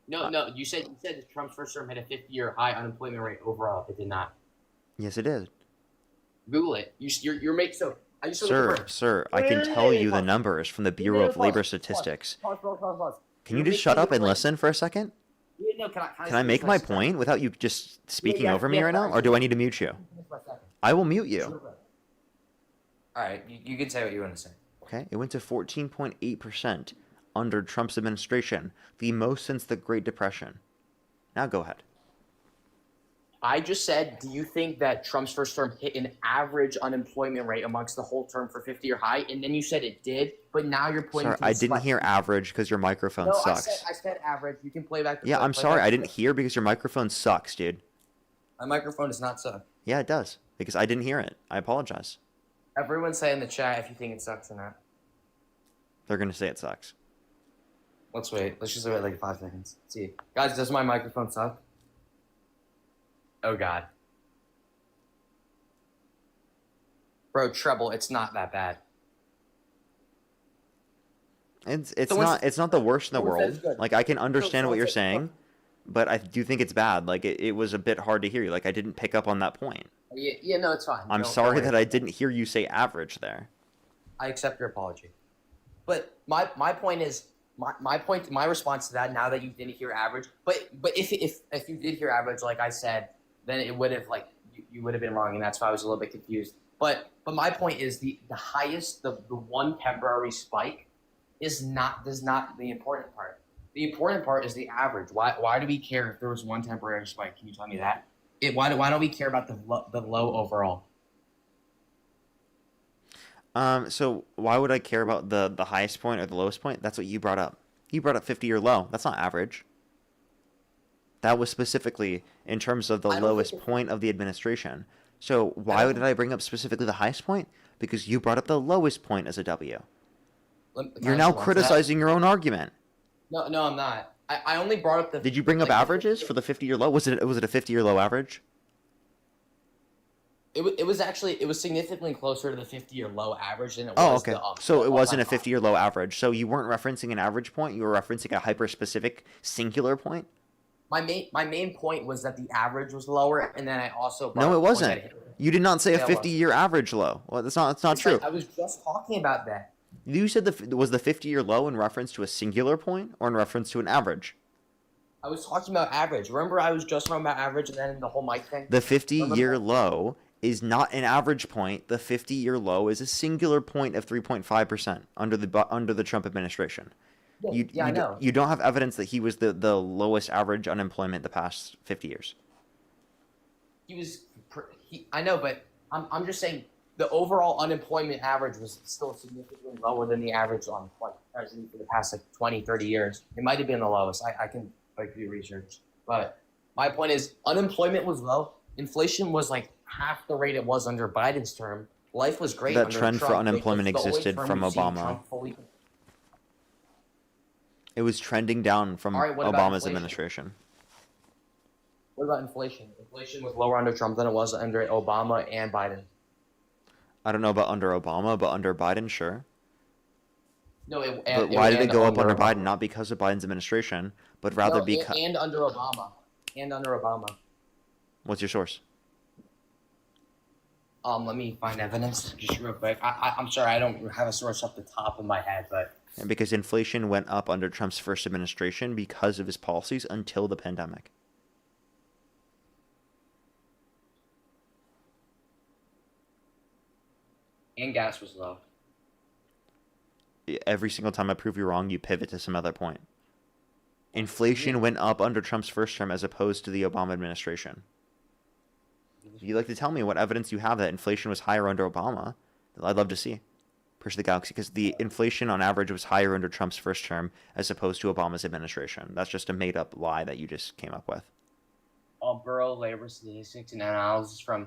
No, you said that Trump's first term hit a 50-year high unemployment rate overall. It did not. Yes, it did. Google it. You're making so. Sir, I can tell you the numbers from the Bureau of Labor Statistics. Pause. Can you just shut up and listen for a second? Yeah, no, can I make my point without you just speaking over me right now, or do I need to mute you? I will mute you. All right, you can say what you want to say. Okay, it went to 14.8% under Trump's administration, the most since the Great Depression. Now go ahead. I just said, do you think that Trump's first term hit an average unemployment rate amongst the whole term for 50-year high? And then you said it did, but now you're pointing Sorry, to I the didn't spike. hear average because your microphone No, sucks. I said average. You can play back the Yeah, clip, I'm play sorry, back I the didn't clip. hear because your microphone sucks, dude. My microphone does not suck. Yeah, it does because I didn't hear it. I apologize. Everyone say in the chat if you think it sucks or not. They're gonna say it sucks. Let's wait. Let's just wait like 5 seconds. Let's see. Guys, does my microphone suck? Oh, God. Bro, treble, it's not that bad. It's Someone not said- the worst in the someone said world. it's good. Like I can understand what someone you're said- saying, but I do think it's bad. Like it was a bit hard to hear you. Like I didn't pick up on that point. Yeah, no, it's fine. I'm Don't sorry worry. that I didn't hear you say average there. I accept your apology. But my point is my response to that, now that you didn't hear average, but if you did hear average, like I said, then it would have like you would have been wrong, and that's why I was a little bit confused. But my point is the highest, the one temporary spike is not the important part. The important part is the average. Why do we care if there was one temporary spike? Can you tell me that? Why don't we care about the low overall? So why would I care about the highest point or the lowest point? That's what you brought up. You brought up 50-year low. That's not average. That was specifically in terms of the lowest point of the administration. So why did I bring up specifically the highest point? Because you brought up the lowest point as a W. You're now criticizing your own argument. No, I'm not. I only brought up the. Did you bring up averages for the 50-year low? Was it a 50-year low average? It was significantly closer to the 50-year low average than it Oh, was okay. the So it wasn't a 50-year low average. So you weren't referencing an average point. You were referencing a hyper-specific singular point. My main point was that the average was lower, and then I also brought No, up it the point wasn't. that You did not say a Yeah, it was. 50-year average low. Well, that's not true. I was just talking about that. You said was the 50-year low in reference to a singular point or in reference to an average? I was talking about average. Remember, I was just talking about average, and then the whole mic thing. The 50-year low is not an average point. The 50-year low is a singular point of 3.5% under the Trump administration. I know. You don't have evidence that he was the lowest average unemployment the past 50 years. I know, but I'm just saying the overall unemployment average was still significantly lower than the average on president for the past 20, 30 years. It might have been the lowest. I can do research, but my point is unemployment was low. Inflation was like half the rate it was under Biden's term. Life was great. That under trend for Trump. unemployment It was the only existed term from we've seen Obama. Trump fully. It was trending down from All right, what about Obama's inflation? administration. What about inflation? Inflation was lower under Trump than it was under Obama and Biden. I don't know about under Obama, but under Biden, sure. No, But why did it go up under Biden? Not because of Biden's administration, but rather because. and under Obama. And under Obama. What's your source? Let me find evidence just real quick. I'm sorry, I don't have a source off the top of my head, but And because inflation went up under Trump's first administration because of his policies until the pandemic. and gas was low. Every single time I prove you wrong, you pivot to some other point. Inflation went up under Trump's first term as opposed to the Obama administration. You like to tell me what evidence you have that inflation was higher under Obama? I'd love to see. Push the galaxy, because the inflation on average was higher under Trump's first term as opposed to Obama's administration. That's just a made-up lie that you just came up with. Bureau of Labor Statistics and Analysis from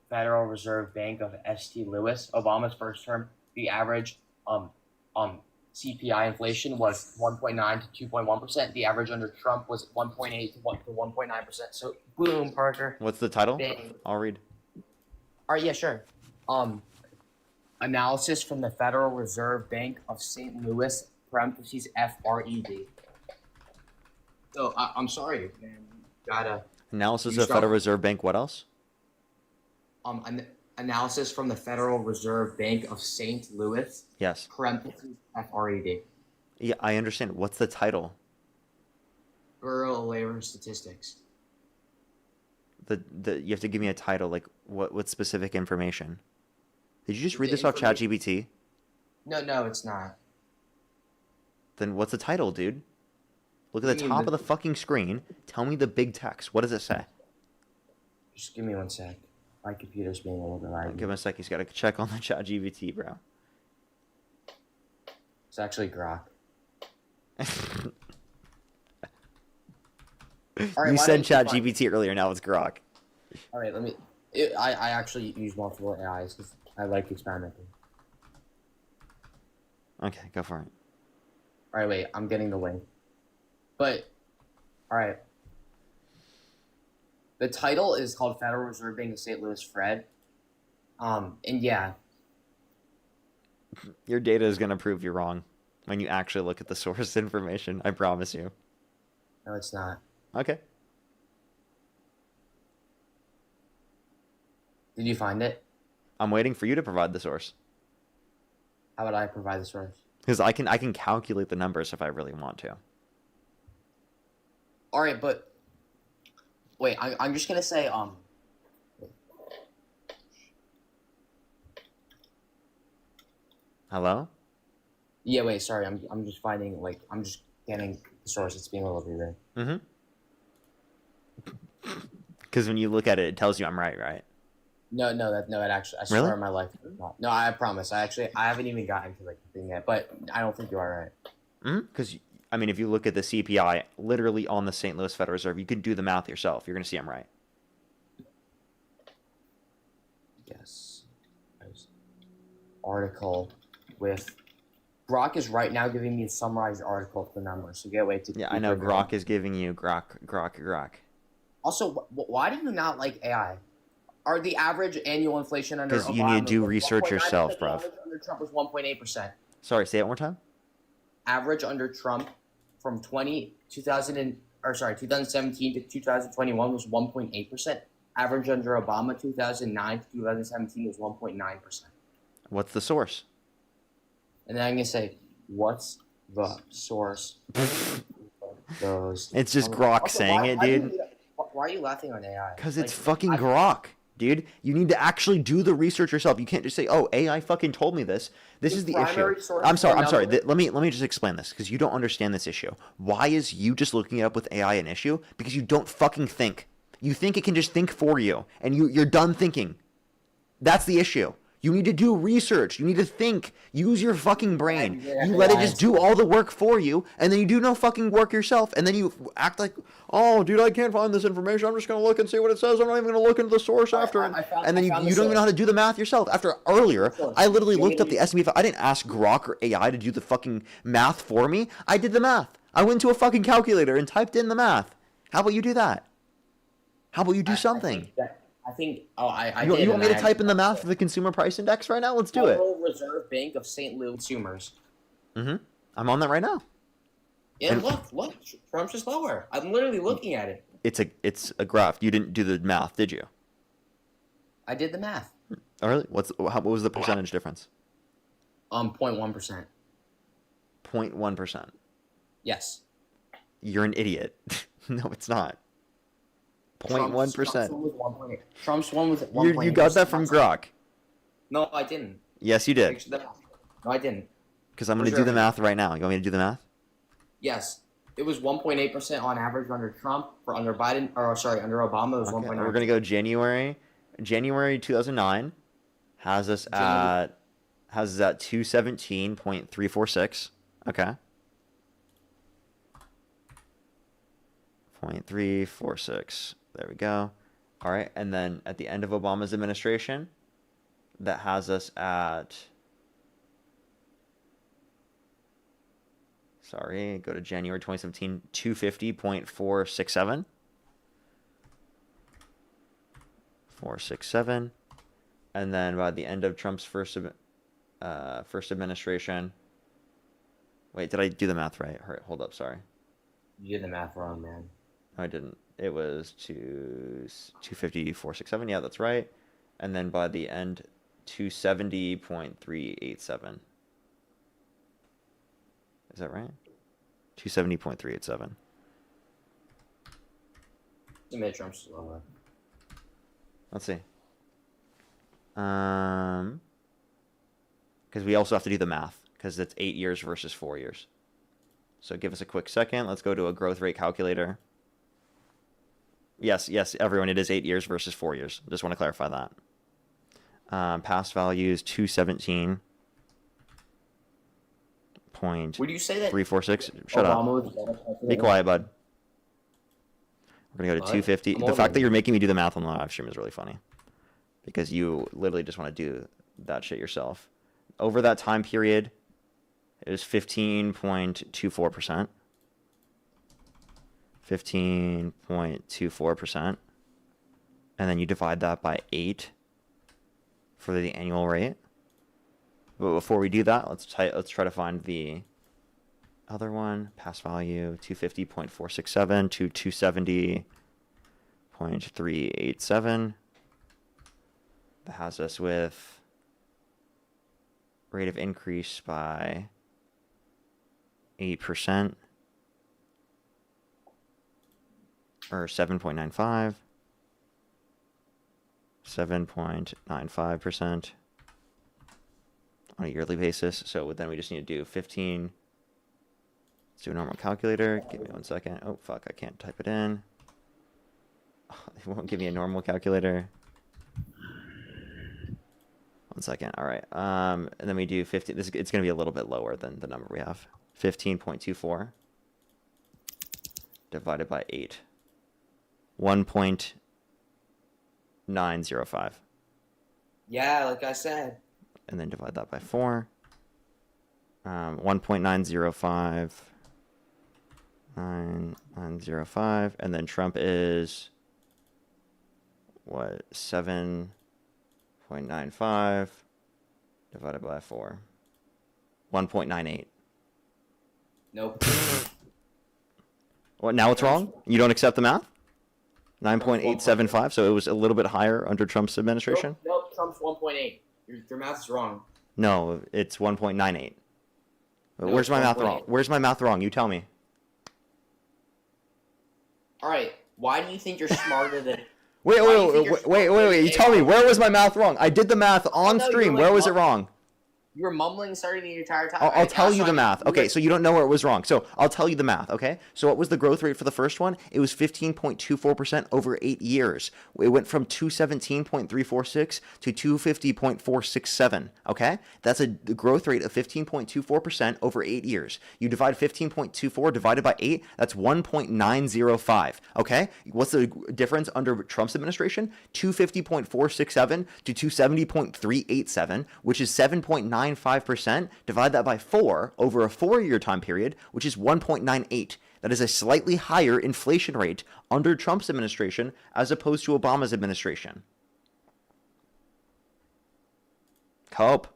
Federal Reserve Bank of St. Louis. Obama's first term, the average CPI inflation was 1.9 to 2.1%. The average under Trump was 1.8 to 1.9%. So boom, Parker. What's the title? Bang. I'll read. All right, yeah, sure. Analysis from the Federal Reserve Bank of St. Louis, parentheses FRED. So I'm sorry, man. You gotta. Analysis of Federal Reserve Bank. What else? Analysis from the Federal Reserve Bank of St. Louis. Yes. Parentheses FRED. Yeah, I understand. What's the title? Bureau of Labor Statistics. You have to give me a title. Like what specific information? Did you just read this off information- ChatGPT? No, it's not. Then what's the title, dude? Look at I the mean, top of the fucking screen. Tell me the big text. What does it say? Just give me 1 sec. My computer's being a little bit laggy. Give him a sec. He's got to check on the chat GBT, bro. It's actually Grok. You said chat GBT earlier. Now it's Grok. All right, I actually use multiple AIs because I like experimenting. Okay, go for it. All right, wait. I'm getting the link. But, all right. The title is called Federal Reserve Bank of St. Louis Fred. And yeah. Your data is going to prove you wrong when you actually look at the source information. I promise you. No, it's not. Okay. Did you find it? I'm waiting for you to provide the source. How would I provide the source? Because I can calculate the numbers if I really want to. All right, but wait, I'm just gonna say Hello? Yeah, wait, sorry. I'm just finding I'm just getting the source. It's being a little bit weird. Because when you look at it, it tells you I'm right? No, it actually, I swear Really? on my life. No, I promise. I haven't even gotten to the thing yet, but I don't think you are right. Because, I mean, if you look at the CPI, literally on the St. Louis Federal Reserve, you can do the math yourself. You're going to see I'm right. Yes. Article with Grok is right now giving me a summarized article of the numbers. So get way to. Yeah, I know. Grok is giving you Grok. Also, why do you not like AI? Are the average annual inflation under Because you need to do research yourself, bruv. Under Trump was 1.8%. Sorry, say it one more time. Average under Trump from 2017 to 2021 was 1.8%. Average under Obama 2009 to 2017 was 1.9%. What's the source? And then I'm gonna say, what's the source? Those. It's just Grok saying it, dude. Why are you laughing on AI? Because it's fucking Grok, dude. You need to actually do the research yourself. You can't just say, "Oh, AI fucking told me this." This is the issue. I'm sorry. Let me just explain this because you don't understand this issue. Why is you just looking it up with AI an issue? Because you don't fucking think. You think it can just think for you, and you're done thinking. That's the issue. You need to do research. You need to think. Use your fucking brain. You let it just do all the work for you, and then you do no fucking work yourself, and then you act like, oh, dude, I can't find this information. I'm just going to look and see what it says. I'm not even going to look into the source after. And then you don't even know how to do the math yourself. After earlier, I literally looked up the S&P. I didn't ask Grok or AI to do the fucking math for me. I did the math. I went to a fucking calculator and typed in the math. How about you do that? How about you do something? I think. You want me to type in the math for the consumer price index right now? Let's do it. Federal Reserve Bank of St. Louis consumers. I'm on that right now. Yeah, and look. Trump's just lower. I'm literally looking at it. It's a graph. You didn't do the math, did you? I did the math. Oh, really? What was the percentage difference? 0.1%. 0.1%. Yes. You're an idiot. No, it's not. 0.1%. Trump's one was 1.8%. You got that from Grok. No, I didn't. Yes, you did. No, I didn't. Because I'm going to do the math right now. You want me to do the math? Yes. It was 1.8% on average under Trump. Under Biden, under Obama, it was 1.9%. We're going to go January 2009 has us at 217.346. Okay. 0.346. There we go. All right. And then at the end of Obama's administration, that has us at, go to January 2017, 250.467. 467. And then by the end of Trump's first administration, wait, did I do the math right? All right, hold up, sorry. You did the math wrong, man. No, I didn't. It was 250.467. Yeah, that's right. And then by the end, 270.387. Is that right? 270.387. You made Trump's lower. Let's see. Because we also have to do the math, because it's 8 years versus 4 years. So give us a quick second. Let's go to a growth rate calculator. Yes, everyone. It is 8 years versus 4 years. Just want to clarify that. Past values 217. Would you say that 346. Shut Obama up. was better president Be quiet, bud. We're gonna go to What? 250. I'm The older fact that than you're you. making me do the math on the live stream is really funny, because you literally just want to do that shit yourself. Over that time period, it was 15.24%. 15.24%. And then you divide that by 8 for the annual rate. But before we do that, let's try to find the other one. Past value 250.467 to 270.387. That has us with rate of increase by 8%, or 7.95. 7.95% on a yearly basis. So then we just need to do 15. Let's do a normal calculator. Give me 1 second. Oh, fuck. I can't type it in. It won't give me a normal calculator. 1 second. All right. And then we do 15. It's going to be a little bit lower than the number we have. 15.24 divided by 8. 1.905. Yeah, like I said. And then divide that by 4. 1.905. 905. And then Trump is what? 7.95 divided by 4. 1.98. Nope. What, now it's wrong? You don't accept the math? 9.875, so it was a little bit higher under Trump's administration? Nope, Trump's 1.8. Your math's wrong. No, it's 1.98. No, Where's it's my math 1.8. wrong? Where's my math wrong? You tell me. All right. Why do you think you're smarter than? Wait. Why do you think you're smarter You than tell me, AI? where was my math wrong? I did the math on No, you stream. were Where like, was it what? wrong? You were mumbling, starting the entire time. I'll tell you the Sorry, math. Okay, so you don't know where it was wrong. So I'll tell you the math, okay? So what was the growth rate for the first one? It was 15.24% over 8 years. It went from 217.346 to 250.467, okay? That's a growth rate of 15.24% over 8 years. You divide 15.24 divided by 8, that's 1.905, okay? What's the difference under Trump's administration? 250.467 to 270.387, which is 7.95%. Divide that by 4 over a 4-year time period, which is 1.98. That is a slightly higher inflation rate under Trump's administration as opposed to Obama's administration. Cope.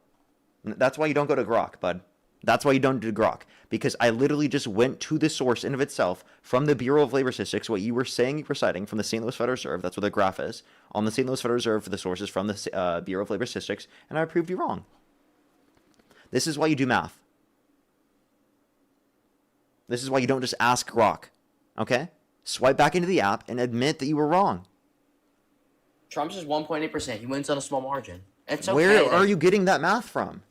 That's why you don't go to Grok, bud. That's why you don't do Grok. Because I literally just went to the source in of itself from the Bureau of Labor Statistics, what you were saying you were citing from the St. Louis Federal Reserve. That's what the graph is. On the St. Louis Federal Reserve for the sources from the Bureau of Labor Statistics, and I proved you wrong. This is why you do math. This is why you don't just ask Grok. Okay? Swipe back into the app and admit that you were wrong. Trump's is 1.8%. He wins on a small margin. It's okay. Where are you getting that math from?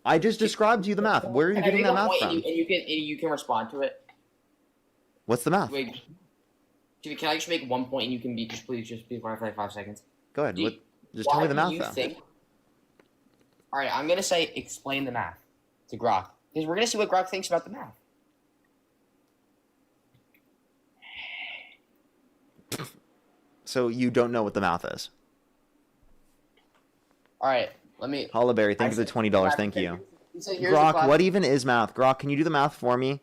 I just described to you the math. Where are you getting that math from? And you can respond to it. What's the math? Wait, can I just make 1 point and you can please be quiet for like 5 seconds? Go ahead. Just tell me the math then. All right, I'm gonna say explain the math to Grok because we're gonna see what Grok thinks about the math. So you don't know what the math is. All right, let me. Hollaberry, thank you for the $20. Thank you. So Grok, what even is math? Grok, can you do the math for me?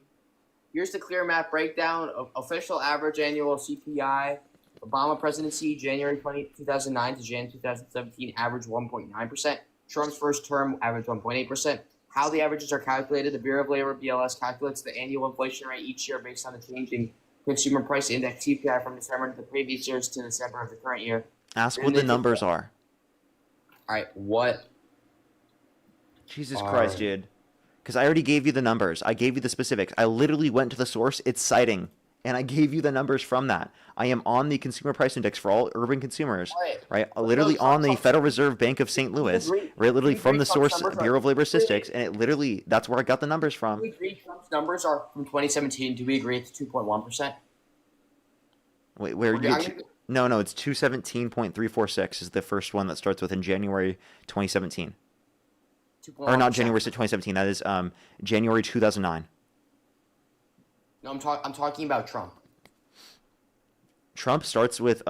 Here's the clear math breakdown of official average annual CPI. Obama presidency, January 2009 to Jan 2017, average 1.9%. Trump's first term, average 1.8%. How the averages are calculated, the Bureau of Labor, BLS, calculates the annual inflation rate each year based on the change in consumer price index CPI from December of the previous years to December of the current year. Ask what the numbers are. All right, what? Jesus Christ, dude. Because I already gave you the numbers. I gave you the specifics. I literally went to the source it's citing, and I gave you the numbers from that. I am on the consumer price index for all urban consumers, right? Literally on the Federal Reserve Bank of St. Louis, right? Literally from the source Bureau of Labor Statistics, and it literally, that's where I got the numbers from. Do we agree Trump's numbers are from 2017? Do we agree it's 2.1%? Wait, where No, it's 217.346 is the first one that starts with in January 2017. Or not January 2017. That is January 2009. No, I'm talking about Trump. Trump starts with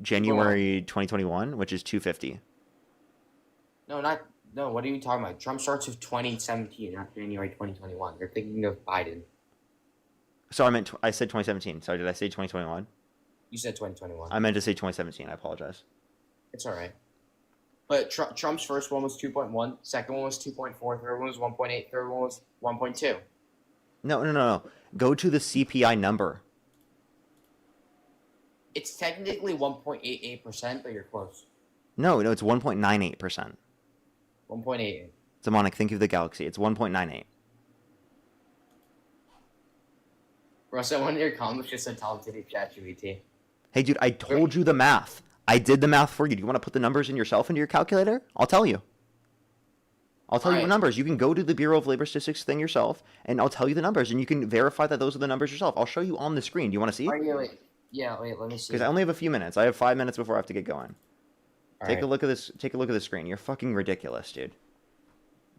January 2021, which is 250. No, what are you talking about? Trump starts with 2017, not January 2021. You're thinking of Biden. So I said 2017. Sorry, did I say 2021? You said 2021. I meant to say 2017. I apologize. It's all right. But Trump's first one was 2.1, second one was 2.4, third one was 1.8, third one was 1.2. No. Go to the CPI number. It's technically 1.88%, but you're close. No, it's 1.98%. 1.88. Demonic, think of the galaxy. It's 1.98. Russ, one of your comments just said tell him to do ChatGPT. Hey, dude, I told you the math. I did the math for you. Do you want to put the numbers in yourself into your calculator? I'll tell you. I'll tell you what numbers. You can go to the Bureau of Labor Statistics thing yourself, and I'll tell you the numbers, and you can verify that those are the numbers yourself. I'll show you on the screen. Do you want to see? Wait, let me see. Because I only have a few minutes. I have 5 minutes before I have to get going. Take right. a look at this. Take a look at the screen. You're fucking ridiculous, dude.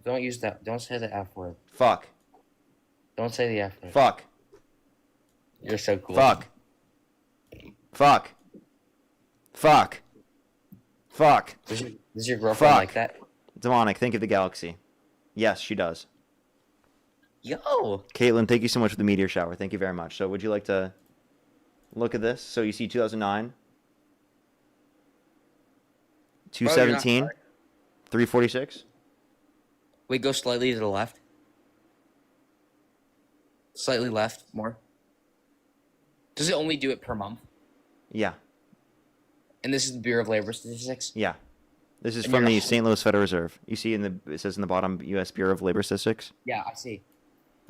Don't use that. Don't say the F word. Fuck. Don't say the F word. Fuck. You're so cool. Fuck. Fuck. Fuck. Fuck. Does your girlfriend like that? Demonic, think of the galaxy. Yes, she does. Yo. Caitlin, thank you so much for the meteor shower. Thank you very much. So would you like to look at this? So you see 2009, 217, 346. Wait, go slightly to the left. Slightly left, more. Does it only do it per month? Yeah. And this is the Bureau of Labor Statistics? Yeah. This is from the St. Louis Federal Reserve. You see it says in the bottom, U.S. Bureau of Labor Statistics. Yeah, I see.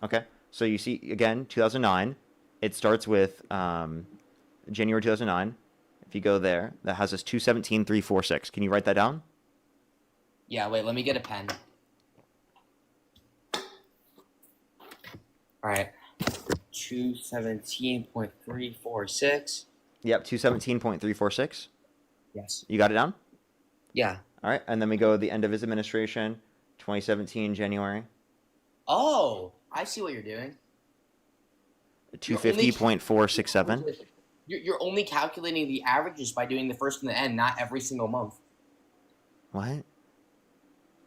Okay. So you see, again, 2009. It starts with January 2009. If you go there, that has us 217,346. Can you write that down? Yeah, wait, let me get a pen. All right. 217.346. Yep, 217.346. Yes. You got it down? Yeah. All right, and then we go to the end of his administration, 2017, Oh, I see what you're doing. 250.467. You're only calculating the averages by doing the first and the end, not every single month. What?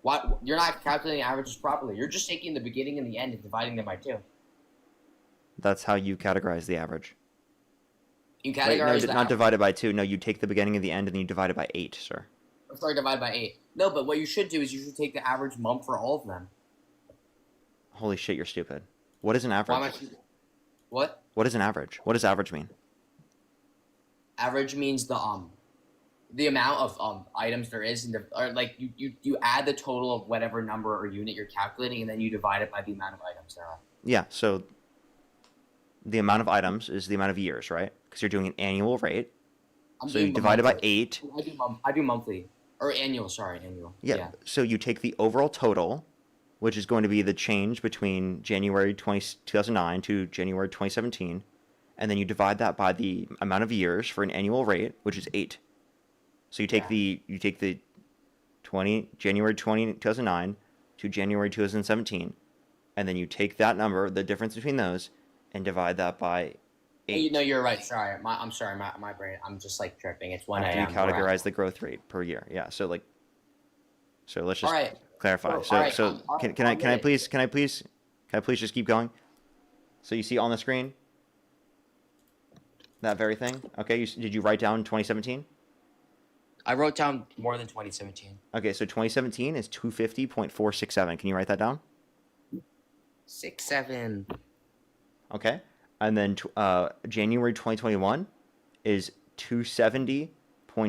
What? You're not calculating averages properly. You're just taking the beginning and the end and dividing them by 2. That's how you categorize the average. You categorize Wait, no, not divided by 2. No, you take the beginning and the end and then you divide it by 8, sir. Sorry, divide by 8. No, but what you should do is you should take the average month for all of them. Holy shit, you're stupid. What is an average? What? What is an average? What does average mean? Average means the amount of items there is, or like you add the total of whatever number or unit you're calculating, and then you divide it by the amount of items there are. Yeah, so the amount of items is the amount of years, right? Because you're doing an annual rate. So you divide it by 8. I do monthly. Or annual, sorry, annual. Yeah. So you take the overall total, which is going to be the change between January 2009 to January 2017, and then you divide that by the amount of years for an annual rate, which is 8. So you take the January 2009 to January 2017, and then you take that number, the difference between those, and divide that by 8. No, you're right. Sorry, I'm sorry, my brain. I'm just like tripping. It's 1 After a.m. you categorize the growth rate per year. Yeah. So let's just right. clarify. Can I please just keep going? So you see on the screen that very thing. Okay. Did you write down 2017? I wrote down more than 2017. Okay. So 2017 is 250.467. Can you write that down? 67. Okay. And then January 2021 is 270.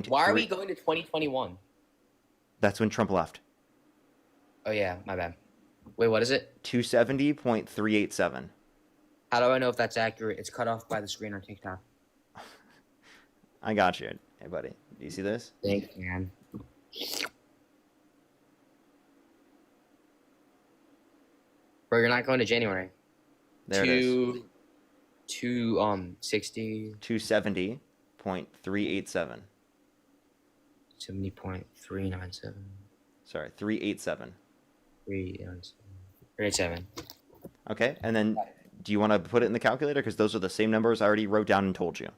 Why are we going to 2021? That's when Trump left. Oh yeah, my bad. Wait, what is it? 270.387. How do I know if that's accurate? It's cut off by the screen on TikTok. I got you. Hey, buddy. Do you see this? Thanks, man. Bro, you're not going to January. There it is. 260. 270.387. 70.387. 70.397. Sorry, 387. 387. Okay, and then do you want to put it in the calculator? Because those are the same numbers I already wrote down and told you.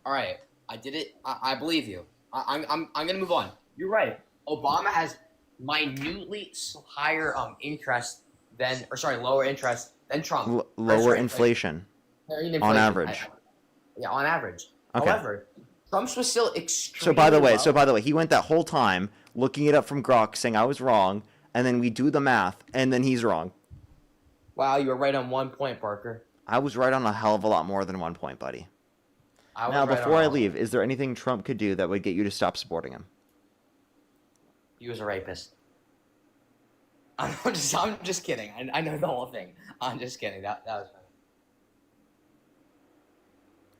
All right, I did it. I believe you. I'm gonna move on. You're right. Obama has minutely higher interest than, or sorry, lower interest than Trump. Lower inflation on average. Yeah, on average. Okay. However, Trump's was still extremely So by the low. way, he went that whole time looking it up from Grok, saying I was wrong, and then we do the math, and then he's wrong. Wow, you were right on 1 point, Parker. I was right on a hell of a lot more than 1 point, buddy. I was Now, right before on I all. leave, is there anything Trump could do that would get you to stop supporting him? He was a rapist. I'm just kidding. I know the whole thing. I'm just kidding. That was funny.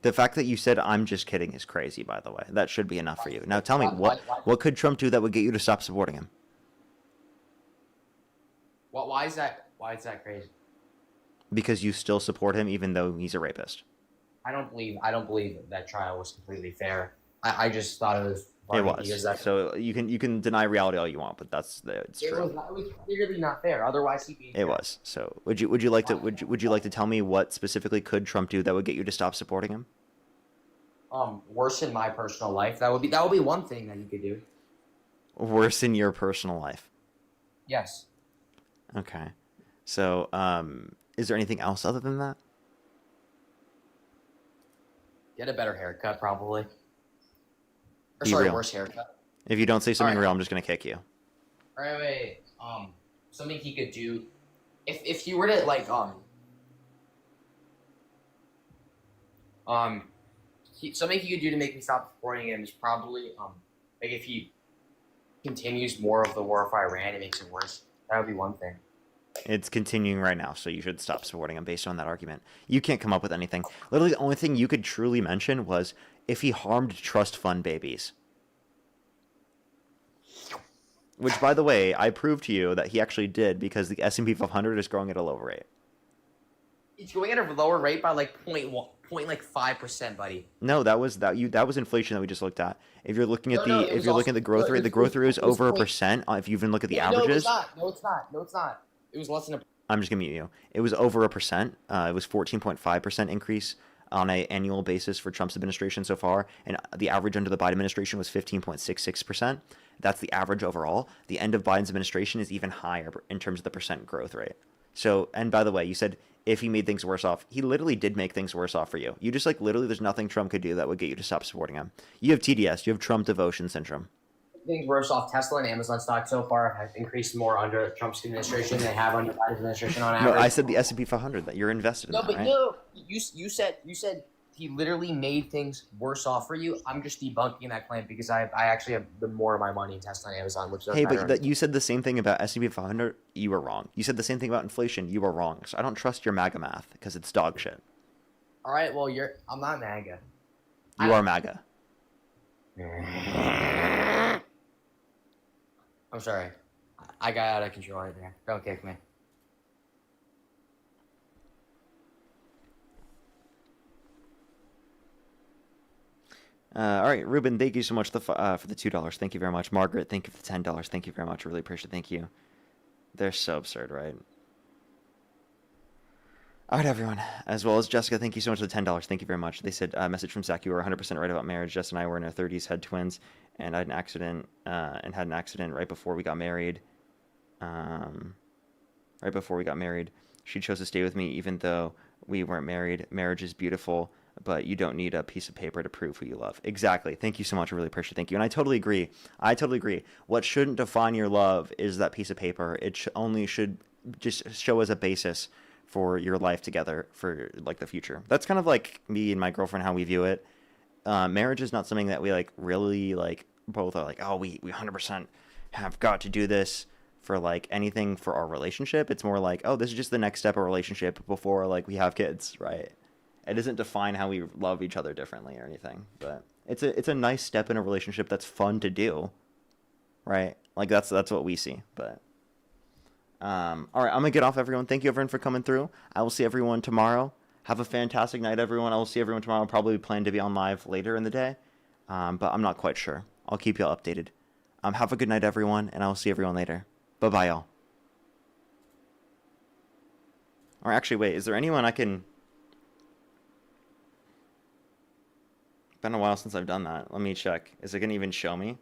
The fact that you said I'm just kidding is crazy, by the way. That should be enough for you. Now tell me, what could Trump do that would get you to stop supporting him? Why is that crazy? Because you still support him even though he's a rapist. I don't believe that trial was completely fair. I just thought it was funny It because was. that, So you can deny reality all you want, but it's it true. was clearly not fair. Otherwise, he'd be. It was. So would you like to tell me what specifically could Trump do that would get you to stop supporting him? Worsen my personal life. That would be one thing that you could do. Worsen your personal life. Yes. Okay. So is there anything else other than that? Get a better haircut, probably. Or Be sorry, real. worse haircut. If you don't say something Alright. real, I'm just gonna kick you. Wait. Something he could do, if he were to like something he could do to make me stop supporting him is probably like if he continues more of the war with Iran, it makes it worse. That would be one thing. It's continuing right now, so you should stop supporting him based on that argument. You can't come up with anything. Literally, the only thing you could truly mention was if he harmed trust fund babies. Which, by the way, I proved to you that he actually did because the S&P 500 is growing at a low rate. It's going at a lower rate by like 0.5%, buddy. No, that was inflation that we just looked at. If you're looking at No, if you're looking at the growth rate, the growth rate is over 1%. If you even look at the averages, No, it's not. It was less than a. I'm just gonna mute you. It was over 1%. It was 14.5% increase on an annual basis for Trump's administration so far, and the average under the Biden administration was 15.66%. That's the average overall. The end of Biden's administration is even higher in terms of the percent growth rate. So, and by the way, you said if he made things worse off, he literally did make things worse off for you. You just literally, there's nothing Trump could do that would get you to stop supporting him. You have TDS, you have Trump devotion syndrome. Things worse off. Tesla and Amazon stock so far have increased more under Trump's administration than they have under Biden's administration on average. No, I said the S&P 500 that you're invested in. No, that, but right? no, you said he literally made things worse off for you. I'm just debunking that claim because I actually have the more of my money in Tesla and Amazon, which does Hey, matter. but you said the same thing about S&P 500. You were wrong. You said the same thing about inflation. You were wrong. So I don't trust your MAGA math because it's dog shit. All right, well I'm not MAGA. You are MAGA. I'm sorry. I got out of control right there. Don't kick me. All right, Ruben, thank you so much for the $2. Thank you very much. Margaret, thank you for the $10. Thank you very much. Really appreciate it. Thank you. They're so absurd, right? All right, everyone. As well as Jessica, thank you so much for the $10. Thank you very much. They said, message from Zach, you were 100% right about marriage. Jess and I were in our 30s, had twins, and I had an accident right before we got married. Right before we got married. She chose to stay with me even though we weren't married. Marriage is beautiful, but you don't need a piece of paper to prove who you love. Exactly. Thank you so much. I really appreciate it. Thank you. And I totally agree. What shouldn't define your love is that piece of paper. It should just show as a basis for your life together for like the future. That's kind of like me and my girlfriend, how we view it. Marriage is not something that we like really like both are like, oh, we 100% have got to do this for like anything for our relationship. It's more like, oh, this is just the next step of relationship before like we have kids, right? It doesn't define how we love each other differently or anything, but it's a nice step in a relationship that's fun to do, right? Like that's what we see. But all right, I'm gonna get off, everyone. Thank you, everyone, for coming through. I will see everyone tomorrow. Have a fantastic night, everyone. I will see everyone tomorrow. I'll probably plan to be on live later in the day, but I'm not quite sure. I'll keep you all updated. Have a good night, everyone, and I will see everyone later. Bye-bye, y'all. Or actually, wait, is there anyone I can... Been a while since I've done that. Let me check. Is it going to even show me?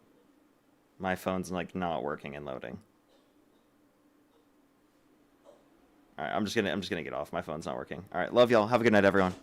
My phone's, like, not working and loading. All right, I'm just gonna get off. My phone's not working. All right, love y'all. Have a good night, everyone.